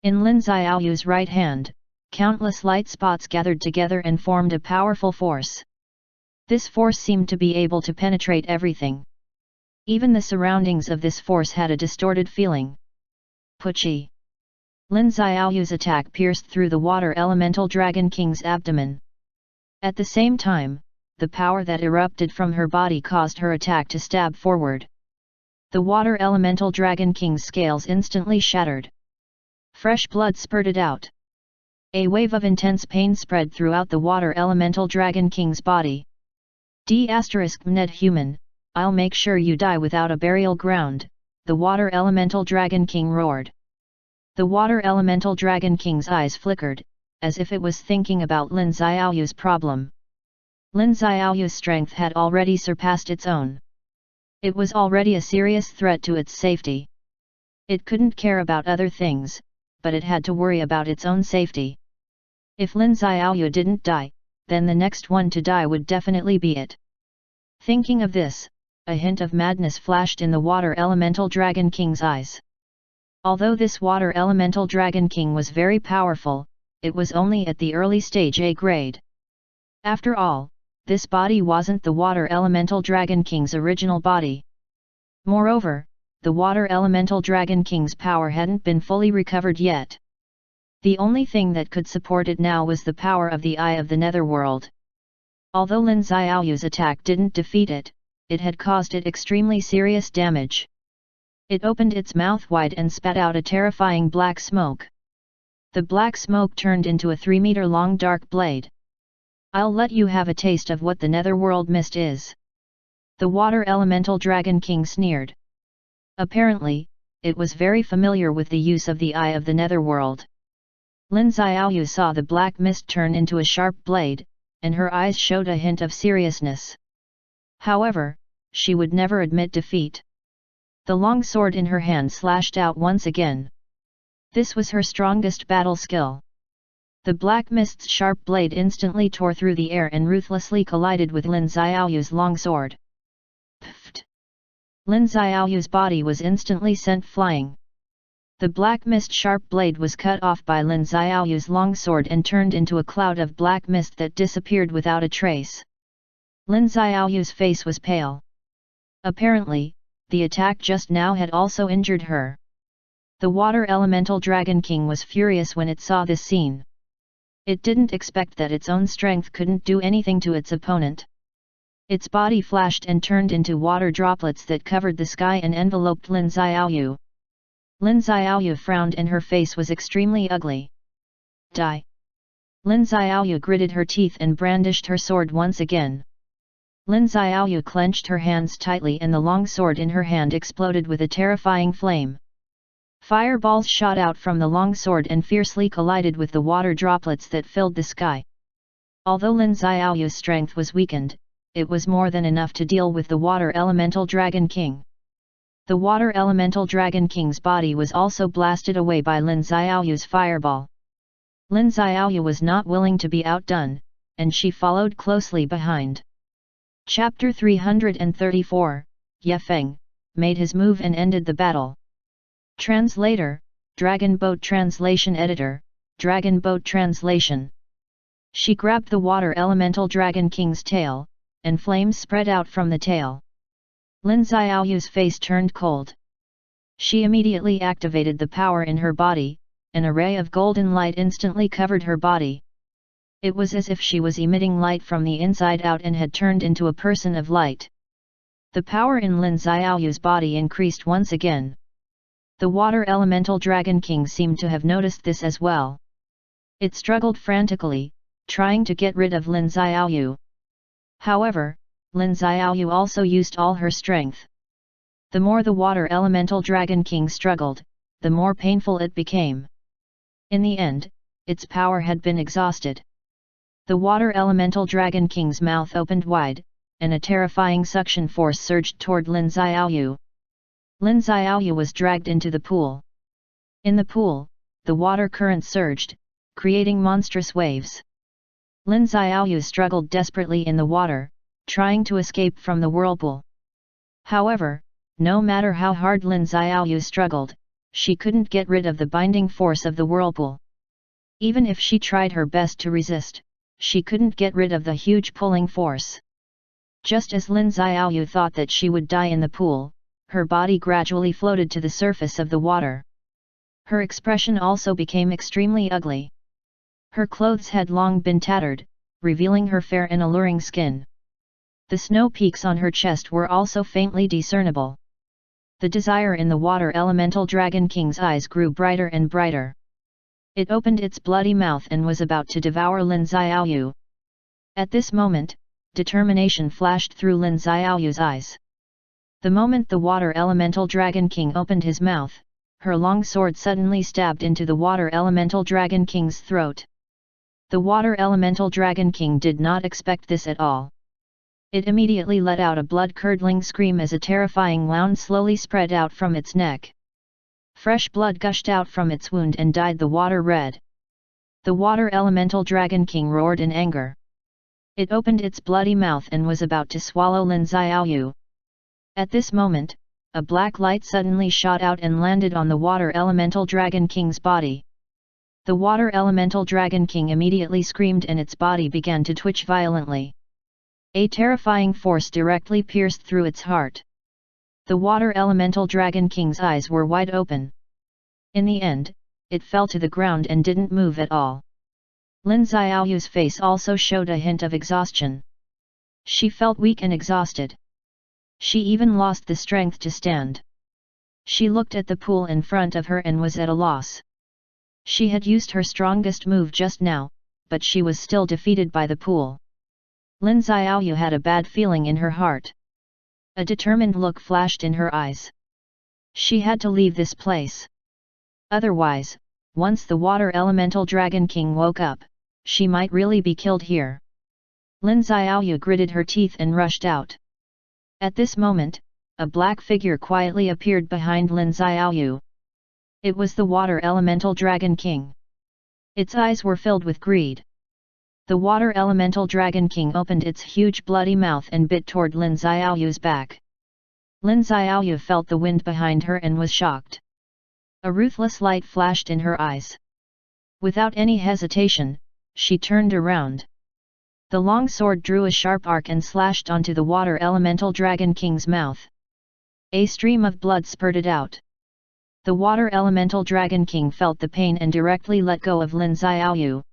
In Lin Xiaoyu's right hand, countless light spots gathered together and formed a powerful force. This force seemed to be able to penetrate everything. Even the surroundings of this force had a distorted feeling. Puchi! Lin Xiaoyu's attack pierced through the water elemental dragon king's abdomen. At the same time, the power that erupted from her body caused her attack to stab forward. The water elemental dragon king's scales instantly shattered. Fresh blood spurted out. A wave of intense pain spread throughout the water elemental dragon king's body. Ned human, I'll make sure you die without a burial ground, the water elemental dragon king roared. The water elemental dragon king's eyes flickered, as if it was thinking about Lin Xiaoyu's problem. Lin Xiaoyu's strength had already surpassed its own. It was already a serious threat to its safety. It couldn't care about other things, but it had to worry about its own safety. If Lin Xiaoyu didn't die, then the next one to die would definitely be it. Thinking of this, a hint of madness flashed in the Water Elemental Dragon King's eyes. Although this Water Elemental Dragon King was very powerful, it was only at the early stage A grade. After all, this body wasn't the Water Elemental Dragon King's original body. Moreover, the Water Elemental Dragon King's power hadn't been fully recovered yet. The only thing that could support it now was the power of the Eye of the Netherworld. Although Lin Xiaoyu's attack didn't defeat it, it had caused it extremely serious damage. It opened its mouth wide and spat out a terrifying black smoke. The black smoke turned into a 3-meter-long dark blade. "I'll let you have a taste of what the Netherworld mist is," the Water Elemental Dragon King sneered. Apparently, it was very familiar with the use of the Eye of the Netherworld. Lin Xiaoyu saw the black mist turn into a sharp blade, and her eyes showed a hint of seriousness. However, she would never admit defeat. The long sword in her hand slashed out once again. This was her strongest battle skill. The black mist's sharp blade instantly tore through the air and ruthlessly collided with Lin Xiaoyu's long sword. Pfft! Lin Xiaoyu's body was instantly sent flying. The black mist sharp blade was cut off by Lin Xiaoyu's long sword and turned into a cloud of black mist that disappeared without a trace. Lin Xiaoyu's face was pale. Apparently, the attack just now had also injured her. The Water Elemental Dragon King was furious when it saw this scene. It didn't expect that its own strength couldn't do anything to its opponent. Its body flashed and turned into water droplets that covered the sky and enveloped Lin Xiaoyu. Lin Xiaoyu frowned and her face was extremely ugly. "Die!" Lin Xiaoyu gritted her teeth and brandished her sword once again. Lin Xiaoyu clenched her hands tightly and the long sword in her hand exploded with a terrifying flame. Fireballs shot out from the long sword and fiercely collided with the water droplets that filled the sky. Although Lin Xiaoyu's strength was weakened, it was more than enough to deal with the Water Elemental Dragon King. The Water Elemental Dragon King's body was also blasted away by Lin Xiaoyu's fireball. Lin Xiaoyu was not willing to be outdone, and she followed closely behind. Chapter 334, Ye Feng, made his move and ended the battle. Translator, Dragon Boat Translation Editor, Dragon Boat Translation. She grabbed the Water Elemental Dragon King's tail, and flames spread out from the tail. Lin Xiaoyu's face turned cold. She immediately activated the power in her body, an array of golden light instantly covered her body. It was as if she was emitting light from the inside out and had turned into a person of light. The power in Lin Xiaoyu's body increased once again. The Water Elemental Dragon King seemed to have noticed this as well. It struggled frantically, trying to get rid of Lin Xiaoyu. However, Lin Xiaoyu also used all her strength. The more the Water Elemental Dragon King struggled, the more painful it became. In the end, its power had been exhausted. The Water Elemental Dragon King's mouth opened wide, and a terrifying suction force surged toward Lin Xiaoyu. Lin Xiaoyu was dragged into the pool. In the pool, the water current surged, creating monstrous waves. Lin Xiaoyu struggled desperately in the water, trying to escape from the whirlpool. However, no matter how hard Lin Xiaoyu struggled, she couldn't get rid of the binding force of the whirlpool. Even if she tried her best to resist, she couldn't get rid of the huge pulling force. Just as Lin Xiaoyu thought that she would die in the pool, her body gradually floated to the surface of the water. Her expression also became extremely ugly. Her clothes had long been tattered, revealing her fair and alluring skin. The snow peaks on her chest were also faintly discernible. The desire in the Water Elemental Dragon King's eyes grew brighter and brighter. It opened its bloody mouth and was about to devour Lin Xiaoyu. At this moment, determination flashed through Lin Xiaoyu's eyes. The moment the Water Elemental Dragon King opened his mouth, her long sword suddenly stabbed into the Water Elemental Dragon King's throat. The Water Elemental Dragon King did not expect this at all. It immediately let out a blood-curdling scream as a terrifying wound slowly spread out from its neck. Fresh blood gushed out from its wound and dyed the water red. The Water Elemental Dragon King roared in anger. It opened its bloody mouth and was about to swallow Lin Xiaoyu. At this moment, a black light suddenly shot out and landed on the Water Elemental Dragon King's body. The Water Elemental Dragon King immediately screamed and its body began to twitch violently. A terrifying force directly pierced through its heart. The Water Elemental Dragon King's eyes were wide open. In the end, it fell to the ground and didn't move at all. Lin Xiaoyu's face also showed a hint of exhaustion. She felt weak and exhausted. She even lost the strength to stand. She looked at the pool in front of her and was at a loss. She had used her strongest move just now, but she was still defeated by the pool. Lin Xiaoyu had a bad feeling in her heart. A determined look flashed in her eyes. She had to leave this place. Otherwise, once the Water Elemental Dragon King woke up, she might really be killed here. Lin Xiaoyu gritted her teeth and rushed out. At this moment, a black figure quietly appeared behind Lin Xiaoyu. It was the Water Elemental Dragon King. Its eyes were filled with greed. The Water Elemental Dragon King opened its huge bloody mouth and bit toward Lin Xiaoyu's back. Lin Xiaoyu felt the wind behind her and was shocked. A ruthless light flashed in her eyes. Without any hesitation, she turned around. The long sword drew a sharp arc and slashed onto the Water Elemental Dragon King's mouth. A stream of blood spurted out. The Water Elemental Dragon King felt the pain and directly let go of Lin Xiaoyu.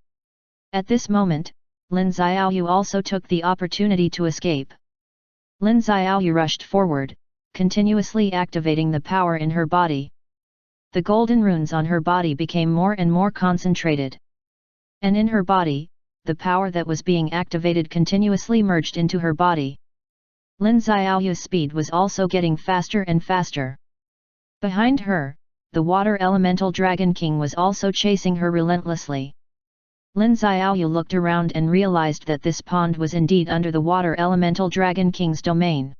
At this moment, Lin Xiaoyu also took the opportunity to escape. Lin Xiaoyu rushed forward, continuously activating the power in her body. The golden runes on her body became more and more concentrated. And in her body, the power that was being activated continuously merged into her body. Lin Xiaoyu's speed was also getting faster and faster. Behind her, the Water Elemental Dragon King was also chasing her relentlessly. Lin Xiaoyu looked around and realized that this pond was indeed under the Water Elemental Dragon King's domain.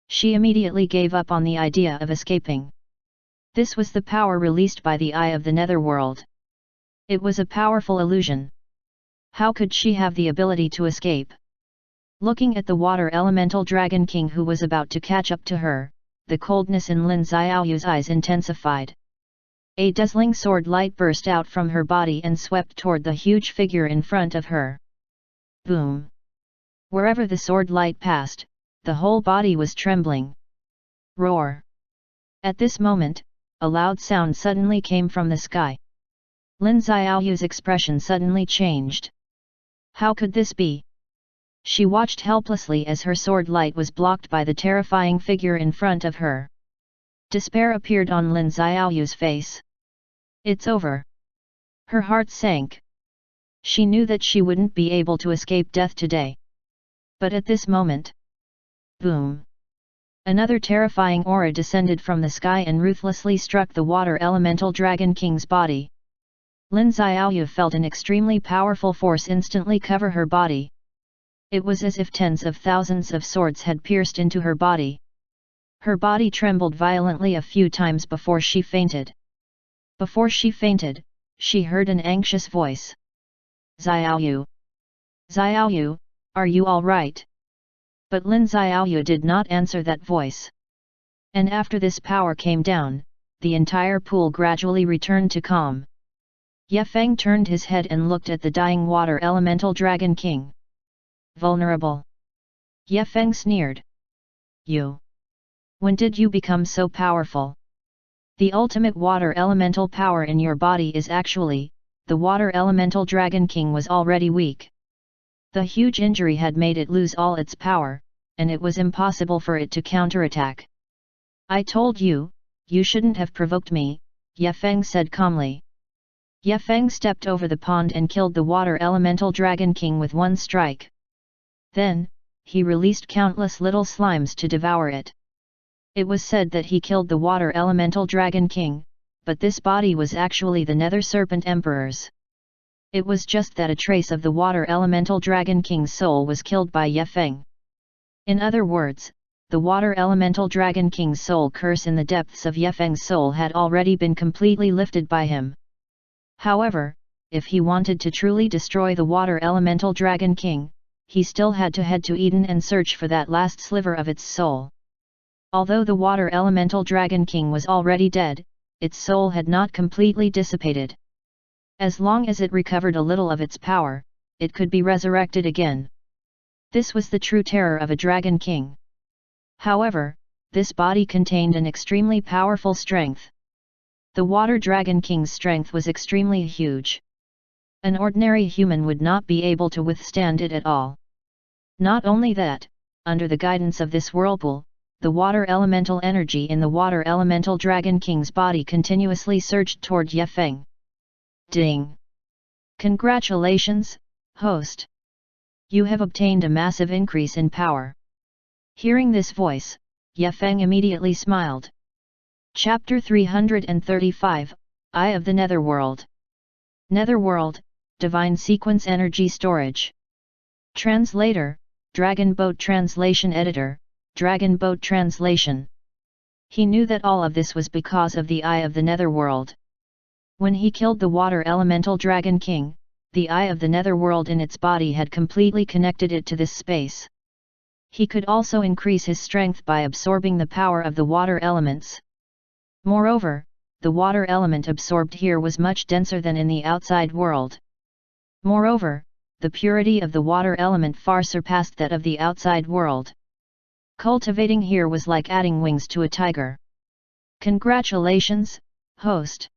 She immediately gave up on the idea of escaping. This was the power released by the Eye of the Netherworld. It was a powerful illusion. How could she have the ability to escape? Looking at the Water Elemental Dragon King who was about to catch up to her, the coldness in Lin Xiaoyu's eyes intensified. A dazzling sword light burst out from her body and swept toward the huge figure in front of her. Boom! Wherever the sword light passed, the whole body was trembling. Roar! At this moment, a loud sound suddenly came from the sky. Lin Xiaoyu's expression suddenly changed. How could this be? She watched helplessly as her sword light was blocked by the terrifying figure in front of her. Despair appeared on Lin Xiaoyu's face. It's over. Her heart sank. She knew that she wouldn't be able to escape death today. But at this moment... Boom! Another terrifying aura descended from the sky and ruthlessly struck the Water Elemental Dragon King's body. Lin Xiaoyu felt an extremely powerful force instantly cover her body. It was as if tens of thousands of swords had pierced into her body. Her body trembled violently a few times before she fainted. Before she fainted, she heard an anxious voice. Xiaoyu! Xiaoyu, are you all right? But Lin Xiaoyu did not answer that voice. And after this power came down, the entire pool gradually returned to calm. Ye Feng turned his head and looked at the dying Water Elemental Dragon King. Vulnerable. Ye Feng sneered. You. When did you become so powerful? The ultimate water elemental power in your body is actually, the Water Elemental Dragon King was already weak. The huge injury had made it lose all its power, and it was impossible for it to counterattack. I told you, you shouldn't have provoked me, Ye Feng said calmly. Ye Feng stepped over the pond and killed the Water Elemental Dragon King with one strike. Then, he released countless little slimes to devour it. It was said that he killed the Water Elemental Dragon King, but this body was actually the Nether Serpent Emperor's. It was just that a trace of the Water Elemental Dragon King's soul was killed by Ye Feng. In other words, the Water Elemental Dragon King's soul curse in the depths of Ye Feng's soul had already been completely lifted by him. However, if he wanted to truly destroy the Water Elemental Dragon King, he still had to head to Eden and search for that last sliver of its soul. Although the water elemental Dragon King was already dead, its soul had not completely dissipated. As long as it recovered a little of its power, it could be resurrected again. This was the true terror of a Dragon King. However, this body contained an extremely powerful strength. The Water Dragon King's strength was extremely huge. An ordinary human would not be able to withstand it at all. Not only that, under the guidance of this whirlpool, the water elemental energy in the Water Elemental Dragon King's body continuously surged toward Ye Feng. Ding! Congratulations, host! You have obtained a massive increase in power. Hearing this voice, Ye Feng immediately smiled. Chapter 335, Eye of the Netherworld. Netherworld, Divine Sequence Energy Storage. Translator, Dragon Boat Translation Editor, Dragon Boat Translation. He knew that all of this was because of the Eye of the Netherworld. When he killed the Water Elemental Dragon King, the Eye of the Netherworld in its body had completely connected it to this space. He could also increase his strength by absorbing the power of the water elements. Moreover, the water element absorbed here was much denser than in the outside world. Moreover, the purity of the water element far surpassed that of the outside world. Cultivating here was like adding wings to a tiger. Congratulations, host!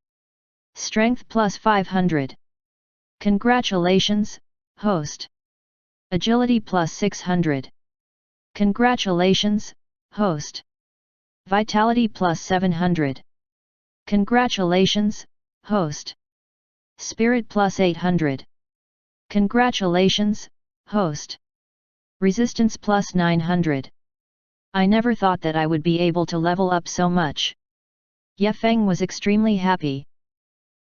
Strength plus 500. Congratulations, host! Agility plus 600. Congratulations, host! Vitality plus 700. Congratulations, host! Spirit plus 800. Congratulations, host! Resistance plus 900. I never thought that I would be able to level up so much. Ye Feng was extremely happy.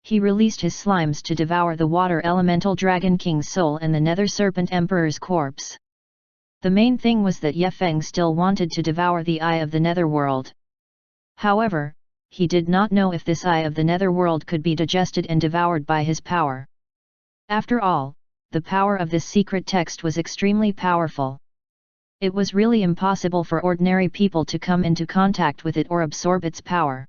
He released his slimes to devour the Water Elemental Dragon King's soul and the Nether Serpent Emperor's corpse. The main thing was that Ye Feng still wanted to devour the Eye of the Netherworld. However, he did not know if this Eye of the Netherworld could be digested and devoured by his power. After all, the power of this secret text was extremely powerful. It was really impossible for ordinary people to come into contact with it or absorb its power.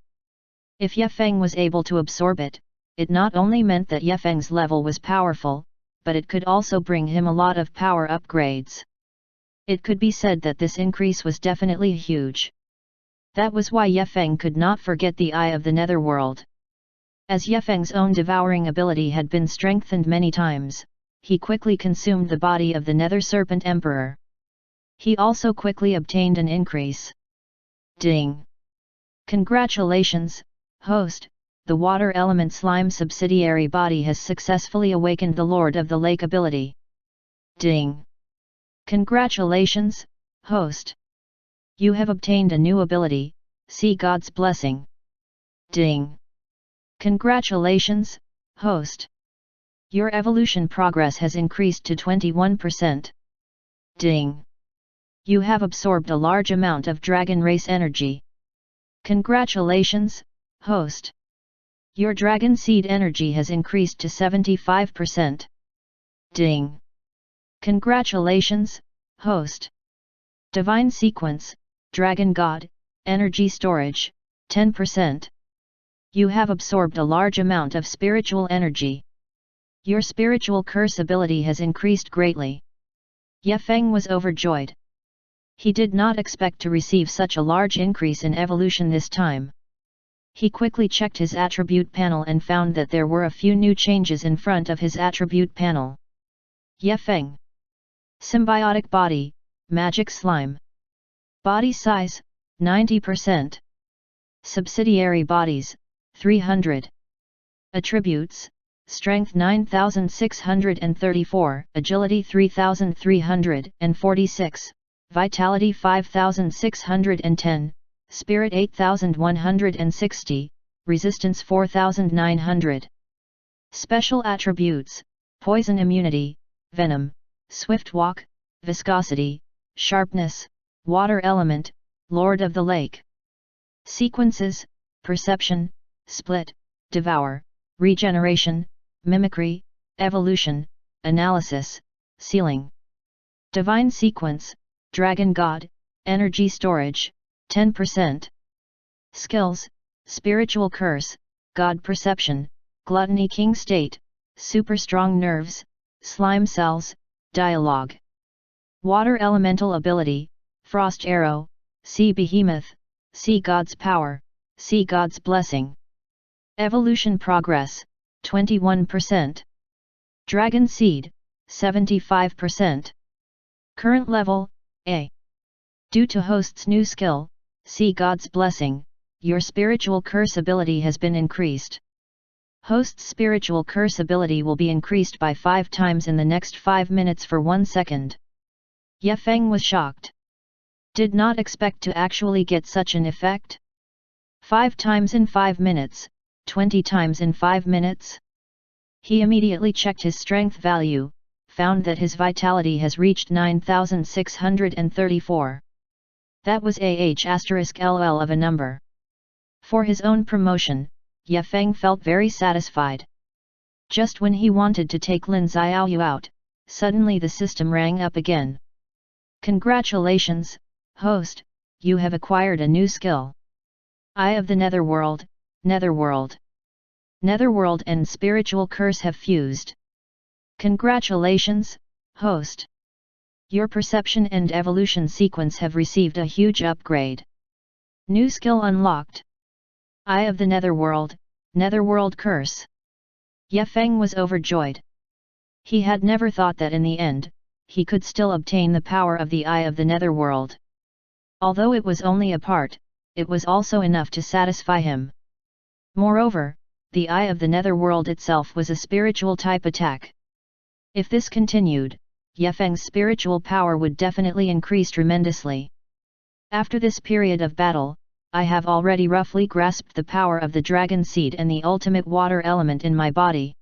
If Ye Feng was able to absorb it, it not only meant that Ye Feng's level was powerful, but it could also bring him a lot of power upgrades. It could be said that this increase was definitely huge. That was why Ye Feng could not forget the Eye of the Netherworld. As Ye Feng's own devouring ability had been strengthened many times, he quickly consumed the body of the Nether Serpent Emperor. He also quickly obtained an increase. Ding! Congratulations, host! The Water Element Slime subsidiary body has successfully awakened the Lord of the Lake ability. Ding! Congratulations, host! You have obtained a new ability, See God's Blessing. Ding! Congratulations, host! Your evolution progress has increased to 21%. Ding! You have absorbed a large amount of dragon race energy. Congratulations, host! Your dragon seed energy has increased to 75%. Ding! Congratulations, host! Divine Sequence, Dragon God, Energy Storage, 10%. You have absorbed a large amount of spiritual energy. Your spiritual curse ability has increased greatly. Ye Feng was overjoyed. He did not expect to receive such a large increase in evolution this time. He quickly checked his attribute panel and found that there were a few new changes in front of his attribute panel. Ye Feng. Symbiotic Body, Magic Slime. Body Size, 90%. Subsidiary Bodies, 300. Attributes, Strength 9634, Agility 3346, Vitality 5610, Spirit 8160, Resistance 4900. Special Attributes, Poison Immunity, Venom, Swift Walk, Viscosity, Sharpness, Water Element, Lord of the Lake. Sequences, Perception, Split, Devour, Regeneration, Mimicry, Evolution, Analysis, Sealing. Divine Sequence, Dragon God, Energy Storage, 10%. Skills, Spiritual Curse, God Perception, Gluttony King State, Super Strong Nerves, Slime Cells, Dialogue. Water Elemental Ability, Frost Arrow, Sea Behemoth, Sea God's Power, Sea God's Blessing. Evolution Progress, 21%. Dragon Seed, 75%. Current level, A. Due to host's new skill, Sea God's Blessing, your spiritual curse ability has been increased. Host's spiritual curse ability will be increased by 5 times in the next 5 minutes for 1 second. Ye Feng was shocked. Did not expect to actually get such an effect. 5 times in 5 minutes, 20 times in 5 minutes? He immediately checked his strength value, found that his vitality has reached 9,634. That was LL of a number. For his own promotion, Ye Feng felt very satisfied. Just when he wanted to take Lin Xiaoyu out, suddenly the system rang up again. Congratulations, host, you have acquired a new skill. Eye of the Netherworld, Netherworld. Netherworld and Spiritual Curse have fused. Congratulations, host. Your perception and evolution sequence have received a huge upgrade. New skill unlocked. Eye of the Netherworld, Netherworld Curse. Ye Feng was overjoyed. He had never thought that in the end, he could still obtain the power of the Eye of the Netherworld. Although it was only a part, it was also enough to satisfy him. Moreover, the Eye of the Netherworld itself was a spiritual type attack. If this continued, Ye Feng's spiritual power would definitely increase tremendously. After this period of battle, I have already roughly grasped the power of the Dragon Seed and the ultimate water element in my body.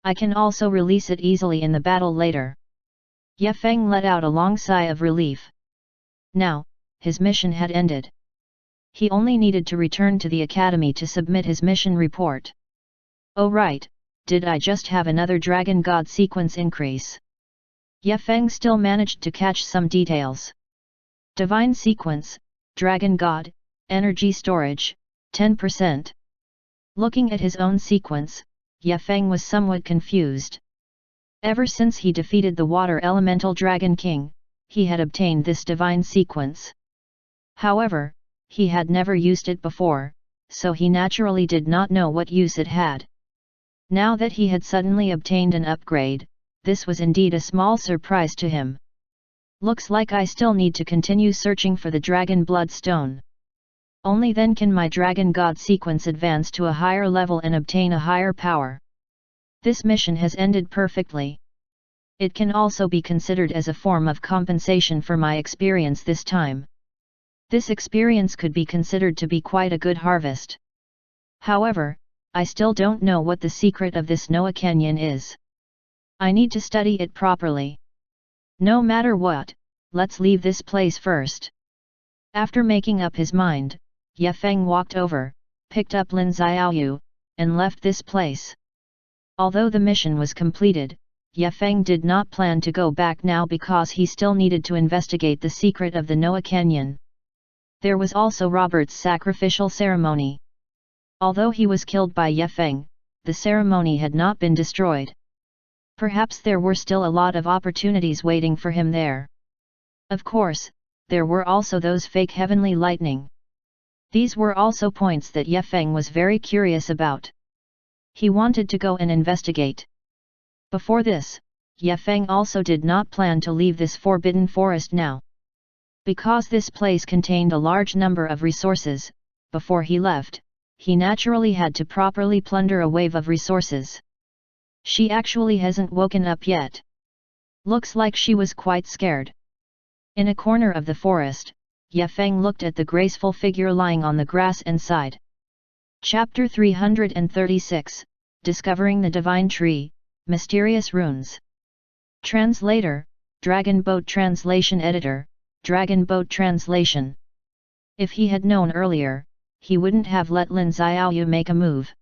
I can also release it easily in the battle later. Ye Feng let out a long sigh of relief. Now, his mission had ended. He only needed to return to the academy to submit his mission report. Oh right, did I just have another Dragon God sequence increase? Ye Feng still managed to catch some details. Divine Sequence, Dragon God, Energy Storage, 10%. Looking at his own sequence, Ye Feng was somewhat confused. Ever since he defeated the Water Elemental Dragon King, he had obtained this divine sequence. However, he had never used it before, so he naturally did not know what use it had. Now that he had suddenly obtained an upgrade, this was indeed a small surprise to him. Looks like I still need to continue searching for the Dragon Blood Stone. Only then can my Dragon God sequence advance to a higher level and obtain a higher power. This mission has ended perfectly. It can also be considered as a form of compensation for my experience this time. This experience could be considered to be quite a good harvest. However, I still don't know what the secret of this Noah Canyon is. I need to study it properly. No matter what, let's leave this place first. After making up his mind, Ye Feng walked over, picked up Lin Xiaoyu, and left this place. Although the mission was completed, Ye Feng did not plan to go back now because he still needed to investigate the secret of the Noah Canyon. There was also Robert's sacrificial ceremony. Although he was killed by Ye Feng, the ceremony had not been destroyed. Perhaps there were still a lot of opportunities waiting for him there. Of course, there were also those fake heavenly lightning. These were also points that Ye Feng was very curious about. He wanted to go and investigate. Before this, Ye Feng also did not plan to leave this forbidden forest now. Because this place contained a large number of resources, before he left, he naturally had to properly plunder a wave of resources. She actually hasn't woken up yet. Looks like she was quite scared. In a corner of the forest, Ye Feng looked at the graceful figure lying on the grass and sighed. Chapter 336, Discovering the Divine Tree, Mysterious Runes. Translator, Dragon Boat Translation Editor, Dragon Boat Translation. If he had known earlier, he wouldn't have let Lin Xiaoyu make a move.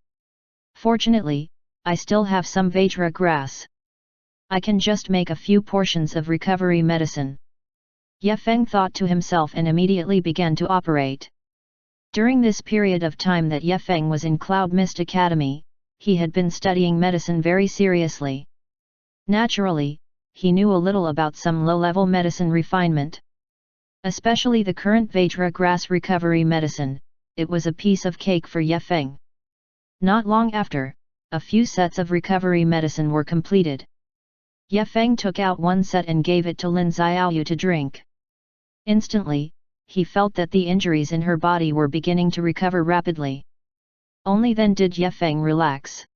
Fortunately, I still have some Vajra grass. I can just make a few portions of recovery medicine. Ye Feng thought to himself and immediately began to operate. During this period of time that Ye Feng was in Cloud Mist Academy, he had been studying medicine very seriously. Naturally, he knew a little about some low-level medicine refinement. Especially the current Vajra grass recovery medicine, it was a piece of cake for Ye Feng. Not long after, a few sets of recovery medicine were completed. Ye Feng took out one set and gave it to Lin Xiaoyu to drink. Instantly, he felt that the injuries in her body were beginning to recover rapidly. Only then did Ye Feng relax.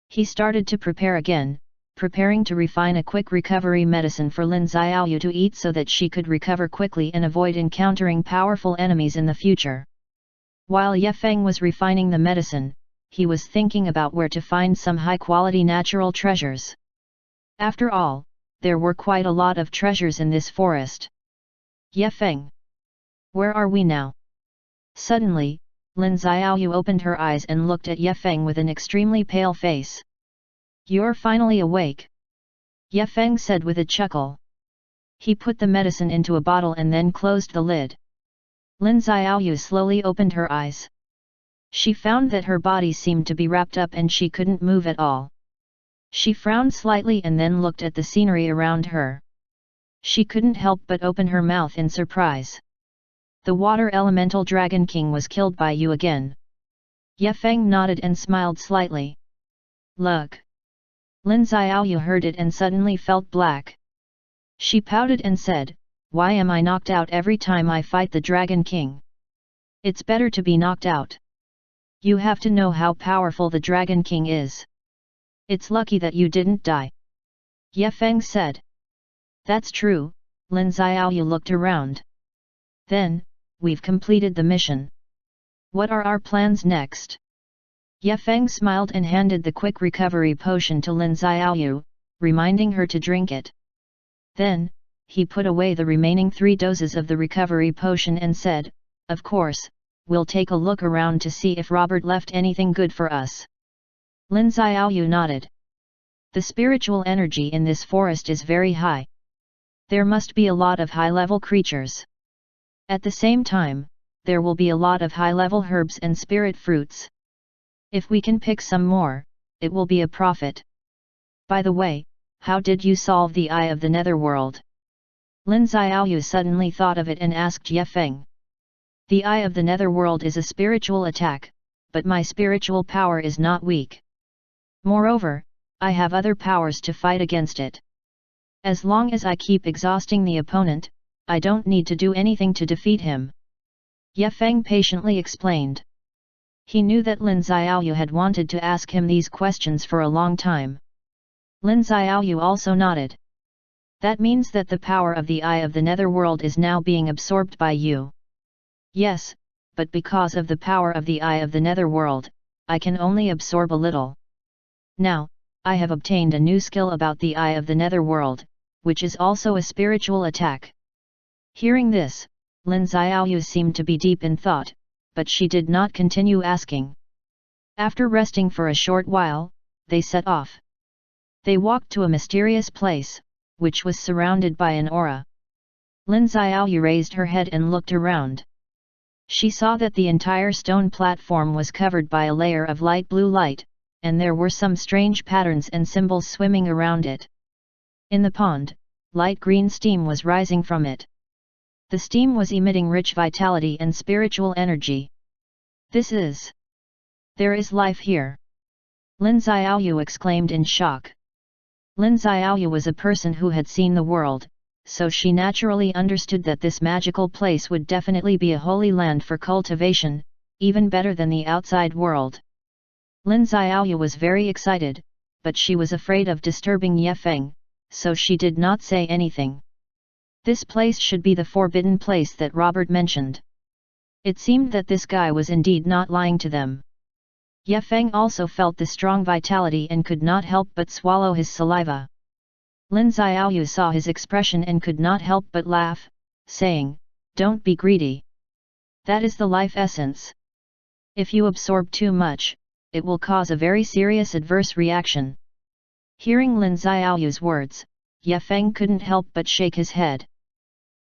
He started to prepare again, preparing to refine a quick recovery medicine for Lin Xiaoyu to eat so that she could recover quickly and avoid encountering powerful enemies in the future. While Ye Feng was refining the medicine, he was thinking about where to find some high-quality natural treasures. After all, there were quite a lot of treasures in this forest. Ye Feng, where are we now? Suddenly, Lin Xiaoyu opened her eyes and looked at Ye Feng with an extremely pale face. You're finally awake, Ye Feng said with a chuckle. He put the medicine into a bottle and then closed the lid. Lin Xiaoyu slowly opened her eyes. She found that her body seemed to be wrapped up and she couldn't move at all. She frowned slightly and then looked at the scenery around her. She couldn't help but open her mouth in surprise. The water elemental Dragon King was killed by you again. Ye Feng nodded and smiled slightly. Look. Lin Xiaoyu heard it and suddenly felt black. She pouted and said, why am I knocked out every time I fight the Dragon King? It's better to be knocked out. You have to know how powerful the Dragon King is. It's lucky that you didn't die. Ye Feng said. That's true, Lin Xiaoyu looked around. Then, we've completed the mission. What are our plans next? Ye Feng smiled and handed the quick recovery potion to Lin Xiaoyu, reminding her to drink it. Then, he put away the remaining 3 doses of the recovery potion and said, of course, we'll take a look around to see if Robert left anything good for us. Lin Xiaoyu nodded. The spiritual energy in this forest is very high. There must be a lot of high-level creatures. At the same time, there will be a lot of high-level herbs and spirit fruits. If we can pick some more, it will be a profit. By the way, how did you solve the Eye of the Netherworld? Lin Xiaoyu suddenly thought of it and asked Ye Feng. The Eye of the Netherworld is a spiritual attack, but my spiritual power is not weak. Moreover, I have other powers to fight against it. As long as I keep exhausting the opponent, I don't need to do anything to defeat him. Ye Feng patiently explained. He knew that Lin Xiaoyu had wanted to ask him these questions for a long time. Lin Xiaoyu also nodded. That means that the power of the Eye of the Netherworld is now being absorbed by you. Yes, but because of the power of the Eye of the Netherworld, I can only absorb a little. Now, I have obtained a new skill about the Eye of the Netherworld, which is also a spiritual attack. Hearing this, Lin Xiaoyu seemed to be deep in thought, but she did not continue asking. After resting for a short while, they set off. They walked to a mysterious place, which was surrounded by an aura. Lin Xiaoyu raised her head and looked around. She saw that the entire stone platform was covered by a layer of light blue light, and there were some strange patterns and symbols swimming around it. In the pond, light green steam was rising from it. The steam was emitting rich vitality and spiritual energy. There is life here. Lin Xiaoyu exclaimed in shock. Lin Xiaoyu was a person who had seen the world, so she naturally understood that this magical place would definitely be a holy land for cultivation, even better than the outside world. Lin Xiaoyu was very excited, but she was afraid of disturbing Ye Feng, so she did not say anything. This place should be the forbidden place that Robert mentioned. It seemed that this guy was indeed not lying to them. Ye Feng also felt the strong vitality and could not help but swallow his saliva. Lin Xiaoyu saw his expression and could not help but laugh, saying, "Don't be greedy. That is the life essence. If you absorb too much, it will cause a very serious adverse reaction." Hearing Lin Xiaoyu's words, Ye Feng couldn't help but shake his head.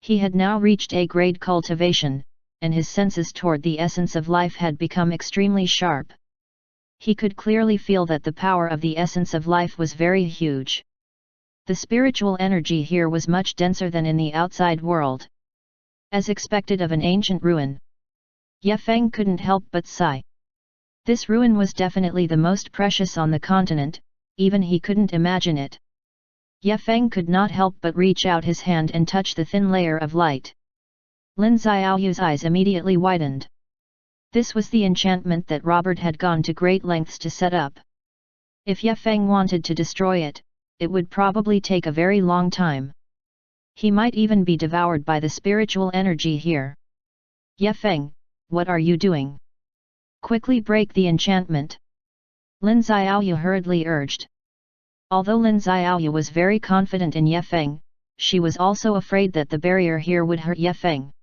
He had now reached A-grade cultivation, and his senses toward the essence of life had become extremely sharp. He could clearly feel that the power of the essence of life was very huge. The spiritual energy here was much denser than in the outside world. As expected of an ancient ruin, Ye Feng couldn't help but sigh. This ruin was definitely the most precious on the continent, even he couldn't imagine it. Ye Feng could not help but reach out his hand and touch the thin layer of light. Lin Xiaoyu's eyes immediately widened. This was the enchantment that Robert had gone to great lengths to set up. If Ye Feng wanted to destroy it, it would probably take a very long time. He might even be devoured by the spiritual energy here. Ye Feng, what are you doing? Quickly break the enchantment. Lin Xiaoyu hurriedly urged. Although Lin Xiaoyu was very confident in Ye Feng, she was also afraid that the barrier here would hurt Ye Feng.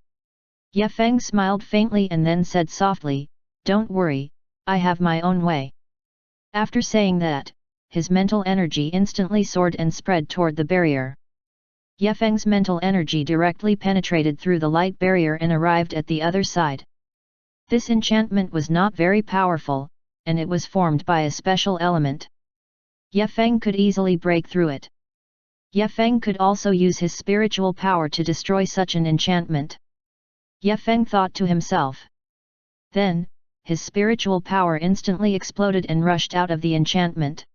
Ye Feng smiled faintly and then said softly, "Don't worry, I have my own way." After saying that, his mental energy instantly soared and spread toward the barrier. Ye Feng's mental energy directly penetrated through the light barrier and arrived at the other side. This enchantment was not very powerful, and it was formed by a special element. Ye Feng could easily break through it. Ye Feng could also use his spiritual power to destroy such an enchantment. Ye Feng thought to himself. Then, his spiritual power instantly exploded and rushed out of the enchantment.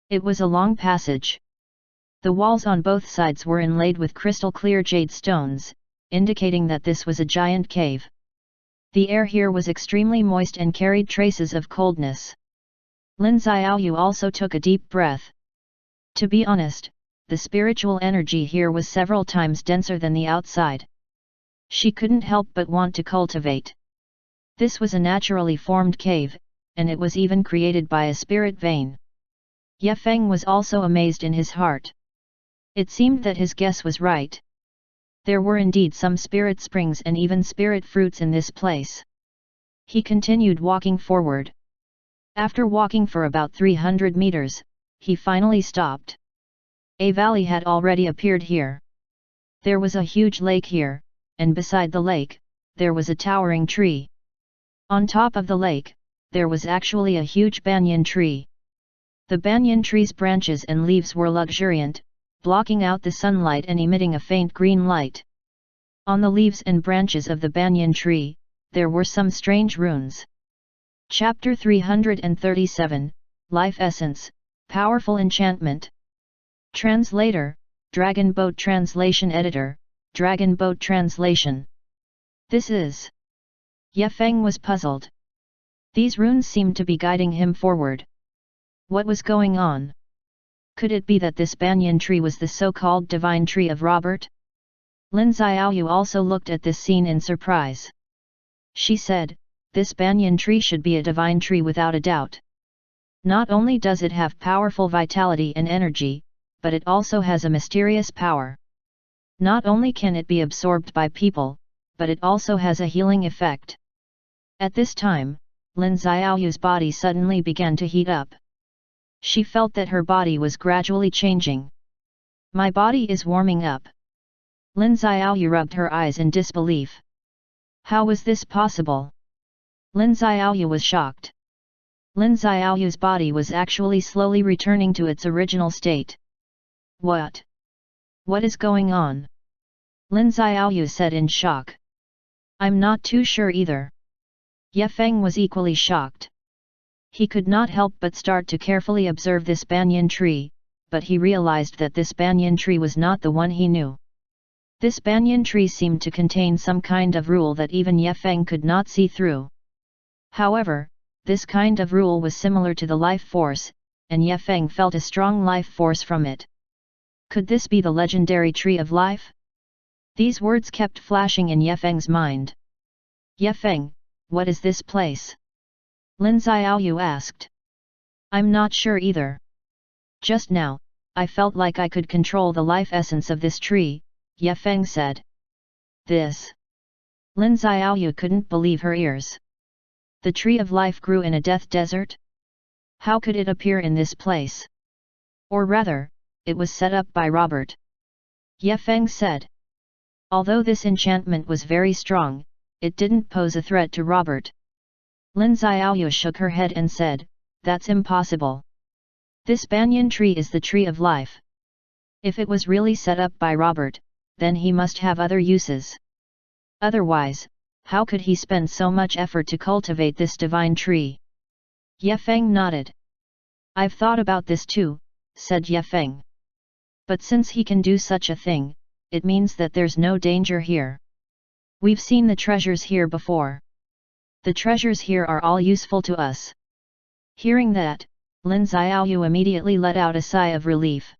It was a long passage. The walls on both sides were inlaid with crystal-clear jade stones, indicating that this was a giant cave. The air here was extremely moist and carried traces of coldness. Lin Xiaoyu also took a deep breath. To be honest, the spiritual energy here was several times denser than the outside. She couldn't help but want to cultivate. This was a naturally formed cave, and it was even created by a spirit vein. Ye Feng was also amazed in his heart. It seemed that his guess was right. There were indeed some spirit springs and even spirit fruits in this place. He continued walking forward. After walking for about 300 meters, he finally stopped. A valley had already appeared here. There was a huge lake here, and beside the lake, there was a towering tree. On top of the lake, there was actually a huge banyan tree. The banyan tree's branches and leaves were luxuriant, blocking out the sunlight and emitting a faint green light. On the leaves and branches of the banyan tree, there were some strange runes. Chapter 337, Life Essence, Powerful Enchantment. Translator, Dragon Boat Translation Editor, Dragon Boat Translation. This is. Ye Feng was puzzled. These runes seemed to be guiding him forward. What was going on? Could it be that this banyan tree was the so-called divine tree of Robert? Lin Xiaoyu also looked at this scene in surprise. She said, "This banyan tree should be a divine tree without a doubt. Not only does it have powerful vitality and energy, but it also has a mysterious power. Not only can it be absorbed by people, but it also has a healing effect." At this time, Lin Xiaoyu's body suddenly began to heat up. She felt that her body was gradually changing. "My body is warming up." Lin Xiaoyu rubbed her eyes in disbelief. How was this possible? Lin Xiaoyu was shocked. Lin Xiaoyu's body was actually slowly returning to its original state. What? What is going on? Lin Xiaoyu said in shock. I'm not too sure either. Ye Feng was equally shocked. He could not help but start to carefully observe this banyan tree, but he realized that this banyan tree was not the one he knew. This banyan tree seemed to contain some kind of rule that even Ye Feng could not see through. However, this kind of rule was similar to the life force, and Ye Feng felt a strong life force from it. Could this be the legendary tree of life? These words kept flashing in Ye Feng's mind. Ye Feng, what is this place? Lin Xiaoyu asked. I'm not sure either. Just now, I felt like I could control the life essence of this tree, Ye Feng said. This. Lin Xiaoyu couldn't believe her ears. The tree of life grew in a death desert? How could it appear in this place? Or rather, it was set up by Robert. Ye Feng said. Although this enchantment was very strong, it didn't pose a threat to Robert. Lin Xiaoyu shook her head and said, "That's impossible. This banyan tree is the tree of life. If it was really set up by Robert, then he must have other uses. Otherwise, how could he spend so much effort to cultivate this divine tree?" Ye Feng nodded. "I've thought about this too," said Ye Feng. "But since he can do such a thing, it means that there's no danger here. We've seen the treasures here before. The treasures here are all useful to us." Hearing that, Lin Xiaoyu immediately let out a sigh of relief.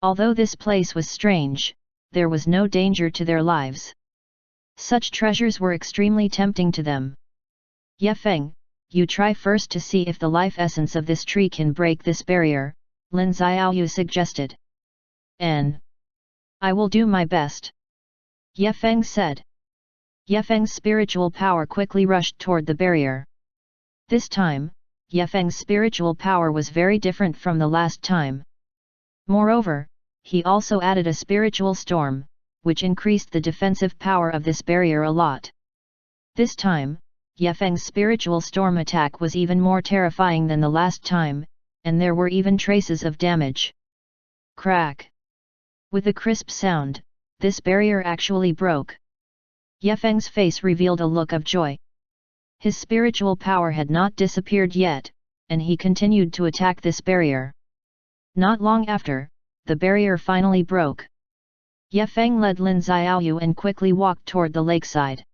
Although this place was strange, there was no danger to their lives. Such treasures were extremely tempting to them. "Ye Feng, you try first to see if the life essence of this tree can break this barrier," Lin Xiaoyu suggested. "I will do my best," Ye Feng said. Ye Feng's spiritual power quickly rushed toward the barrier. This time, Ye Feng's spiritual power was very different from the last time. Moreover, he also added a spiritual storm, which increased the defensive power of this barrier a lot. This time, Ye Feng's spiritual storm attack was even more terrifying than the last time, and there were even traces of damage. Crack! With a crisp sound, this barrier actually broke. Ye Feng's face revealed a look of joy. His spiritual power had not disappeared yet, and he continued to attack this barrier. Not long after, the barrier finally broke. Ye Feng led Lin Xiaoyu and quickly walked toward the lakeside.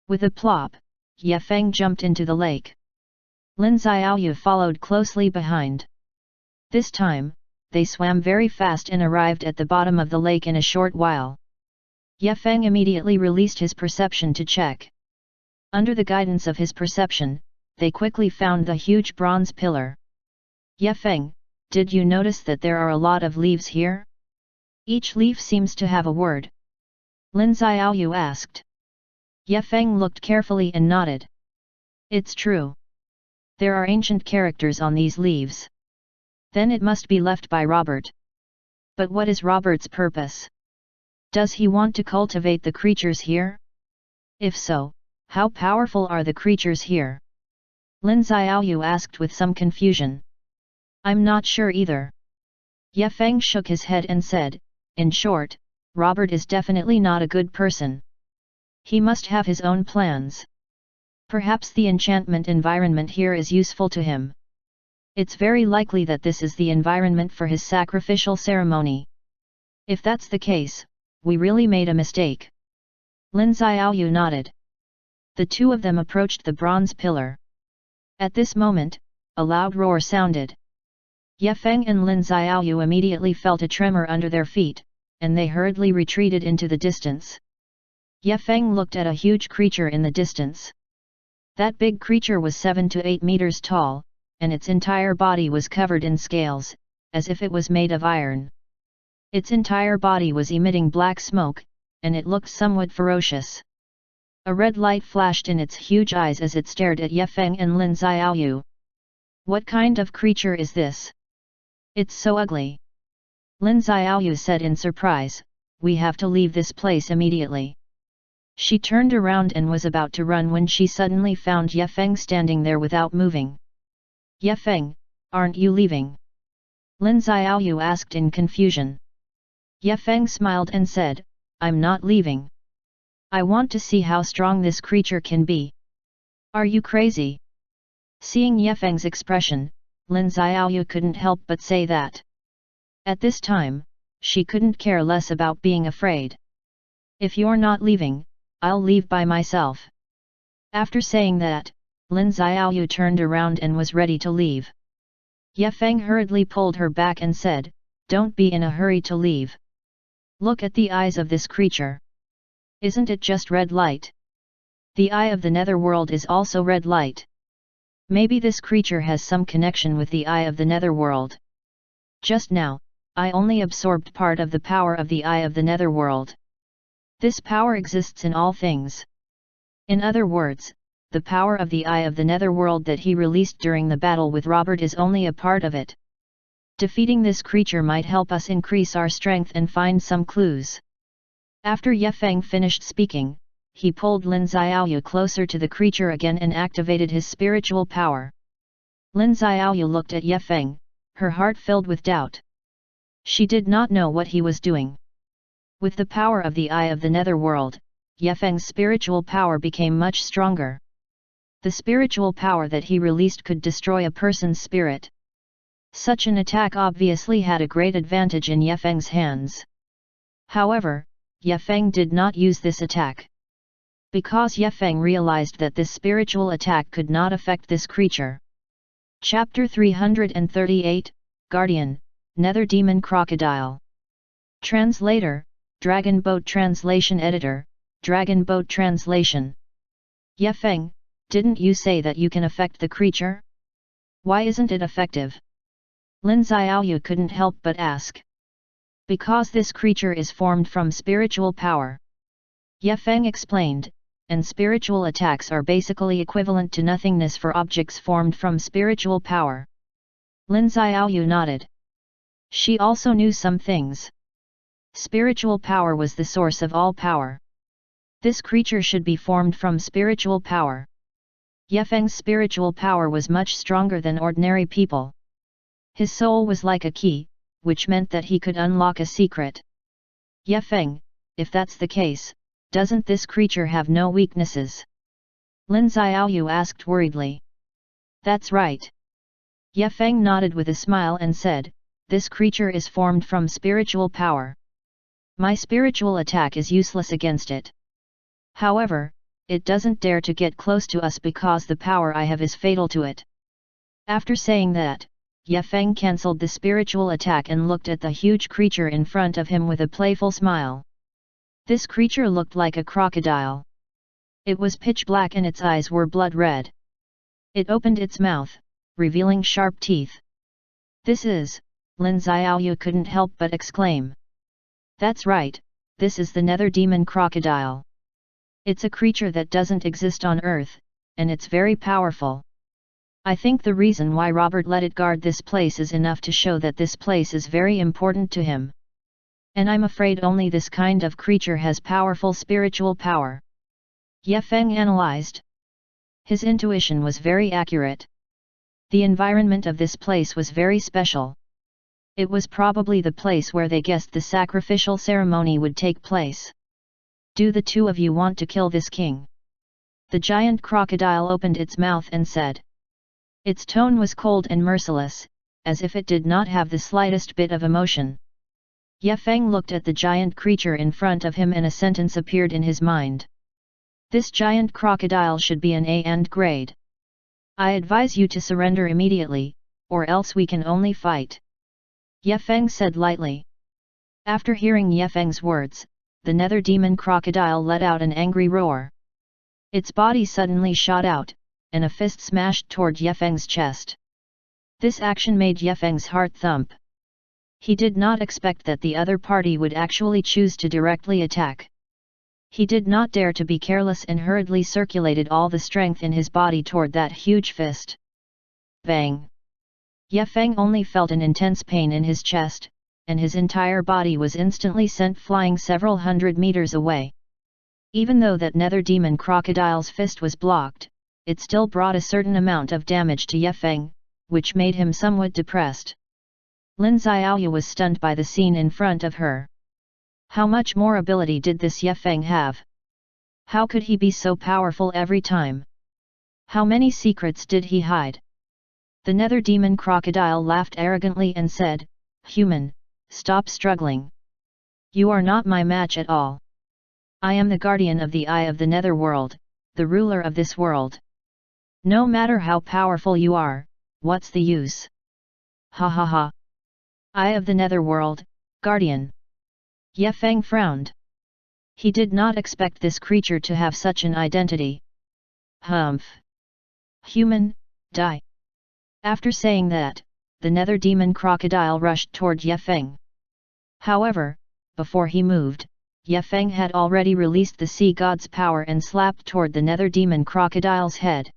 With a plop, Ye Feng jumped into the lake. Lin Xiaoyu followed closely behind. This time, they swam very fast and arrived at the bottom of the lake in a short while. Ye Feng immediately released his perception to check. Under the guidance of his perception, they quickly found the huge bronze pillar. "Ye Feng, did you notice that there are a lot of leaves here? Each leaf seems to have a word." Lin Xiaoyu asked. Ye Feng looked carefully and nodded. "It's true. There are ancient characters on these leaves. Then it must be left by Robert. But what is Robert's purpose? Does he want to cultivate the creatures here? If so, how powerful are the creatures here?" Lin Xiaoyu asked with some confusion. "I'm not sure either." Ye Feng shook his head and said, "In short, Robert is definitely not a good person. He must have his own plans. Perhaps the enchantment environment here is useful to him. It's very likely that this is the environment for his sacrificial ceremony. If that's the case, we really made a mistake." Lin Xiaoyu nodded. The two of them approached the bronze pillar. At this moment, a loud roar sounded. Ye Feng and Lin Xiaoyu immediately felt a tremor under their feet, and they hurriedly retreated into the distance. Ye Feng looked at a huge creature in the distance. That big creature was 7 to 8 meters tall, and its entire body was covered in scales, as if it was made of iron. Its entire body was emitting black smoke, and it looked somewhat ferocious. A red light flashed in its huge eyes as it stared at Ye Feng and Lin Xiaoyu. "What kind of creature is this? It's so ugly." Lin Xiaoyu said in surprise, "We have to leave this place immediately." She turned around and was about to run when she suddenly found Ye Feng standing there without moving. "Ye Feng, aren't you leaving?" Lin Xiaoyu asked in confusion. Ye Feng smiled and said, "I'm not leaving. I want to see how strong this creature can be." "Are you crazy?" Seeing Ye Feng's expression, Lin Xiaoyu couldn't help but say that. At this time, she couldn't care less about being afraid. "If you're not leaving, I'll leave by myself." After saying that, Lin Xiaoyu turned around and was ready to leave. Ye Feng hurriedly pulled her back and said, "Don't be in a hurry to leave. Look at the eyes of this creature. Isn't it just red light? The eye of the netherworld is also red light. Maybe this creature has some connection with the eye of the netherworld. Just now, I only absorbed part of the power of the eye of the netherworld. This power exists in all things. In other words, the power of the eye of the netherworld that he released during the battle with Robert is only a part of it. Defeating this creature might help us increase our strength and find some clues. After Ye Feng finished speaking, he pulled Lin Xiaoyu closer to the creature again and activated his spiritual power. Lin Xiaoyu looked at Ye Feng, her heart filled with doubt. She did not know what he was doing. With the power of the Eye of the Netherworld, Ye Feng's spiritual power became much stronger. The spiritual power that he released could destroy a person's spirit. Such an attack obviously had a great advantage in Ye Feng's hands. However, Ye Feng did not use this attack. Because Ye Feng realized that this spiritual attack could not affect this creature. Chapter 338, Guardian, Nether Demon Crocodile. Translator, Dragon Boat Translation Editor, Dragon Boat Translation. Ye Feng, didn't you say that you can affect the creature? Why isn't it effective? Lin Xiaoyu couldn't help but ask. Because this creature is formed from spiritual power. Ye Feng explained, and spiritual attacks are basically equivalent to nothingness for objects formed from spiritual power. Lin Xiaoyu nodded. She also knew some things. Spiritual power was the source of all power. This creature should be formed from spiritual power. Ye Feng's spiritual power was much stronger than ordinary people. His soul was like a key, which meant that he could unlock a secret. Ye Feng, if that's the case, doesn't this creature have no weaknesses? Lin Xiaoyu asked worriedly. That's right. Ye Feng nodded with a smile and said, this creature is formed from spiritual power. My spiritual attack is useless against it. However, it doesn't dare to get close to us because the power I have is fatal to it. After saying that, Ye Feng cancelled the spiritual attack and looked at the huge creature in front of him with a playful smile. This creature looked like a crocodile. It was pitch black and its eyes were blood red. It opened its mouth, revealing sharp teeth. This is, Lin Xiaoyu couldn't help but exclaim. That's right, this is the Nether Demon Crocodile. It's a creature that doesn't exist on Earth, and it's very powerful. I think the reason why Robert let it guard this place is enough to show that this place is very important to him. And I'm afraid only this kind of creature has powerful spiritual power. Ye Feng analyzed. His intuition was very accurate. The environment of this place was very special. It was probably the place where they guessed the sacrificial ceremony would take place. Do the two of you want to kill this king? The giant crocodile opened its mouth and said. Its tone was cold and merciless, as if it did not have the slightest bit of emotion. Ye Feng looked at the giant creature in front of him and a sentence appeared in his mind. This giant crocodile should be an A grade. I advise you to surrender immediately, or else we can only fight. Ye Feng said lightly. After hearing Ye Feng's words, the Nether Demon Crocodile let out an angry roar. Its body suddenly shot out, and a fist smashed toward Ye Feng's chest. This action made Ye Feng's heart thump. He did not expect that the other party would actually choose to directly attack. He did not dare to be careless and hurriedly circulated all the strength in his body toward that huge fist. Bang! Ye Feng only felt an intense pain in his chest, and his entire body was instantly sent flying several hundred meters away. Even though that Nether Demon Crocodile's fist was blocked, it still brought a certain amount of damage to Ye Feng, which made him somewhat depressed. Lin Xiaoyu was stunned by the scene in front of her. How much more ability did this Ye Feng have? How could he be so powerful every time? How many secrets did he hide? The Nether Demon Crocodile laughed arrogantly and said, Human, stop struggling. You are not my match at all. I am the guardian of the Eye of the Netherworld, the ruler of this world. No matter how powerful you are, what's the use? Ha ha ha. Eye of the Netherworld, Guardian. Ye Feng frowned. He did not expect this creature to have such an identity. Humph. Human, die. After saying that, the Nether Demon Crocodile rushed toward Ye Feng. However, before he moved, Ye Feng had already released the Sea God's power and slapped toward the Nether Demon Crocodile's head.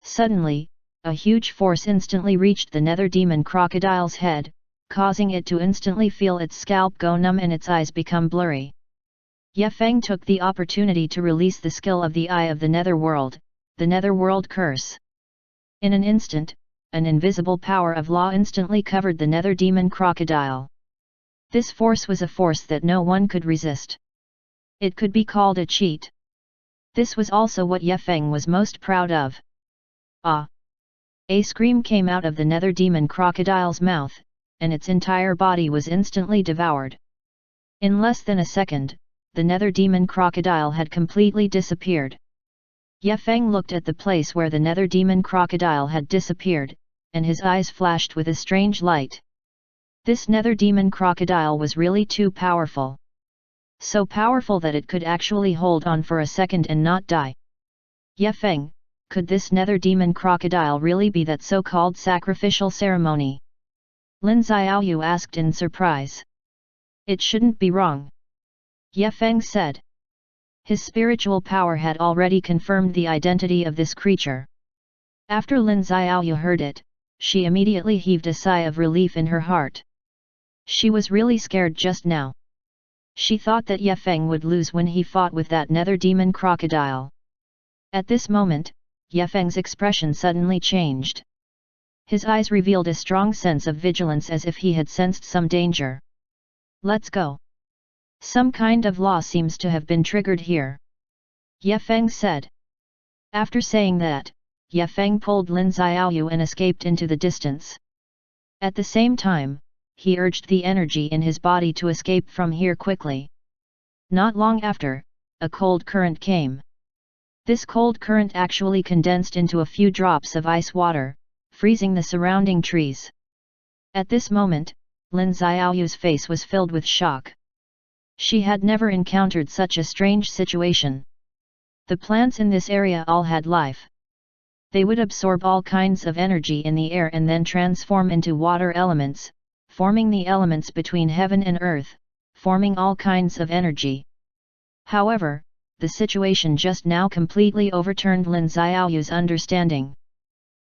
Suddenly, a huge force instantly reached the Nether Demon Crocodile's head, causing it to instantly feel its scalp go numb and its eyes become blurry. Ye Feng took the opportunity to release the skill of the Eye of the Netherworld, the Netherworld Curse. In an instant, an invisible power of law instantly covered the Nether Demon Crocodile. This force was a force that no one could resist. It could be called a cheat. This was also what Ye Feng was most proud of. Ah! A scream came out of the Nether Demon Crocodile's mouth, and its entire body was instantly devoured. In less than a second, the Nether Demon Crocodile had completely disappeared. Ye Feng looked at the place where the Nether Demon Crocodile had disappeared, and his eyes flashed with a strange light. This Nether Demon Crocodile was really too powerful. So powerful that it could actually hold on for a second and not die. Ye Feng, could this Nether Demon Crocodile really be that so-called sacrificial ceremony? Lin Xiaoyu asked in surprise. It shouldn't be wrong. Ye Feng said. His spiritual power had already confirmed the identity of this creature. After Lin Xiaoyu heard it, she immediately heaved a sigh of relief in her heart. She was really scared just now. She thought that Ye Feng would lose when he fought with that Nether Demon Crocodile. At this moment, Ye Feng's expression suddenly changed. His eyes revealed a strong sense of vigilance as if he had sensed some danger. Let's go. Some kind of law seems to have been triggered here. Ye Feng said. After saying that, Ye Feng pulled Lin Xiaoyu and escaped into the distance. At the same time, he urged the energy in his body to escape from here quickly. Not long after, a cold current came. This cold current actually condensed into a few drops of ice water, freezing the surrounding trees. At this moment, Lin Xiaoyu's face was filled with shock. She had never encountered such a strange situation. The plants in this area all had life. They would absorb all kinds of energy in the air and then transform into water elements, forming the elements between heaven and earth, forming all kinds of energy. However, the situation just now completely overturned Lin Xiaoyu's understanding.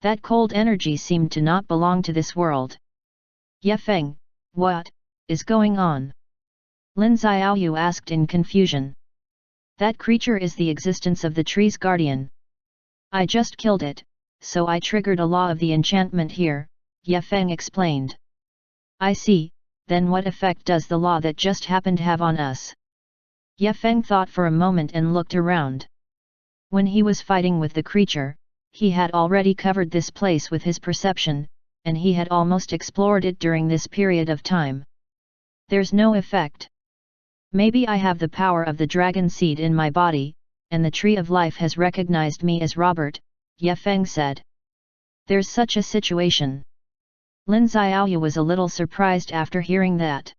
That cold energy seemed to not belong to this world. Ye Feng, what is going on? Lin Xiaoyu asked in confusion. That creature is the existence of the tree's guardian. I just killed it, so I triggered a law of the enchantment here, Ye Feng explained. I see, then what effect does the law that just happened have on us? Ye Feng thought for a moment and looked around. When he was fighting with the creature, he had already covered this place with his perception, and he had almost explored it during this period of time. There's no effect. Maybe I have the power of the dragon seed in my body, and the tree of life has recognized me as Robert, Ye Feng said. There's such a situation. Lin Xiaoyu was a little surprised after hearing that.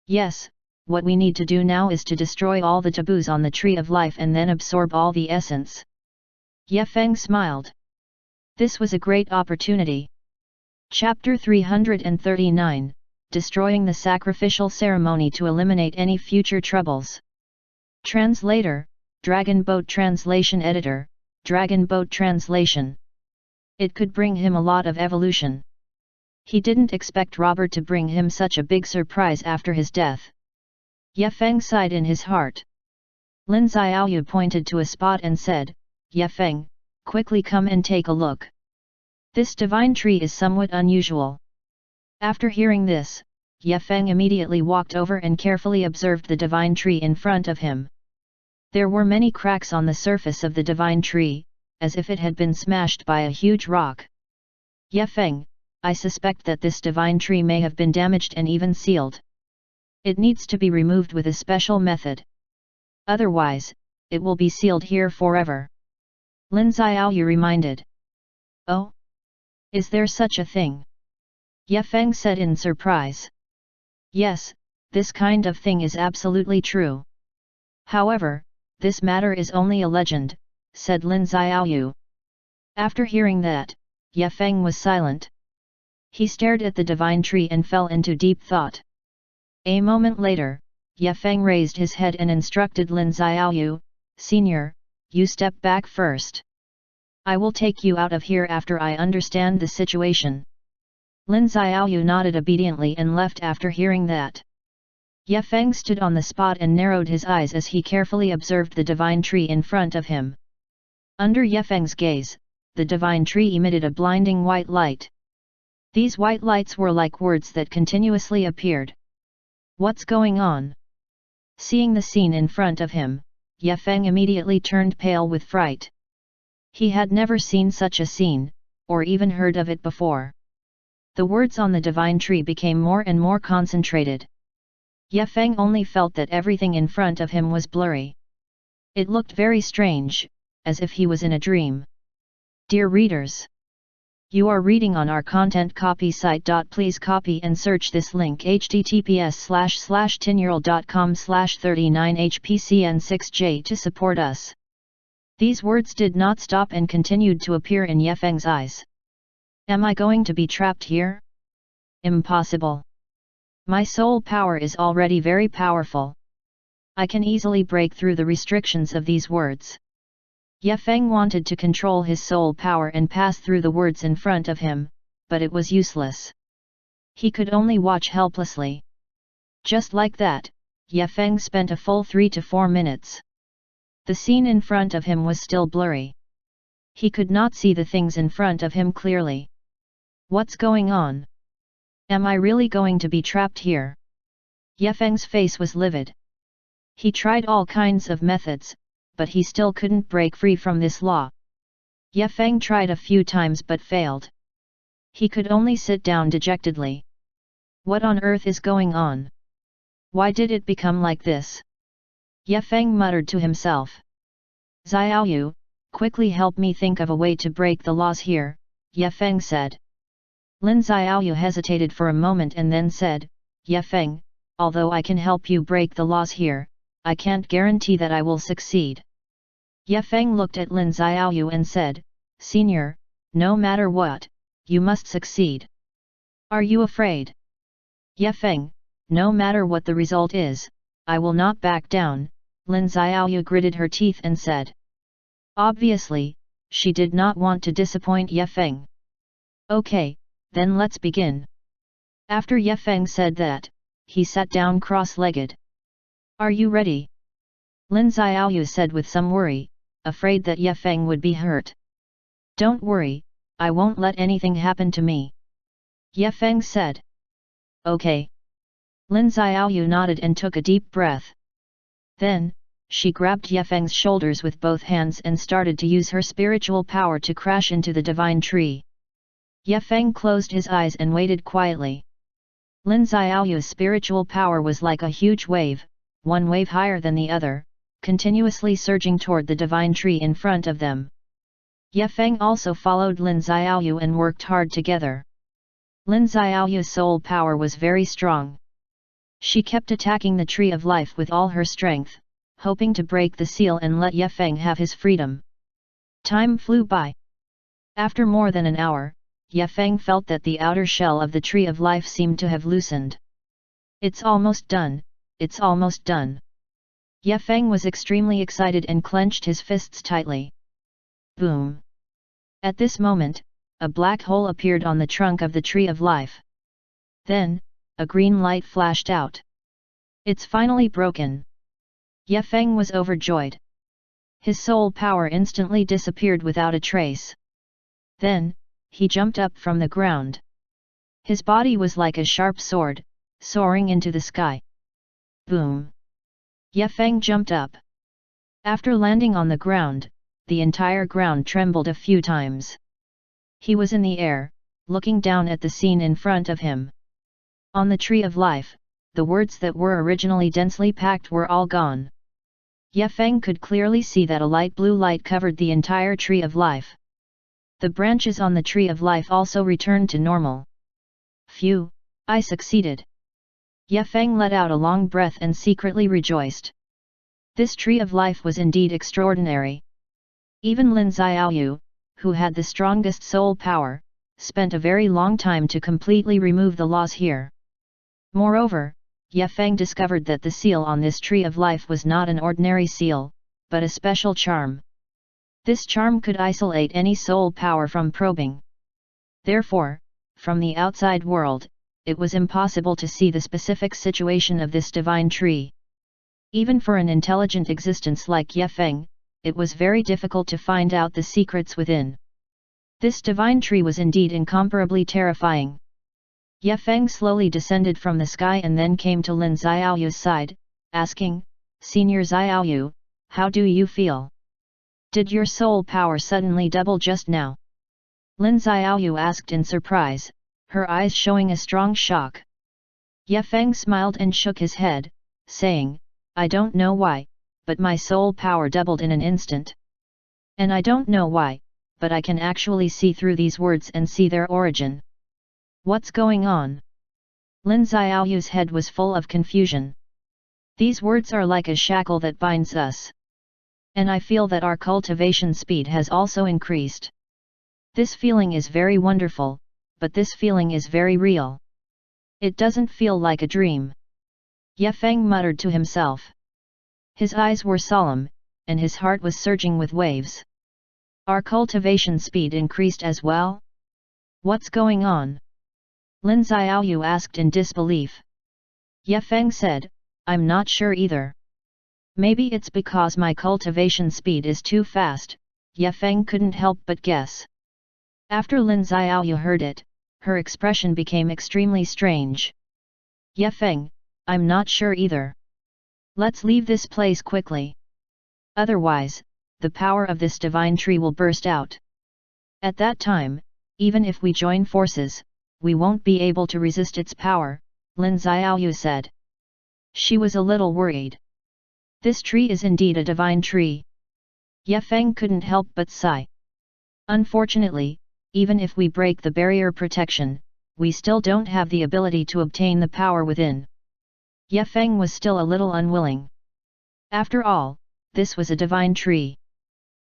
Yes, what we need to do now is to destroy all the taboos on the tree of life and then absorb all the essence. Ye Feng smiled. This was a great opportunity. Chapter 339, Destroying the Sacrificial Ceremony to Eliminate Any Future Troubles. Translator, Dragon Boat Translation Editor, Dragon Boat Translation. It could bring him a lot of evolution. He didn't expect Robert to bring him such a big surprise after his death. Ye Feng sighed in his heart. Lin Xiaoyu pointed to a spot and said, Ye Feng, quickly come and take a look. This divine tree is somewhat unusual. After hearing this, Ye Feng immediately walked over and carefully observed the divine tree in front of him. There were many cracks on the surface of the divine tree, as if it had been smashed by a huge rock. Ye Feng, I suspect that this divine tree may have been damaged and even sealed. It needs to be removed with a special method. Otherwise, it will be sealed here forever. Lin Xiaoyu reminded. Oh? Is there such a thing? Ye Feng said in surprise. Yes, this kind of thing is absolutely true. However, this matter is only a legend, said Lin Xiaoyu. After hearing that, Ye Feng was silent. He stared at the divine tree and fell into deep thought. A moment later, Ye Feng raised his head and instructed Lin Xiaoyu, Senior, you step back first. I will take you out of here after I understand the situation. Lin Xiaoyu nodded obediently and left after hearing that. Ye Feng stood on the spot and narrowed his eyes as he carefully observed the divine tree in front of him. Under Ye Feng's gaze, the divine tree emitted a blinding white light. These white lights were like words that continuously appeared. What's going on? Seeing the scene in front of him, Ye Feng immediately turned pale with fright. He had never seen such a scene, or even heard of it before. The words on the divine tree became more and more concentrated. Ye Feng only felt that everything in front of him was blurry. It looked very strange, as if he was in a dream. Dear readers, you are reading on our content copy site. Please copy and search this link https://10yearl.com/39hpcn6j to support us. These words did not stop and continued to appear in Ye Feng's eyes. Am I going to be trapped here? Impossible. My soul power is already very powerful. I can easily break through the restrictions of these words. Ye Feng wanted to control his soul power and pass through the words in front of him, but it was useless. He could only watch helplessly. Just like that, Ye Feng spent a full 3 to 4 minutes. The scene in front of him was still blurry. He could not see the things in front of him clearly. What's going on? Am I really going to be trapped here? Ye Feng's face was livid. He tried all kinds of methods, but he still couldn't break free from this law. Ye Feng tried a few times but failed. He could only sit down dejectedly. What on earth is going on? Why did it become like this? Ye Feng muttered to himself. Xiaoyu, quickly help me think of a way to break the laws here, Ye Feng said. Lin Xiaoyu hesitated for a moment and then said, Ye Feng, although I can help you break the laws here, I can't guarantee that I will succeed. Ye Feng looked at Lin Xiaoyu and said, Senior, no matter what, you must succeed. Are you afraid? Ye Feng, no matter what the result is, I will not back down, Lin Xiaoyu gritted her teeth and said. Obviously, she did not want to disappoint Ye Feng. Okay, then let's begin. After Ye Feng said that, he sat down cross-legged. Are you ready? Lin Xiaoyu said with some worry, afraid that Ye Feng would be hurt. Don't worry, I won't let anything happen to me. Ye Feng said. Okay. Lin Xiaoyu nodded and took a deep breath. Then, she grabbed Ye Feng's shoulders with both hands and started to use her spiritual power to crash into the divine tree. Ye Feng closed his eyes and waited quietly. Lin Xiaoyu's spiritual power was like a huge wave, one wave higher than the other, continuously surging toward the divine tree in front of them. Ye Feng also followed Lin Xiaoyu and worked hard together. Lin Xiaoyu's soul power was very strong. She kept attacking the tree of life with all her strength, hoping to break the seal and let Ye Feng have his freedom. Time flew by. After more than an hour, Ye Feng felt that the outer shell of the tree of life seemed to have loosened. It's almost done, it's almost done. Ye Feng was extremely excited and clenched his fists tightly. Boom! At this moment, a black hole appeared on the trunk of the tree of life. Then, a green light flashed out. It's finally broken. Ye Feng was overjoyed. His soul power instantly disappeared without a trace. Then, he jumped up from the ground. His body was like a sharp sword, soaring into the sky. Boom! Ye Feng jumped up. After landing on the ground, the entire ground trembled a few times. He was in the air, looking down at the scene in front of him. On the tree of life, the words that were originally densely packed were all gone. Ye Feng could clearly see that a light blue light covered the entire tree of life. The branches on the tree of life also returned to normal. Phew, I succeeded. Ye Feng let out a long breath and secretly rejoiced. This tree of life was indeed extraordinary. Even Lin Xiaoyu, who had the strongest soul power, spent a very long time to completely remove the laws here. Moreover, Ye Feng discovered that the seal on this tree of life was not an ordinary seal, but a special charm. This charm could isolate any soul power from probing. Therefore, from the outside world, it was impossible to see the specific situation of this divine tree. Even for an intelligent existence like Ye Feng, it was very difficult to find out the secrets within. This divine tree was indeed incomparably terrifying. Ye Feng slowly descended from the sky and then came to Lin Xiaoyu's side, asking, "Senior Xiaoyu, how do you feel? Did your soul power suddenly double just now?" Lin Xiaoyu asked in surprise, her eyes showing a strong shock. Ye Feng smiled and shook his head, saying, "I don't know why, but my soul power doubled in an instant. And I don't know why, but I can actually see through these words and see their origin. What's going on?" Lin Xiaoyu's head was full of confusion. "These words are like a shackle that binds us. And I feel that our cultivation speed has also increased. This feeling is very wonderful, but this feeling is very real. It doesn't feel like a dream." Ye Feng muttered to himself. His eyes were solemn, and his heart was surging with waves. Our cultivation speed increased as well? What's going on? Lin Xiaoyu asked in disbelief. Ye Feng said, "I'm not sure either. Maybe it's because my cultivation speed is too fast." Ye Feng couldn't help but guess. After Lin Xiaoyu heard it, her expression became extremely strange. "Ye Feng, I'm not sure either. Let's leave this place quickly. Otherwise, the power of this divine tree will burst out. At that time, even if we join forces, we won't be able to resist its power," Lin Xiaoyu said. She was a little worried. This tree is indeed a divine tree. Ye Feng couldn't help but sigh. Unfortunately, even if we break the barrier protection, we still don't have the ability to obtain the power within. Ye Feng was still a little unwilling. After all, this was a divine tree.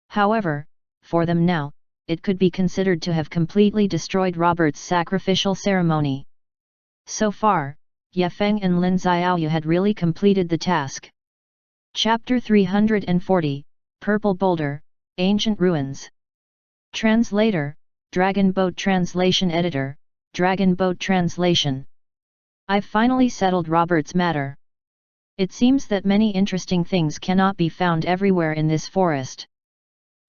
However, for them now, it could be considered to have completely destroyed Robert's sacrificial ceremony. So far, Ye Feng and Lin Xiaoyu had really completed the task. Chapter 340, Purple Boulder, Ancient Ruins. Translator, Dragon Boat Translation Editor, Dragon Boat Translation. I've finally settled Robert's matter. It seems that many interesting things cannot be found everywhere in this forest.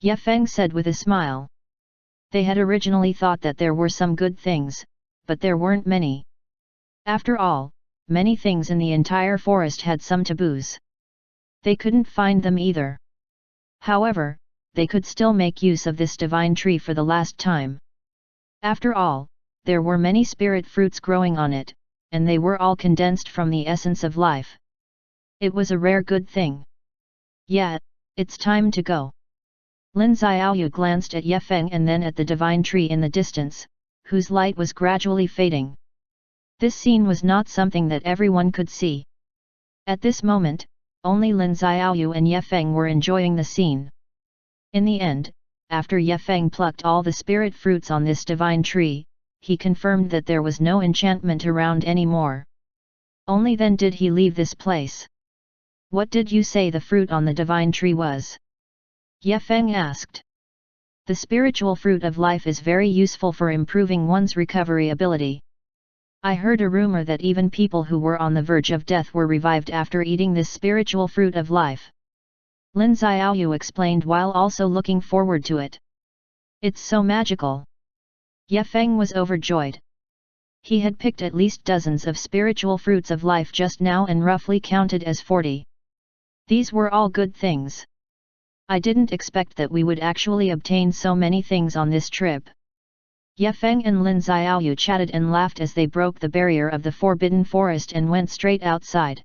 Ye Feng said with a smile. They had originally thought that there were some good things, but there weren't many. After all, many things in the entire forest had some taboos. They couldn't find them either. However, they could still make use of this divine tree for the last time. After all, there were many spirit fruits growing on it, and they were all condensed from the essence of life. It was a rare good thing. Yeah, it's time to go. Lin Xiaoyu glanced at Ye Feng and then at the divine tree in the distance, whose light was gradually fading. This scene was not something that everyone could see. At this moment, only Lin Xiaoyu and Ye Feng were enjoying the scene. In the end, after Ye Feng plucked all the spirit fruits on this divine tree, he confirmed that there was no enchantment around anymore. Only then did he leave this place. What did you say the fruit on the divine tree was? Ye Feng asked. The spiritual fruit of life is very useful for improving one's recovery ability. I heard a rumor that even people who were on the verge of death were revived after eating this spiritual fruit of life. Lin Xiaoyu explained while also looking forward to it. It's so magical. Ye Feng was overjoyed. He had picked at least dozens of spiritual fruits of life just now and roughly counted as 40. These were all good things. I didn't expect that we would actually obtain so many things on this trip. Ye Feng and Lin Xiaoyu chatted and laughed as they broke the barrier of the forbidden forest and went straight outside.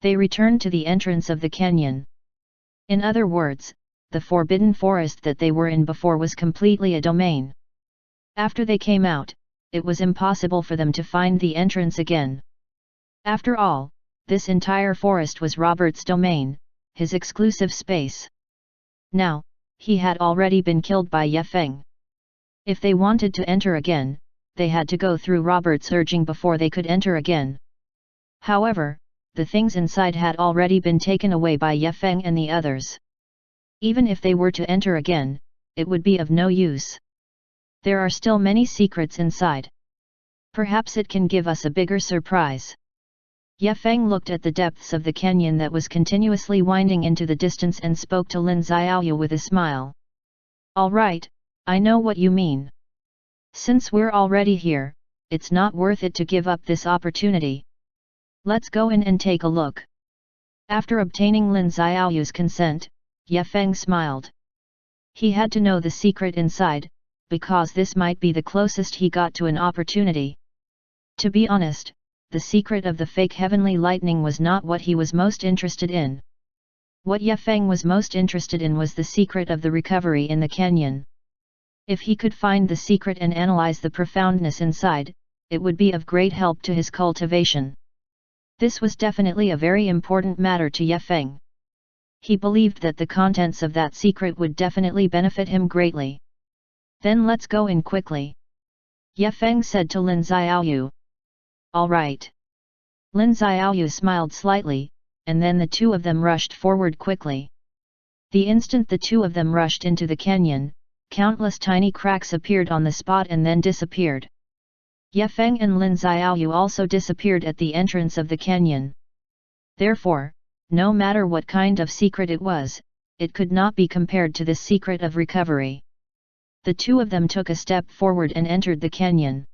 They returned to the entrance of the canyon. In other words, the forbidden forest that they were in before was completely a domain. After they came out, it was impossible for them to find the entrance again. After all, this entire forest was Robert's domain, his exclusive space. Now, he had already been killed by Ye Feng. If they wanted to enter again, they had to go through Robert's urging before they could enter again. However, the things inside had already been taken away by Ye Feng and the others. Even if they were to enter again, it would be of no use. There are still many secrets inside. Perhaps it can give us a bigger surprise. Ye Feng looked at the depths of the canyon that was continuously winding into the distance and spoke to Lin Xiaoyu with a smile. All right, I know what you mean. Since we're already here, it's not worth it to give up this opportunity. Let's go in and take a look. After obtaining Lin Xiaoyu's consent, Ye Feng smiled. He had to know the secret inside, because this might be the closest he got to an opportunity. To be honest, the secret of the fake heavenly lightning was not what he was most interested in. What Ye Feng was most interested in was the secret of the recovery in the canyon. If he could find the secret and analyze the profoundness inside, it would be of great help to his cultivation. This was definitely a very important matter to Ye Feng. He believed that the contents of that secret would definitely benefit him greatly. Then let's go in quickly. Ye Feng said to Lin Xiaoyu. All right. Lin Xiaoyu smiled slightly, and then the two of them rushed forward quickly. The instant the two of them rushed into the canyon, countless tiny cracks appeared on the spot and then disappeared. Ye Feng and Lin Xiaoyu also disappeared at the entrance of the canyon. Therefore, no matter what kind of secret it was, it could not be compared to this secret of recovery. The two of them took a step forward and entered the canyon.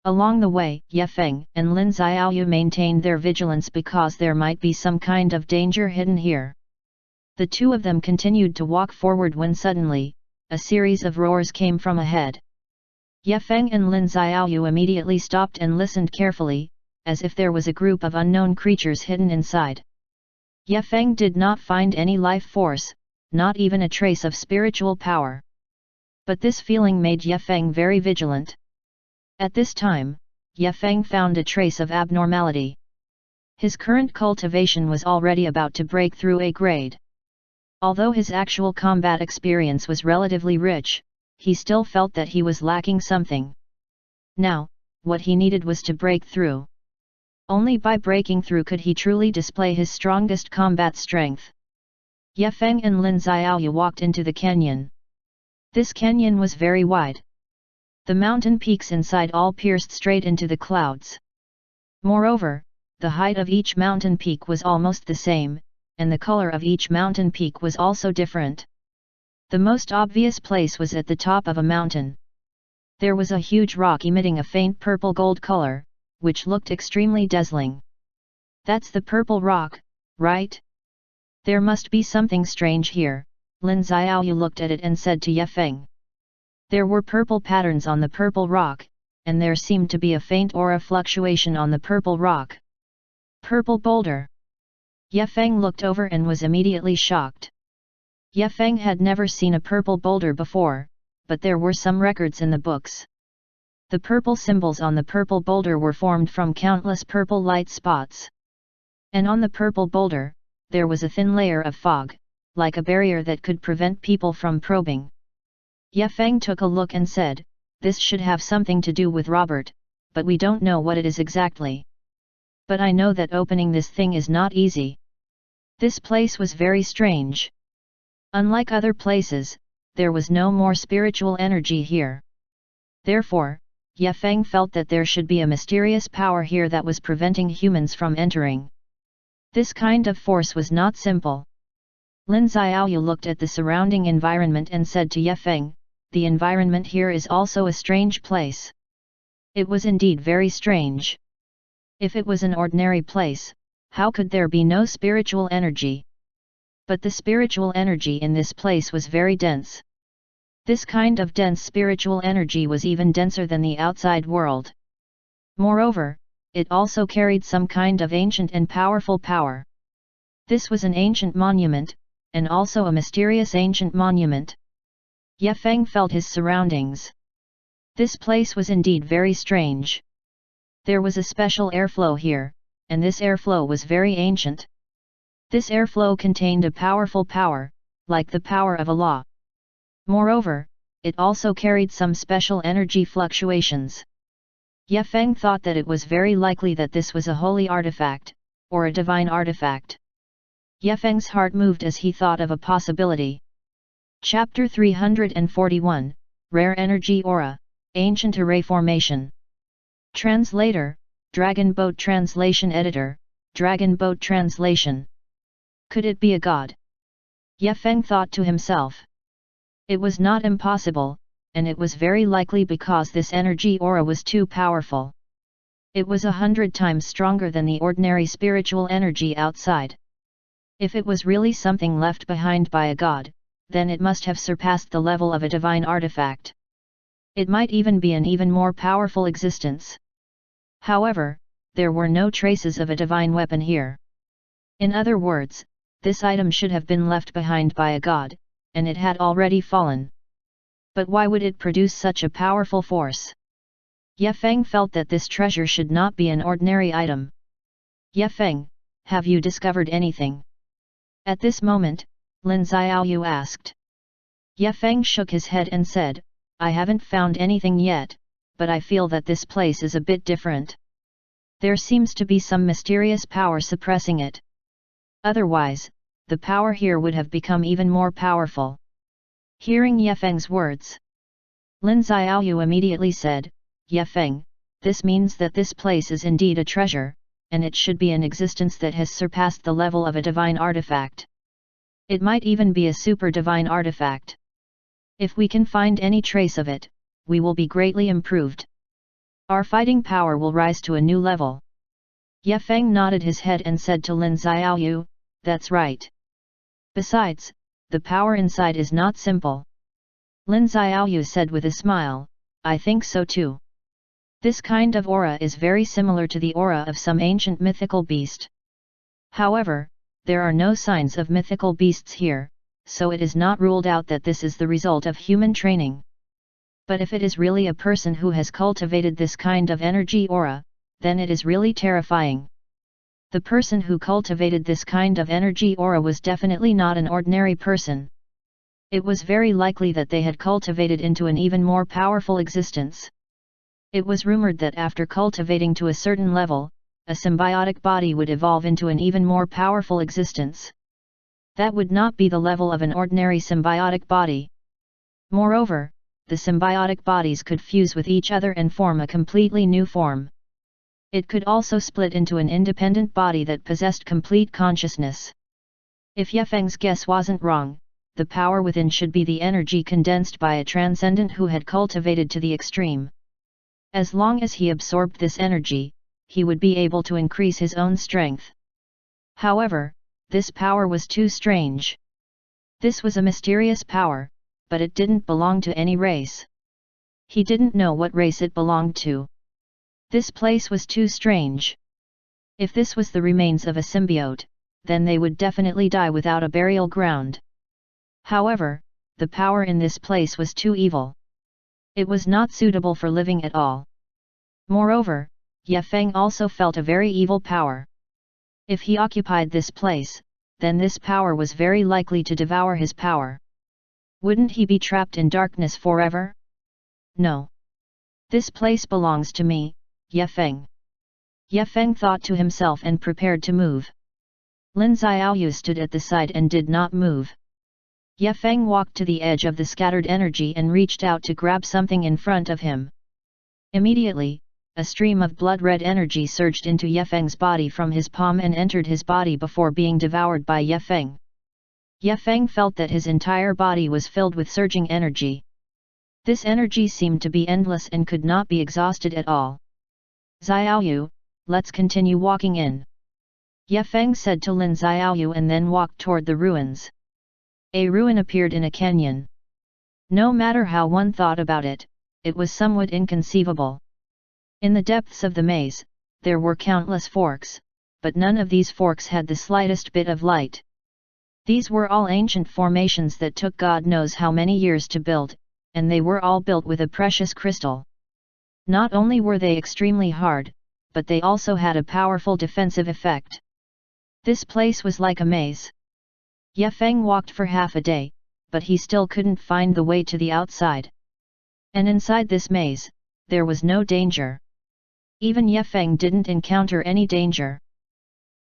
Along the way, Ye Feng and Lin Xiaoyu maintained their vigilance because there might be some kind of danger hidden here. The two of them continued to walk forward when suddenly, a series of roars came from ahead. Ye Feng and Lin Xiaoyu immediately stopped and listened carefully, as if there was a group of unknown creatures hidden inside. Ye Feng did not find any life force, not even a trace of spiritual power. But this feeling made Ye Feng very vigilant. At this time, Ye Feng found a trace of abnormality. His current cultivation was already about to break through a grade. Although his actual combat experience was relatively rich, he still felt that he was lacking something. Now, what he needed was to break through. Only by breaking through could he truly display his strongest combat strength. Ye Feng and Lin Xiaoyu walked into the canyon. This canyon was very wide. The mountain peaks inside all pierced straight into the clouds. Moreover, the height of each mountain peak was almost the same, and the color of each mountain peak was also different. The most obvious place was at the top of a mountain. There was a huge rock emitting a faint purple-gold color, which looked extremely dazzling. That's the purple rock, right? There must be something strange here, Lin Xiaoyu looked at it and said to Ye Feng. There were purple patterns on the purple rock, and there seemed to be a faint aura fluctuation on the purple rock. Purple boulder. Ye Feng looked over and was immediately shocked. Ye Feng had never seen a purple boulder before, but there were some records in the books. The purple symbols on the purple boulder were formed from countless purple light spots. And on the purple boulder, there was a thin layer of fog, like a barrier that could prevent people from probing. Ye Feng took a look and said, "This should have something to do with Robert, but we don't know what it is exactly. But I know that opening this thing is not easy." This place was very strange. Unlike other places, there was no more spiritual energy here. Therefore, Ye Feng felt that there should be a mysterious power here that was preventing humans from entering. This kind of force was not simple. Lin Xiaoyu looked at the surrounding environment and said to Ye Feng, "The environment here is also a strange place." It was indeed very strange. If it was an ordinary place, how could there be no spiritual energy? But the spiritual energy in this place was very dense. This kind of dense spiritual energy was even denser than the outside world. Moreover, it also carried some kind of ancient and powerful power. This was an ancient monument, and also a mysterious ancient monument. Ye Feng felt his surroundings. This place was indeed very strange. There was a special airflow here, and this airflow was very ancient. This airflow contained a powerful power, like the power of a law. Moreover, it also carried some special energy fluctuations. Ye Feng thought that it was very likely that this was a holy artifact, or a divine artifact. Ye Feng's heart moved as he thought of a possibility. Chapter 341, Rare Energy Aura, Ancient Array Formation. Translator, Dragon Boat Translation Editor, Dragon Boat Translation. Could it be a god? Ye Feng thought to himself. It was not impossible, and it was very likely because this energy aura was too powerful. It was 100 times stronger than the ordinary spiritual energy outside. If it was really something left behind by a god, then it must have surpassed the level of a divine artifact. It might even be an even more powerful existence. However, there were no traces of a divine weapon here. In other words, this item should have been left behind by a god, and it had already fallen. But why would it produce such a powerful force? Ye Feng felt that this treasure should not be an ordinary item. Ye Feng, have you discovered anything? At this moment, Lin Xiaoyu asked. Ye Feng shook his head and said, I haven't found anything yet, but I feel that this place is a bit different. There seems to be some mysterious power suppressing it. Otherwise, the power here would have become even more powerful. Hearing Ye Feng's words, Lin Xiaoyu immediately said, Ye Feng, this means that this place is indeed a treasure, and it should be an existence that has surpassed the level of a divine artifact. It might even be a super divine artifact. If we can find any trace of it, we will be greatly improved. Our fighting power will rise to a new level. Ye Feng nodded his head and said to Lin Xiaoyu, that's right. Besides, the power inside is not simple. Lin Xiaoyu said with a smile, I think so too. This kind of aura is very similar to the aura of some ancient mythical beast. However, there are no signs of mythical beasts here, so it is not ruled out that this is the result of human training. But if it is really a person who has cultivated this kind of energy aura, then it is really terrifying. The person who cultivated this kind of energy aura was definitely not an ordinary person. It was very likely that they had cultivated into an even more powerful existence. It was rumored that after cultivating to a certain level, a symbiotic body would evolve into an even more powerful existence. That would not be the level of an ordinary symbiotic body. Moreover, the symbiotic bodies could fuse with each other and form a completely new form. It could also split into an independent body that possessed complete consciousness. If Ye Feng's guess wasn't wrong, the power within should be the energy condensed by a transcendent who had cultivated to the extreme. As long as he absorbed this energy, he would be able to increase his own strength. However, this power was too strange. This was a mysterious power, but it didn't belong to any race. He didn't know what race it belonged to. This place was too strange. If this was the remains of a symbiote, then they would definitely die without a burial ground. However, the power in this place was too evil. It was not suitable for living at all. Moreover, Ye Feng also felt a very evil power. If he occupied this place, then this power was very likely to devour his power. Wouldn't he be trapped in darkness forever? No. This place belongs to me, Ye Feng. Ye Feng thought to himself and prepared to move. Lin Xiaoyu stood at the side and did not move. Ye Feng walked to the edge of the scattered energy and reached out to grab something in front of him. Immediately, a stream of blood-red energy surged into Ye Feng's body from his palm and entered his body before being devoured by Ye Feng. Ye Feng felt that his entire body was filled with surging energy. This energy seemed to be endless and could not be exhausted at all. Xiaoyu, let's continue walking in. Ye Feng said to Lin Xiaoyu and then walked toward the ruins. A ruin appeared in a canyon. No matter how one thought about it, it was somewhat inconceivable. In the depths of the maze, there were countless forks, but none of these forks had the slightest bit of light. These were all ancient formations that took God knows how many years to build, and they were all built with a precious crystal. Not only were they extremely hard, but they also had a powerful defensive effect. This place was like a maze. Ye Feng walked for half a day, but he still couldn't find the way to the outside. And inside this maze, there was no danger. Even Ye Feng didn't encounter any danger.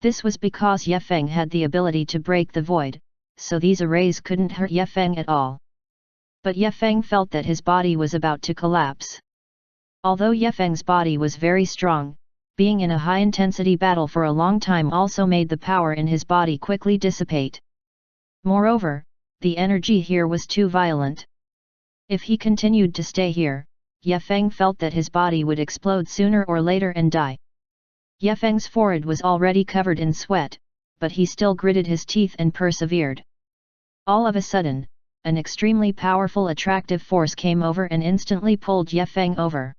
This was because Ye Feng had the ability to break the void, so these arrays couldn't hurt Ye Feng at all. But Ye Feng felt that his body was about to collapse. Although Yefeng's body was very strong, being in a high-intensity battle for a long time also made the power in his body quickly dissipate. Moreover, the energy here was too violent. If he continued to stay here, Yefeng felt that his body would explode sooner or later and die. Yefeng's forehead was already covered in sweat, but he still gritted his teeth and persevered. All of a sudden, an extremely powerful attractive force came over and instantly pulled Yefeng over.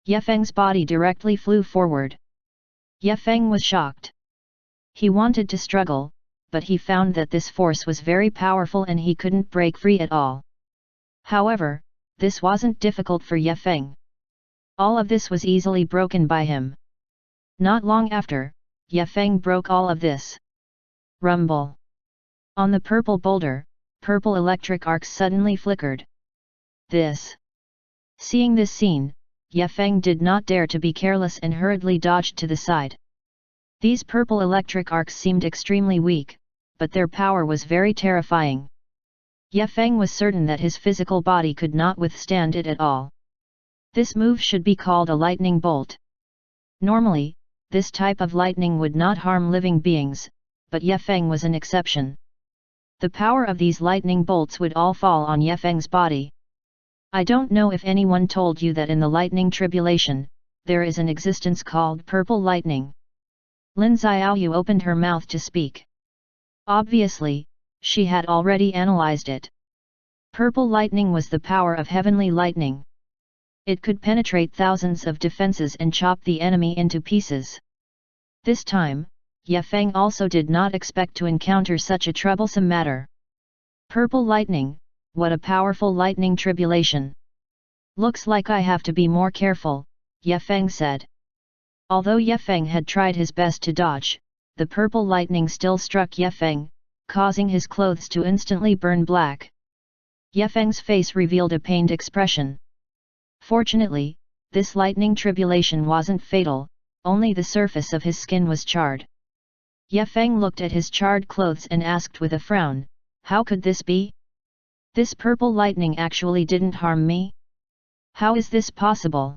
Yefeng's body directly flew forward. Yefeng was shocked. He wanted to struggle, but he found that this force was very powerful and he couldn't break free at all. However, this wasn't difficult for Yefeng. All of this was easily broken by him. Not long after, Yefeng broke all of this. Rumble. On the purple boulder, purple electric arcs suddenly flickered. Seeing this scene, Yefeng did not dare to be careless and hurriedly dodged to the side. These purple electric arcs seemed extremely weak, but their power was very terrifying. Yefeng was certain that his physical body could not withstand it at all. This move should be called a lightning bolt. Normally, this type of lightning would not harm living beings, but Yefeng was an exception. The power of these lightning bolts would all fall on Yefeng's body. I don't know if anyone told you that in the lightning tribulation, there is an existence called purple lightning. Lin Xiaoyu opened her mouth to speak. Obviously, she had already analyzed it. Purple lightning was the power of heavenly lightning. It could penetrate thousands of defenses and chop the enemy into pieces. This time, Yefeng also did not expect to encounter such a troublesome matter. Purple lightning, what a powerful lightning tribulation! Looks like I have to be more careful, Yefeng said. Although Yefeng had tried his best to dodge, the purple lightning still struck Yefeng, causing his clothes to instantly burn black. Yefeng's face revealed a pained expression. Fortunately, this lightning tribulation wasn't fatal, only the surface of his skin was charred. Yefeng looked at his charred clothes and asked with a frown, "How could this be? This purple lightning actually didn't harm me? How is this possible?"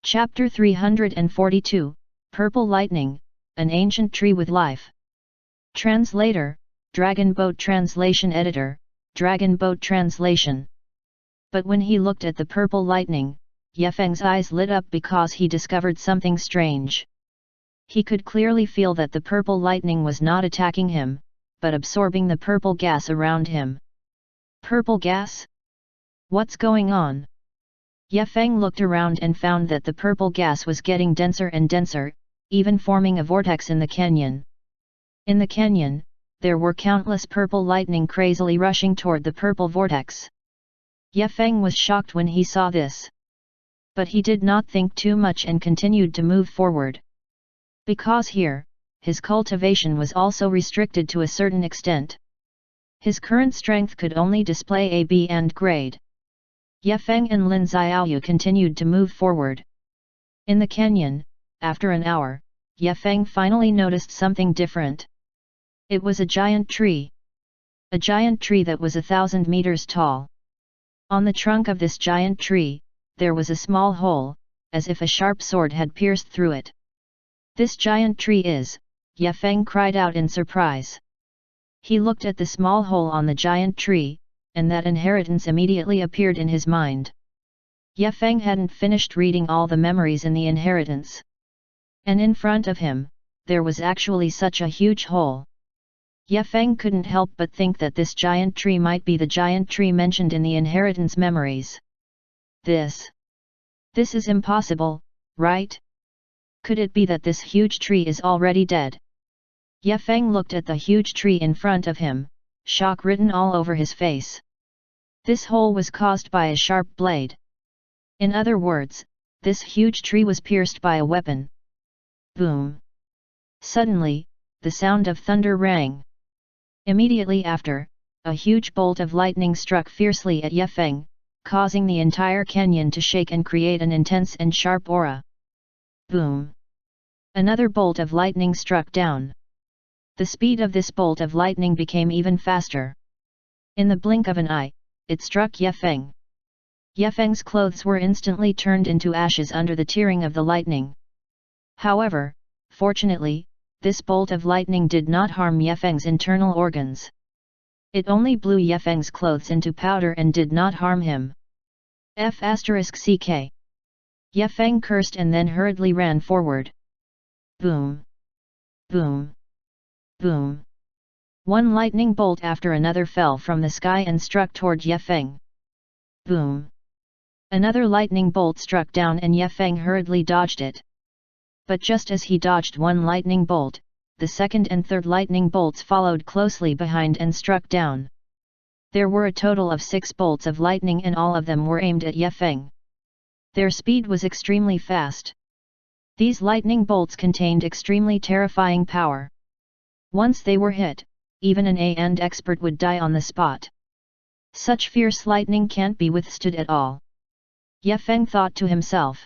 Chapter 342, Purple Lightning, an Ancient Tree with Life. Translator, Dragon Boat Translation Editor, Dragon Boat Translation. But when he looked at the purple lightning, Yefeng's eyes lit up because he discovered something strange. He could clearly feel that the purple lightning was not attacking him, but absorbing the purple gas around him. Purple gas? What's going on? Yefeng looked around and found that the purple gas was getting denser and denser, even forming a vortex in the canyon. In the canyon, there were countless purple lightning crazily rushing toward the purple vortex. Yefeng was shocked when he saw this. But he did not think too much and continued to move forward. Because here, his cultivation was also restricted to a certain extent. His current strength could only display a B and grade. Yefeng and Lin Xiaoyu continued to move forward. In the canyon, after an hour, Yefeng finally noticed something different. It was a giant tree. A giant tree that was 1,000 meters tall. On the trunk of this giant tree, there was a small hole, as if a sharp sword had pierced through it. "This giant tree is," Yefeng cried out in surprise. He looked at the small hole on the giant tree, and that inheritance immediately appeared in his mind. Yefeng hadn't finished reading all the memories in the inheritance. And in front of him, there was actually such a huge hole. Yefeng couldn't help but think that this giant tree might be the giant tree mentioned in the inheritance memories. This is impossible, right? Could it be that this huge tree is already dead? Yefeng looked at the huge tree in front of him, shock written all over his face. This hole was caused by a sharp blade. In other words, this huge tree was pierced by a weapon. Boom! Suddenly, the sound of thunder rang. Immediately after, a huge bolt of lightning struck fiercely at Yefeng, causing the entire canyon to shake and create an intense and sharp aura. Boom! Another bolt of lightning struck down. The speed of this bolt of lightning became even faster. In the blink of an eye, it struck Yefeng. Yefeng's clothes were instantly turned into ashes under the tearing of the lightning. However, fortunately, this bolt of lightning did not harm Yefeng's internal organs. It only blew Yefeng's clothes into powder and did not harm him. F***ck. Yefeng cursed and then hurriedly ran forward. Boom! Boom! Boom! One lightning bolt after another fell from the sky and struck toward Yefeng. Boom! Another lightning bolt struck down and Yefeng hurriedly dodged it. But just as he dodged one lightning bolt, the second and third lightning bolts followed closely behind and struck down. There were a total of 6 bolts of lightning and all of them were aimed at Yefeng. Their speed was extremely fast. These lightning bolts contained extremely terrifying power. Once they were hit, even an A&D expert would die on the spot. Such fierce lightning can't be withstood at all. Yefeng thought to himself.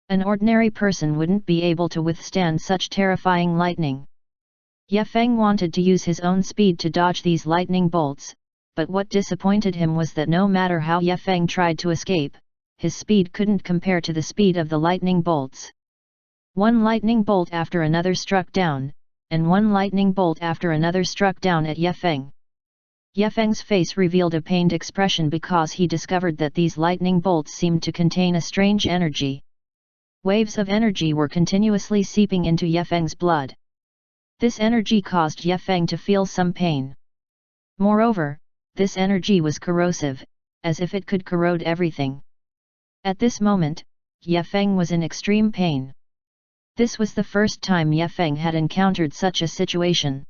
An ordinary person wouldn't be able to withstand such terrifying lightning. Yefeng wanted to use his own speed to dodge these lightning bolts, but what disappointed him was that no matter how Yefeng tried to escape, his speed couldn't compare to the speed of the lightning bolts. One lightning bolt after another struck down, and one lightning bolt after another struck down at Yefeng. Yefeng's face revealed a pained expression because he discovered that these lightning bolts seemed to contain a strange energy. Waves of energy were continuously seeping into Yefeng's blood. This energy caused Yefeng to feel some pain. Moreover, this energy was corrosive, as if it could corrode everything. At this moment, Yefeng was in extreme pain. This was the first time Yefeng had encountered such a situation.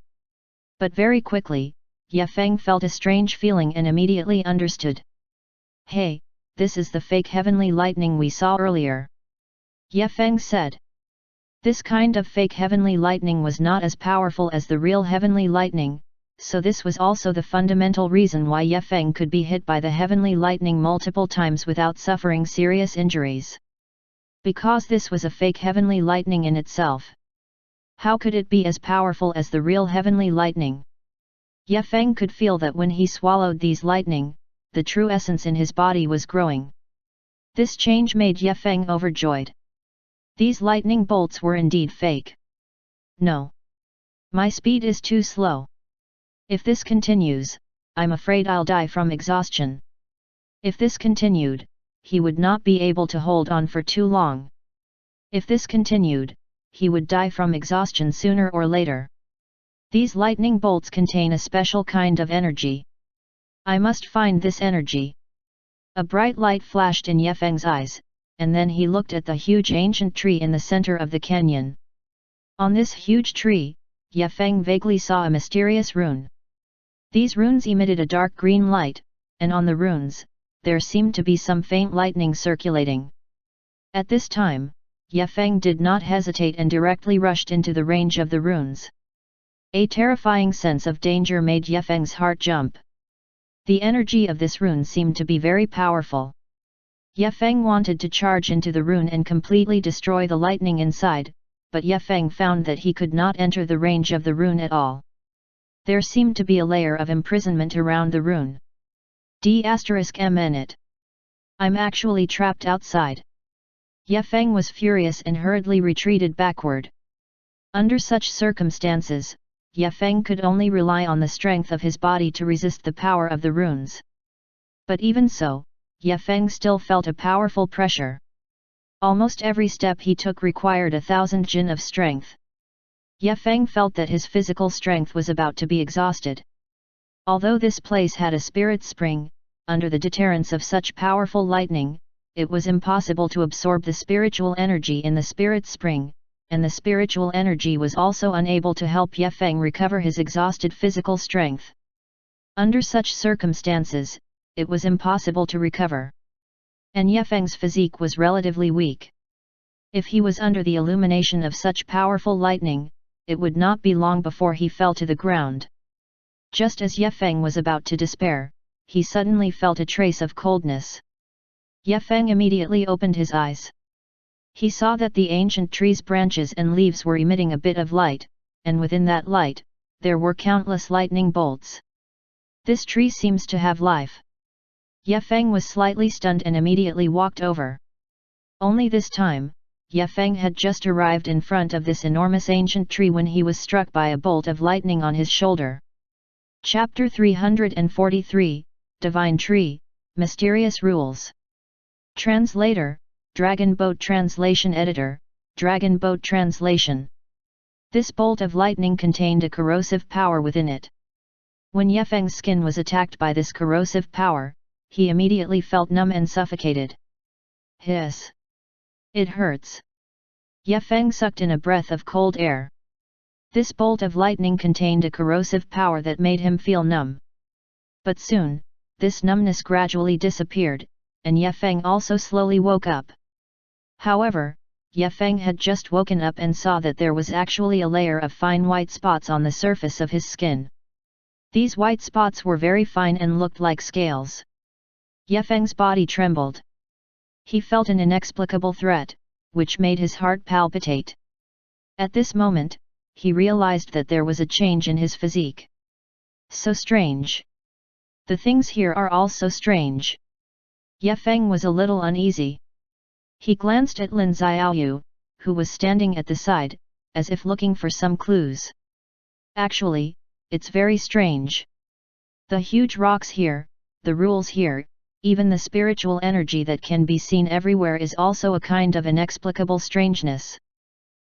But very quickly, Yefeng felt a strange feeling and immediately understood. Hey, this is the fake heavenly lightning we saw earlier. Yefeng said. This kind of fake heavenly lightning was not as powerful as the real heavenly lightning, so this was also the fundamental reason why Yefeng could be hit by the heavenly lightning multiple times without suffering serious injuries. Because this was a fake heavenly lightning in itself. How could it be as powerful as the real heavenly lightning? Yefeng could feel that when he swallowed these lightning, the true essence in his body was growing. This change made Yefeng overjoyed. These lightning bolts were indeed fake. No. My speed is too slow. If this continues, I'm afraid I'll die from exhaustion. If this continued, he would not be able to hold on for too long. If this continued, he would die from exhaustion sooner or later. These lightning bolts contain a special kind of energy. I must find this energy. A bright light flashed in Yefeng's eyes, and then he looked at the huge ancient tree in the center of the canyon. On this huge tree, Yefeng vaguely saw a mysterious rune. These runes emitted a dark green light, and on the runes, there seemed to be some faint lightning circulating. At this time, Yefeng did not hesitate and directly rushed into the range of the runes. A terrifying sense of danger made Yefeng's heart jump. The energy of this rune seemed to be very powerful. Yefeng wanted to charge into the rune and completely destroy the lightning inside, but Yefeng found that he could not enter the range of the rune at all. There seemed to be a layer of imprisonment around the rune. D**m in it. I'm actually trapped outside. Yefeng was furious and hurriedly retreated backward. Under such circumstances, Yefeng could only rely on the strength of his body to resist the power of the runes. But even so, Yefeng still felt a powerful pressure. Almost every step he took required 1,000 jin of strength. Yefeng felt that his physical strength was about to be exhausted. Although this place had a spirit spring, under the deterrence of such powerful lightning, it was impossible to absorb the spiritual energy in the spirit spring, and the spiritual energy was also unable to help Yefeng recover his exhausted physical strength. Under such circumstances, it was impossible to recover. And Yefeng's physique was relatively weak. If he was under the illumination of such powerful lightning, it would not be long before he fell to the ground. Just as Yefeng was about to despair, he suddenly felt a trace of coldness. Yefeng immediately opened his eyes. He saw that the ancient tree's branches and leaves were emitting a bit of light, and within that light, there were countless lightning bolts. This tree seems to have life. Ye Feng was slightly stunned and immediately walked over. Only this time, Ye Feng had just arrived in front of this enormous ancient tree when he was struck by a bolt of lightning on his shoulder. Chapter 343, Divine Tree, Mysterious Rules. Translator, Dragon Boat Translation Editor, Dragon Boat Translation. This bolt of lightning contained a corrosive power within it. When Ye Feng's skin was attacked by this corrosive power, he immediately felt numb and suffocated. Hiss! It hurts. Ye Feng sucked in a breath of cold air. This bolt of lightning contained a corrosive power that made him feel numb. But soon, this numbness gradually disappeared, and Ye Feng also slowly woke up. However, Ye Feng had just woken up and saw that there was actually a layer of fine white spots on the surface of his skin. These white spots were very fine and looked like scales. Ye Feng's body trembled. He felt an inexplicable threat, which made his heart palpitate. At this moment, he realized that there was a change in his physique. So strange. The things here are all so strange. Ye Feng was a little uneasy. He glanced at Lin Xiaoyu, who was standing at the side, as if looking for some clues. Actually, it's very strange. The huge rocks here, the rules here, even the spiritual energy that can be seen everywhere is also a kind of inexplicable strangeness.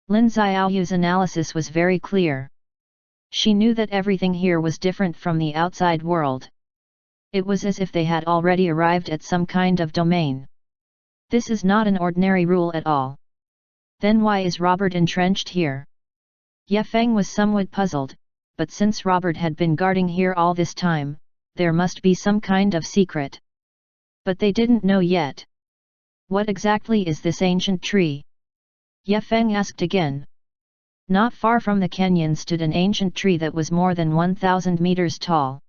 Lin Xiaoyu's analysis was very clear. She knew that everything here was different from the outside world. It was as if they had already arrived at some kind of domain. This is not an ordinary rule at all. Then why is Robert entrenched here? Ye Feng was somewhat puzzled, but since Robert had been guarding here all this time, there must be some kind of secret. But they didn't know yet. What exactly is this ancient tree? Ye Feng asked again. Not far from the canyon stood an ancient tree that was more than 1,000 meters tall.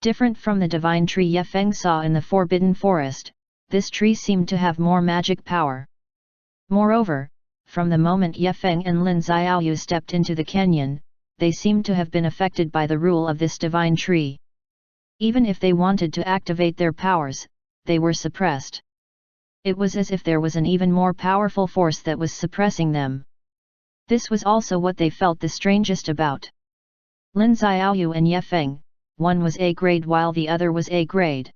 Different from the divine tree Ye Feng saw in the Forbidden Forest, this tree seemed to have more magic power. Moreover, from the moment Ye Feng and Lin Xiaoyu stepped into the canyon, they seemed to have been affected by the rule of this divine tree. Even if they wanted to activate their powers, they were suppressed. It was as if there was an even more powerful force that was suppressing them. This was also what they felt the strangest about. Lin Xiaoyu and Ye Feng, one was A grade while the other was A grade.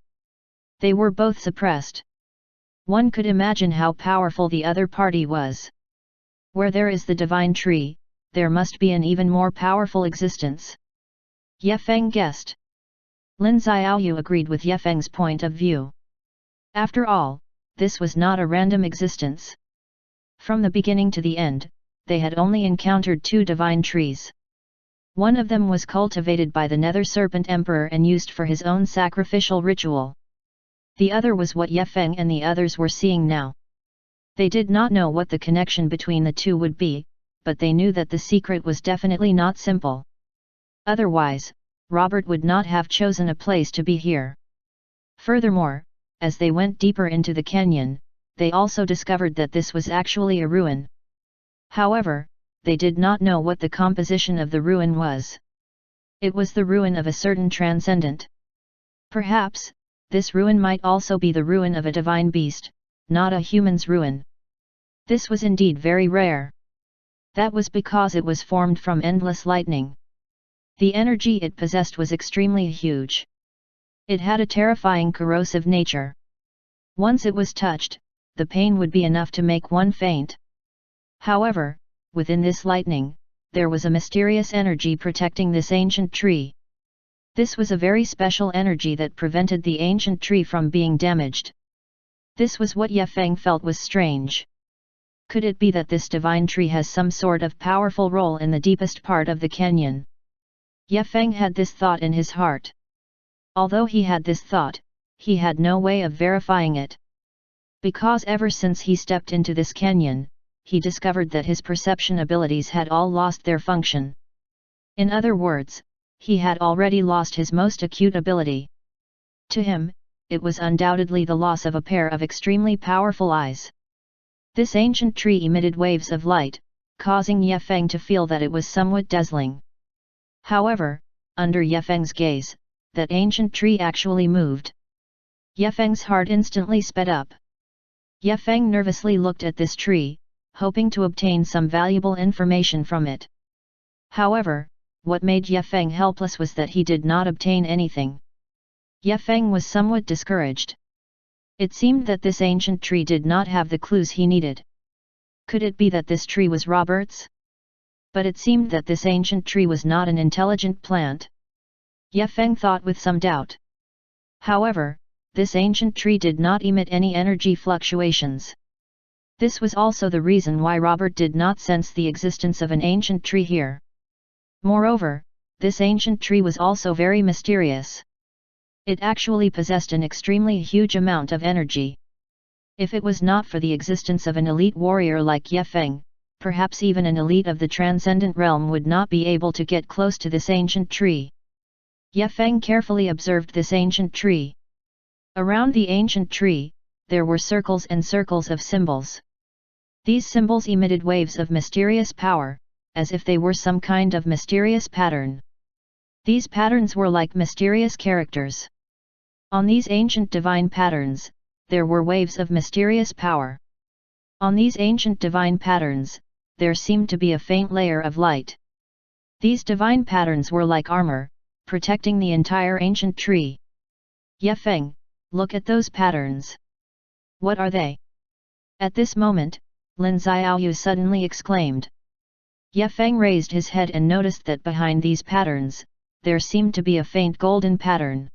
They were both suppressed. One could imagine how powerful the other party was. Where there is the divine tree, there must be an even more powerful existence. Ye Feng guessed. Lin Xiaoyu agreed with Ye Feng's point of view. After all, this was not a random existence. From the beginning to the end, they had only encountered two divine trees. One of them was cultivated by the Nether Serpent Emperor and used for his own sacrificial ritual. The other was what Ye Feng and the others were seeing now. They did not know what the connection between the two would be, but they knew that the secret was definitely not simple. Otherwise, Robert would not have chosen a place to be here. Furthermore, as they went deeper into the canyon, they also discovered that this was actually a ruin. However, they did not know what the composition of the ruin was. It was the ruin of a certain transcendent. Perhaps, this ruin might also be the ruin of a divine beast, not a human's ruin. This was indeed very rare. That was because it was formed from endless lightning. The energy it possessed was extremely huge. It had a terrifying corrosive nature. Once it was touched, the pain would be enough to make one faint. However, within this lightning, there was a mysterious energy protecting this ancient tree. This was a very special energy that prevented the ancient tree from being damaged. This was what Ye Feng felt was strange. Could it be that this divine tree has some sort of powerful role in the deepest part of the canyon? Ye Feng had this thought in his heart. Although he had this thought, he had no way of verifying it. Because ever since he stepped into this canyon, he discovered that his perception abilities had all lost their function. In other words, he had already lost his most acute ability. To him, it was undoubtedly the loss of a pair of extremely powerful eyes. This ancient tree emitted waves of light, causing Ye Feng to feel that it was somewhat dazzling. However, under Ye Feng's gaze, that ancient tree actually moved. Ye Feng's heart instantly sped up. Ye Feng nervously looked at this tree, hoping to obtain some valuable information from it. However, what made Ye Feng helpless was that he did not obtain anything. Ye Feng was somewhat discouraged. It seemed that this ancient tree did not have the clues he needed. Could it be that this tree was Robert's? But it seemed that this ancient tree was not an intelligent plant. Ye Feng thought with some doubt. However, this ancient tree did not emit any energy fluctuations. This was also the reason why Robert did not sense the existence of an ancient tree here. Moreover, this ancient tree was also very mysterious. It actually possessed an extremely huge amount of energy. If it was not for the existence of an elite warrior like Ye Feng, perhaps even an elite of the transcendent realm would not be able to get close to this ancient tree. Ye Feng carefully observed this ancient tree. Around the ancient tree, there were circles and circles of symbols. These symbols emitted waves of mysterious power, as if they were some kind of mysterious pattern. These patterns were like mysterious characters. On these ancient divine patterns, there were waves of mysterious power. On these ancient divine patterns, there seemed to be a faint layer of light. These divine patterns were like armor, protecting the entire ancient tree. Ye Feng, look at those patterns. What are they? At this moment, Lin Xiaoyu suddenly exclaimed. Ye Feng raised his head and noticed that behind these patterns, there seemed to be a faint golden pattern.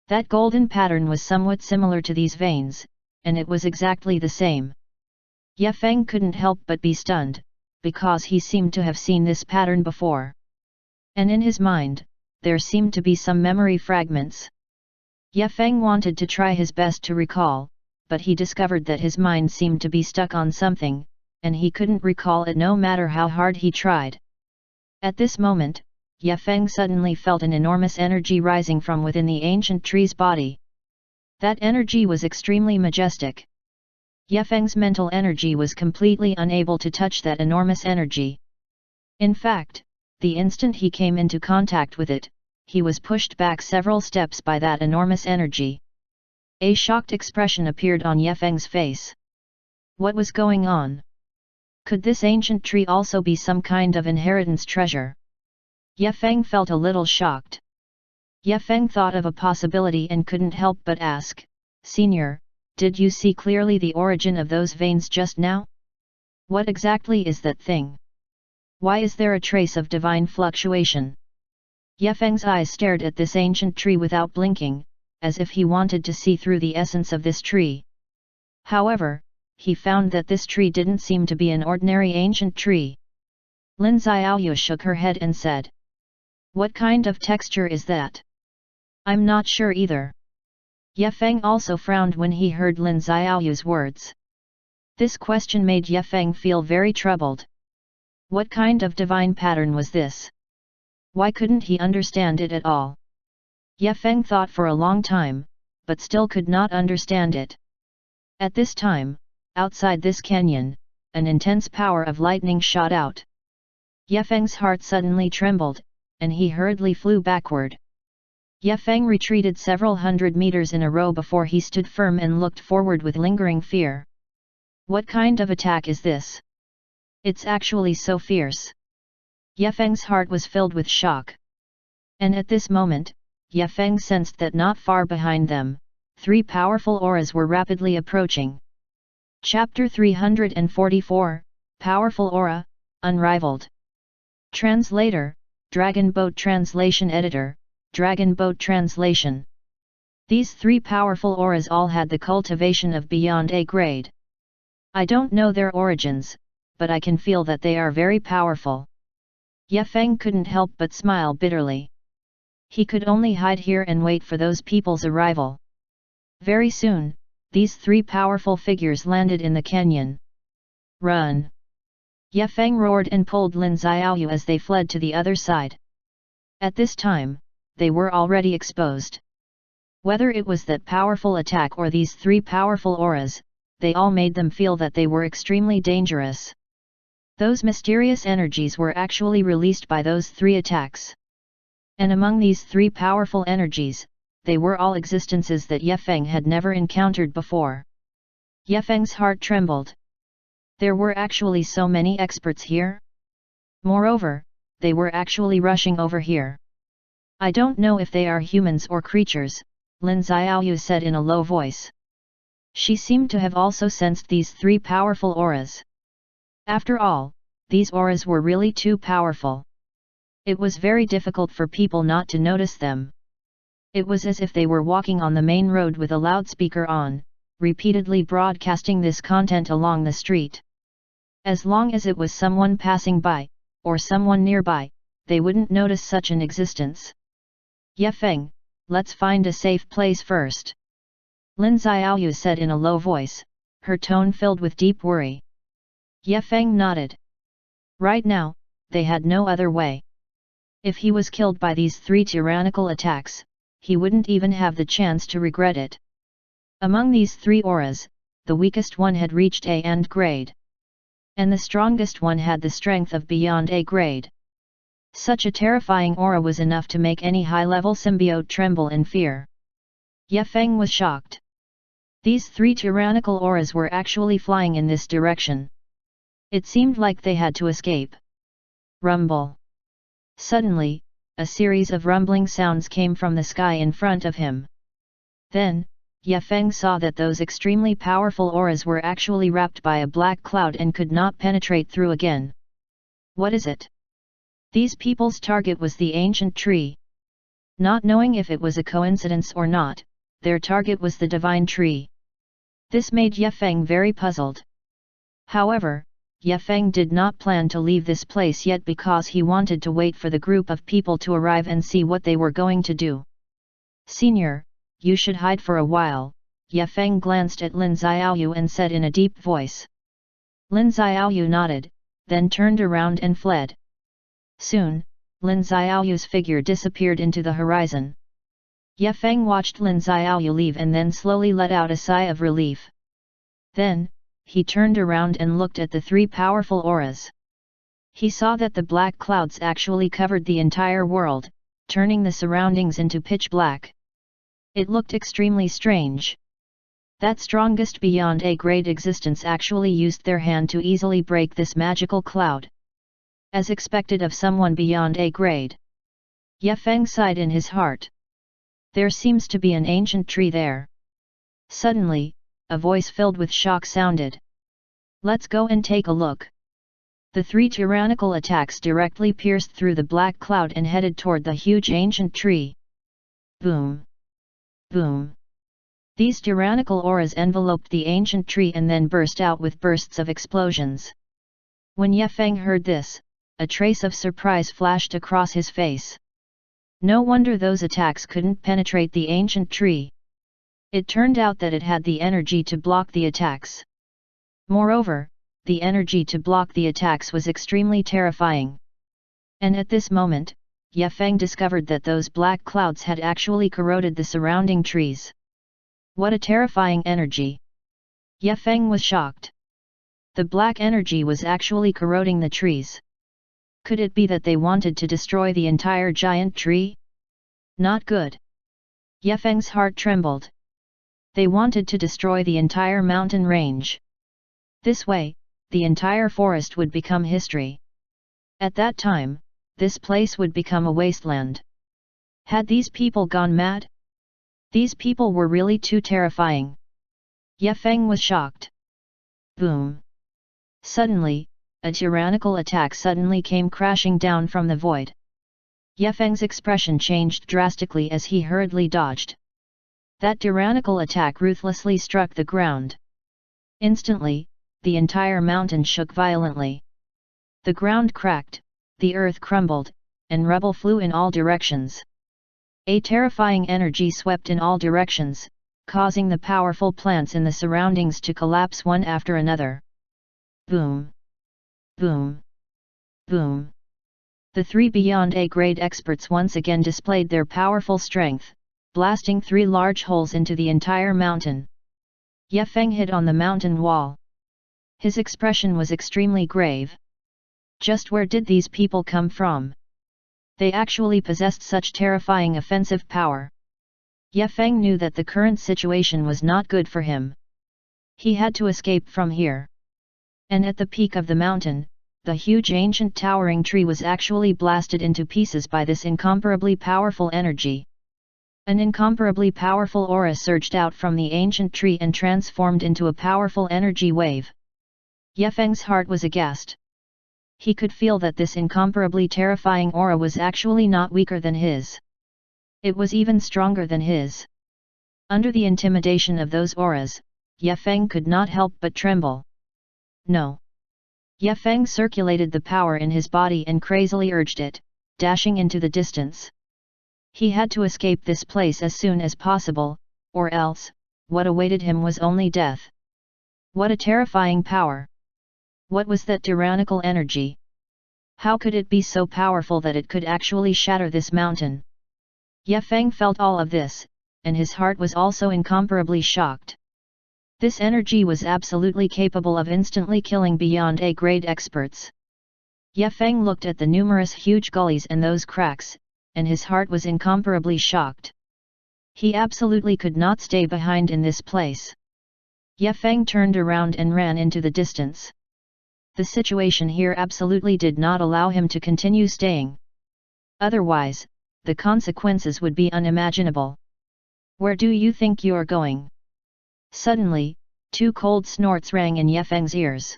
That golden pattern was somewhat similar to these veins, and it was exactly the same. Ye Feng couldn't help but be stunned, because he seemed to have seen this pattern before. And in his mind, there seemed to be some memory fragments. Ye Feng wanted to try his best to recall, but he discovered that his mind seemed to be stuck on something, and he couldn't recall it no matter how hard he tried. At this moment, Ye Feng suddenly felt an enormous energy rising from within the ancient tree's body. That energy was extremely majestic. Ye Feng's mental energy was completely unable to touch that enormous energy. In fact, the instant he came into contact with it, he was pushed back several steps by that enormous energy. A shocked expression appeared on Ye Feng's face. What was going on? Could this ancient tree also be some kind of inheritance treasure? Ye Feng felt a little shocked. Ye Feng thought of a possibility and couldn't help but ask, "Senior, did you see clearly the origin of those veins just now? What exactly is that thing? Why is there a trace of divine fluctuation?" Ye Feng's eyes stared at this ancient tree without blinking, as if he wanted to see through the essence of this tree. However, he found that this tree didn't seem to be an ordinary ancient tree. Lin Xiaoyu shook her head and said, "What kind of texture is that? I'm not sure either." Ye Feng also frowned when he heard Lin Xiaoyu's words. This question made Ye Feng feel very troubled. What kind of divine pattern was this? Why couldn't he understand it at all? Ye Feng thought for a long time, but still could not understand it. At this time, outside this canyon, an intense power of lightning shot out. Ye Feng's heart suddenly trembled, and he hurriedly flew backward. Ye Feng retreated several hundred meters in a row before he stood firm and looked forward with lingering fear. What kind of attack is this? It's actually so fierce. Ye Feng's heart was filled with shock. And at this moment, Ye Feng sensed that not far behind them, 3 powerful auras were rapidly approaching. Chapter 344, Powerful Aura, Unrivaled. Translator, Dragon Boat Translation Editor, Dragon Boat Translation. These 3 powerful auras all had the cultivation of beyond A grade. I don't know their origins, but I can feel that they are very powerful. Ye Feng couldn't help but smile bitterly. He could only hide here and wait for those people's arrival. Very soon, these 3 powerful figures landed in the canyon. Run! Ye Feng roared and pulled Lin Xiaoyu as they fled to the other side. At this time, they were already exposed. Whether it was that powerful attack or these 3 powerful auras, they all made them feel that they were extremely dangerous. Those mysterious energies were actually released by those 3 attacks. And among these 3 powerful energies, they were all existences that Ye Feng had never encountered before. Ye Feng's heart trembled. There were actually so many experts here? Moreover, they were actually rushing over here. I don't know if they are humans or creatures, Lin Xiaoyu said in a low voice. She seemed to have also sensed these three powerful auras. After all, these auras were really too powerful. It was very difficult for people not to notice them. It was as if they were walking on the main road with a loudspeaker on, repeatedly broadcasting this content along the street. As long as it was someone passing by, or someone nearby, they wouldn't notice such an existence. Ye Feng, let's find a safe place first. Lin Xiaoyu said in a low voice, her tone filled with deep worry. Ye Feng nodded. Right now, they had no other way. If he was killed by these three tyrannical attacks, he wouldn't even have the chance to regret it. Among these three auras, the weakest one had reached A and grade. And the strongest one had the strength of beyond A grade. Such a terrifying aura was enough to make any high-level symbiote tremble in fear. Ye Feng was shocked. These three tyrannical auras were actually flying in this direction. It seemed like they had to escape. Rumble. Suddenly, a series of rumbling sounds came from the sky in front of him. Then, Ye Feng saw that those extremely powerful auras were actually wrapped by a black cloud and could not penetrate through again. What is it? These people's target was the ancient tree. Not knowing if it was a coincidence or not, their target was the divine tree. This made Ye Feng very puzzled. However, Ye Feng did not plan to leave this place yet because he wanted to wait for the group of people to arrive and see what they were going to do. Senior, you should hide for a while, Ye Feng glanced at Lin Xiaoyu and said in a deep voice. Lin Xiaoyu nodded, then turned around and fled. Soon, Lin Xiaoyu's figure disappeared into the horizon. Ye Feng watched Lin Xiaoyu leave and then slowly let out a sigh of relief. Then, he turned around and looked at the three powerful auras. He saw that the black clouds actually covered the entire world, turning the surroundings into pitch black. It looked extremely strange. That strongest beyond A-grade existence actually used their hand to easily break this magical cloud. As expected of someone beyond A-grade. Ye Feng sighed in his heart. There seems to be an ancient tree there. Suddenly, a voice filled with shock sounded. Let's go and take a look. The three tyrannical attacks directly pierced through the black cloud and headed toward the huge ancient tree. Boom! Boom! These tyrannical auras enveloped the ancient tree and then burst out with bursts of explosions. When Ye Feng heard this, a trace of surprise flashed across his face. No wonder those attacks couldn't penetrate the ancient tree. It turned out that it had the energy to block the attacks. Moreover, the energy to block the attacks was extremely terrifying. And at this moment, Ye Feng discovered that those black clouds had actually corroded the surrounding trees. What a terrifying energy! Ye Feng was shocked. The black energy was actually corroding the trees. Could it be that they wanted to destroy the entire giant tree? Not good. Ye Feng's heart trembled. They wanted to destroy the entire mountain range. This way, the entire forest would become history. At that time, this place would become a wasteland. Had these people gone mad? These people were really too terrifying. Ye Feng was shocked. Boom! Suddenly, a tyrannical attack suddenly came crashing down from the void. Ye Feng's expression changed drastically as he hurriedly dodged. That tyrannical attack ruthlessly struck the ground. Instantly, the entire mountain shook violently. The ground cracked, the earth crumbled, and rubble flew in all directions. A terrifying energy swept in all directions, causing the powerful plants in the surroundings to collapse one after another. Boom! Boom! Boom! The three beyond A-grade experts once again displayed their powerful strength, blasting three large holes into the entire mountain. Ye Feng hit on the mountain wall. His expression was extremely grave. Just where did these people come from? They actually possessed such terrifying offensive power. Ye Feng knew that the current situation was not good for him. He had to escape from here. And at the peak of the mountain, the huge ancient towering tree was actually blasted into pieces by this incomparably powerful energy. An incomparably powerful aura surged out from the ancient tree and transformed into a powerful energy wave. Ye Feng's heart was aghast. He could feel that this incomparably terrifying aura was actually not weaker than his. It was even stronger than his. Under the intimidation of those auras, Ye Feng could not help but tremble. No. Ye Feng circulated the power in his body and crazily urged it, dashing into the distance. He had to escape this place as soon as possible, or else, what awaited him was only death. What a terrifying power! What was that tyrannical energy? How could it be so powerful that it could actually shatter this mountain? Ye Feng felt all of this, and his heart was also incomparably shocked. This energy was absolutely capable of instantly killing beyond A-grade experts. Ye Feng looked at the numerous huge gullies and those cracks, and his heart was incomparably shocked. He absolutely could not stay behind in this place. Ye Feng turned around and ran into the distance. The situation here absolutely did not allow him to continue staying. Otherwise, the consequences would be unimaginable. Where do you think you are going? Suddenly, two cold snorts rang in Ye Feng's ears.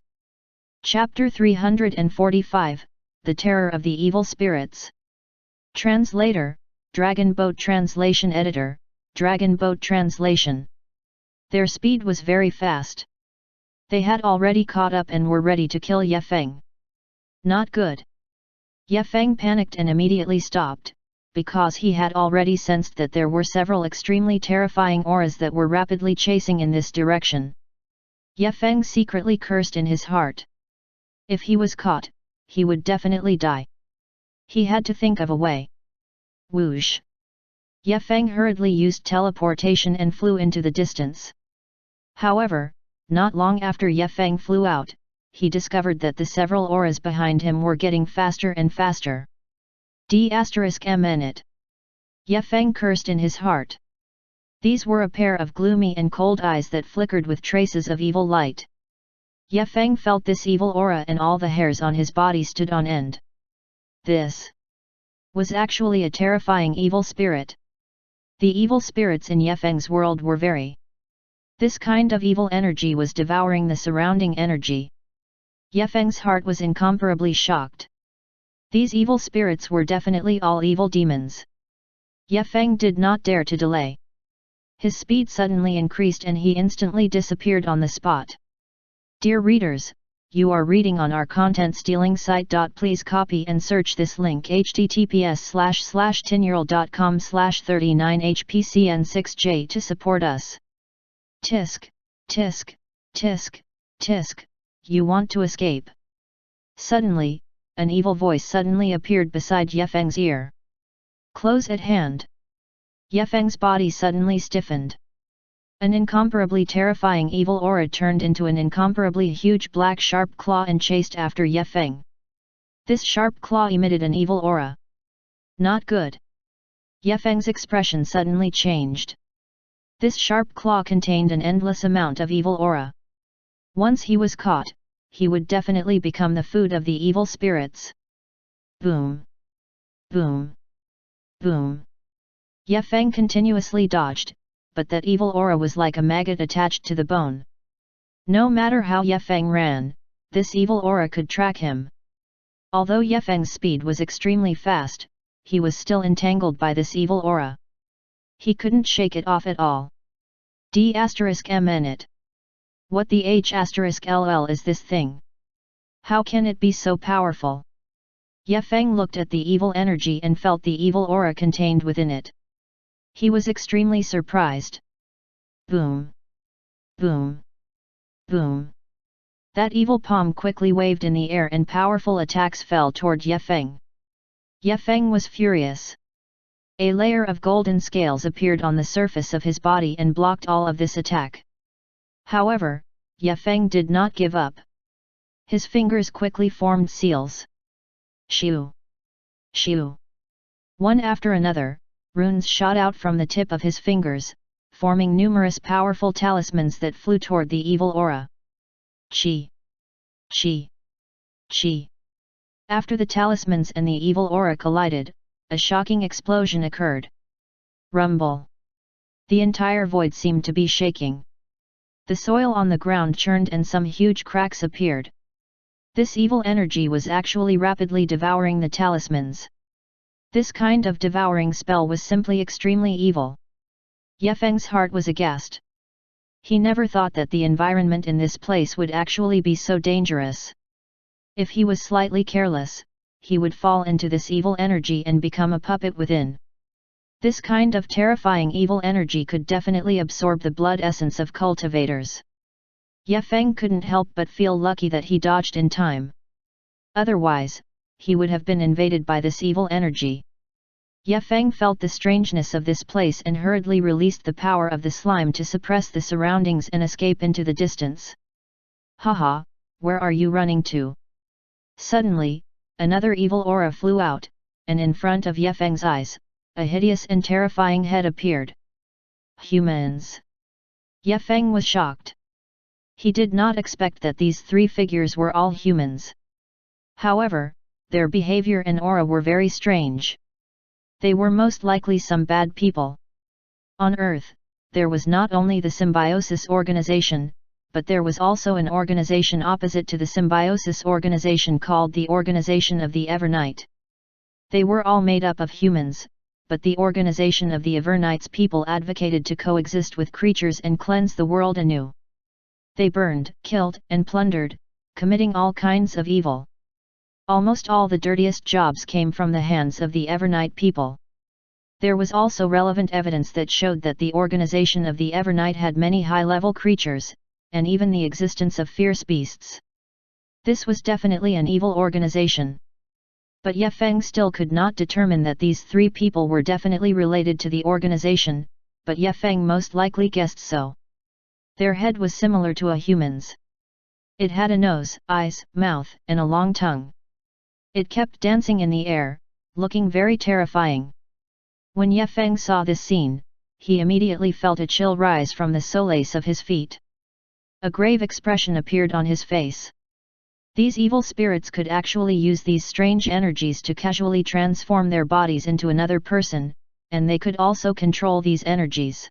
Chapter 345, The Terror of the Evil Spirits. Translator, Dragon Boat Translation Editor, Dragon Boat Translation. Their speed was very fast. They had already caught up and were ready to kill Ye Feng. Not good. Ye Feng panicked and immediately stopped, because he had already sensed that there were several extremely terrifying auras that were rapidly chasing in this direction. Ye Feng secretly cursed in his heart. If he was caught, he would definitely die. He had to think of a way. Whoosh! Ye Feng hurriedly used teleportation and flew into the distance. However, not long after Ye Feng flew out, he discovered that the several auras behind him were getting faster and faster. D*****. Ye Feng cursed in his heart. These were a pair of gloomy and cold eyes that flickered with traces of evil light. Ye Feng felt this evil aura and all the hairs on his body stood on end. This was actually a terrifying evil spirit. The evil spirits in Ye Feng's world were very. This kind of evil energy was devouring the surrounding energy. Ye Feng's heart was incomparably shocked. These evil spirits were definitely all evil demons. Ye Feng did not dare to delay. His speed suddenly increased and he instantly disappeared on the spot. Dear readers, you are reading on our content stealing site. Please copy and search this link https://tinyurl.com/39hpcn6j to support us. Tisk, tisk, tisk, tisk, you want to escape. Suddenly, an evil voice suddenly appeared beside Ye Feng's ear. Close at hand. Ye Feng's body suddenly stiffened. An incomparably terrifying evil aura turned into an incomparably huge black sharp claw and chased after Ye Feng. This sharp claw emitted an evil aura. Not good. Ye Feng's expression suddenly changed. This sharp claw contained an endless amount of evil aura. Once he was caught, he would definitely become the food of the evil spirits. Boom! Boom! Boom! Ye Feng continuously dodged, but that evil aura was like a maggot attached to the bone. No matter how Ye Feng ran, this evil aura could track him. Although Ye Feng's speed was extremely fast, he was still entangled by this evil aura. He couldn't shake it off at all. D****it. What the H***ll is this thing? How can it be so powerful? Ye Feng looked at the evil energy and felt the evil aura contained within it. He was extremely surprised. Boom! Boom! Boom! That evil palm quickly waved in the air and powerful attacks fell toward Ye Feng. Ye Feng was furious. A layer of golden scales appeared on the surface of his body and blocked all of this attack. However, Ye Feng did not give up. His fingers quickly formed seals. Shoo! Shoo! One after another, runes shot out from the tip of his fingers, forming numerous powerful talismans that flew toward the evil aura. Chi! Chi! Chi! After the talismans and the evil aura collided, a shocking explosion occurred. Rumble! The entire void seemed to be shaking. The soil on the ground churned and some huge cracks appeared. This evil energy was actually rapidly devouring the talismans. This kind of devouring spell was simply extremely evil. Ye Feng's heart was aghast. He never thought that the environment in this place would actually be so dangerous. If he was slightly careless, he would fall into this evil energy and become a puppet within. This kind of terrifying evil energy could definitely absorb the blood essence of cultivators. Ye Feng couldn't help but feel lucky that he dodged in time. Otherwise, he would have been invaded by this evil energy. Ye Feng felt the strangeness of this place and hurriedly released the power of the slime to suppress the surroundings and escape into the distance. Haha, where are you running to? Suddenly, another evil aura flew out, and in front of Ye Feng's eyes, a hideous and terrifying head appeared. Humans! Ye Feng was shocked. He did not expect that these three figures were all humans. However, their behavior and aura were very strange. They were most likely some bad people. On Earth, there was not only the Symbiosis organization, but there was also an organization opposite to the Symbiosis organization called the Organization of the Evernight. They were all made up of humans, but the organization of the Evernight's people advocated to coexist with creatures and cleanse the world anew. They burned, killed, and plundered, committing all kinds of evil. Almost all the dirtiest jobs came from the hands of the Evernight people. There was also relevant evidence that showed that the organization of the Evernight had many high-level creatures, and even the existence of fierce beasts. This was definitely an evil organization. But Ye Feng still could not determine that these three people were definitely related to the organization, but Ye Feng most likely guessed so. Their head was similar to a human's. It had a nose, eyes, mouth, and a long tongue. It kept dancing in the air, looking very terrifying. When Ye Feng saw this scene, he immediately felt a chill rise from the soles of his feet. A grave expression appeared on his face. These evil spirits could actually use these strange energies to casually transform their bodies into another person, and they could also control these energies.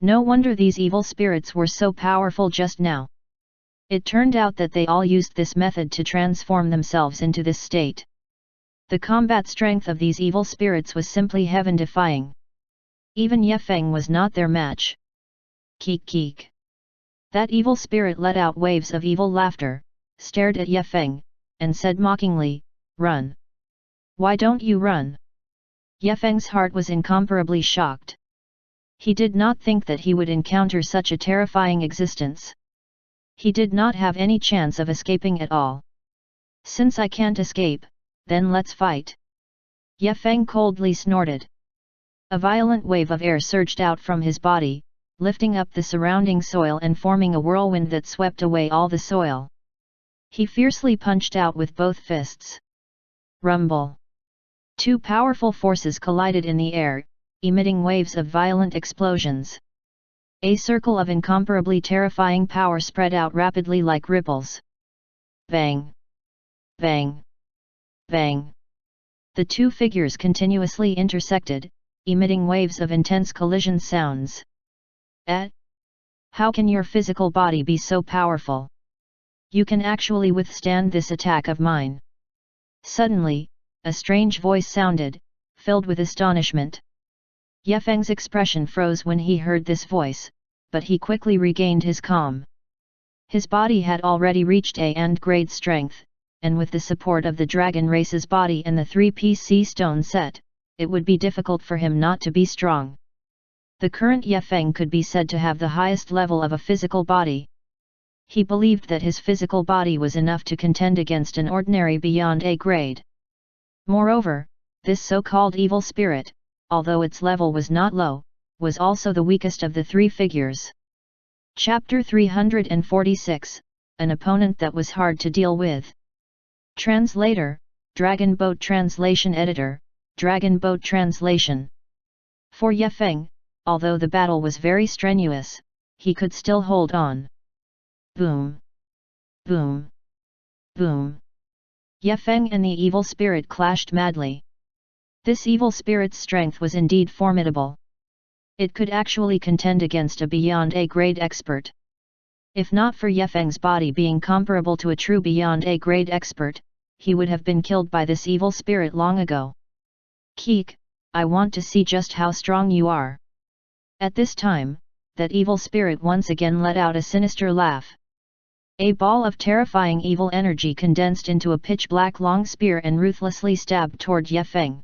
No wonder these evil spirits were so powerful just now. It turned out that they all used this method to transform themselves into this state. The combat strength of these evil spirits was simply heaven-defying. Even Ye Feng was not their match. Keek keek. That evil spirit let out waves of evil laughter, stared at Ye Feng, and said mockingly, "Run! Why don't you run?" Ye Feng's heart was incomparably shocked. He did not think that he would encounter such a terrifying existence. He did not have any chance of escaping at all. Since I can't escape, then let's fight. Ye Feng coldly snorted. A violent wave of air surged out from his body, lifting up the surrounding soil and forming a whirlwind that swept away all the soil. He fiercely punched out with both fists. Rumble! Two powerful forces collided in the air, emitting waves of violent explosions. A circle of incomparably terrifying power spread out rapidly like ripples. Bang! Bang! Bang! The two figures continuously intersected, emitting waves of intense collision sounds. How can your physical body be so powerful? You can actually withstand this attack of mine. Suddenly, a strange voice sounded, filled with astonishment. Ye Feng's expression froze when he heard this voice, but he quickly regained his calm. His body had already reached A grade strength, and with the support of the dragon race's body and the 3-piece sea stone set, it would be difficult for him not to be strong. The current Ye Feng could be said to have the highest level of a physical body. He believed that his physical body was enough to contend against an ordinary beyond A grade. Moreover, this so-called evil spirit, although its level was not low, was also the weakest of the three figures. Chapter 346, An opponent that was hard to deal with. Translator, Dragon Boat Translation Editor, Dragon Boat Translation. For Ye Feng, although the battle was very strenuous, he could still hold on. Boom! Boom! Boom! Ye Feng and the evil spirit clashed madly. This evil spirit's strength was indeed formidable. It could actually contend against a beyond A-grade expert. If not for Ye Feng's body being comparable to a true beyond A-grade expert, he would have been killed by this evil spirit long ago. Keek, I want to see just how strong you are. At this time, that evil spirit once again let out a sinister laugh. A ball of terrifying evil energy condensed into a pitch-black long spear and ruthlessly stabbed toward Ye Feng.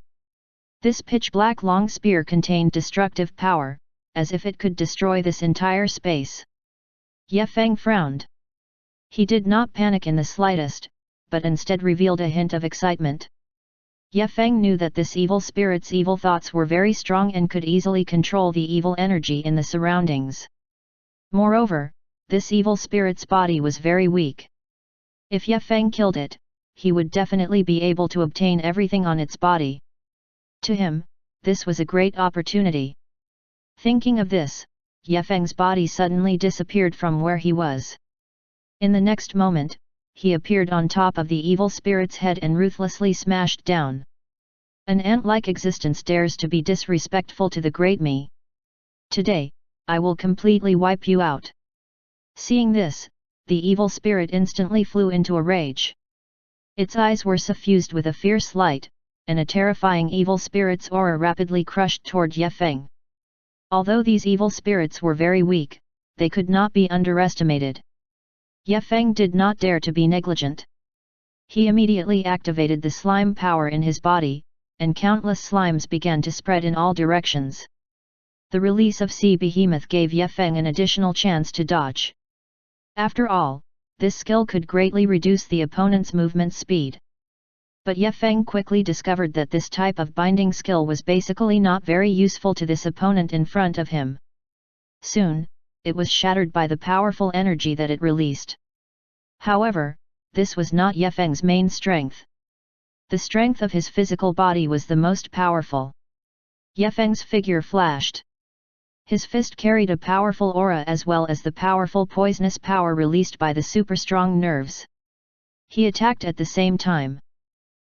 This pitch-black long spear contained destructive power, as if it could destroy this entire space. Ye Feng frowned. He did not panic in the slightest, but instead revealed a hint of excitement. Ye Feng knew that this evil spirit's evil thoughts were very strong and could easily control the evil energy in the surroundings. Moreover, this evil spirit's body was very weak. If Ye Feng killed it, he would definitely be able to obtain everything on its body. To him, this was a great opportunity. Thinking of this, Ye Feng's body suddenly disappeared from where he was. In the next moment, he appeared on top of the evil spirit's head and ruthlessly smashed down. An ant-like existence dares to be disrespectful to the great me. Today, I will completely wipe you out. Seeing this, the evil spirit instantly flew into a rage. Its eyes were suffused with a fierce light, and a terrifying evil spirit's aura rapidly crushed toward Ye Feng. Although these evil spirits were very weak, they could not be underestimated. Ye Feng did not dare to be negligent. He immediately activated the slime power in his body, and countless slimes began to spread in all directions. The release of Sea Behemoth gave Ye Feng an additional chance to dodge. After all, this skill could greatly reduce the opponent's movement speed. But Ye Feng quickly discovered that this type of binding skill was basically not very useful to this opponent in front of him. Soon, it was shattered by the powerful energy that it released. However, this was not Ye Feng's main strength. The strength of his physical body was the most powerful. Ye Feng's figure flashed. His fist carried a powerful aura as well as the powerful poisonous power released by the super-strong nerves. He attacked at the same time.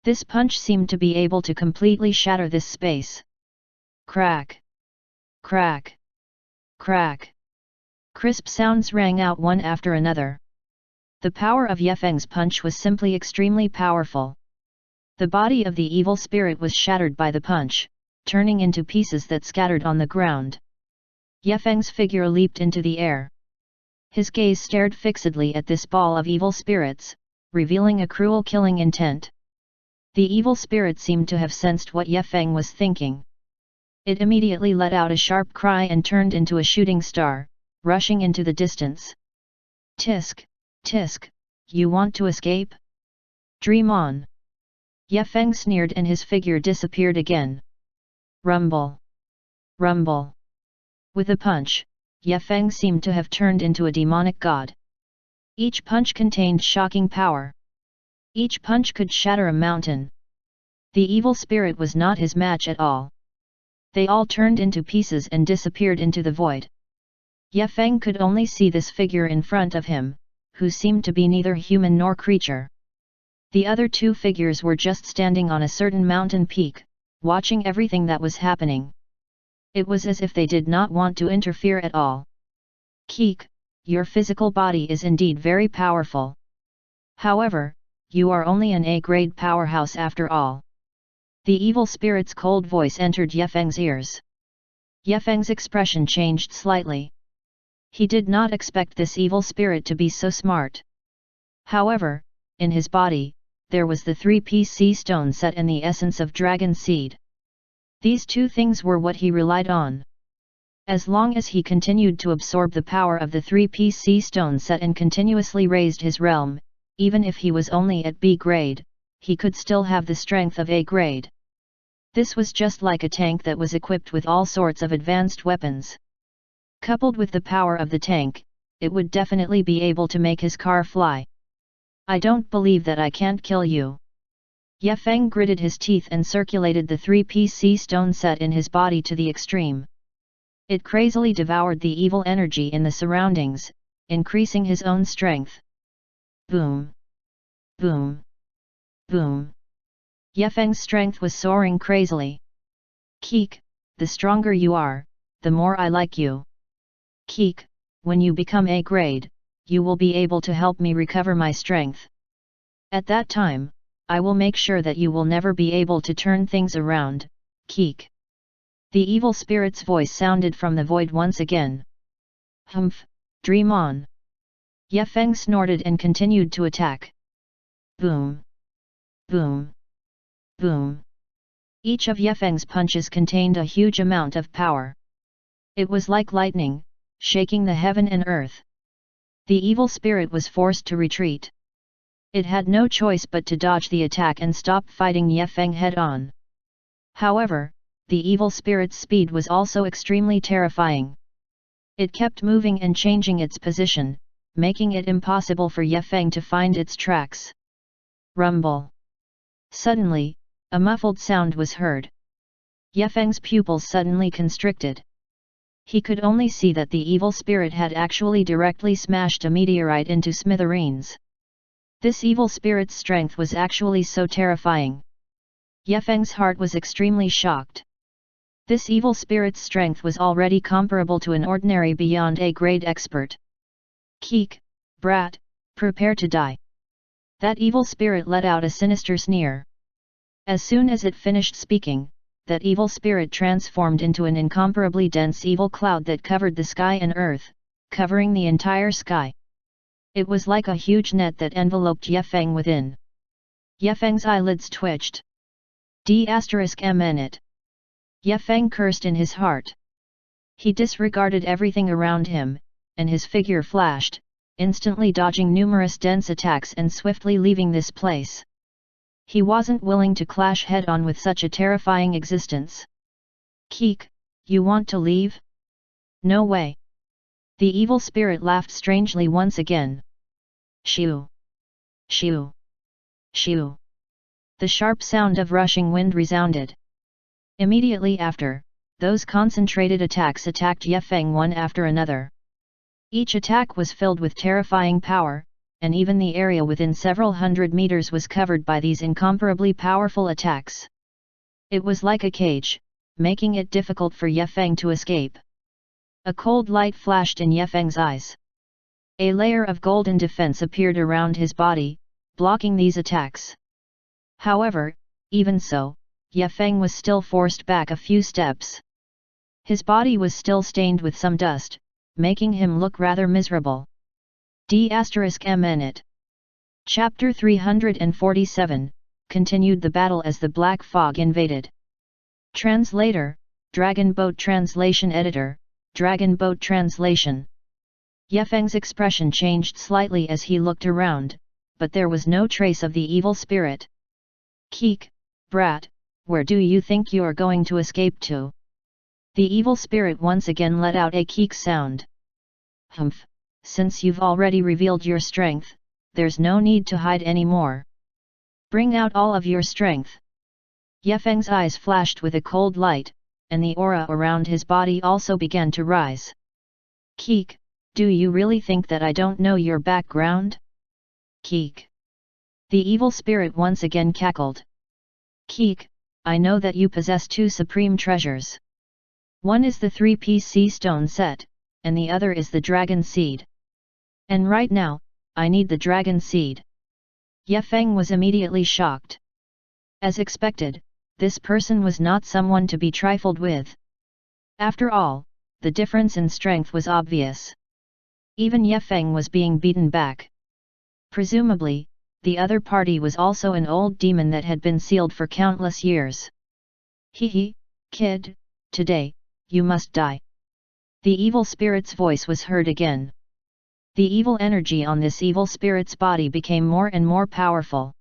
This punch seemed to be able to completely shatter this space. Crack! Crack! Crack! Crisp sounds rang out one after another. The power of Ye Feng's punch was simply extremely powerful. The body of the evil spirit was shattered by the punch, turning into pieces that scattered on the ground. Ye Feng's figure leaped into the air. His gaze stared fixedly at this ball of evil spirits, revealing a cruel killing intent. The evil spirit seemed to have sensed what Ye Feng was thinking. It immediately let out a sharp cry and turned into a shooting star, rushing into the distance. Tisk, tisk, you want to escape? Dream on! Ye Feng sneered and his figure disappeared again. Rumble! Rumble! With a punch, Ye Feng seemed to have turned into a demonic god. Each punch contained shocking power. Each punch could shatter a mountain. The evil spirit was not his match at all. They all turned into pieces and disappeared into the void. Ye Feng could only see this figure in front of him, who seemed to be neither human nor creature. The other two figures were just standing on a certain mountain peak, watching everything that was happening. It was as if they did not want to interfere at all. Keek, your physical body is indeed very powerful. However, you are only an A-grade powerhouse after all. The evil spirit's cold voice entered Ye Feng's ears. Ye Feng's expression changed slightly. He did not expect this evil spirit to be so smart. However, in his body, there was the 3-piece sea stone set and the essence of dragon seed. These two things were what he relied on. As long as he continued to absorb the power of the 3-piece sea stone set and continuously raised his realm, even if he was only at B grade, he could still have the strength of A grade. This was just like a tank that was equipped with all sorts of advanced weapons. Coupled with the power of the tank, it would definitely be able to make his car fly. I don't believe that I can't kill you. Ye Feng gritted his teeth and circulated the 3-piece sea stone set in his body to the extreme. It crazily devoured the evil energy in the surroundings, increasing his own strength. Boom! Boom! Boom! Ye Feng's strength was soaring crazily. Keek, the stronger you are, the more I like you. Keek, when you become A grade, you will be able to help me recover my strength. At that time, I will make sure that you will never be able to turn things around, Keek. The evil spirit's voice sounded from the void once again. Humph, dream on. Ye Feng snorted and continued to attack. Boom! Boom! Boom! Each of Ye Feng's punches contained a huge amount of power. It was like lightning, shaking the heaven and earth. The evil spirit was forced to retreat. It had no choice but to dodge the attack and stop fighting Ye Feng head-on. However, the evil spirit's speed was also extremely terrifying. It kept moving and changing its position, making it impossible for Ye Feng to find its tracks. Rumble. Suddenly, a muffled sound was heard. Ye Feng's pupils suddenly constricted. He could only see that the evil spirit had actually directly smashed a meteorite into smithereens. This evil spirit's strength was actually so terrifying. Ye Feng's heart was extremely shocked. This evil spirit's strength was already comparable to an ordinary beyond A-grade expert. Keek, brat, prepare to die. That evil spirit let out a sinister sneer. As soon as it finished speaking, that evil spirit transformed into an incomparably dense evil cloud that covered the sky and earth, covering the entire sky. It was like a huge net that enveloped Ye Feng within. Ye Feng's eyelids twitched. D*****. Ye Feng cursed in his heart. He disregarded everything around him, and his figure flashed, instantly dodging numerous dense attacks and swiftly leaving this place. He wasn't willing to clash head-on with such a terrifying existence. Keek, you want to leave? No way. The evil spirit laughed strangely once again. Shoo! Shoo! Shoo! The sharp sound of rushing wind resounded. Immediately after, those concentrated attacks attacked Ye Feng one after another. Each attack was filled with terrifying power, and even the area within several hundred meters was covered by these incomparably powerful attacks. It was like a cage, making it difficult for Ye Feng to escape. A cold light flashed in Ye Feng's eyes. A layer of golden defense appeared around his body, blocking these attacks. However, even so, Ye Feng was still forced back a few steps. His body was still stained with some dust, making him look rather miserable. D*****. Chapter 347, continued the battle as the black fog invaded. Translator, Dragon Boat Translation Editor, Dragon Boat Translation. Ye Feng's expression changed slightly as he looked around, but there was no trace of the evil spirit. Keek, brat, where do you think you are going to escape to? The evil spirit once again let out a keek sound. Humph, since you've already revealed your strength, there's no need to hide anymore. Bring out all of your strength. Ye Feng's eyes flashed with a cold light, and the aura around his body also began to rise. Keek, do you really think that I don't know your background? Keek. The evil spirit once again cackled. Keek, I know that you possess two supreme treasures. One is the 3-piece sea stone set, and the other is the dragon seed. And right now, I need the dragon seed. Ye Feng was immediately shocked. As expected, this person was not someone to be trifled with. After all, the difference in strength was obvious. Even Ye Feng was being beaten back. Presumably, the other party was also an old demon that had been sealed for countless years. Hee, kid, today, you must die. The evil spirit's voice was heard again. The evil energy on this evil spirit's body became more and more powerful.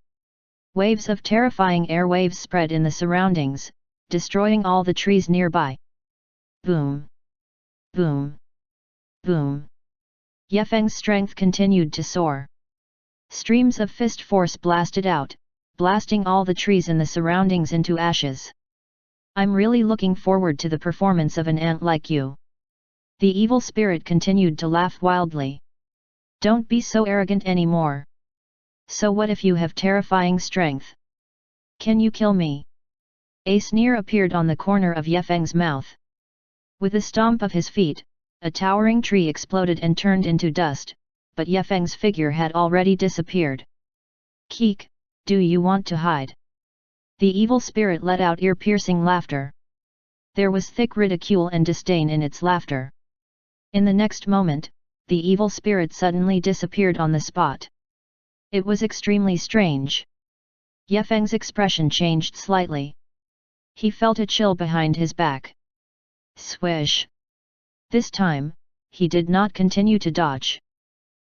Waves of terrifying air waves spread in the surroundings, destroying all the trees nearby. Boom! Boom! Boom! Ye Feng's strength continued to soar. Streams of fist force blasted out, blasting all the trees in the surroundings into ashes. I'm really looking forward to the performance of an ant like you. The evil spirit continued to laugh wildly. Don't be so arrogant anymore. So what if you have terrifying strength? Can you kill me? A sneer appeared on the corner of Yefeng's mouth. With a stomp of his feet, a towering tree exploded and turned into dust, but Yefeng's figure had already disappeared. Keek, do you want to hide? The evil spirit let out ear-piercing laughter. There was thick ridicule and disdain in its laughter. In the next moment, the evil spirit suddenly disappeared on the spot. It was extremely strange. Yefeng's expression changed slightly. He felt a chill behind his back. Swish! This time, he did not continue to dodge.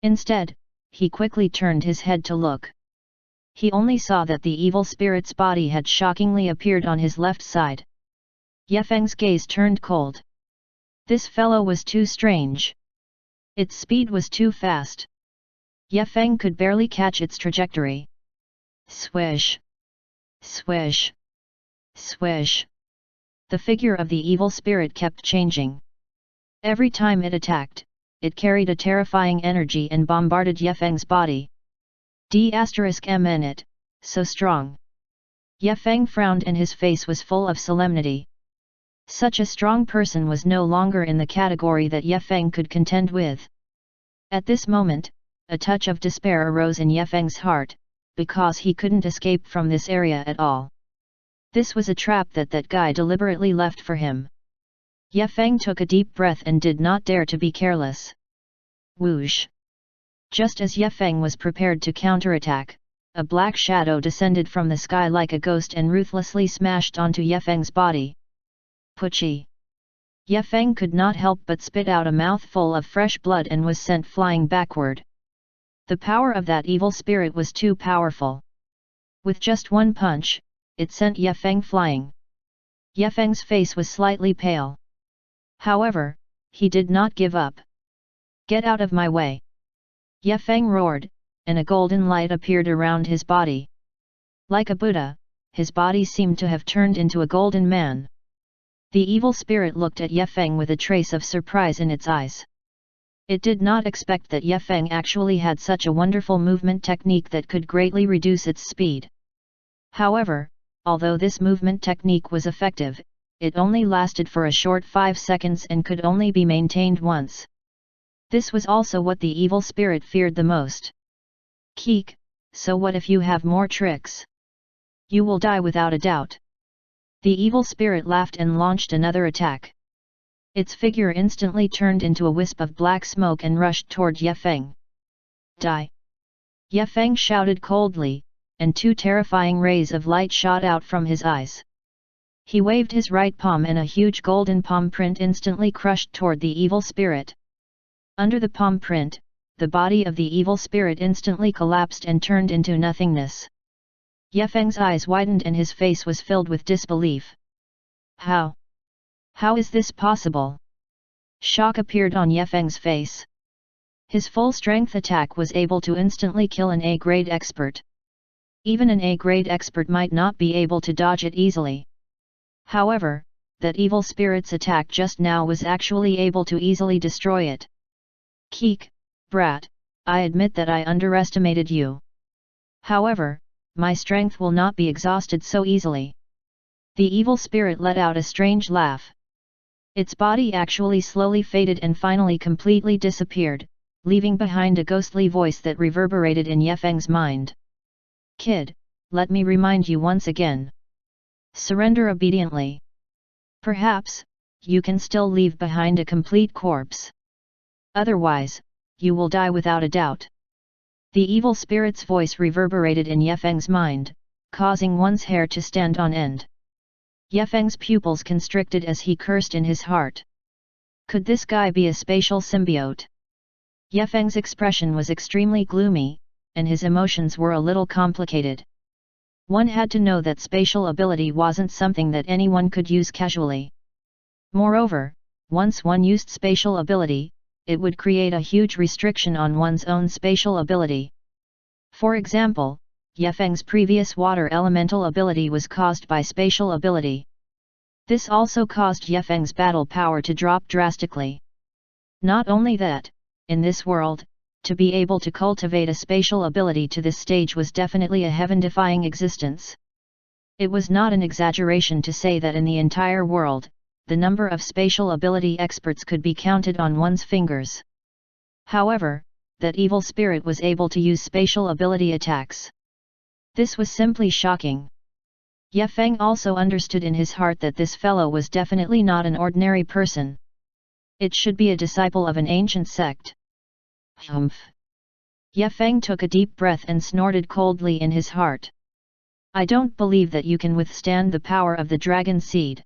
Instead, he quickly turned his head to look. He only saw that the evil spirit's body had shockingly appeared on his left side. Yefeng's gaze turned cold. This fellow was too strange. Its speed was too fast. Yefeng could barely catch its trajectory. Swish! Swish! Swish! The figure of the evil spirit kept changing. Every time it attacked, it carried a terrifying energy and bombarded Yefeng's body. D***mn it, so strong. Yefeng frowned and his face was full of solemnity. Such a strong person was no longer in the category that Yefeng could contend with. At this moment, a touch of despair arose in Yefeng's heart, because he couldn't escape from this area at all. This was a trap that guy deliberately left for him. Yefeng took a deep breath and did not dare to be careless. Whoosh! Just as Yefeng was prepared to counterattack, a black shadow descended from the sky like a ghost and ruthlessly smashed onto Yefeng's body. Pucci! Yefeng could not help but spit out a mouthful of fresh blood and was sent flying backward. The power of that evil spirit was too powerful. With just one punch, it sent Yefeng flying. Yefeng's face was slightly pale. However, he did not give up. Get out of my way! Yefeng roared, and a golden light appeared around his body. Like a Buddha, his body seemed to have turned into a golden man. The evil spirit looked at Yefeng with a trace of surprise in its eyes. It did not expect that Yefeng actually had such a wonderful movement technique that could greatly reduce its speed. However, although this movement technique was effective, it only lasted for a short 5 seconds and could only be maintained once. This was also what the evil spirit feared the most. Keek, so what if you have more tricks? You will die without a doubt. The evil spirit laughed and launched another attack. Its figure instantly turned into a wisp of black smoke and rushed toward Yefeng. Die! Yefeng shouted coldly, and 2 terrifying rays of light shot out from his eyes. He waved his right palm and a huge golden palm print instantly crushed toward the evil spirit. Under the palm print, the body of the evil spirit instantly collapsed and turned into nothingness. Yefeng's eyes widened and his face was filled with disbelief. How? How is this possible? Shock appeared on Yefeng's face. His full-strength attack was able to instantly kill an A-grade expert. Even an A-grade expert might not be able to dodge it easily. However, that evil spirit's attack just now was actually able to easily destroy it. Keek, brat, I admit that I underestimated you. However, my strength will not be exhausted so easily. The evil spirit let out a strange laugh. Its body actually slowly faded and finally completely disappeared, leaving behind a ghostly voice that reverberated in Yefeng's mind. Kid, let me remind you once again. Surrender obediently. Perhaps, you can still leave behind a complete corpse. Otherwise, you will die without a doubt. The evil spirit's voice reverberated in Yefeng's mind, causing one's hair to stand on end. Yefeng's pupils constricted as he cursed in his heart. Could this guy be a spatial symbiote? Yefeng's expression was extremely gloomy, and his emotions were a little complicated. One had to know that spatial ability wasn't something that anyone could use casually. Moreover, once one used spatial ability, it would create a huge restriction on one's own spatial ability. For example, Ye Feng's previous water elemental ability was caused by spatial ability. This also caused Ye Feng's battle power to drop drastically. Not only that, in this world, to be able to cultivate a spatial ability to this stage was definitely a heaven-defying existence. It was not an exaggeration to say that in the entire world, the number of spatial ability experts could be counted on one's fingers. However, that evil spirit was able to use spatial ability attacks. This was simply shocking. Ye Feng also understood in his heart that this fellow was definitely not an ordinary person. It should be a disciple of an ancient sect. Humph! Ye Feng took a deep breath and snorted coldly in his heart. I don't believe that you can withstand the power of the dragon seed.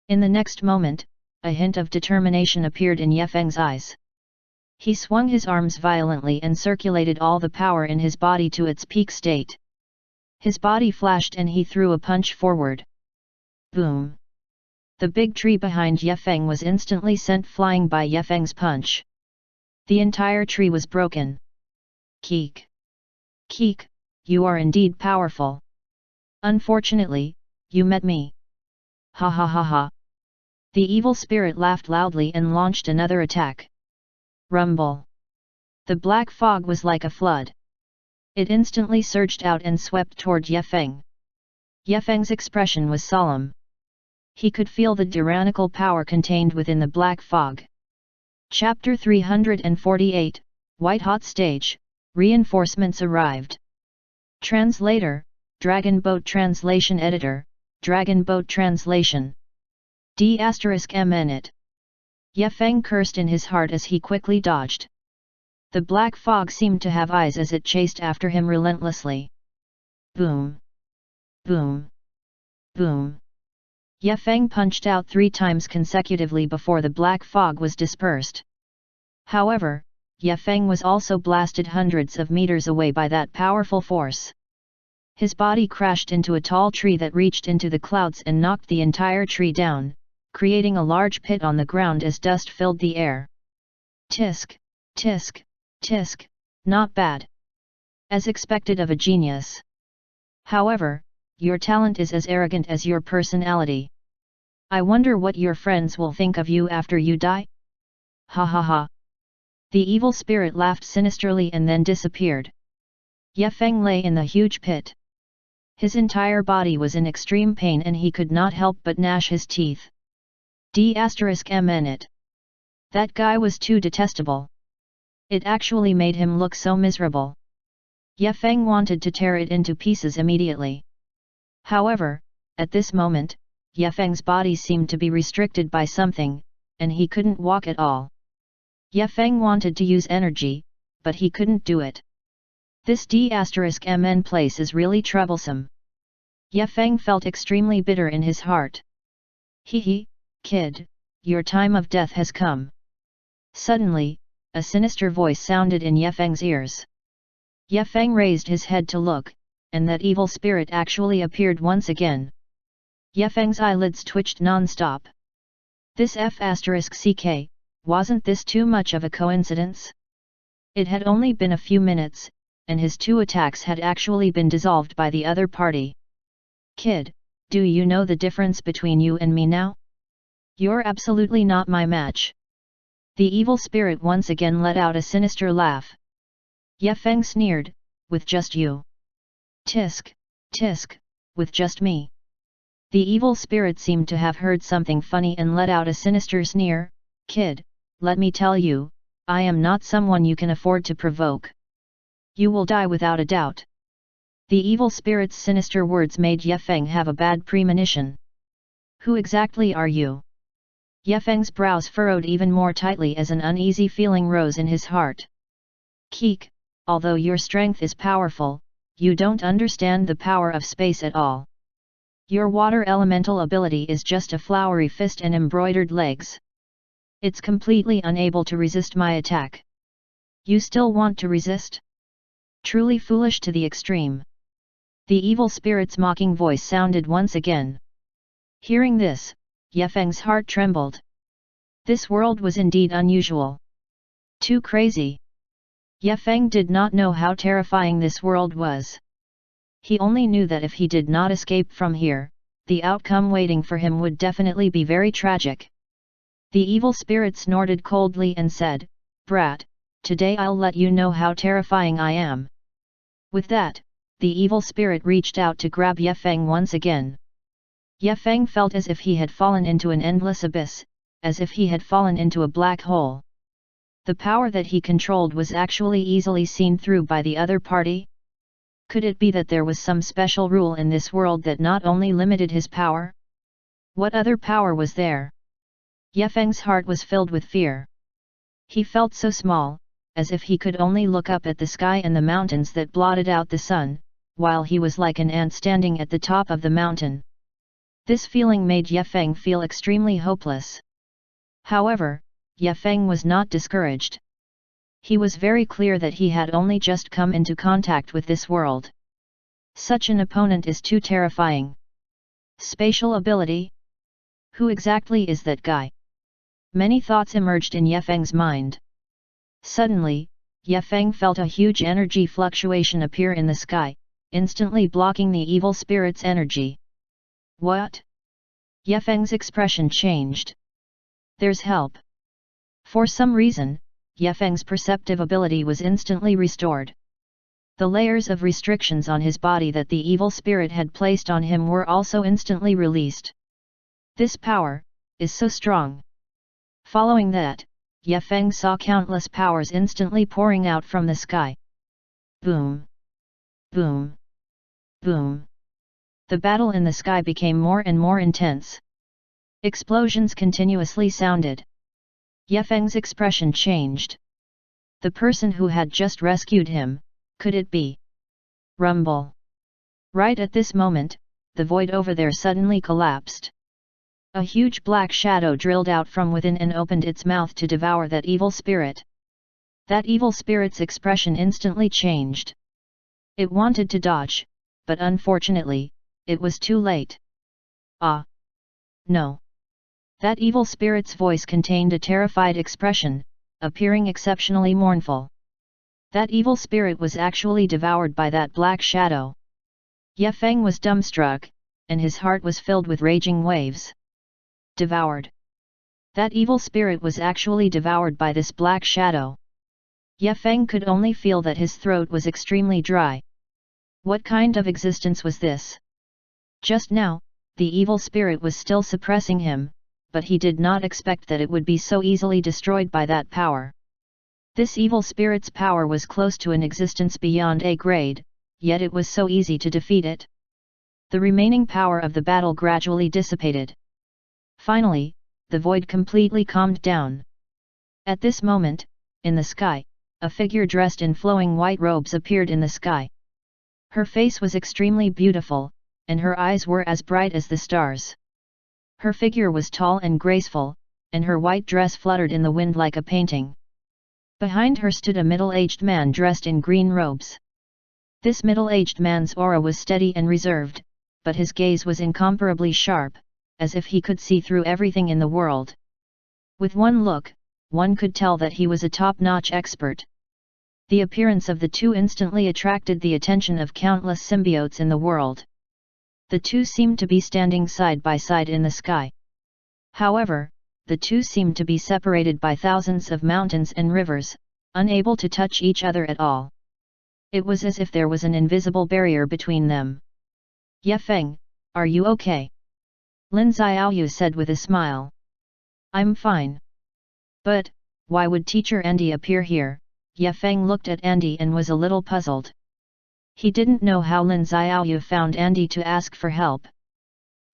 In the next moment, a hint of determination appeared in Ye Feng's eyes. He swung his arms violently and circulated all the power in his body to its peak state. His body flashed and he threw a punch forward. Boom! The big tree behind Ye Feng was instantly sent flying by Ye Feng's punch. The entire tree was broken. Keek! Keek, you are indeed powerful. Unfortunately, you met me. Ha ha ha ha! The evil spirit laughed loudly and launched another attack. Rumble! The black fog was like a flood. It instantly surged out and swept toward Ye Feng. Ye Feng's expression was solemn. He could feel the tyrannical power contained within the black fog. Chapter 348, White Hot Stage, Reinforcements Arrived. Translator, Dragon Boat Translation Editor, Dragon Boat Translation. D***mn. Ye Feng cursed in his heart as he quickly dodged. The black fog seemed to have eyes as it chased after him relentlessly. Boom! Boom! Boom! Ye Feng punched out 3 times consecutively before the black fog was dispersed. However, Ye Feng was also blasted hundreds of meters away by that powerful force. His body crashed into a tall tree that reached into the clouds and knocked the entire tree down, creating a large pit on the ground as dust filled the air. Tisk, tisk, tisk, not bad. As expected of a genius. However, your talent is as arrogant as your personality. I wonder what your friends will think of you after you die? Ha ha ha. The evil spirit laughed sinisterly and then disappeared. Ye Feng lay in the huge pit. His entire body was in extreme pain and he could not help but gnash his teeth. D***mn. That guy was too detestable. It actually made him look so miserable. Ye Feng wanted to tear it into pieces immediately. However, at this moment, Ye Feng's body seemed to be restricted by something, and he couldn't walk at all. Ye Feng wanted to use energy, but he couldn't do it. This D***mn place is really troublesome. Ye Feng felt extremely bitter in his heart. Hee, kid, your time of death has come. Suddenly, a sinister voice sounded in Ye Feng's ears. Ye Feng raised his head to look, and that evil spirit actually appeared once again. Ye Feng's eyelids twitched non-stop. This F***ck, wasn't this too much of a coincidence? It had only been a few minutes, and his 2 attacks had actually been dissolved by the other party. Kid, do you know the difference between you and me now? You're absolutely not my match. The evil spirit once again let out a sinister laugh. Ye Feng sneered, with just you. Tisk, tisk, with just me. The evil spirit seemed to have heard something funny and let out a sinister sneer. Kid, let me tell you, I am not someone you can afford to provoke. You will die without a doubt. The evil spirit's sinister words made Ye Feng have a bad premonition. Who exactly are you? Ye Feng's brows furrowed even more tightly as an uneasy feeling rose in his heart. Keek, although your strength is powerful, you don't understand the power of space at all. Your water elemental ability is just a flowery fist and embroidered legs. It's completely unable to resist my attack. You still want to resist? Truly foolish to the extreme. The evil spirit's mocking voice sounded once again. Hearing this, Ye Feng's heart trembled. This world was indeed unusual. Too crazy. Ye Feng did not know how terrifying this world was. He only knew that if he did not escape from here, the outcome waiting for him would definitely be very tragic. The evil spirit snorted coldly and said, "Brat, today I'll let you know how terrifying I am." With that, the evil spirit reached out to grab Ye Feng once again. Ye Feng felt as if he had fallen into an endless abyss, as if he had fallen into a black hole. The power that he controlled was actually easily seen through by the other party. Could it be that there was some special rule in this world that not only limited his power? What other power was there? Ye Feng's heart was filled with fear. He felt so small, as if he could only look up at the sky and the mountains that blotted out the sun, while he was like an ant standing at the top of the mountain. This feeling made Ye Feng feel extremely hopeless. However, Ye Feng was not discouraged. He was very clear that he had only just come into contact with this world. Such an opponent is too terrifying. Spatial ability? Who exactly is that guy? Many thoughts emerged in Ye Feng's mind. Suddenly, Ye Feng felt a huge energy fluctuation appear in the sky, instantly blocking the evil spirit's energy. What? Ye Feng's expression changed. There's help. For some reason, Ye Feng's perceptive ability was instantly restored. The layers of restrictions on his body that the evil spirit had placed on him were also instantly released. This power is so strong. Following that, Ye Feng saw countless powers instantly pouring out from the sky. Boom! Boom! Boom! The battle in the sky became more and more intense. Explosions continuously sounded. Ye Feng's expression changed. The person who had just rescued him, could it be? Rumble! Right at this moment, the void over there suddenly collapsed. A huge black shadow drilled out from within and opened its mouth to devour that evil spirit. That evil spirit's expression instantly changed. It wanted to dodge, but unfortunately, it was too late. Ah! No! That evil spirit's voice contained a terrified expression, appearing exceptionally mournful. That evil spirit was actually devoured by that black shadow. Ye Feng was dumbstruck, and his heart was filled with raging waves. Devoured. That evil spirit was actually devoured by this black shadow. Ye Feng could only feel that his throat was extremely dry. What kind of existence was this? Just now, the evil spirit was still suppressing him, but he did not expect that it would be so easily destroyed by that power. This evil spirit's power was close to an existence beyond A grade, yet it was so easy to defeat it. The remaining power of the battle gradually dissipated. Finally, the void completely calmed down. At this moment, in the sky, a figure dressed in flowing white robes appeared in the sky. Her face was extremely beautiful, and her eyes were as bright as the stars. Her figure was tall and graceful, and her white dress fluttered in the wind like a painting. Behind her stood a middle-aged man dressed in green robes. This middle-aged man's aura was steady and reserved, but his gaze was incomparably sharp, as if he could see through everything in the world. With one look, one could tell that he was a top-notch expert. The appearance of the two instantly attracted the attention of countless symbiotes in the world. The two seemed to be standing side by side in the sky. However, the two seemed to be separated by thousands of mountains and rivers, unable to touch each other at all. It was as if there was an invisible barrier between them. Ye Feng, are you okay? Lin Xiaoyu said with a smile. I'm fine. But, why would Teacher Andy appear here? Ye Feng looked at Andy and was a little puzzled. He didn't know how Lin Xiaoyu found Andy to ask for help.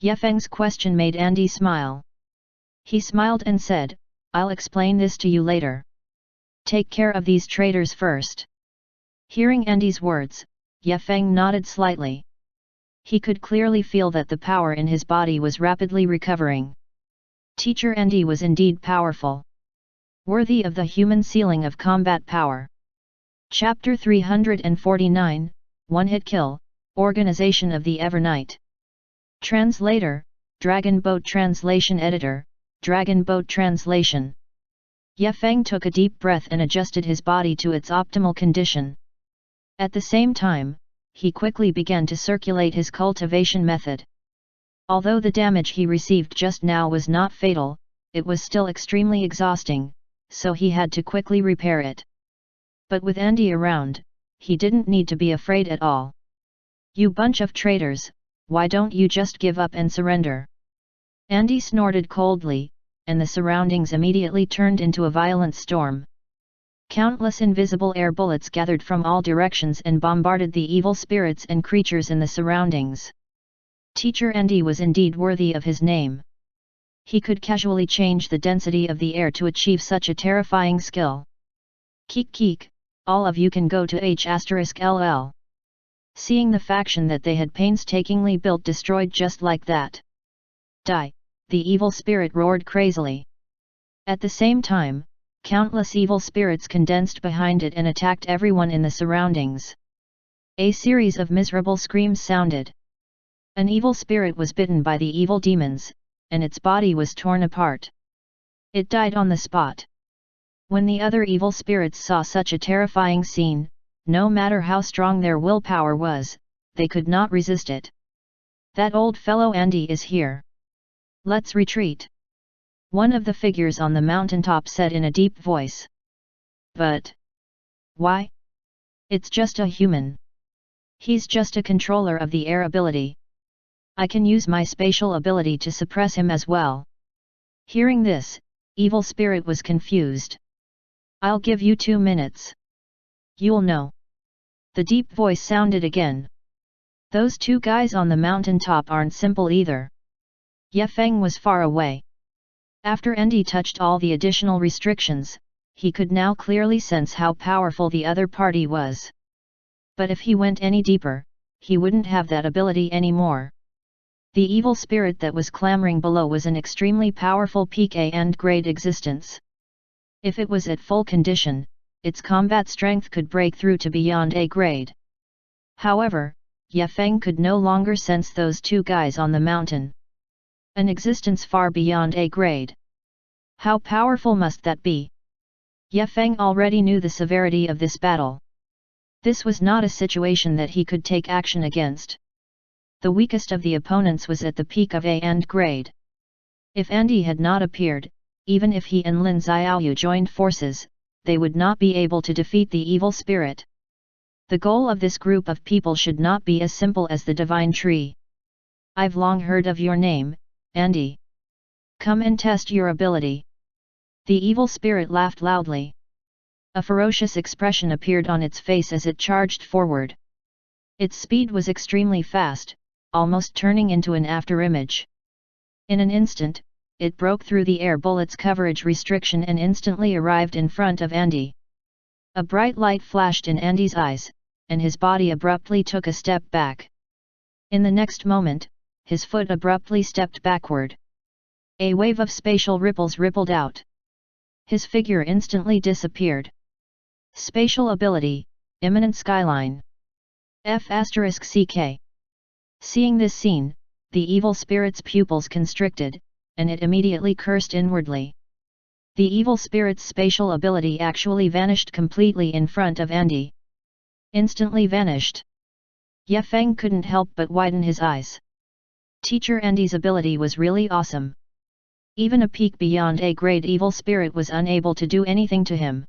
Ye Feng's question made Andy smile. He smiled and said, I'll explain this to you later. Take care of these traitors first. Hearing Andy's words, Ye Feng nodded slightly. He could clearly feel that the power in his body was rapidly recovering. Teacher Andy was indeed powerful. Worthy of the human ceiling of combat power. Chapter 349, One-Hit Kill, Organization of the Evernight. Translator, Dragon Boat Translation Editor, Dragon Boat Translation. Ye Feng took a deep breath and adjusted his body to its optimal condition. At the same time, he quickly began to circulate his cultivation method. Although the damage he received just now was not fatal, it was still extremely exhausting, so he had to quickly repair it. But with Andy around, he didn't need to be afraid at all. "You bunch of traitors, why don't you just give up and surrender?" Andy snorted coldly, and the surroundings immediately turned into a violent storm. Countless invisible air bullets gathered from all directions and bombarded the evil spirits and creatures in the surroundings. Teacher Andy was indeed worthy of his name. He could casually change the density of the air to achieve such a terrifying skill. "Keek keek, all of you can go to H*LL. Seeing the faction that they had painstakingly built destroyed just like that. "Die!" the evil spirit roared crazily. At the same time, countless evil spirits condensed behind it and attacked everyone in the surroundings. A series of miserable screams sounded. An evil spirit was bitten by the evil demons, and its body was torn apart. It died on the spot. When the other evil spirits saw such a terrifying scene, no matter how strong their willpower was, they could not resist it. "That old fellow Andy is here. Let's retreat," one of the figures on the mountaintop said in a deep voice. "But why? It's just a human. He's just a controller of the air ability. I can use my spatial ability to suppress him as well." Hearing this, evil spirit was confused. "I'll give you 2 minutes. You'll know." The deep voice sounded again. "Those 2 guys on the mountaintop aren't simple either." Ye Feng was far away. After Andy touched all the additional restrictions, he could now clearly sense how powerful the other party was. But if he went any deeper, he wouldn't have that ability anymore. The evil spirit that was clamoring below was an extremely powerful peak A and grade existence. If it was at full condition, its combat strength could break through to beyond A grade. However, Ye Feng could no longer sense those 2 guys on the mountain. An existence far beyond A grade. How powerful must that be? Ye Feng already knew the severity of this battle. This was not a situation that he could take action against. The weakest of the opponents was at the peak of A and grade. If Andy had not appeared, even if he and Lin Xiaoyu joined forces, they would not be able to defeat the evil spirit. The goal of this group of people should not be as simple as the divine tree. "I've long heard of your name, Andy. Come and test your ability." The evil spirit laughed loudly. A ferocious expression appeared on its face as it charged forward. Its speed was extremely fast, almost turning into an afterimage. In an instant, it broke through the air bullet's coverage restriction and instantly arrived in front of Andy. A bright light flashed in Andy's eyes, and his body abruptly took a step back. In the next moment, his foot abruptly stepped backward. A wave of spatial ripples rippled out. His figure instantly disappeared. Spatial ability, Imminent Skyline. F***CK. Seeing this scene, the evil spirit's pupils constricted, and it immediately cursed inwardly. The evil spirit's spatial ability actually vanished completely in front of Andy. Instantly vanished. Ye Feng couldn't help but widen his eyes. Teacher Andy's ability was really awesome. Even a peak beyond A grade evil spirit was unable to do anything to him.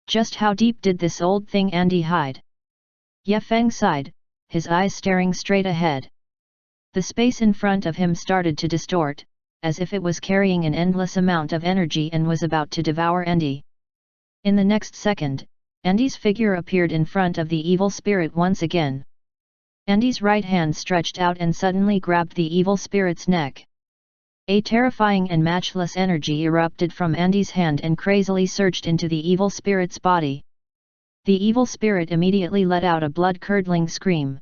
Just how deep did this old thing Andy hide? Ye Feng sighed, his eyes staring straight ahead. The space in front of him started to distort, as if it was carrying an endless amount of energy and was about to devour Andy. In the next second, Andy's figure appeared in front of the evil spirit once again. Andy's right hand stretched out and suddenly grabbed the evil spirit's neck. A terrifying and matchless energy erupted from Andy's hand and crazily surged into the evil spirit's body. The evil spirit immediately let out a blood-curdling scream.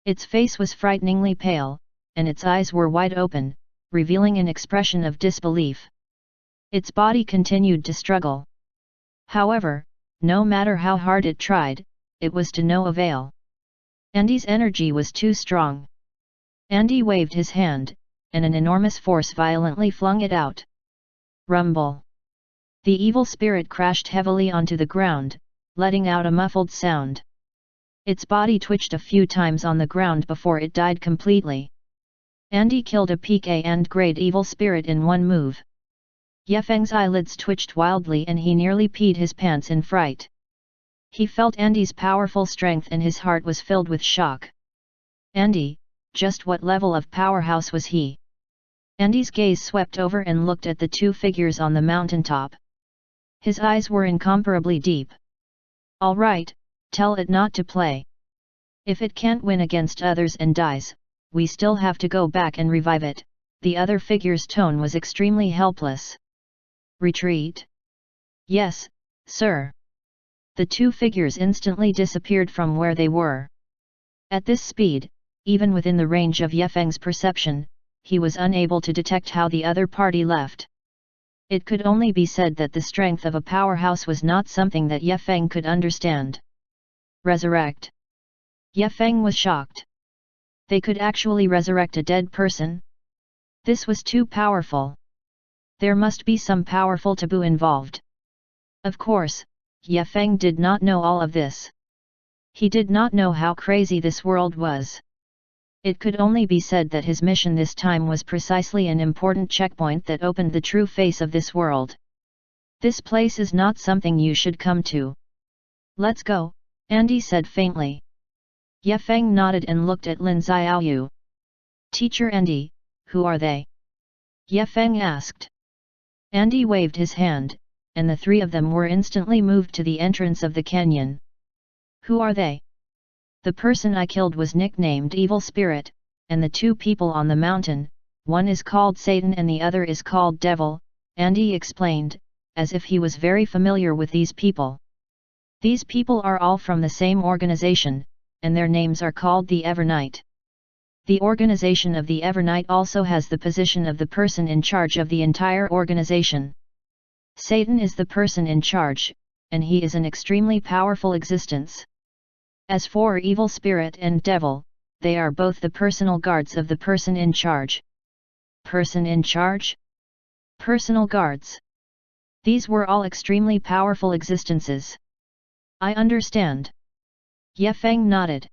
Its face was frighteningly pale, and its eyes were wide open, revealing an expression of disbelief. Its body continued to struggle. However, no matter how hard it tried, it was to no avail. Andy's energy was too strong. Andy waved his hand, and an enormous force violently flung it out. Rumble! The evil spirit crashed heavily onto the ground, letting out a muffled sound. Its body twitched a few times on the ground before it died completely. Andy killed a peak A and grade evil spirit in one move. Yefeng's eyelids twitched wildly and he nearly peed his pants in fright. He felt Andy's powerful strength and his heart was filled with shock. Andy, just what level of powerhouse was he? Andy's gaze swept over and looked at the two figures on the mountaintop. His eyes were incomparably deep. All right, tell it not to play. If it can't win against others and dies, we still have to go back and revive it. The other figure's tone was extremely helpless. Retreat? Yes, sir. The two figures instantly disappeared from where they were. At this speed, even within the range of Yefeng's perception, he was unable to detect how the other party left. It could only be said that the strength of a powerhouse was not something that Yefeng could understand. Resurrect? Yefeng was shocked. They could actually resurrect a dead person? This was too powerful. There must be some powerful taboo involved. Of course, Yefeng did not know all of this. He did not know how crazy this world was. It could only be said that his mission this time was precisely an important checkpoint that opened the true face of this world. This place is not something you should come to. Let's go, Andy said faintly. Yefeng nodded and looked at Lin Xiaoyu. Teacher Andy, who are they? Yefeng asked. Andy waved his hand, and the three of them were instantly moved to the entrance of the canyon. Who are they? The person I killed was nicknamed Evil Spirit, and the two people on the mountain, one is called Satan and the other is called Devil, Andy explained, as if he was very familiar with these people. These people are all from the same organization, and their names are called the Evernight. The organization of the Evernight also has the position of the person in charge of the entire organization. Satan is the person in charge, and he is an extremely powerful existence. As for Evil Spirit and Devil, they are both the personal guards of the person in charge. Person in charge? Personal guards. These were all extremely powerful existences. I understand. Yefeng nodded.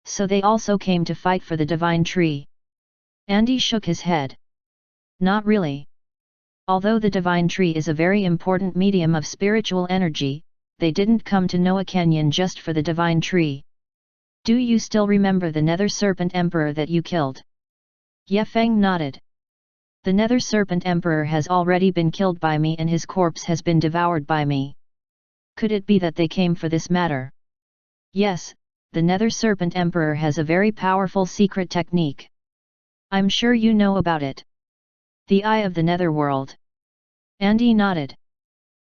So they also came to fight for the divine tree. Andy shook his head. Not really. Although the divine tree is a very important medium of spiritual energy, they didn't come to Noah Canyon just for the divine tree. Do you still remember the Nether Serpent Emperor that you killed? Yefeng nodded. The Nether Serpent Emperor has already been killed by me and his corpse has been devoured by me. Could it be that they came for this matter? Yes, the Nether Serpent Emperor has a very powerful secret technique. I'm sure you know about it. The Eye of the Netherworld. Andy nodded.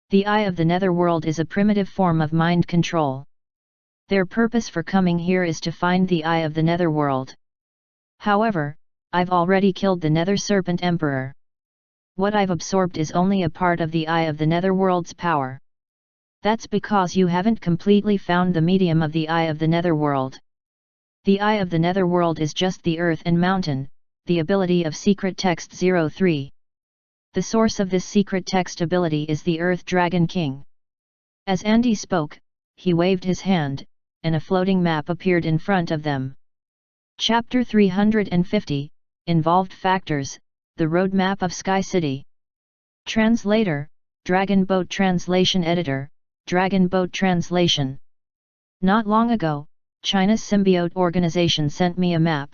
The Eye of the Netherworld is a primitive form of mind control. Their purpose for coming here is to find the Eye of the Netherworld. However, I've already killed the Nether Serpent Emperor. What I've absorbed is only a part of the Eye of the Netherworld's power. That's because you haven't completely found the medium of the Eye of the Netherworld. The Eye of the Netherworld is just the earth and mountain, the ability of Secret Text 03. The source of this secret text ability is the Earth Dragon King. As Andy spoke, he waved his hand, and a floating map appeared in front of them. Chapter 350, Involved Factors, The Roadmap of Sky City. Translator, Dragon Boat Translation Editor, Dragon Boat Translation. Not long ago, China's Symbiote organization sent me a map.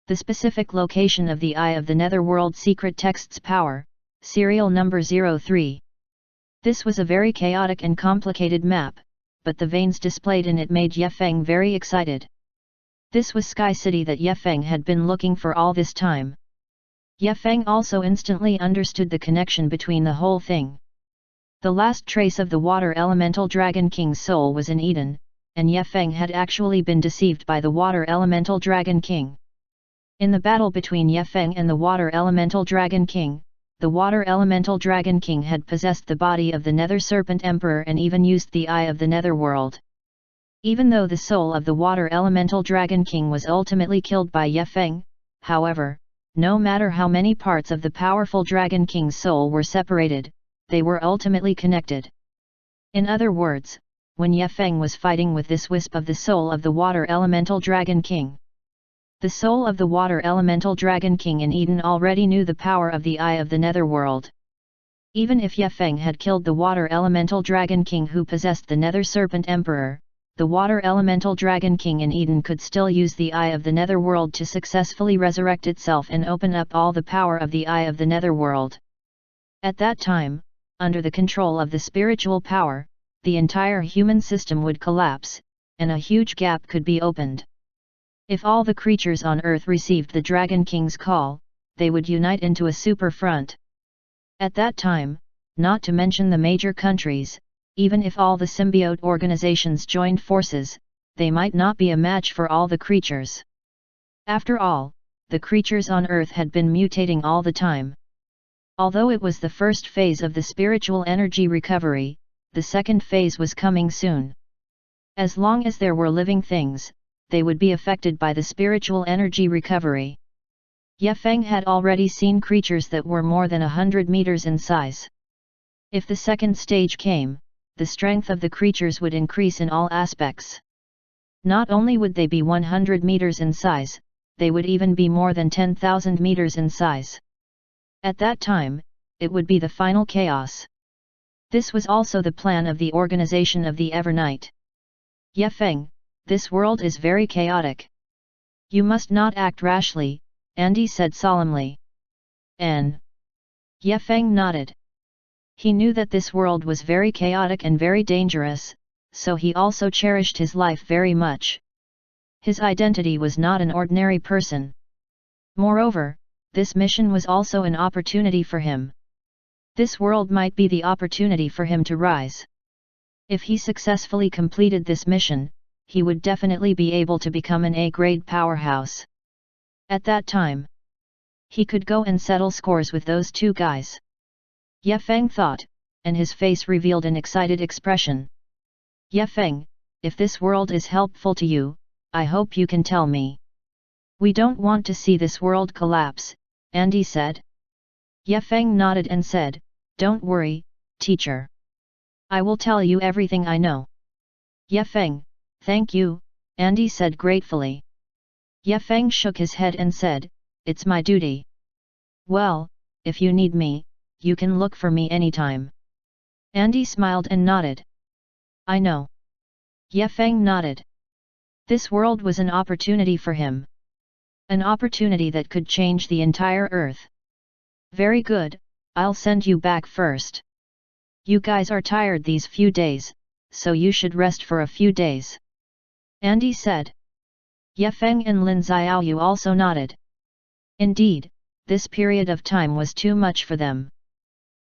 The specific location of the Eye of the Netherworld secret text's power, serial number 03. This was a very chaotic and complicated map, but the veins displayed in it made Yefeng very excited. This was Sky City that Yefeng had been looking for all this time. Yefeng also instantly understood the connection between the whole thing. The last trace of the Water Elemental Dragon King's soul was in Eden, and Yefeng had actually been deceived by the Water Elemental Dragon King. In the battle between Yefeng and the Water Elemental Dragon King, the Water Elemental Dragon King had possessed the body of the Nether Serpent Emperor and even used the Eye of the Netherworld. Even though the soul of the Water Elemental Dragon King was ultimately killed by Yefeng, however, no matter how many parts of the powerful Dragon King's soul were separated, they were ultimately connected. In other words, when Ye Feng was fighting with this wisp of the soul of the Water Elemental Dragon King. The soul of the Water Elemental Dragon King in Eden already knew the power of the Eye of the Netherworld. Even if Ye Feng had killed the Water Elemental Dragon King who possessed the Nether Serpent Emperor, the Water Elemental Dragon King in Eden could still use the Eye of the Netherworld to successfully resurrect itself and open up all the power of the Eye of the Netherworld. At that time, under the control of the spiritual power, the entire human system would collapse, and a huge gap could be opened. If all the creatures on Earth received the Dragon King's call, they would unite into a super front. At that time, not to mention the major countries, even if all the symbiote organizations joined forces, they might not be a match for all the creatures. After all, the creatures on Earth had been mutating all the time. Although it was the first phase of the spiritual energy recovery, the second phase was coming soon. As long as there were living things, they would be affected by the spiritual energy recovery. Ye Feng had already seen creatures that were more than 100 meters in size. If the second stage came, the strength of the creatures would increase in all aspects. Not only would they be 100 meters in size, they would even be more than 10,000 meters in size. At that time, it would be the final chaos. This was also the plan of the organization of the Evernight. Ye Feng, this world is very chaotic. You must not act rashly, Andy said solemnly. Ye Feng nodded. He knew that this world was very chaotic and very dangerous, so he also cherished his life very much. His identity was not an ordinary person. Moreover, this mission was also an opportunity for him. This world might be the opportunity for him to rise. If he successfully completed this mission, he would definitely be able to become an A-grade powerhouse. At that time, he could go and settle scores with those two guys. Ye Feng thought, and his face revealed an excited expression. Ye Feng, if this world is helpful to you, I hope you can tell me. We don't want to see this world collapse, Andy said. Ye Feng nodded and said, don't worry, teacher. I will tell you everything I know. Ye Feng, thank you, Andy said gratefully. Ye Feng shook his head and said, it's my duty. Well, if you need me, you can look for me anytime. Andy smiled and nodded. I know. Ye Feng nodded. This world was an opportunity for him. An opportunity that could change the entire Earth. Very good, I'll send you back first. You guys are tired these few days, so you should rest for a few days. Andy said. Ye Feng and Lin Xiaoyu also nodded. Indeed, this period of time was too much for them.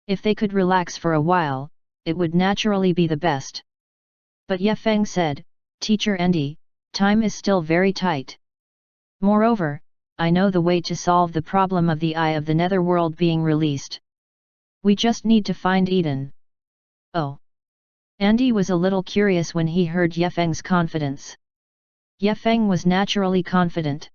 If they could relax for a while, it would naturally be the best. But Ye Feng said, Teacher Andy, time is still very tight. Moreover, I know the way to solve the problem of the Eye of the Netherworld being released. We just need to find Eden. Oh. Andy was a little curious when he heard Ye Feng's confidence. Ye Feng was naturally confident.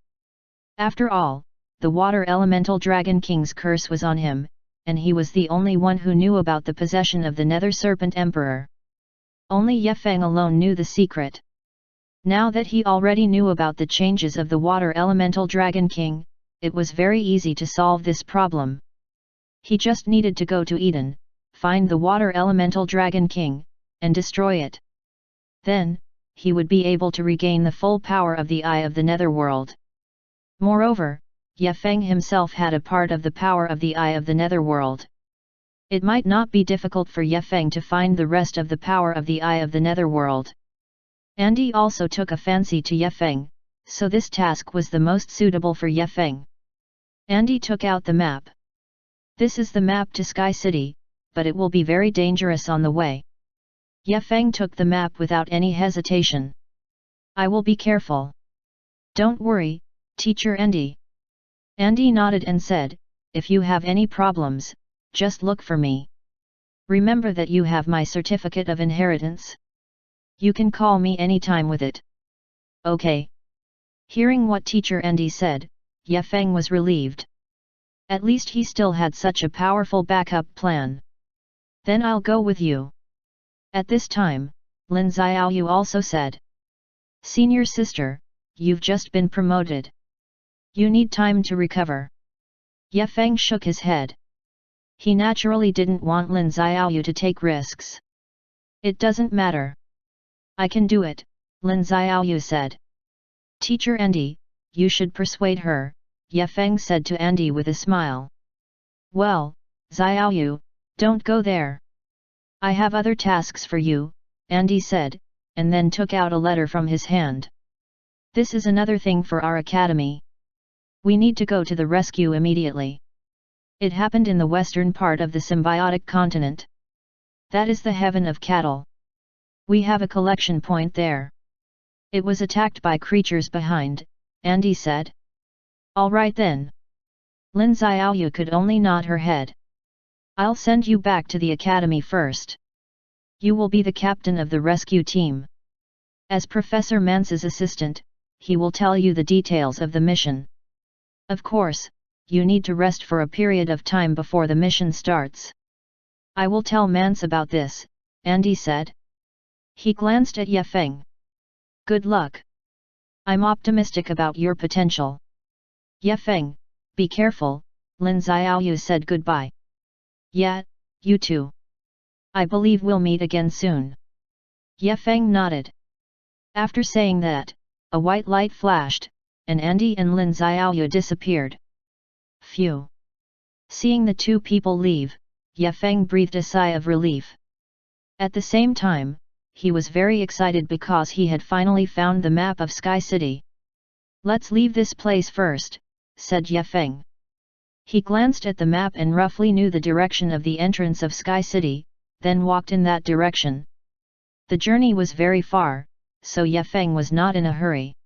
After all, the Water Elemental Dragon King's curse was on him, and he was the only one who knew about the possession of the Nether Serpent Emperor. Only Ye Feng alone knew the secret. Now that he already knew about the changes of the Water Elemental Dragon King, it was very easy to solve this problem. He just needed to go to Eden, find the Water Elemental Dragon King, and destroy it. Then, he would be able to regain the full power of the Eye of the Netherworld. Moreover, Ye Feng himself had a part of the power of the Eye of the Netherworld. It might not be difficult for Ye Feng to find the rest of the power of the Eye of the Netherworld. Andy also took a fancy to Ye Feng, so this task was the most suitable for Ye Feng. Andy took out the map. This is the map to Sky City, but it will be very dangerous on the way. Ye Feng took the map without any hesitation. I will be careful. Don't worry, Teacher Andy. Andy nodded and said, if you have any problems, just look for me. Remember that you have my certificate of inheritance. You can call me anytime with it. Okay. Hearing what Teacher Andy said, Ye Feng was relieved. At least he still had such a powerful backup plan. Then I'll go with you. At this time, Lin Xiaoyu also said. Senior sister, you've just been promoted. You need time to recover. Ye Feng shook his head. He naturally didn't want Lin Xiaoyu to take risks. It doesn't matter. I can do it, Lin Xiaoyu said. Teacher Andy, you should persuade her, Ye Feng said to Andy with a smile. Well, Xiaoyu, don't go there. I have other tasks for you, Andy said, and then took out a letter from his hand. This is another thing for our academy. We need to go to the rescue immediately. It happened in the western part of the symbiotic continent. That is the heaven of cattle. We have a collection point there. It was attacked by creatures behind, Andy said. All right then. Lin Xiaoyu could only nod her head. I'll send you back to the academy first. You will be the captain of the rescue team. As Professor Mance's assistant, he will tell you the details of the mission. Of course, you need to rest for a period of time before the mission starts. I will tell Mance about this, Andy said. He glanced at Ye Feng. Good luck. I'm optimistic about your potential. Ye Feng, be careful, Lin Xiaoyu said goodbye. Yeah, you too. I believe we'll meet again soon. Ye Feng nodded. After saying that, a white light flashed, and Andy and Lin Xiaoyu disappeared. Phew! Seeing the two people leave, Ye Feng breathed a sigh of relief. At the same time, he was very excited because he had finally found the map of Sky City. Let's leave this place first, said Ye Feng. He glanced at the map and roughly knew the direction of the entrance of Sky City, then walked in that direction. The journey was very far, so Ye Feng was not in a hurry.